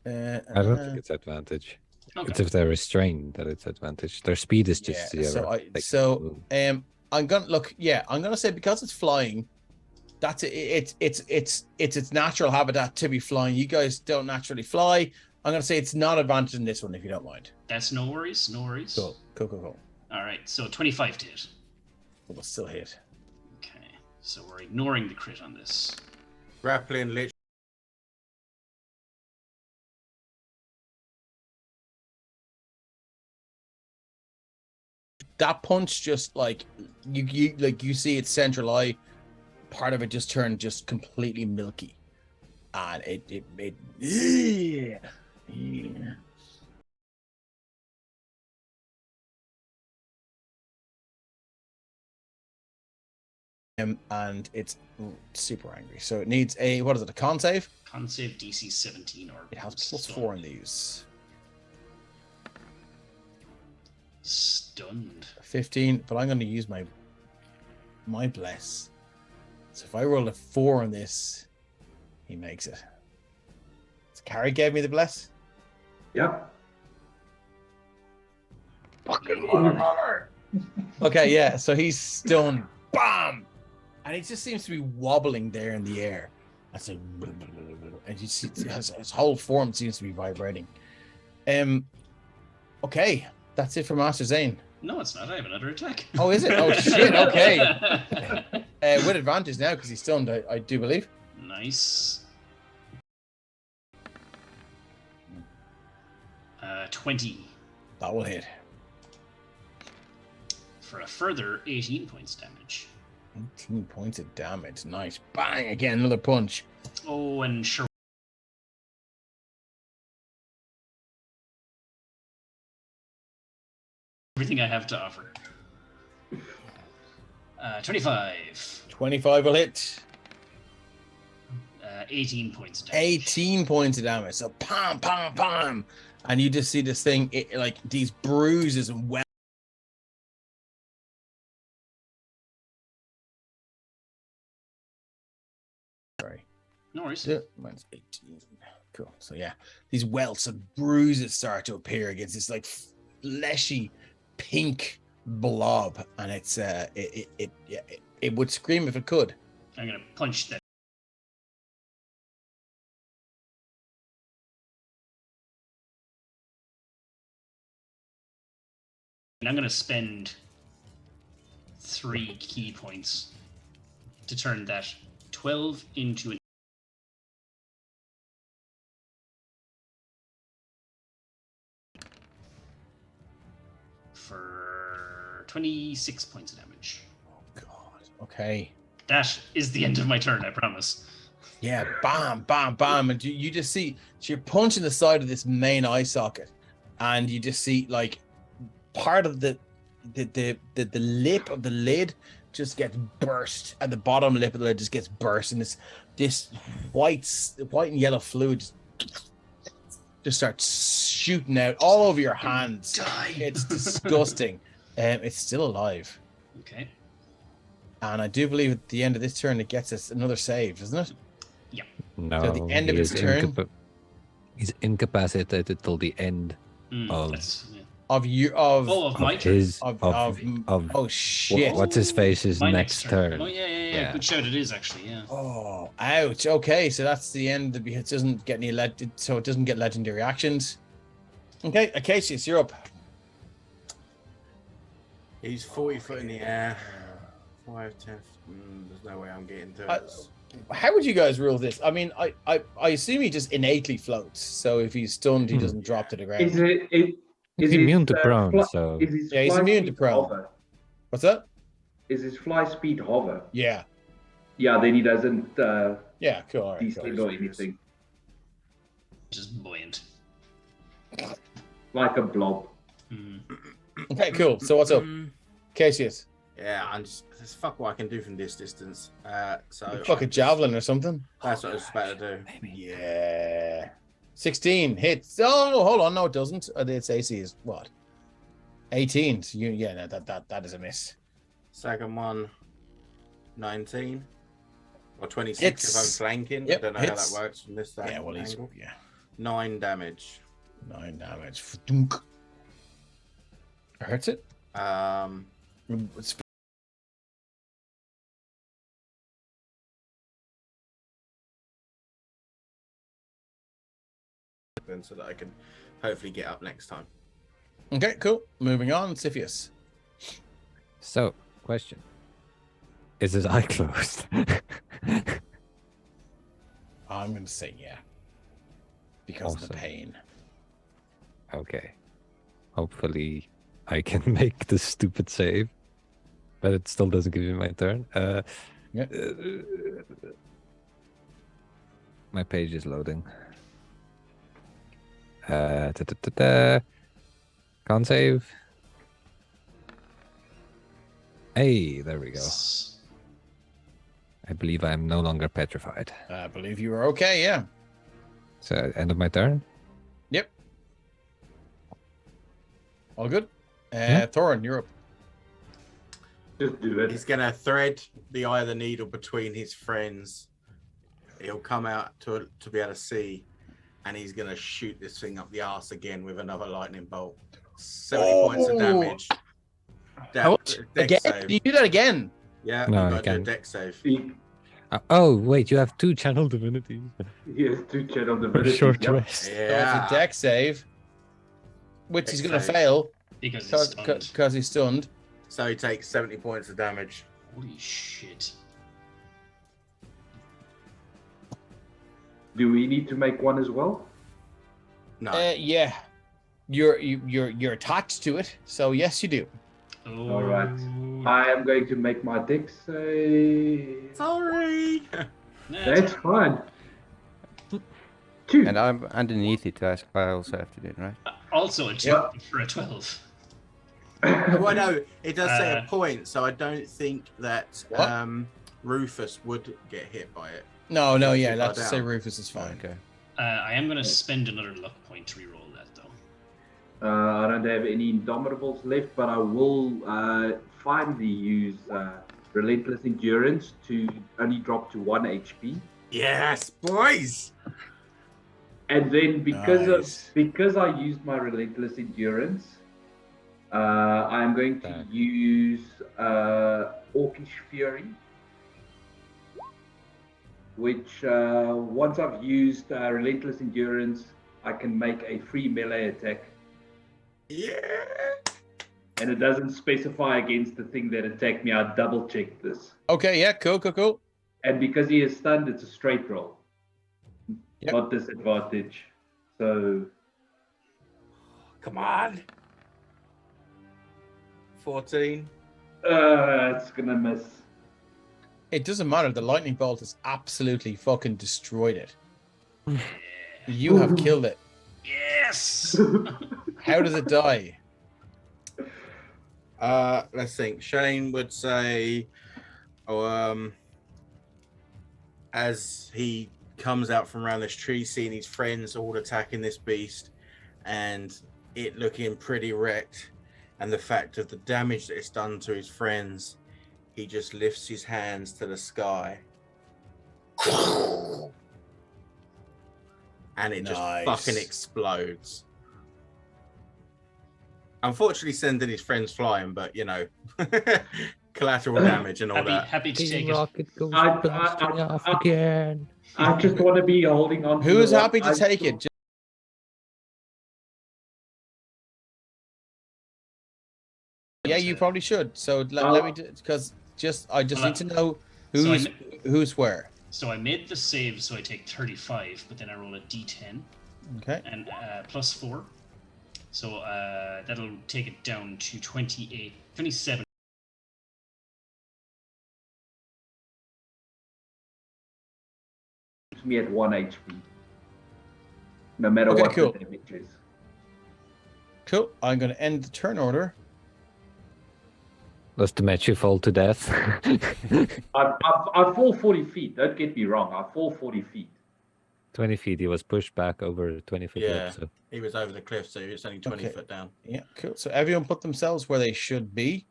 I don't think it's advantage. Okay. It's if they're restrained that it's advantage. Their speed is just Yeah, zero. I'm gonna look. Yeah, I'm gonna say because it's flying, that's it's its natural habitat to be flying. You guys don't naturally fly. I'm gonna say it's not advantage in this one if you don't mind. That's no worries. No worries. Cool. All right. So 25 to hit. We'll still hit. Okay. So we're ignoring the crit on this. Grappling, literally. That punch just like you see its central eye, part of it just turned just completely milky, and yeah. And it's super angry, so it needs a what is it? A con save? Con save DC 17 or It has stunned. +4 in these. Stunned. 15, but I'm going to use my bless. So if I roll a 4 on this, he makes it. So Carrie gave me the bless. Yep. Okay, yeah. So he's stunned. Bam! And he just seems to be wobbling there in the air. That's like, and you see his whole form seems to be vibrating. Okay, that's it for Master Zane. No, it's not. I have another attack. Oh, is it? Oh shit. Okay. With advantage now because he's stunned. I do believe. Nice. 20 That will hit. for a further 18 points damage. 18 points of damage. Nice. Bang! Again, another punch. Oh, and sure. Everything I have to offer. 25. 25 will hit. 18 points of damage. 18 points of damage. So pam, pam, pam. And you just see this thing, like these bruises and welts. Sorry. No worries. Minus 18. Cool. So yeah, these welts and bruises start to appear against this like fleshy pink blob, and it's it would scream if it could. I'm gonna punch that. And I'm gonna spend 3 key points to turn that 12 into an for 26 points of damage. Oh god. Okay. That is the end of my turn, I promise. Yeah, bam, bam, bam, and you just see so you're punching the side of this main eye socket, and you just see like part of the lip of the lid just gets burst, and the bottom lip of the lid just gets burst, and this white and yellow fluid just starts shooting out all over your hands. Die. It's disgusting. It's still alive, Okay. and I do believe at the end of this turn it gets us another save, isn't it? No, So at the end of he his is turn? he's incapacitated till the end of Of you of my turn. his of oh shit. what's his face's My next turn. Oh yeah. Good shout. It is actually, yeah. Oh, ouch. Okay, so that's the end. It doesn't get any so it doesn't get legendary actions. Okay, Acacius, you're up. He's 40 foot in the air. 5, 10. There's no way I'm getting to it. How would you guys rule this? I mean, I assume he just innately floats. So if he's stunned, he doesn't drop to the ground. He's immune to prone, so He's immune to prone. Hover? What's that? Is his fly speed hover? Yeah. Yeah, then he doesn't Yeah, cool. All right, descend or anything. Just buoyant. Like a blob. Okay, cool. So what's up? Cassius. Yeah, I'm just fuck what I can do from this distance. So Fuck a javelin or something. That's what I was about to do. Yeah. 16 hits. Oh, hold on. No, it doesn't. Its AC is what? 18. So no, that is a miss. Second one, 19 or 26 Hits. if I'm flanking. Yep, I don't know hits. how that works from this side. Yeah, well, he's angle. 9 damage. 9 damage. Dunk. Hurts it. It's So that I can hopefully get up next time. okay, cool. Moving on, Siphius. So, question. Is his eye closed? I'm going to say yeah. Because of the Awesome. pain. Okay. Hopefully I can make this stupid save. But it still doesn't give me my turn. Yeah. My page is loading. Can't save. Hey, there we go. I believe I'm no longer petrified. I believe you were okay, yeah. So, end of my turn? Yep. All good. Yeah. Thorin, you're up. Just do it. He's gonna thread the eye of the needle between his friends. He'll come out to be able to see, and he's gonna shoot this thing up the arse again with another lightning bolt. 70 points of damage. Dex Again? save. You do that again? Yeah, No, you I gotta do a can't. dex save. Oh, wait, you have 2 channel divinities. He has 2 channel For a divinities. short Yep. rest. So Yeah. it's a dex save, which Dex he's going to save. fail Because he's stunned. because he's stunned. So he takes 70 points of damage. Holy shit. Do we need to make one as well? No. Yeah. You're attached to it, so yes, you do. Oh. All right. I am going to make my dex save. Sorry. That's fine. 2. And I'm underneath it, I also have to do it, right? Also a 2 Yeah. for a 12. Well, no, it does say a Uh, point, so I don't think that What? Rufus would get hit by it. No, So yeah, keep let's that say down. Rufus is fine. Okay. I am going to spend another luck point to reroll that, though. I don't have any Indomitables left, but I will finally use Relentless Endurance to only drop to 1 HP. Yes, boys. And then Nice. because I used my Relentless Endurance, I am going to use Orcish Fury, which once I've used Relentless Endurance, I can make a free melee attack. Yeah. And it doesn't specify against the thing that attacked me. I double checked this. Okay, yeah, cool. And because he is stunned, it's a straight roll. Yep. Not disadvantage. So Come on. 14. it's gonna miss. It doesn't matter. The lightning bolt has absolutely fucking destroyed it. You have killed it. Yes! How does it die? Let's think. Shane would say, as he comes out from around this tree, seeing his friends all attacking this beast, and it looking pretty wrecked, and the fact of the damage that it's done to his friends, he just lifts his hands to the sky, and it just fucking explodes. Unfortunately, sending his friends flying, but you know, collateral damage and all that. Happy to take it. Rocket goes I- blasting I- off I- again. I just want to be holding on. to Who's the one happy to I take saw. it? Yeah, you probably should. So let me, because I just need to know who's where. So I made the save, so I take 35, but then I roll a d10. Okay. And plus 4. So that'll take it down to 27. Keeps me at 1 HP. No matter Okay, what cool. the damage is. Cool. I'm going to end the turn order. Does the match you fall to death? I fall 40 feet. Don't get me wrong. I fall 40 feet. 20 feet. He was pushed back over 20-foot Yeah. cliff. So. He was over the cliff, so he was only 20 Okay. foot down. Yeah, cool. So everyone put themselves where they should be.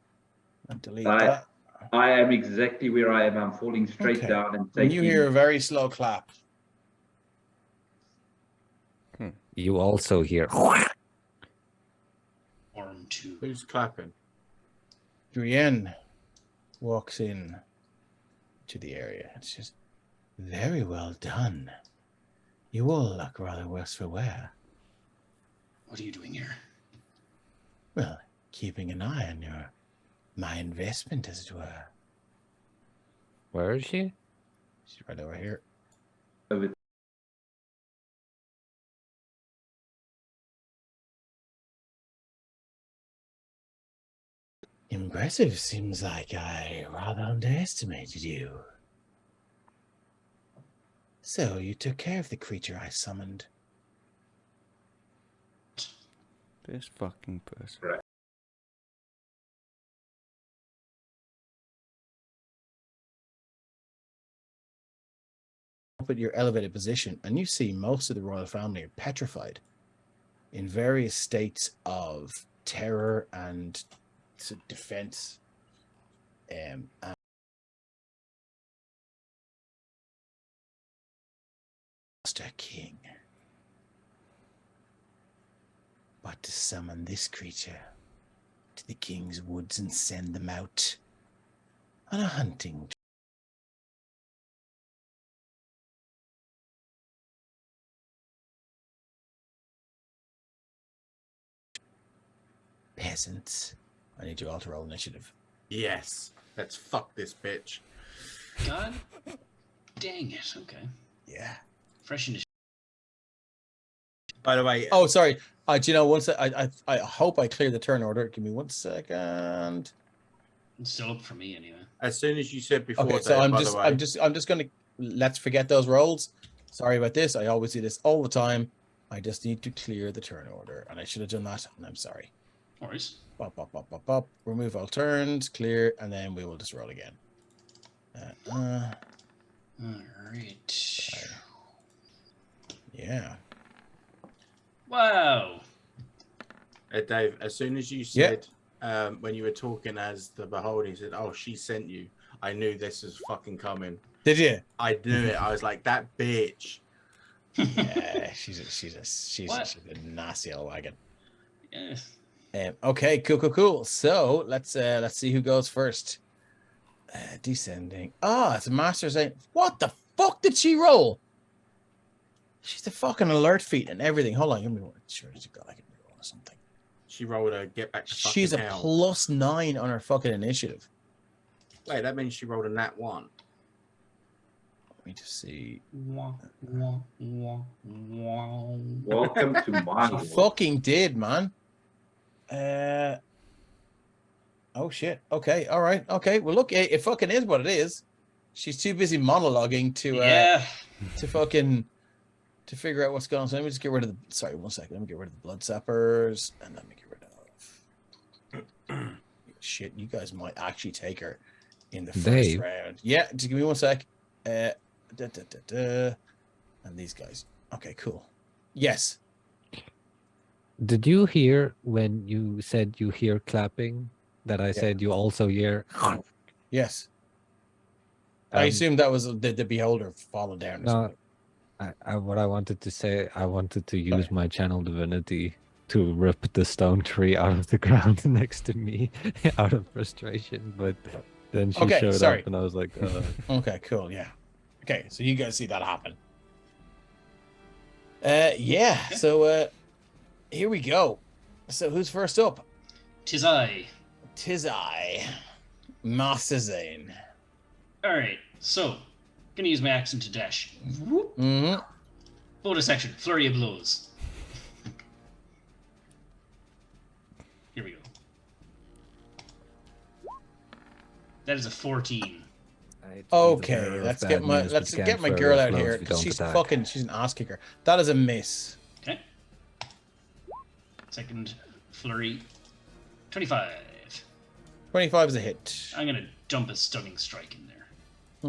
And delete that. I am exactly where I am. I'm falling straight Okay. down and When taking. you hear a very slow clap, You also hear. Arm 2. Who's clapping? Brienne walks in to the area. It's just very well done. You all look rather worse for wear. What are you doing here? Well, keeping an eye on my investment, as it were. Where is she? She's right over here. Over. Impressive. Seems like I rather underestimated you. So, you took care of the creature I summoned. This fucking person. Up at your elevated position, and you see most of the royal family are petrified in various states of terror and defense. And Master King. But to summon this creature to the king's woods and send them out on a hunting peasants. I need you all to roll initiative. Yes. Let's fuck this bitch. God dang it. Okay. Yeah. Fresh initiative. By the way, Oh, sorry. Do you know, once I hope I clear the turn order. Give me 1 second. It's still up for me anyway. as soon as you said before, Okay, Dave, so by the way, I'm just gonna let's forget those rolls. Sorry about this. I always do this all the time. I just need to clear the turn order, and I should have done that. And I'm sorry. No worries. Bop, bop, bop, bop, bop. Remove all turns, clear, and then we will just roll again. All right. Yeah. Wow. Dave, as soon as you said when you were talking as the beholder, you said, "Oh, she sent you." I knew this was fucking coming. Did you? I knew it. I was like, that bitch. Yeah, she's a nasty old wagon. Yes. Okay, cool. So let's see who goes first. Descending. It's a master saying, what the fuck did she roll? She's a fucking alert feat and everything. Hold on, give me one. Sure, she got like a roll or something. She rolled a get back to fucking She's a hell. +9 on her fucking initiative. Wait, that means she rolled a nat 1. Let me just see. Welcome to my She world. fucking did, man. Oh shit. Okay. All right. Okay. Well, look, it fucking is what it is. She's too busy monologuing to Yeah. to fucking to figure out what's going on. So let me just get rid of the. Sorry, 1 second. Let me get rid of the blood sappers, and let me get rid of. Shit, you guys might actually take her in the first Dave. round. Yeah, just give me 1 sec. And these guys. Okay, cool. Yes. Did you hear when you said you hear clapping that I said you also hear? Yes. I assume that was the beholder falling down. Or No, something. what I wanted to say, I wanted to use my channel divinity to rip the stone tree out of the ground next to me out of frustration, but then she showed up and I was like, Okay, cool, yeah. Okay, so you guys see that happen. Yeah, so here we go. So who's first up? Tis I. Master Zane. Alright, so gonna use my action to dash. Mm-hmm. Bonus action, flurry of blows. Here we go. That is a 14. Okay, let's get my girl out here. She's an ass kicker. That is a miss. Okay. Second flurry. 25. 25 is a hit. I'm gonna dump a stunning strike in there.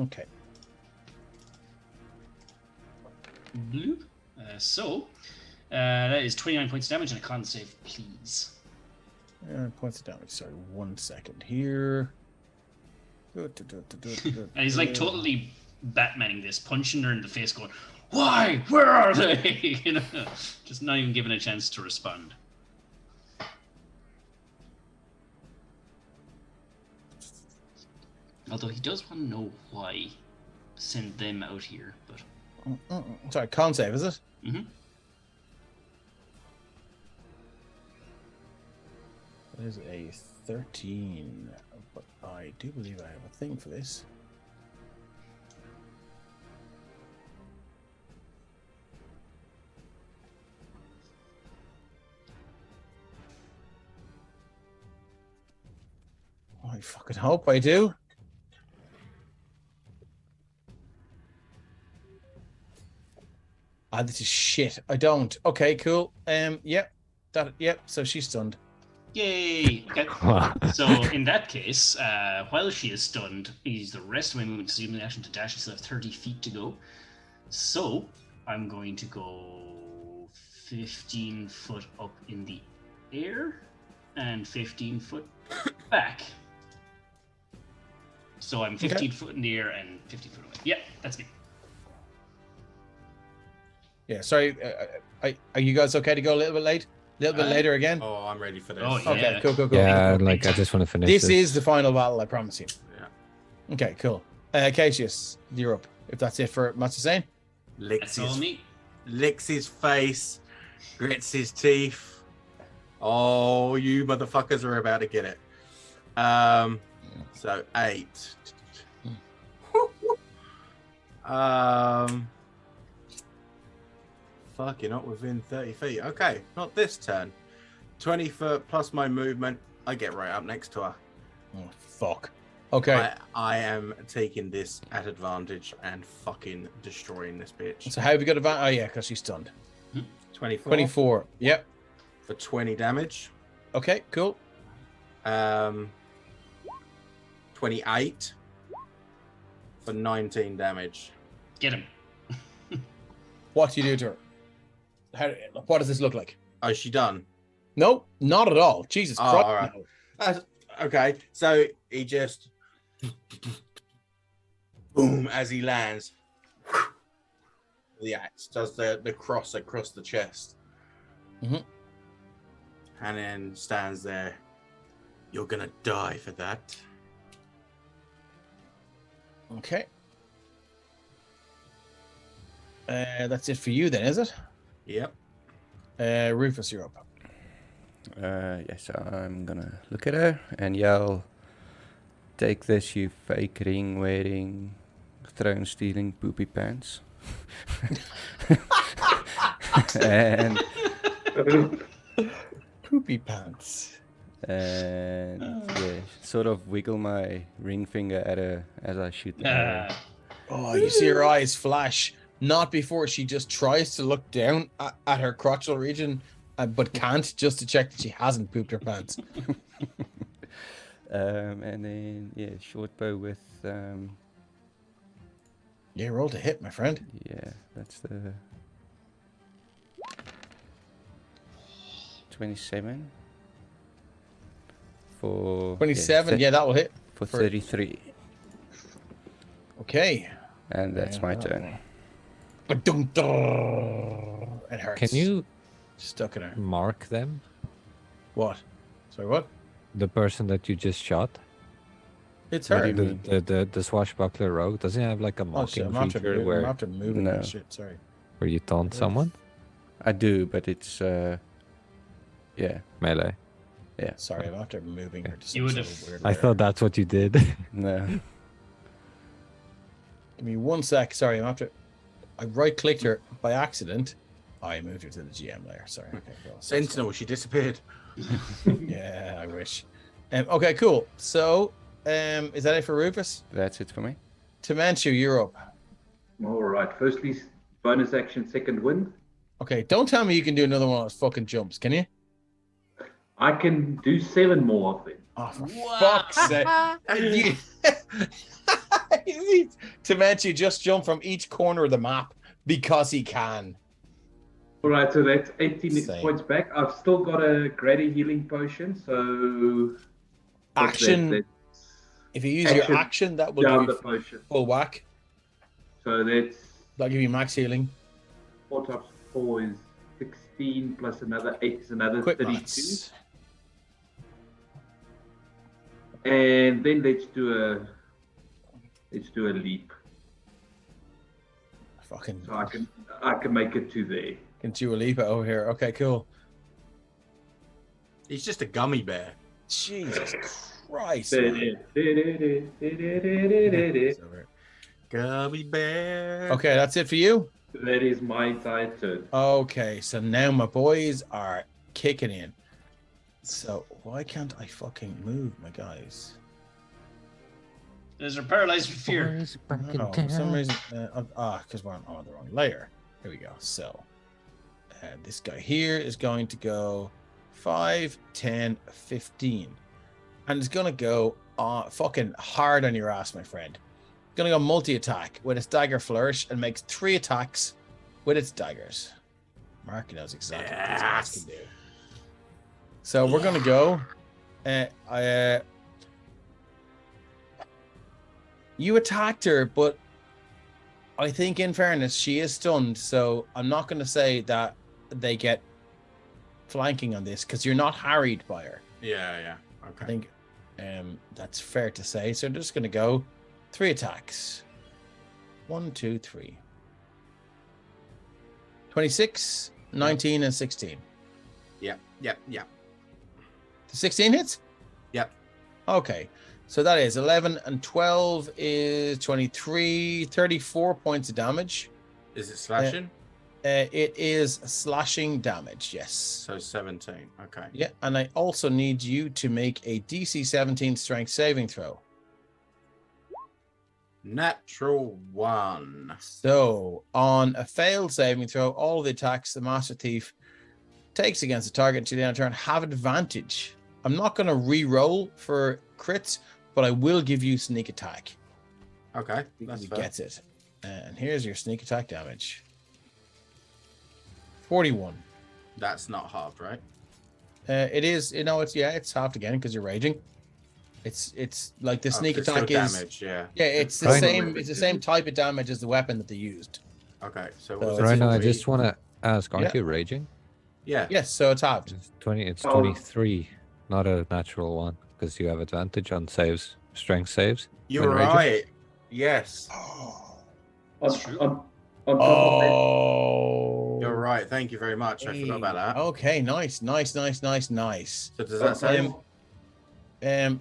Okay. Bloop. That is 29 points of damage and a con save, please. Points of damage. Sorry, 1 second here. And he's like totally Batmaning this, punching her in the face, going, "Why? Where are they?" You know, just not even given a chance to respond. Although he does want to know why send them out here, but sorry, con save, is it? Mm-hmm. It is a 13, but I do believe I have a thing for this. I fucking hope I do. Ah, this is shit. I don't. Okay, cool. Yep. So she's stunned. Yay! Okay. So in that case, while she is stunned, use the rest of my movement to use my action to dash. I still have 30 feet to go. So I'm going to go 15 foot up in the air and 15 foot back. So I'm 15 foot in the air and 15 foot away. Yeah, that's me. Yeah, sorry. Are you guys okay to go a little bit late? A little bit later again? Oh, I'm ready for this. Oh, yeah. Okay, cool. Yeah, like I just want to finish This is the final battle, I promise you. Yeah. Okay, cool. Cassius, you're up. If that's it for Master Zane. That's all me. Licks his face, grits his teeth. Oh, you motherfuckers are about to get it. So 8. Fuck, you're not within 30 feet. Okay, not this turn. 20 foot plus my movement. I get right up next to her. Oh, fuck. Okay. I am taking this at advantage and fucking destroying this bitch. So how have you got advantage? Oh, yeah, because she's stunned. 24. 24. Yep. For 20 damage. Okay, cool. 28 for 19 damage. Get him. What do you do to her? What does this look like? Oh, is she done? No, not at all. Jesus Christ. All right. No. Okay, so he just boom as he lands. The axe does the cross across the chest, and then stands there. You're gonna die for that. Okay. That's it for you then, is it? Yep. Rufus, you're up. Yes, I'm gonna look at her and yell, "Take this, you fake ring wearing, throne stealing poopy pants." And Poopy pants. And yeah, sort of wiggle my ring finger at her as I shoot the arrow. Oh, you see her eyes flash Not before she just tries to look down at her crotchal region, but can't, just to check that she hasn't pooped her pants. And then short bow with Yeah, roll to hit, my friend. that's the 27 for 27. Yeah, that will hit. for 33, Okay. and that's my turn. It hurts. Can you Stuck in her. mark them? What? Sorry, what? The person that you just shot? It's What her. do you mean? The swashbuckler rogue, doesn't it have like a Oh, shit, mocking I'm after, feature I'm after moving No. that shit. Sorry. where you taunt someone? I do, but it's Melee. Sorry, I'm after moving her to You some would sort have- of weird I layer. thought that's what you did. no. Give me 1 sec. Sorry, I'm after. I right-clicked her by accident. I moved her to the GM layer. Sorry. Okay, cool. Sentinel, she disappeared. Yeah, I wish. Okay, cool. So, is that it for Rufus? That's it for me. Timanchu, you're up. All right. Firstly, bonus action, second wind. Okay, don't tell me you can do another one of those fucking jumps, can you? I can do 7 more of them. Oh, for fuck's sake. Timanchu just jumped from each corner of the map because he can. All right, so that's 18 Same. points back. I've still got a greater healing potion, so what's Action. that? If you use Action your action, that will Down give the you potion. full whack. So that's That'll give you max healing. 4 times 4 is 16 plus another 8 is another Quick 32. maths. And then let's do a leap. Fucking So I can make it to there. can Dua Lipa over here. Okay, cool. He's just a gummy bear. Jesus Christ. There man. it is. It's over. Gummy bear. Okay, that's it for you. That is my entire turn. Okay, so now my boys are kicking in. So why can't I fucking move, my guys? They're paralyzed with fear. No, for some reason, because we're on the wrong layer. Here we go. So, this guy here is going to go 5, 10, 15. And it's going to go fucking hard on your ass, my friend. Going to go multi-attack with its dagger flourish and makes 3 attacks with its daggers. Mark knows exactly what these guys can do. So we're going to go. You attacked her, but I think in fairness, she is stunned. So I'm not going to say that they get flanking on this because you're not harried by her. Yeah. Okay. I think that's fair to say. So I'm just going to go 3 attacks. 1, 2, 3. 26, 19, and 16. Yep. The 16 hits? Yep. Okay. So that is 11 and 12 is 23, 34 points of damage. Is it slashing? It is slashing damage, yes. So 17. Okay. Yeah, and I also need you to make a DC 17 strength saving throw. Natural 1. So, on a failed saving throw, all the attacks the Master Thief takes against the target until the end of turn have advantage. I'm not going to re-roll for crits, but I will give you sneak attack. Okay. Because That's he fair. gets it. And here's your sneak attack damage. 41. That's not halved, right? It is, it's halved again because you're raging. It's like the sneak Okay, still attack is damage, yeah. Yeah, it's the Right. same. It's the same type of damage as the weapon that they used. Okay. So So was Right it now, I 3? just want to ask, aren't Yeah. you raging? Yeah. Yes, so it's halved. It's 20. It's Oh. 23, not a natural one, because you have advantage on saves, strength saves. You're when raging. right. Yes. That's true. On top of that, Oh, You're right. Thank you very much. I forgot about that. Okay, nice. So does that say?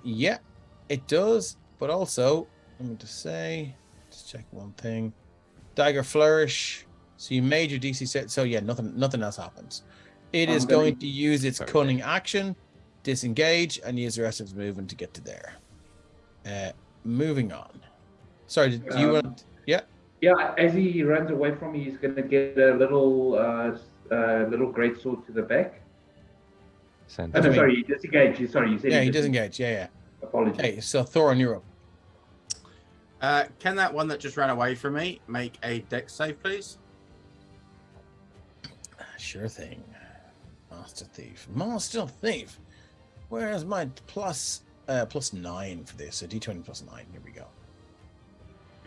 Yeah, it does. But also, let me just check one thing. Dagger flourish. So you made your DC set. So yeah, nothing else happens. It is I'm gonna- going to use its Sorry. cunning action, disengage, and use the rest of its movement to get to there. Moving on. Sorry, do you want? Yeah. Yeah, as he runs away from me, he's gonna get a little great sword to the back. Santa. Oh, no, What do you sorry, he disengaged. Sorry, you said Yeah, he disengaged. disengaged. Yeah. Apologies. Okay, so Thorin, you're up. Can that one that just ran away from me make a dex save, please? Sure thing. Master Thief. Where's my plus 9 for this? So D20 plus 9. Here we go.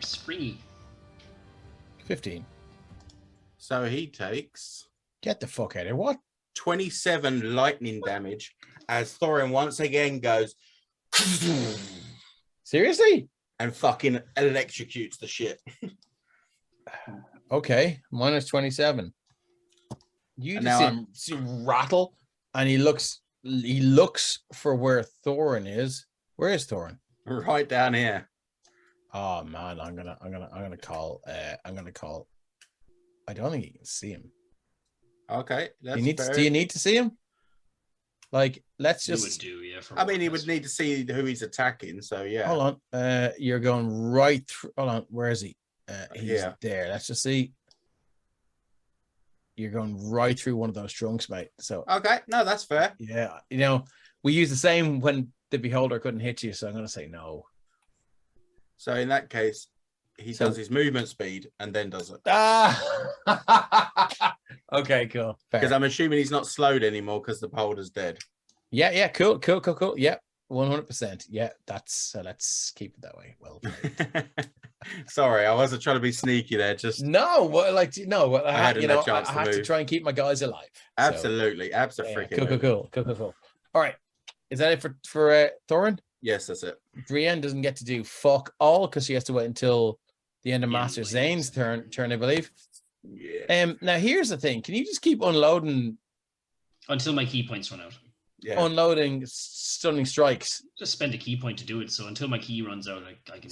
Springy. 15. So he takes Get the fuck out of here. What? 27 lightning damage as Thorin once again goes Seriously? and fucking electrocutes the shit. Okay, minus 27. You And just now see him rattle, and he looks for where Thorin is. Where is Thorin? Right down here. Oh man, I'm gonna call. I don't think you can see him. Okay, Do that's you fair. need to see him? Like, let's You would just do, yeah. For I mean, he what would need to see who he's attacking, so yeah. hold on. You're going right through. Hold on, where is he? He's Here. there. Let's just see. You're going right through one of those trunks, mate. So Okay, no, that's fair. yeah, we use the same when the beholder couldn't hit you, so I'm gonna say no. So in that case, he So- does his movement speed and then does it. Ah, okay, cool. Fair. Because I'm assuming he's not slowed anymore because the beholder's dead. Yeah, cool. Yeah, 100%. Yeah, that's let's keep it that way. Well, Sorry, I wasn't trying to be sneaky there. Just no, well, like no, I hadn't had a chance I to have to move. try and keep my guys alive. So, absolutely, yeah, absolutely. cool. All right, is that it for Thorin? Yes, that's it. Brienne doesn't get to do fuck all because she has to wait until the end of Yeah, Master wait. Zane's turn, I believe. Yeah. Now here's the thing: can you just keep unloading Until my key points run out. Yeah. unloading stunning strikes? Just spend a key point to do it. So until my key runs out, I can.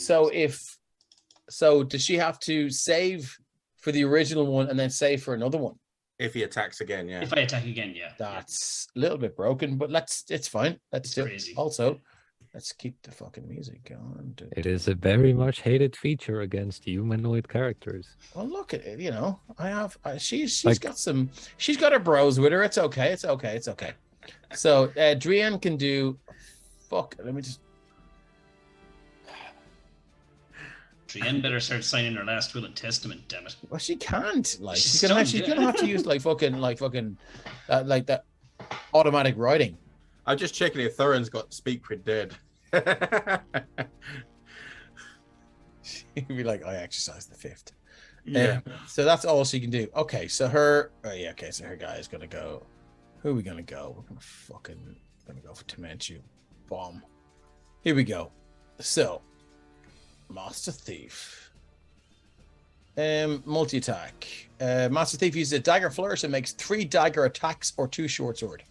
So does she have to save for the original one and then save for another one? If he attacks again, yeah. If I attack again, yeah. That's a little bit broken, but it's fine. Let's It's do it. crazy. Also, let's keep the fucking music going. It is a very much hated feature against humanoid characters. Well, look at it. She's Like- she's got her bros with her. It's okay. So Drian can do. Fuck. Let me just. Brienne better start signing her last will and testament. Damn it. Well, she can't. Like She's she's gonna stunned, have to use like that automatic writing. I'm just checking if Thorin's got speak with dead. She'd be like, I exercised the fifth. Yeah. So that's all she can do. Okay, so her so her guy is gonna go. Who are we gonna go? We're gonna go for Timenchu. Bomb. Here we go. So Master Thief. Multi-attack. Master Thief uses a dagger flourish and makes 3 dagger attacks or 2 short sword.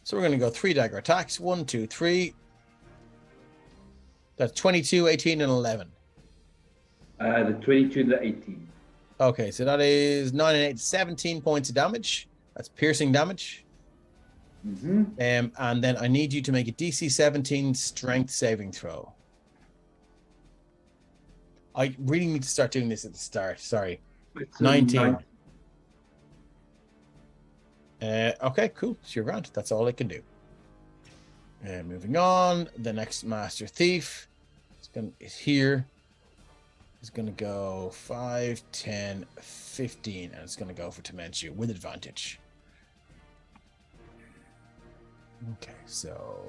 So we're gonna go 3 dagger attacks. 1, 2, 3. That's 22, 18, and 11. The 22 and the 18. Okay, so that is 9 and 8, 17 points of damage. That's piercing damage. Mm-hmm. And then I need you to make a DC 17 strength saving throw. I really need to start doing this at the start. Sorry. It's 19. Okay, cool. It's your round. That's all I can do. Moving on. The next Master Thief is here. It's going to go 5, 10, 15, and it's going to go for Timenchu with advantage. Okay, so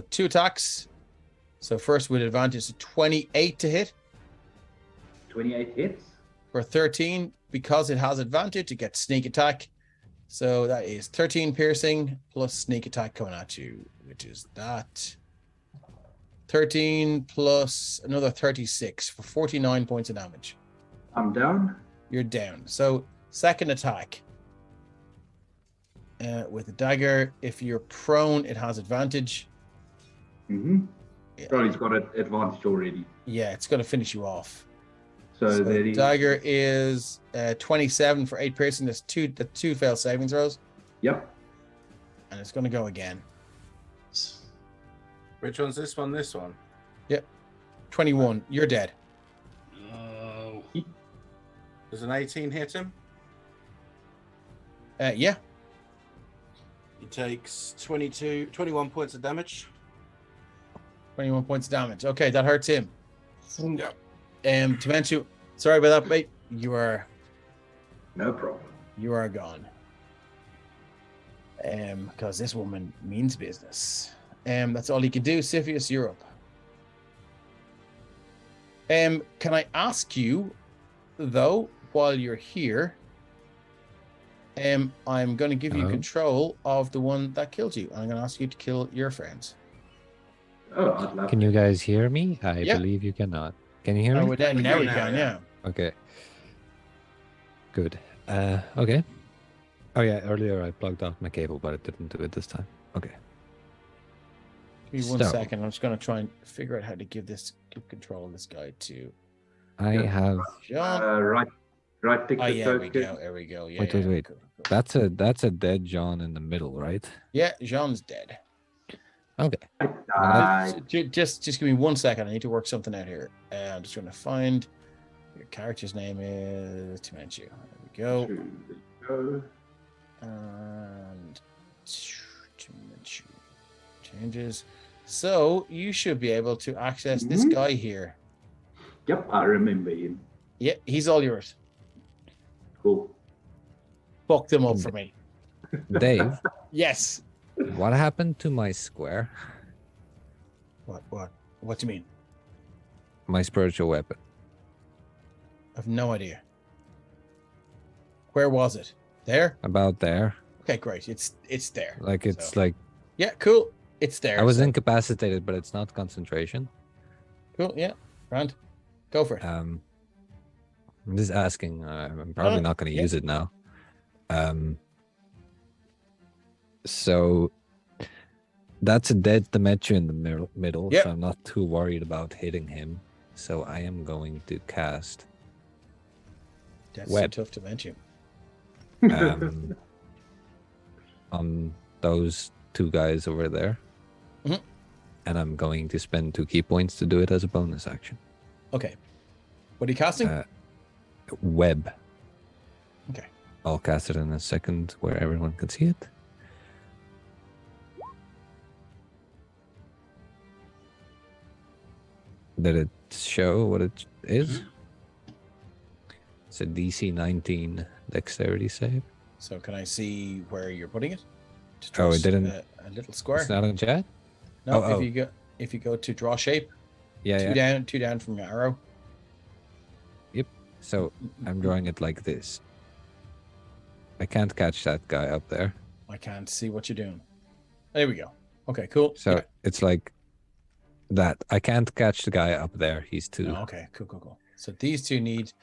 2 attacks. So first with advantage, 28 to hit. 28 hits. For 13, because it has advantage, it gets sneak attack. So that is 13 piercing plus sneak attack coming at you, which is that. 13 plus another 36 for 49 points of damage. I'm down. You're down. So second attack. With a dagger, if you're prone, it has advantage. Mm-hmm. Yeah. Probably's got an advantage already. Yeah, it's going to finish you off. So there he dagger is 27 for 8 piercing. There's 2 failed saving throws. Yep. And it's going to go again. Which one's this one? This one? 21. You're dead. Does an 18 hit him? Yeah. He takes 21 points of damage. 21 points of damage. Okay, that hurts him. Yeah. Dementia, sorry about that, mate. You are gone. Because this woman means business. That's all he can do. Siphius, you're up. Can I ask you, though, while you're here, I'm going to give you Hello? control of the one that killed you. I'm going to ask you to kill your friends. Oh, I'd love Can to. you guys hear me? I Yeah. believe you cannot. Can you hear Oh, me? then, now we Now, can, yeah. yeah. Okay. Good. Okay. Oh yeah, earlier I plugged off my cable, but it didn't do it this time. Okay. Give me one So- second. I'm just going to try and figure out how to give control of this guy to I Yeah. have John. Right click Oh, the yeah, token. there we go. Yeah, Wait. cool. that's a dead John in the middle, right? Yeah, Jean's dead. Okay. Just give me 1 second. I need to work something out here. I'm just going to find your character's name is Dementia. There we go. And Dementia changes. So you should be able to access this guy here. Yep, I remember him. Yeah, he's all yours. Cool. Fuck them up for me. Dave, Yes. what happened to my square? What do you mean? My spiritual weapon. I have no idea. Where was it? There? About there. Okay, great. It's there. Like it's So- like Yeah, cool. It's there. I was so- incapacitated, but it's not concentration. Cool. Yeah, grand. Go for it. I'm just asking. I'm probably not going to yeah. use it now. So that's a dead Demetri in the middle, Yep. so I'm not too worried about hitting him. So I am going to cast That's web. tough to mention. On those two guys over there. Mhm. And I'm going to spend 2 key points to do it as a bonus action. Okay. What are you casting? Web. Okay. I'll cast it in a second where everyone can see it. Did it show what it is? It's a DC 19 dexterity save. So can I see where you're putting it? Just Oh, draw it didn't- a little square. It's not in chat? No, oh. if you go to draw shape, Yeah, yeah. two down from your arrow. So I'm drawing it like this. I can't catch that guy up there. I can't see what you're doing. There we go. Okay, cool. So Yeah. it's like that. I can't catch the guy up there. He's too. Oh, okay, cool. So these two need.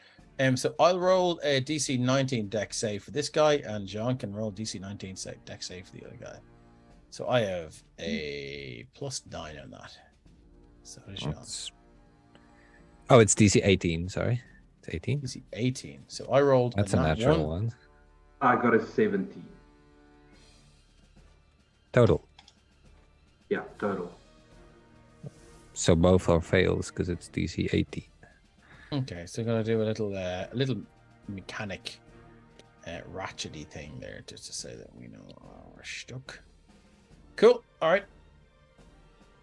So I'll roll a DC 19 dex save for this guy, and John can roll DC 19 dex save for the other guy. So I have a +9 on that. So does John. Oh, it's DC 18. Sorry, it's 18. DC 18. So I rolled. That's a nat natural one. I got a 17. Total. Yeah, total. So both are fails because it's DC 18. Okay, so I'm gonna do a little mechanic, ratchety thing there, just to say that we know we're stuck. Cool. All right.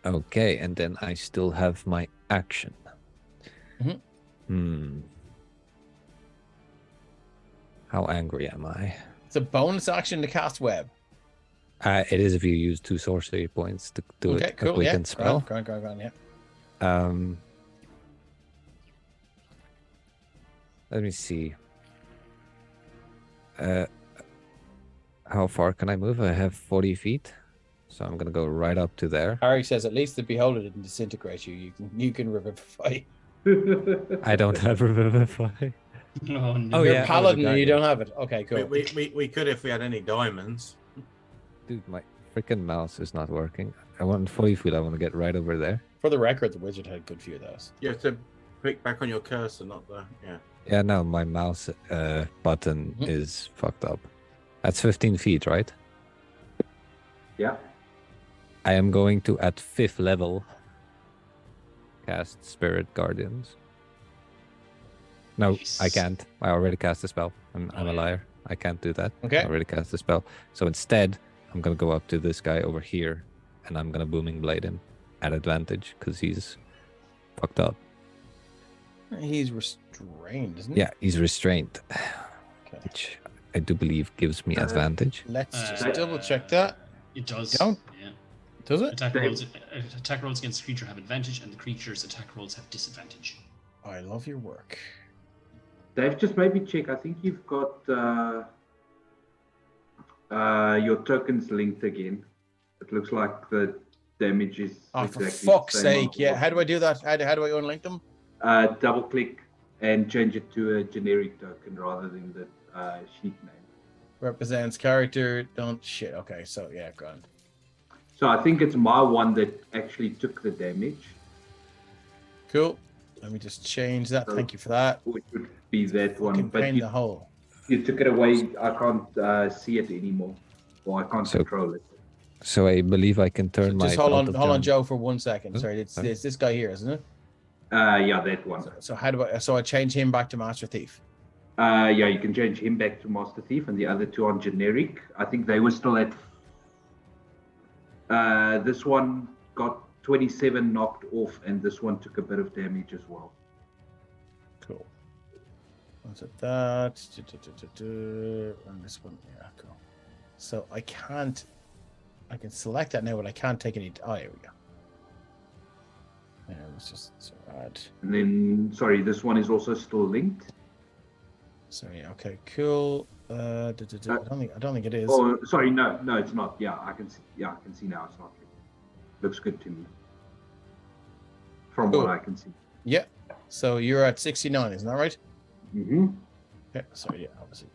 Okay, and then I still have my action. Mhm. How angry am I? It's a bonus action to cast web. It is if you use 2 sorcery points to do Okay, it. cool. We Yeah. can spell. Grand, yeah. Let me see. How far can I move? I have 40 feet, so I'm gonna go right up to there. Harry says at least the beholder didn't disintegrate you. You can revivify. I don't have revivify. Oh, no. Oh, You're yeah, a paladin and you guardian. don't have it. Okay, cool. We could if we had any diamonds. Dude, my freaking mouse is not working. I want 40 feet. I want to get right over there. For the record, the wizard had a good few of those. You have to click back on your cursor, not the Yeah, no, my mouse button Mhm. is fucked up. That's 15 feet, right? Yeah. I am going to, at 5th level, cast Spirit Guardians. No, Nice. I can't. I already cast the spell. I'm a yeah. liar. I can't do that. Okay. I already cast the spell. So instead, I'm gonna go up to this guy over here, and I'm gonna booming blade him at advantage because he's fucked up. He's restrained, isn't he? Yeah, he's restrained, Okay. which I do believe gives me advantage. Let's just Uh, double check that. It does. Don't. Yeah. Does it? Attack rolls against the creature have advantage, and the creature's attack rolls have disadvantage. I love your work. Dave, just maybe check. I think you've got your tokens linked again. It looks like the damage is. Oh, exactly for fuck's the same on sake! Yeah, all. how do I do that? How do I unlink them? Double click and change it to a generic token rather than the sheet name. Represents character. Don't shit. Okay, so yeah, grand. So I think it's my one that actually took the damage, Cool. Let me just change that. Thank you for that. which would be that one. Fucking But pain in the hole. you took it away. I can't see it anymore, or I can't So- control it. So I believe I can turn my. Just hold belt of on, John- Joe, for 1 second. Oh, Sorry, it's sorry. this guy here, isn't it? Yeah, that one. So how do I? So I change him back to Master Thief. Yeah, you can change him back to Master Thief, and the other two on generic. I think they were still at. This one got 27 knocked off, and this one took a bit of damage as well. Cool. What's it that? And this one, yeah, cool. So I can select that now, but I can't take any. Oh, here we go. Yeah, let's just so add. And then, sorry, this one is also still linked. Sorry. Okay. Cool. I don't think it is. Oh, sorry, no, it's not. Yeah, I can see. Yeah, I can see now. It's not linked. Looks good to me. From Cool. what I can see. Yeah. So you're at 69, isn't that right? Mm-hmm. Yeah. Sorry. Yeah. Obviously.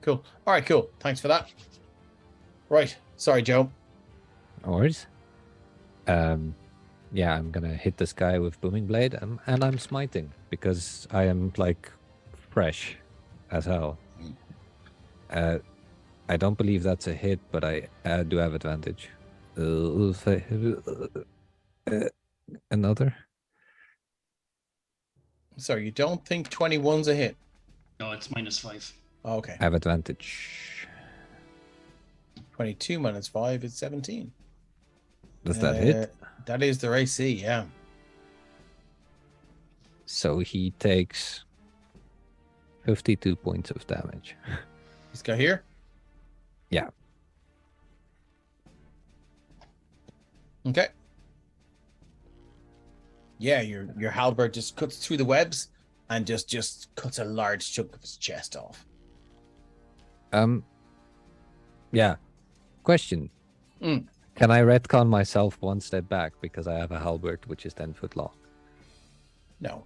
Cool. All right. Cool. Thanks for that. Right. Sorry, Joe. No worries. Yeah, I'm gonna hit this guy with booming blade, and I'm smiting because I am like fresh as hell. I don't believe that's a hit, but I do have advantage. Another. Sorry, you don't think 21's a hit? No, it's -5. Oh, okay. I have advantage. 22 minus 5 is 17. Does that hit? That is their AC, yeah. So he takes 52 points of damage. This guy here? Yeah. Okay. Yeah, your halberd just cuts through the webs and just cuts a large chunk of his chest off. Yeah. Question. Mm. Can I retcon myself one step back because I have a halberd which is 10 foot long? No.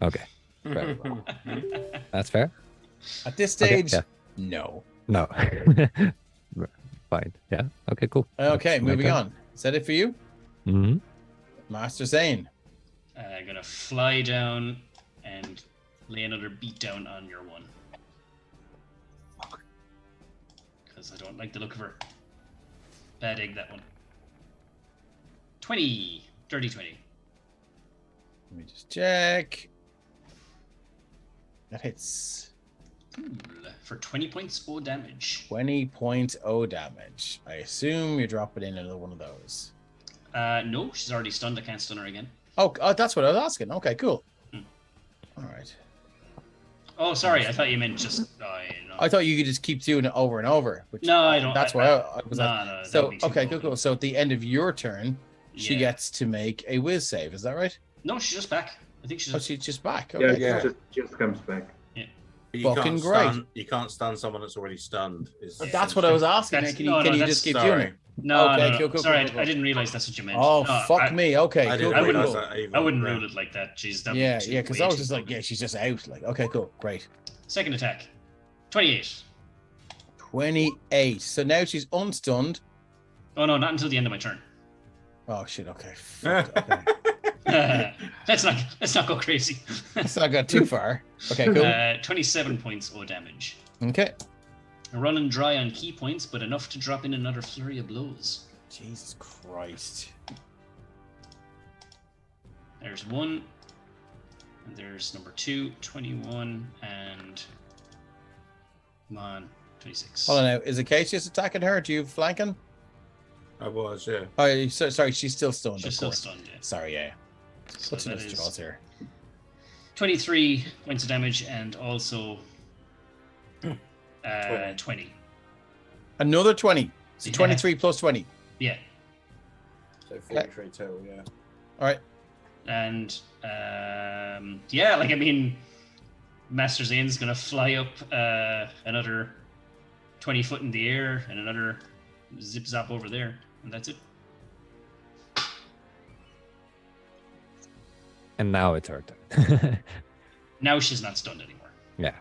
Okay. Fair. That's fair? At this Okay, stage, yeah. no. No. Fine. Yeah. Okay, cool. Okay, That's my moving turn. on. Is that it for you? Mm-hmm. Master Zane. Gonna fly down and lay another beat down on your one. Because I don't like the look of her. Bad egg, that one. 20. Dirty 20. Let me just check. That hits Cool. For 20 points of damage. 20.0 damage. I assume you drop it in another one of those. No, she's already stunned. I can't stun her again. Oh, that's what I was asking. Okay, cool. Hmm. All right. Oh, sorry. I thought you meant just. No. I thought you could just keep doing it over and over. Which, No, I don't. That's why I was. No, like, no. that so would be too okay, cool. cool. So at the end of your turn, she Yeah. gets to make a whiz save. Is that right? No, she's just back. I think she's. Oh, she's just back. Yeah, Okay. Yeah. it just comes back. But Fucking great. You can't stun someone that's already stunned. Is Yeah. That's what I was asking. That's- Can no, you that's- just keep sorry. doing it? No, Okay, no, no. cool, Sorry, cool. I didn't realize that's what you meant. Oh, No, fuck me. Okay, I cool, didn't cool, realize cool. that either. I wouldn't Yeah. rule it like that. Jeez, that Yeah, would be yeah, because way I was too just like, bogus. yeah, she's just out. Like, okay, cool, great. Second attack. 28. 28. So now she's unstunned. Oh no, not until the end of my turn. Oh shit. Okay. Fuck, okay. let's not go crazy. Let's not go too far. Okay, cool. 27 points of damage. Okay. Running dry on key points, but enough to drop in another flurry of blows. Jesus Christ. There's one. And there's number 2, 21, and come on, 26. Hold on now. Is Acacius attacking her? Do you flanking? I was, yeah. Oh, sorry. She's still stunned. She's of still course. stunned, yeah. Sorry, yeah. So What's in that his is jaws here? 23 points of damage and also 20. Another 20. So Yeah. 23 plus 20. Yeah. So 43 total, yeah. All right. And yeah, like I mean, Master Zane's gonna fly up another 20 foot in the air and another zip zap over there, and that's it. And now it's her turn. Now she's not stunned anymore. Yeah.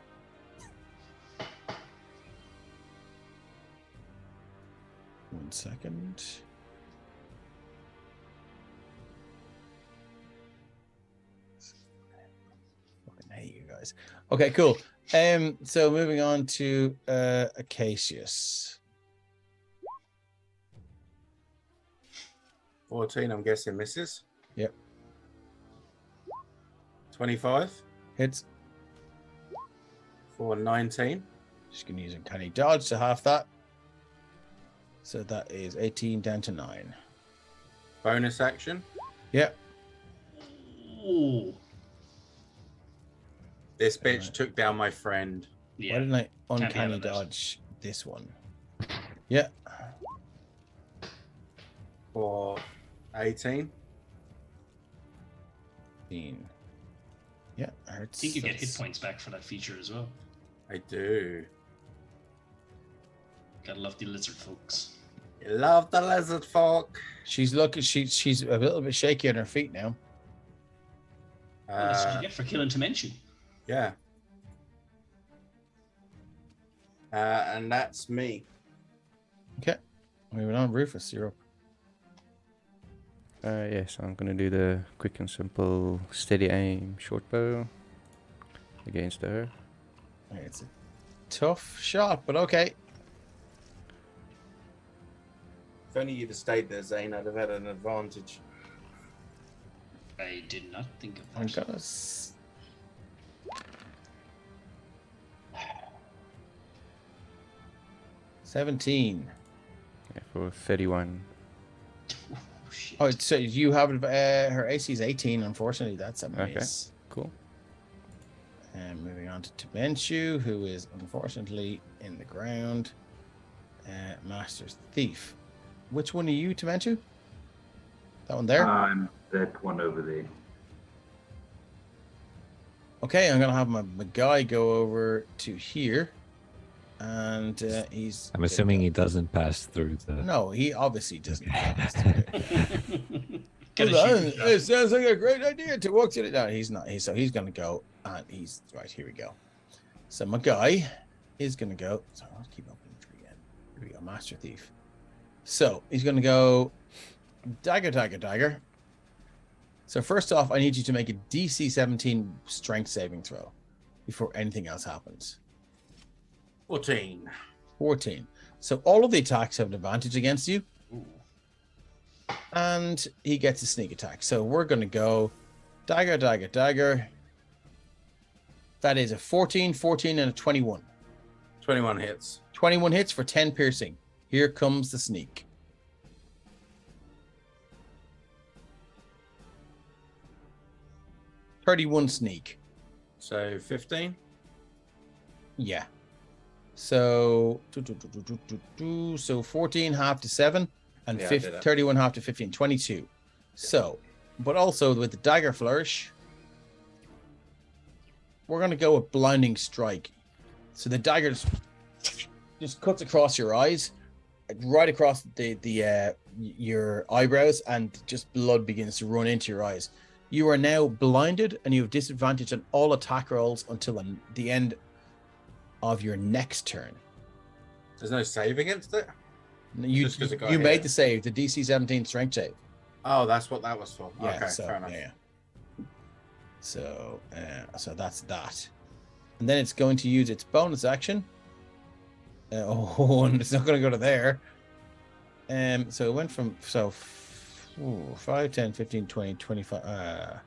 One second. Fucking hate you guys. Okay, cool. So moving on to Acacius. 14, I'm guessing misses. Yep. 25 Hits. for 19. She's gonna use uncanny dodge to half that. So that is 18 down to 9. Bonus action. Yep. Ooh. This bitch took down my friend. Why Yeah. didn't I Can't be uncanny having that. dodge this one? Yeah. For 18. 15. Yeah, hurts. I think you get hit That's- points back for that feature as well. I do. Gotta love the lizard folks. You love the lizard folk. She's looking. She's a little bit shaky on her feet now. Well, that's what you get for killing Temenchu. Yeah. And that's me. Okay, moving on. Rufus, you're up. Yes, I'm gonna do the quick and simple steady aim short bow against her. Okay, it's a tough shot, but okay. If only you'd have stayed there, Zane, I'd have had an advantage. I did not think of I'm that. gonna. 17. Yeah, for 31. Oh, shit. Oh, so you have her AC is 18. Unfortunately, that's a Okay. miss. Cool. And moving on to Tabenchu, who is unfortunately in the ground. Master's Thief. Which one are you, Tabenchu? That one there? I'm that one over there. Okay, I'm gonna have my guy go over to here, and he's. I'm assuming he doesn't pass through the. No, he obviously doesn't. Gotta Hold on, shoot the it sounds like a great idea to walk to the. No, he's not. So he's gonna go, and he's right here. We go. So my guy is gonna go. So I'll keep opening the tree again. Here we go, Master Thief. So he's gonna go, dagger, dagger, dagger. So first off, I need you to make a DC 17 strength saving throw before anything else happens. 14. 14. So all of the attacks have an advantage against you, Ooh. and he gets a sneak attack. So we're going to go dagger, dagger, dagger. That is a 14, 14, and a 21. 21 hits. 21 hits for 10 piercing. Here comes the sneak. $31 sneak. So 15. Yeah. So, so 14 half to 7 and Yeah, I 50, did it. 31 half to 15, 22. So, but also with the dagger flourish, we're going to go with blinding strike. So the dagger just cuts across your eyes, right across the your eyebrows, and just blood begins to run into your eyes. You are now blinded, and you have disadvantage on all attack rolls until the end of your next turn. There's no save against it? You Just 'cause it got you hit. made the save, the DC 17 strength save. Oh, that's what that was for. Yeah, Okay, so, fair enough. yeah. So that's that. And then it's going to use its bonus action. And it's not going to go to there. So it went from 5, 10, 15, 20, 25.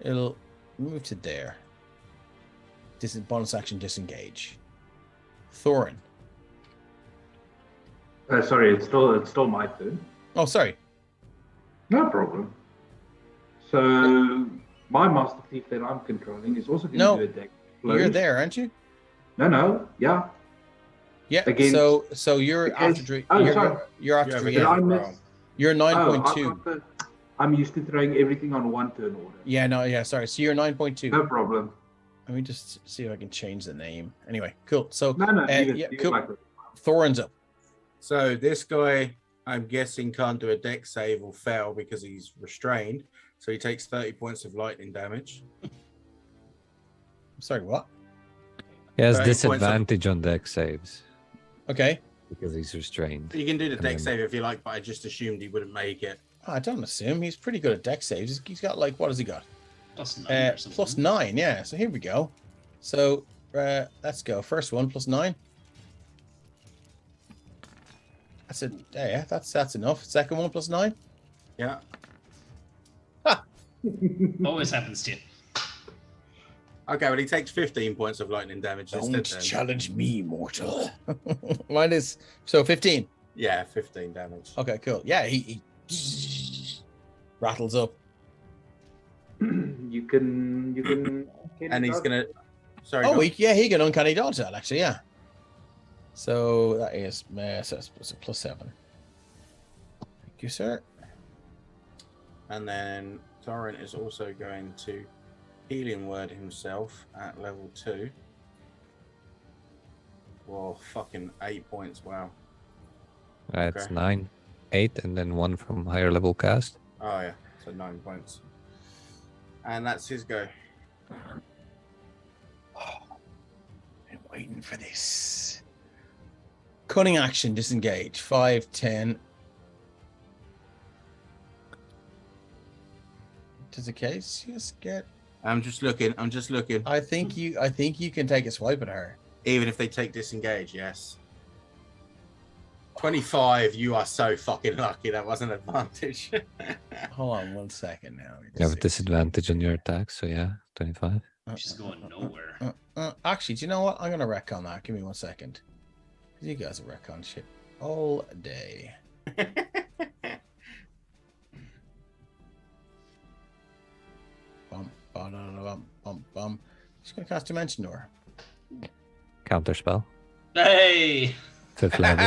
It'll Move to there. Bonus action disengage. Thorin. Sorry, it's still my turn. Oh, sorry. No problem. So my Master Thief that I'm controlling is also going to do a deck. You're there, aren't you? No, yeah. Yeah. Against, so you're against, after. sorry. You're after. Yeah, Did I miss? You're 9.2. I'm used to throwing everything on one turn order. Yeah, no, yeah, sorry. So you're 9.2. No problem. Let me just see if I can change the name. Anyway, cool. So Cool. Thorin's up. So this guy, I'm guessing, can't do a deck save or fail because he's restrained. So he takes 30 points of lightning damage. I'm sorry, what? He has 30 points of- disadvantage on deck saves Okay. because he's restrained. You can do the And deck then- save if you like, but I just assumed he wouldn't make it. I don't assume. He's pretty good at deck saves. He's got like, what has he got? +9 or something. +9, yeah. So here we go. So let's go. First one, +9. That's it. Yeah, that's enough. Second one, +9. Yeah. Always happens to you. Okay, well, he takes 15 points of lightning damage Don't instead. Then. challenge me, mortal. Mine is so 15. Yeah, 15 damage. Okay, cool. Yeah, he rattles up. You can. And he's gonna. Sorry. Oh, go- he can uncanny dodge that actually. Yeah. So that is so it's a +7. Thank you, sir. And then Thorin is also going to healing word himself at level 2. Well, fucking 8 points. Wow. That's Okay. 9, 8, and then 1 from higher level cast. Oh yeah, so 9 points. And that's his go. Been waiting for this. Cunning action, disengage. 5, 10. Does the case just get? I'm just looking. I think you can take a swipe at her. Even if they take disengage, yes. 25, you are so fucking lucky. That was an advantage. Hold on 1 second now. You have a disadvantage on your attacks, so yeah, 25. She's going nowhere. Actually, do you know what? I'm gonna retcon that. Give me 1 second. You guys will retcon shit all day. Bum. Just gonna cast Dimension Door. Counterspell. Hey! 5th level.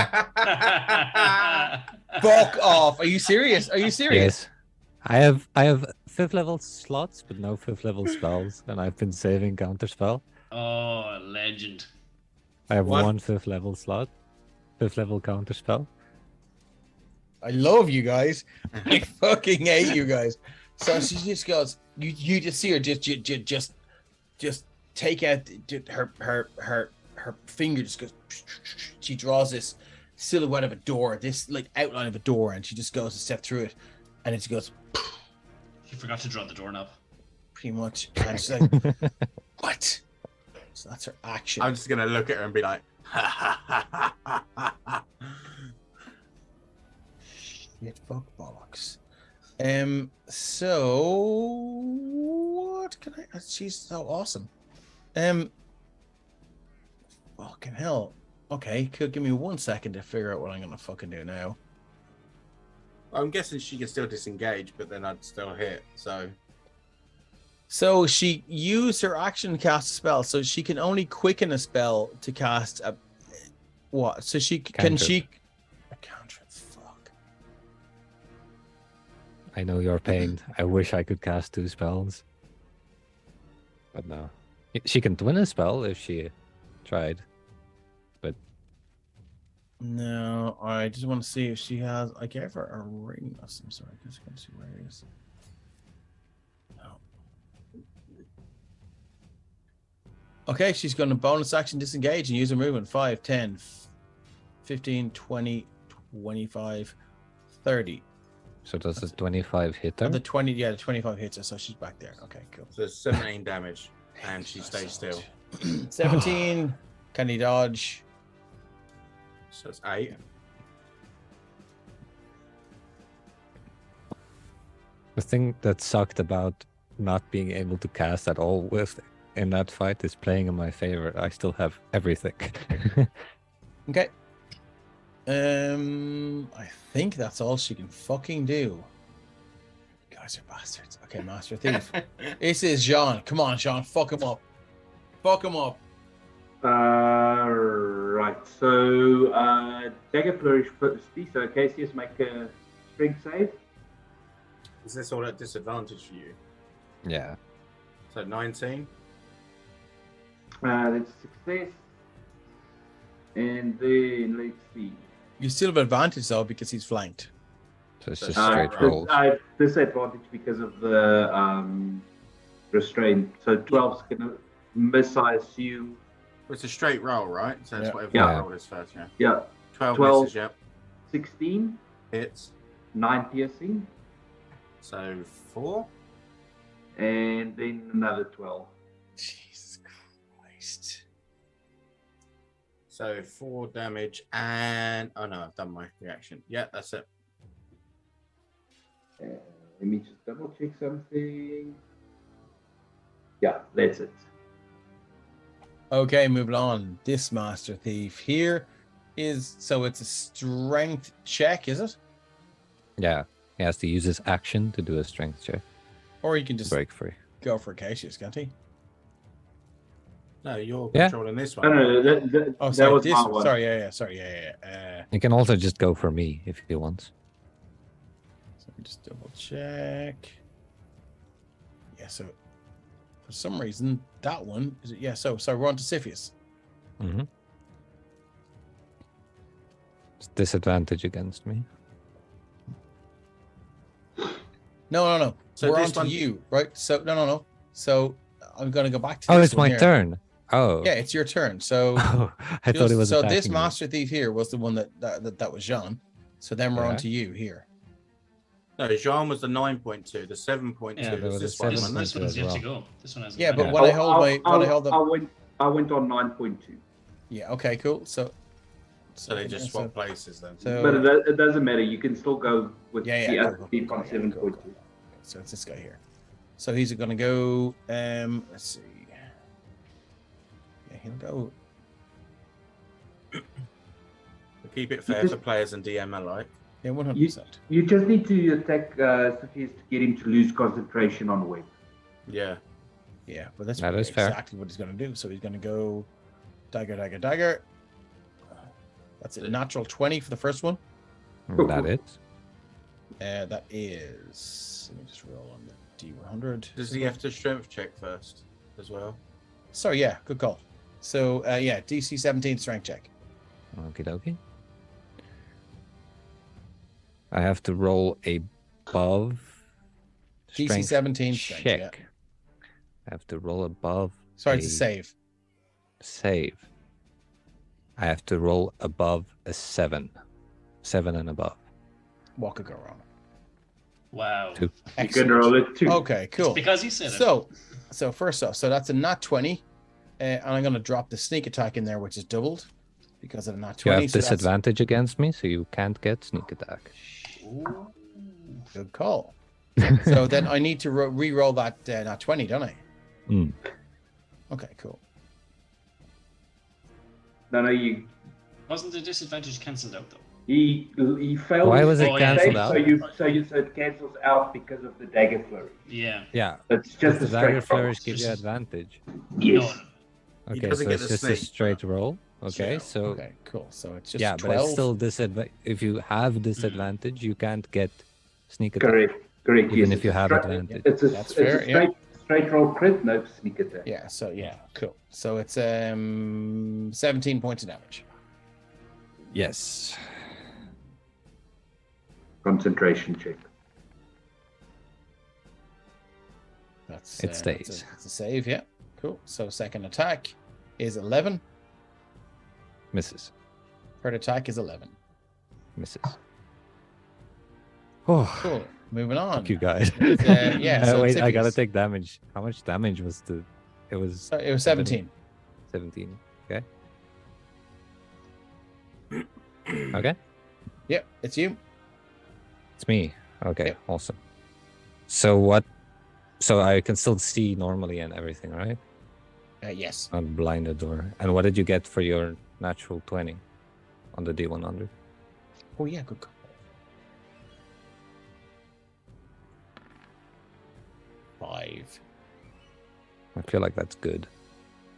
Fuck off! Are you serious? Are you serious? Yes. I have 5th level slots, but no 5th level spells, and I've been saving counterspell. Oh, legend. I have What? one 5th level slot, 5th level counterspell. I love you guys. I fucking hate you guys. So she just goes. You just see her just take out her finger. Just goes. She draws this silhouette of a door, this like outline of a door, and she just goes to step through it, and it just goes. She forgot to draw the doorknob. Pretty much, and she's like, "What?" So that's her action. I'm just gonna look at her and be like, Shit, fuck bollocks. So what can I? She's so awesome. Fucking hell. Okay, could give me 1 second to figure out what I'm gonna fucking do now. I'm guessing she can still disengage, but then I'd still hit. So she used her action to cast a spell, so she can only quicken a spell to cast a what? So she can she a cantrip. Fuck. I know your pain. I wish I could cast 2 spells. But no. She can twin a spell if she tried. But No, I just want to see if she has. I gave her a ring of some sort. Just gonna see where it is. No. Okay, she's going to bonus action disengage and use her movement. 5, 10, 15, 20, 25, 30. so does the 25 hit her? The 20, yeah, the 25 hits her, so she's back there. Okay, cool. So 17 damage, and she stays still. 17. Can he dodge? So it's 8. The thing that sucked about not being able to cast at all in that fight is playing in my favor. I still have everything. Okay. I think that's all she can fucking do. You guys are bastards. Okay, Master Thief. This is Jean. Come on, Jean. Fuck him up. Fuck him up. Right. So dagger flourish firstly. So Cassius make a strength save. Is this all at disadvantage for you? Yeah. So 19. That's a success. And then let's see. You still have advantage though because he's flanked. So it's just straight rolls. Disadvantage because of the restraint. So 12's gonna miss, I assume. It's a straight roll, right? So it's whatever Yeah. roll is first, yeah. Yeah. 12 12. misses, yep. 16, Hits. 9 piercing, So 4. and then another 12. Jesus Christ. So 4 damage and... Oh no, I've done my reaction. Yeah, that's it. Let me just double check something. Yeah, that's it. Okay, moving on. This Master Thief here is so it's a strength check, is it? Yeah. He has to use his action to do a strength check. Or you can just Break free. go for Cassius, can't he? No, you're Yeah. controlling this No, one. no, Oh, that sorry. was This my one. sorry, yeah. He can also just go for me if he wants. So let me just double check. Yeah, so for some reason that one is it? Yeah, so we're on to Siphius. Mm-hmm. It's disadvantage against me. No. So we're this on to one- you, right? So no. So I'm gonna go back to Oh, this it's one my here. turn. Oh. Yeah, it's your turn. So Oh, I thought it was so attacking this me. Master Thief here was the one that was Jean. So then we're on Yeah. to you here. No, Jean was the 9.2. The 7.2 Yeah, there was was a this one, This, wasn't this it? one's yet well. to go. This one hasn't. Yeah, but gone. when I hold I went on 9.2. Yeah, okay, cool. So So they just swap places then. So But it doesn't matter. You can still go with Yeah, the cool, other cool, thief cool, on yeah, 7.2. cool. So it's this guy here. So he's gonna go. Let's see. Yeah, he'll go. Keep it fair for players and DM alike. Yeah, 100%. You just need to attack Sophius to get him to lose concentration on web. Yeah. Yeah, but that's That is fair. exactly what he's gonna do. So he's gonna go dagger. That's a natural 20 for the first one. That it? That is. Let me just roll on the D100. Does he have to strength check first as well? Sorry, yeah, good call. So yeah, DC 17 strength check. Okie dokie. I have to roll above DC strength 17 strength, check. yeah. I have to roll above Sorry, it's a a save. save. I have to roll above a 7. 7 and above. What could go wrong? Wow. Two. You can roll it too. Okay, cool. It's because he said it. So first off, so that's a nat 20, and I'm going to drop the sneak attack in there, which is doubled because of the nat You 20. have so that's- disadvantage against me, so you can't get sneak attack. Good call. So then I need to re-roll that nat 20, don't I? Mm. Okay, cool. No, you. Wasn't the disadvantage cancelled out though? He failed. Why his was it Oh, yeah. save, cancelled so out? it cancels out because of the dagger flurry. Yeah. Yeah. It's just the a dagger straight roll. flourish gives you advantage. Yes. He Okay, doesn't so get it's the just a sneak, straight roll. Okay, Yeah. so Okay, cool. So it's just yeah, 12. but it's still disadvantage. If you have disadvantage, you can't get sneak attack. Correct. Even Yes, if it's you a have straight- advantage. It's a, That's it's fair, a yeah. straight roll crit, no sneak attack. Yeah, so yeah, cool. So it's 17 points of damage. Yes. Concentration check. That's It stays. That's a save, yeah. Cool. So second attack is 11. Misses. Third attack is 11. Misses. Oh, Cool. Moving on. fuck you guys. yeah, so wait, I gotta Siphius. take damage. How much damage was the? It was So it was 17. 17. Okay. Okay. Yep, it's you. It's me. Okay, Yep. awesome. So what So I can still see normally and everything, right? Yes. Not blinded or. And what did you get for your natural 20 on the D100? Oh yeah, good call. 5. I feel like that's good.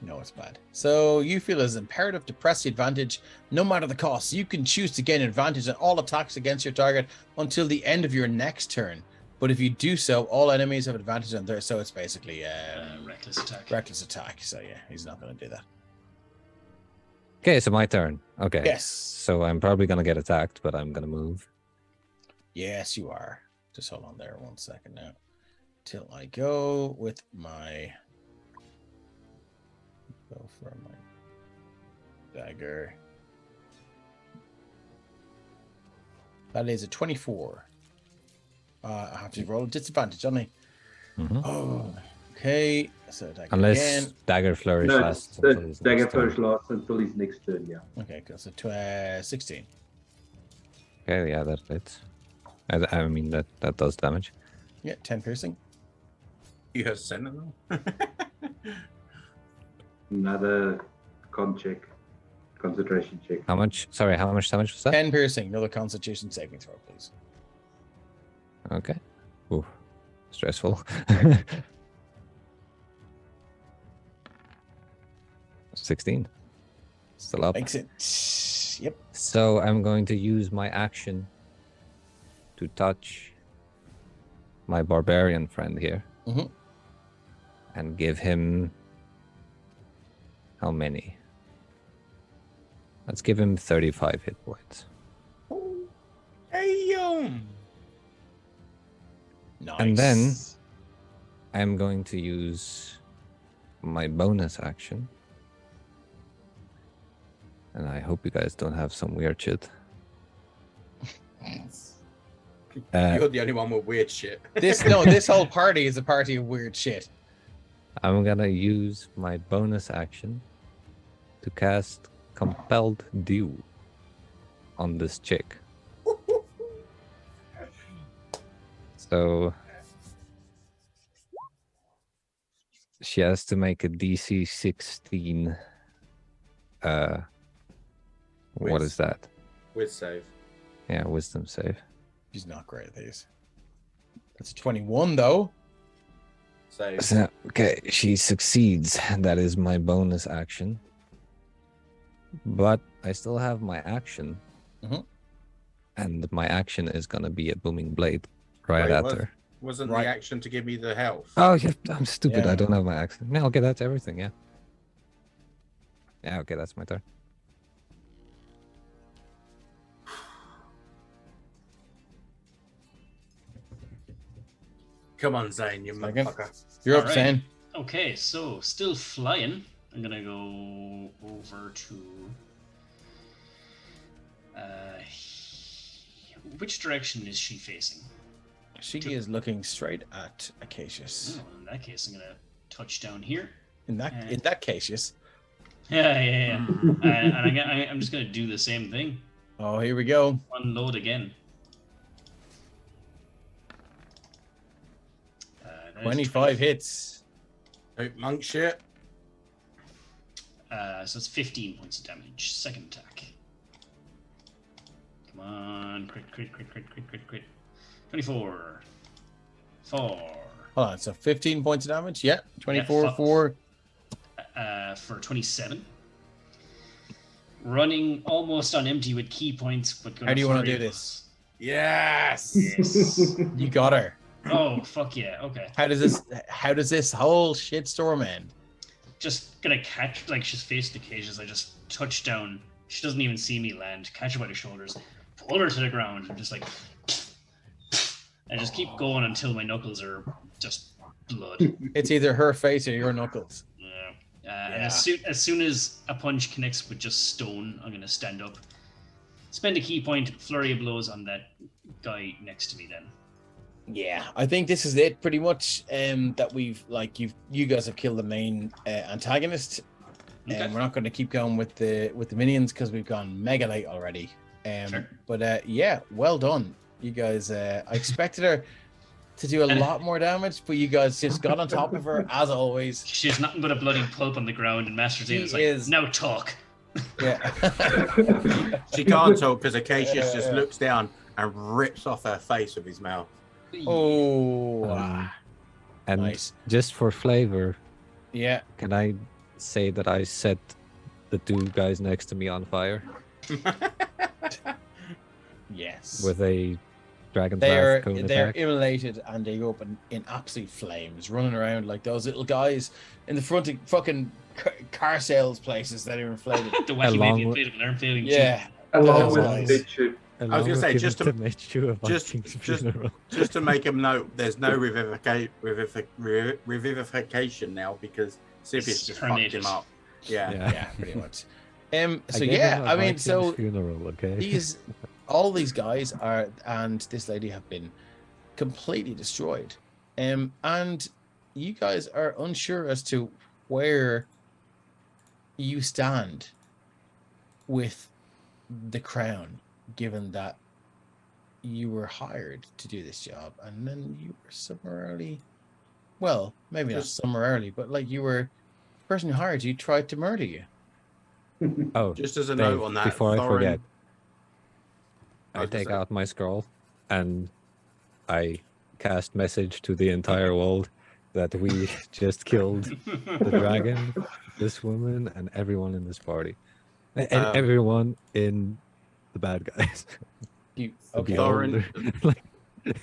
No, it's bad. So you feel it is imperative to press the advantage no matter the cost. You can choose to gain advantage on all attacks against your target until the end of your next turn. But if you do so, all enemies have advantage on there. So it's basically Reckless attack. reckless attack. So yeah, he's not going to do that. Okay, so my turn. Okay. Yes. So I'm probably gonna get attacked, but I'm gonna move. Yes, you are. Just hold on there 1 second now. Till I go with my... Go for my dagger. That is a 24. I have to roll a disadvantage, don't I? Mhm. Oh, okay. So dagger Unless again. dagger flourish No, lasts until the his dagger next turn. first lasts until his next turn, yeah. Okay, cool. So 16. Okay, yeah, that fits. I mean that does damage. Yeah, 10 piercing. You have Sentinel? Another con check. Concentration check. How much? Sorry, how much damage was that? 10 piercing. Another Constitution saving throw, please. Okay. Ooh, stressful. 16. Still up. Makes it. Yep. So I'm going to use my action to touch my barbarian friend here. Mhm. And give him how many? Let's give him 35 hit points. Hey, Nice. And then I'm going to use my bonus action. And I hope you guys don't have some weird shit. You're the only one with weird shit. This whole party is a party of weird shit. I'm gonna use my bonus action to cast Compelled Dew on this chick. So she has to make a DC 16. What is that? With save. Yeah, wisdom save. She's not great at these. That's 21 though. Save. So, okay, she succeeds. That is my bonus action. But I still have my action. Mhm. And my action is gonna be a booming blade right Wait, at what? her. Wasn't Right. the action to give me the health? Oh, yeah, I'm stupid. Yeah. I don't have my action. No, okay, that's everything, yeah. Yeah, okay, that's my turn. Come on, Zane, you Second. motherfucker. You're up, Alright. Zane. Okay, so still flying. I'm gonna go over to. Which direction is she facing? She is looking straight at Acacius. Oh, in that case, I'm gonna touch down here. In that case, yes. Yeah. And I'm just gonna do the same thing. Oh, here we go. Unload again. That is 25 hits. Don't monk shit. So it's 15 points of damage. Second attack. Come on. Crit. 24. 4. Hold on. So 15 points of damage. Yeah. 24 Yeah, for. For 27. Running almost on empty with key points, but How do you want to do this? Yes. Yes. You got her. Oh, fuck yeah. Okay. How does this whole shitstorm end? Just gonna catch, like, she's faced the cages. I just touch down. She doesn't even see me land. Catch her by the shoulders, pull her to the ground, and just like, and just keep going until my knuckles are just blood. It's either her face or your knuckles. Yeah. And as soon as a punch connects with just stone, I'm gonna stand up, spend a key point, flurry of blows on that guy next to me. Then. Yeah, I think this is it pretty much. That we've you guys have killed the main antagonist, and Okay. we're not going to keep going with the minions because we've gone mega late already. Sure. But yeah, well done, you guys. I expected her to do a lot more damage, but you guys just got on top of her as always. She's nothing but a bloody pulp on the ground, and Master Zane is like, is. now talk. Yeah. She can't talk because Acacius just looks down and rips off her face with his mouth. Oh. And Nice. just for flavor, Yeah. can I say that I set the two guys next to me on fire Yes. with a dragon's They're wrath cone attack? immolated and they go up in absolute flames, running around like those little guys in the front of fucking car sales places that are inflated. The wacky Along baby with- inflatable arm failing. Yeah. Along That's with nice. Mitchu. I was gonna say, just to- Mitchu a just- Viking's just- funeral. Just to make him note, there's no revivification now because Siphius just fucked Terminated. him up. Yeah. Yeah, pretty much. I So gave yeah, him a I mean, Viking's so funeral, okay. all these guys are, and this lady have been completely destroyed. And you guys are unsure as to where you stand with the crown, given that you were hired to do this job and then you were summarily, well, maybe not summarily, but like you were, the person who hired you tried to murder you. Oh, Just as a Dave, note on that, before I Thorin- forget, I I was gonna take say- out my scroll and I cast message to the entire world that we just killed the dragon, this woman, and everyone in this party. And everyone in the bad guys. You, The okay. Thorin- beholder. Like,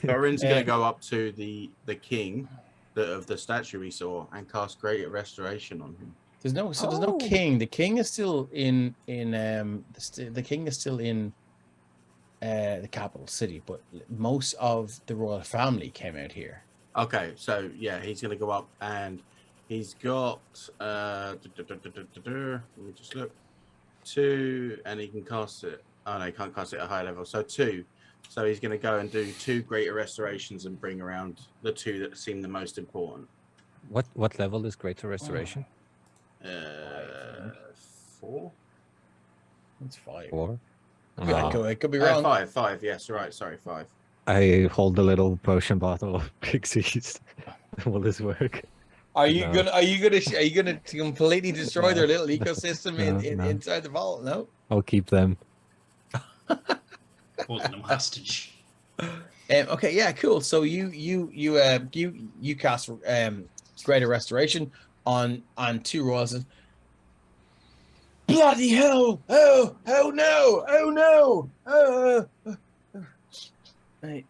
Thorin's going Um, to go up to the king of the statue we saw and cast Greater Restoration on him. There's no king. The king is still in the king is still in the capital city, but most of the royal family came out here. Okay, so yeah, he's going to go up and he's got let me just look, 2, and he can cast it. Oh no, he can't cast it at a high level. So 2. So he's going to go and do 2 Greater Restorations and bring around the 2 that seem the most important. what level is Greater Restoration? 4. It's 5. 4? Yeah, it could be wrong. 5. Yes, right. Sorry, 5. I hold the little potion bottle of pixies. Will this work? Are you No. gonna completely destroy their little ecosystem No. inside the vault? No. I'll keep them. Holding them hostage. Okay, yeah, cool. So you cast Greater Restoration on 2 royals. And, bloody hell! Oh no! Oh no!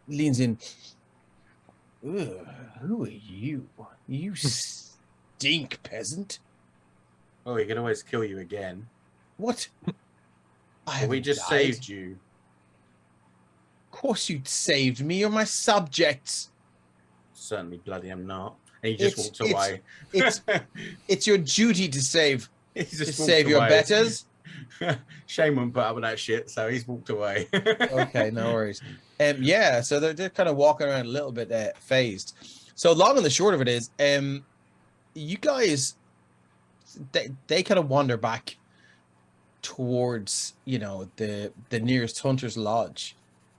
Leans in. Ugh, who are you? You stink, peasant. Oh, he can always kill you again. What? Well, we just saved you. Of course you saved me. You're my subjects. Certainly bloody am not. And he just It's- walked away. It's your duty to save He to just save walked your away. betters. Shane wouldn't put up with that shit, so he's walked away. Okay, no worries. Yeah, so they're kind of walking around a little bit phased. So long and the short of it is, you guys, they kind of wander back towards, the nearest hunter's lodge,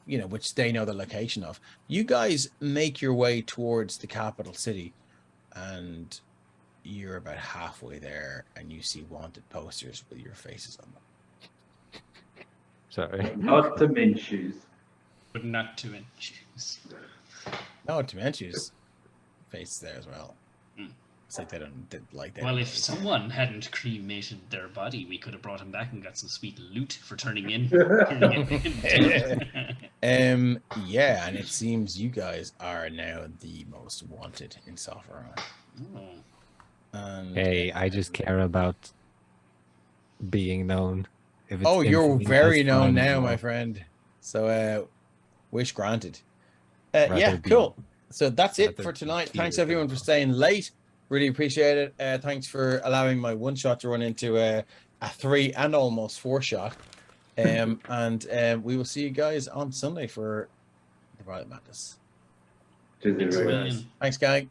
which they know the location of. You guys make your way towards the capital city, and you're about halfway there, and you see wanted posters with your faces on them. Sorry. Not to Minshu's. But not to choose. No, Dementu's face there as well. Hmm. It's like they don't like that. Well, if someone hadn't cremated their body, we could have brought him back and got some sweet loot for turning in. Yeah, and it seems you guys are now the most wanted in Sopherone. Oh. And, Hey, I just care about being known. If it's you're infamy, very that's known fine as now, well. my friend. So, wish granted. Rather Yeah, be- cool. So that's it rather for be tonight. here Thanks than everyone for gone. staying late. Really appreciate it. Thanks for allowing my 1-shot to run into a 3 and almost 4-shot. And we will see you guys on Sunday for the Violet Madness. Cheers, Thanks, everyone. guys. Thanks, gang.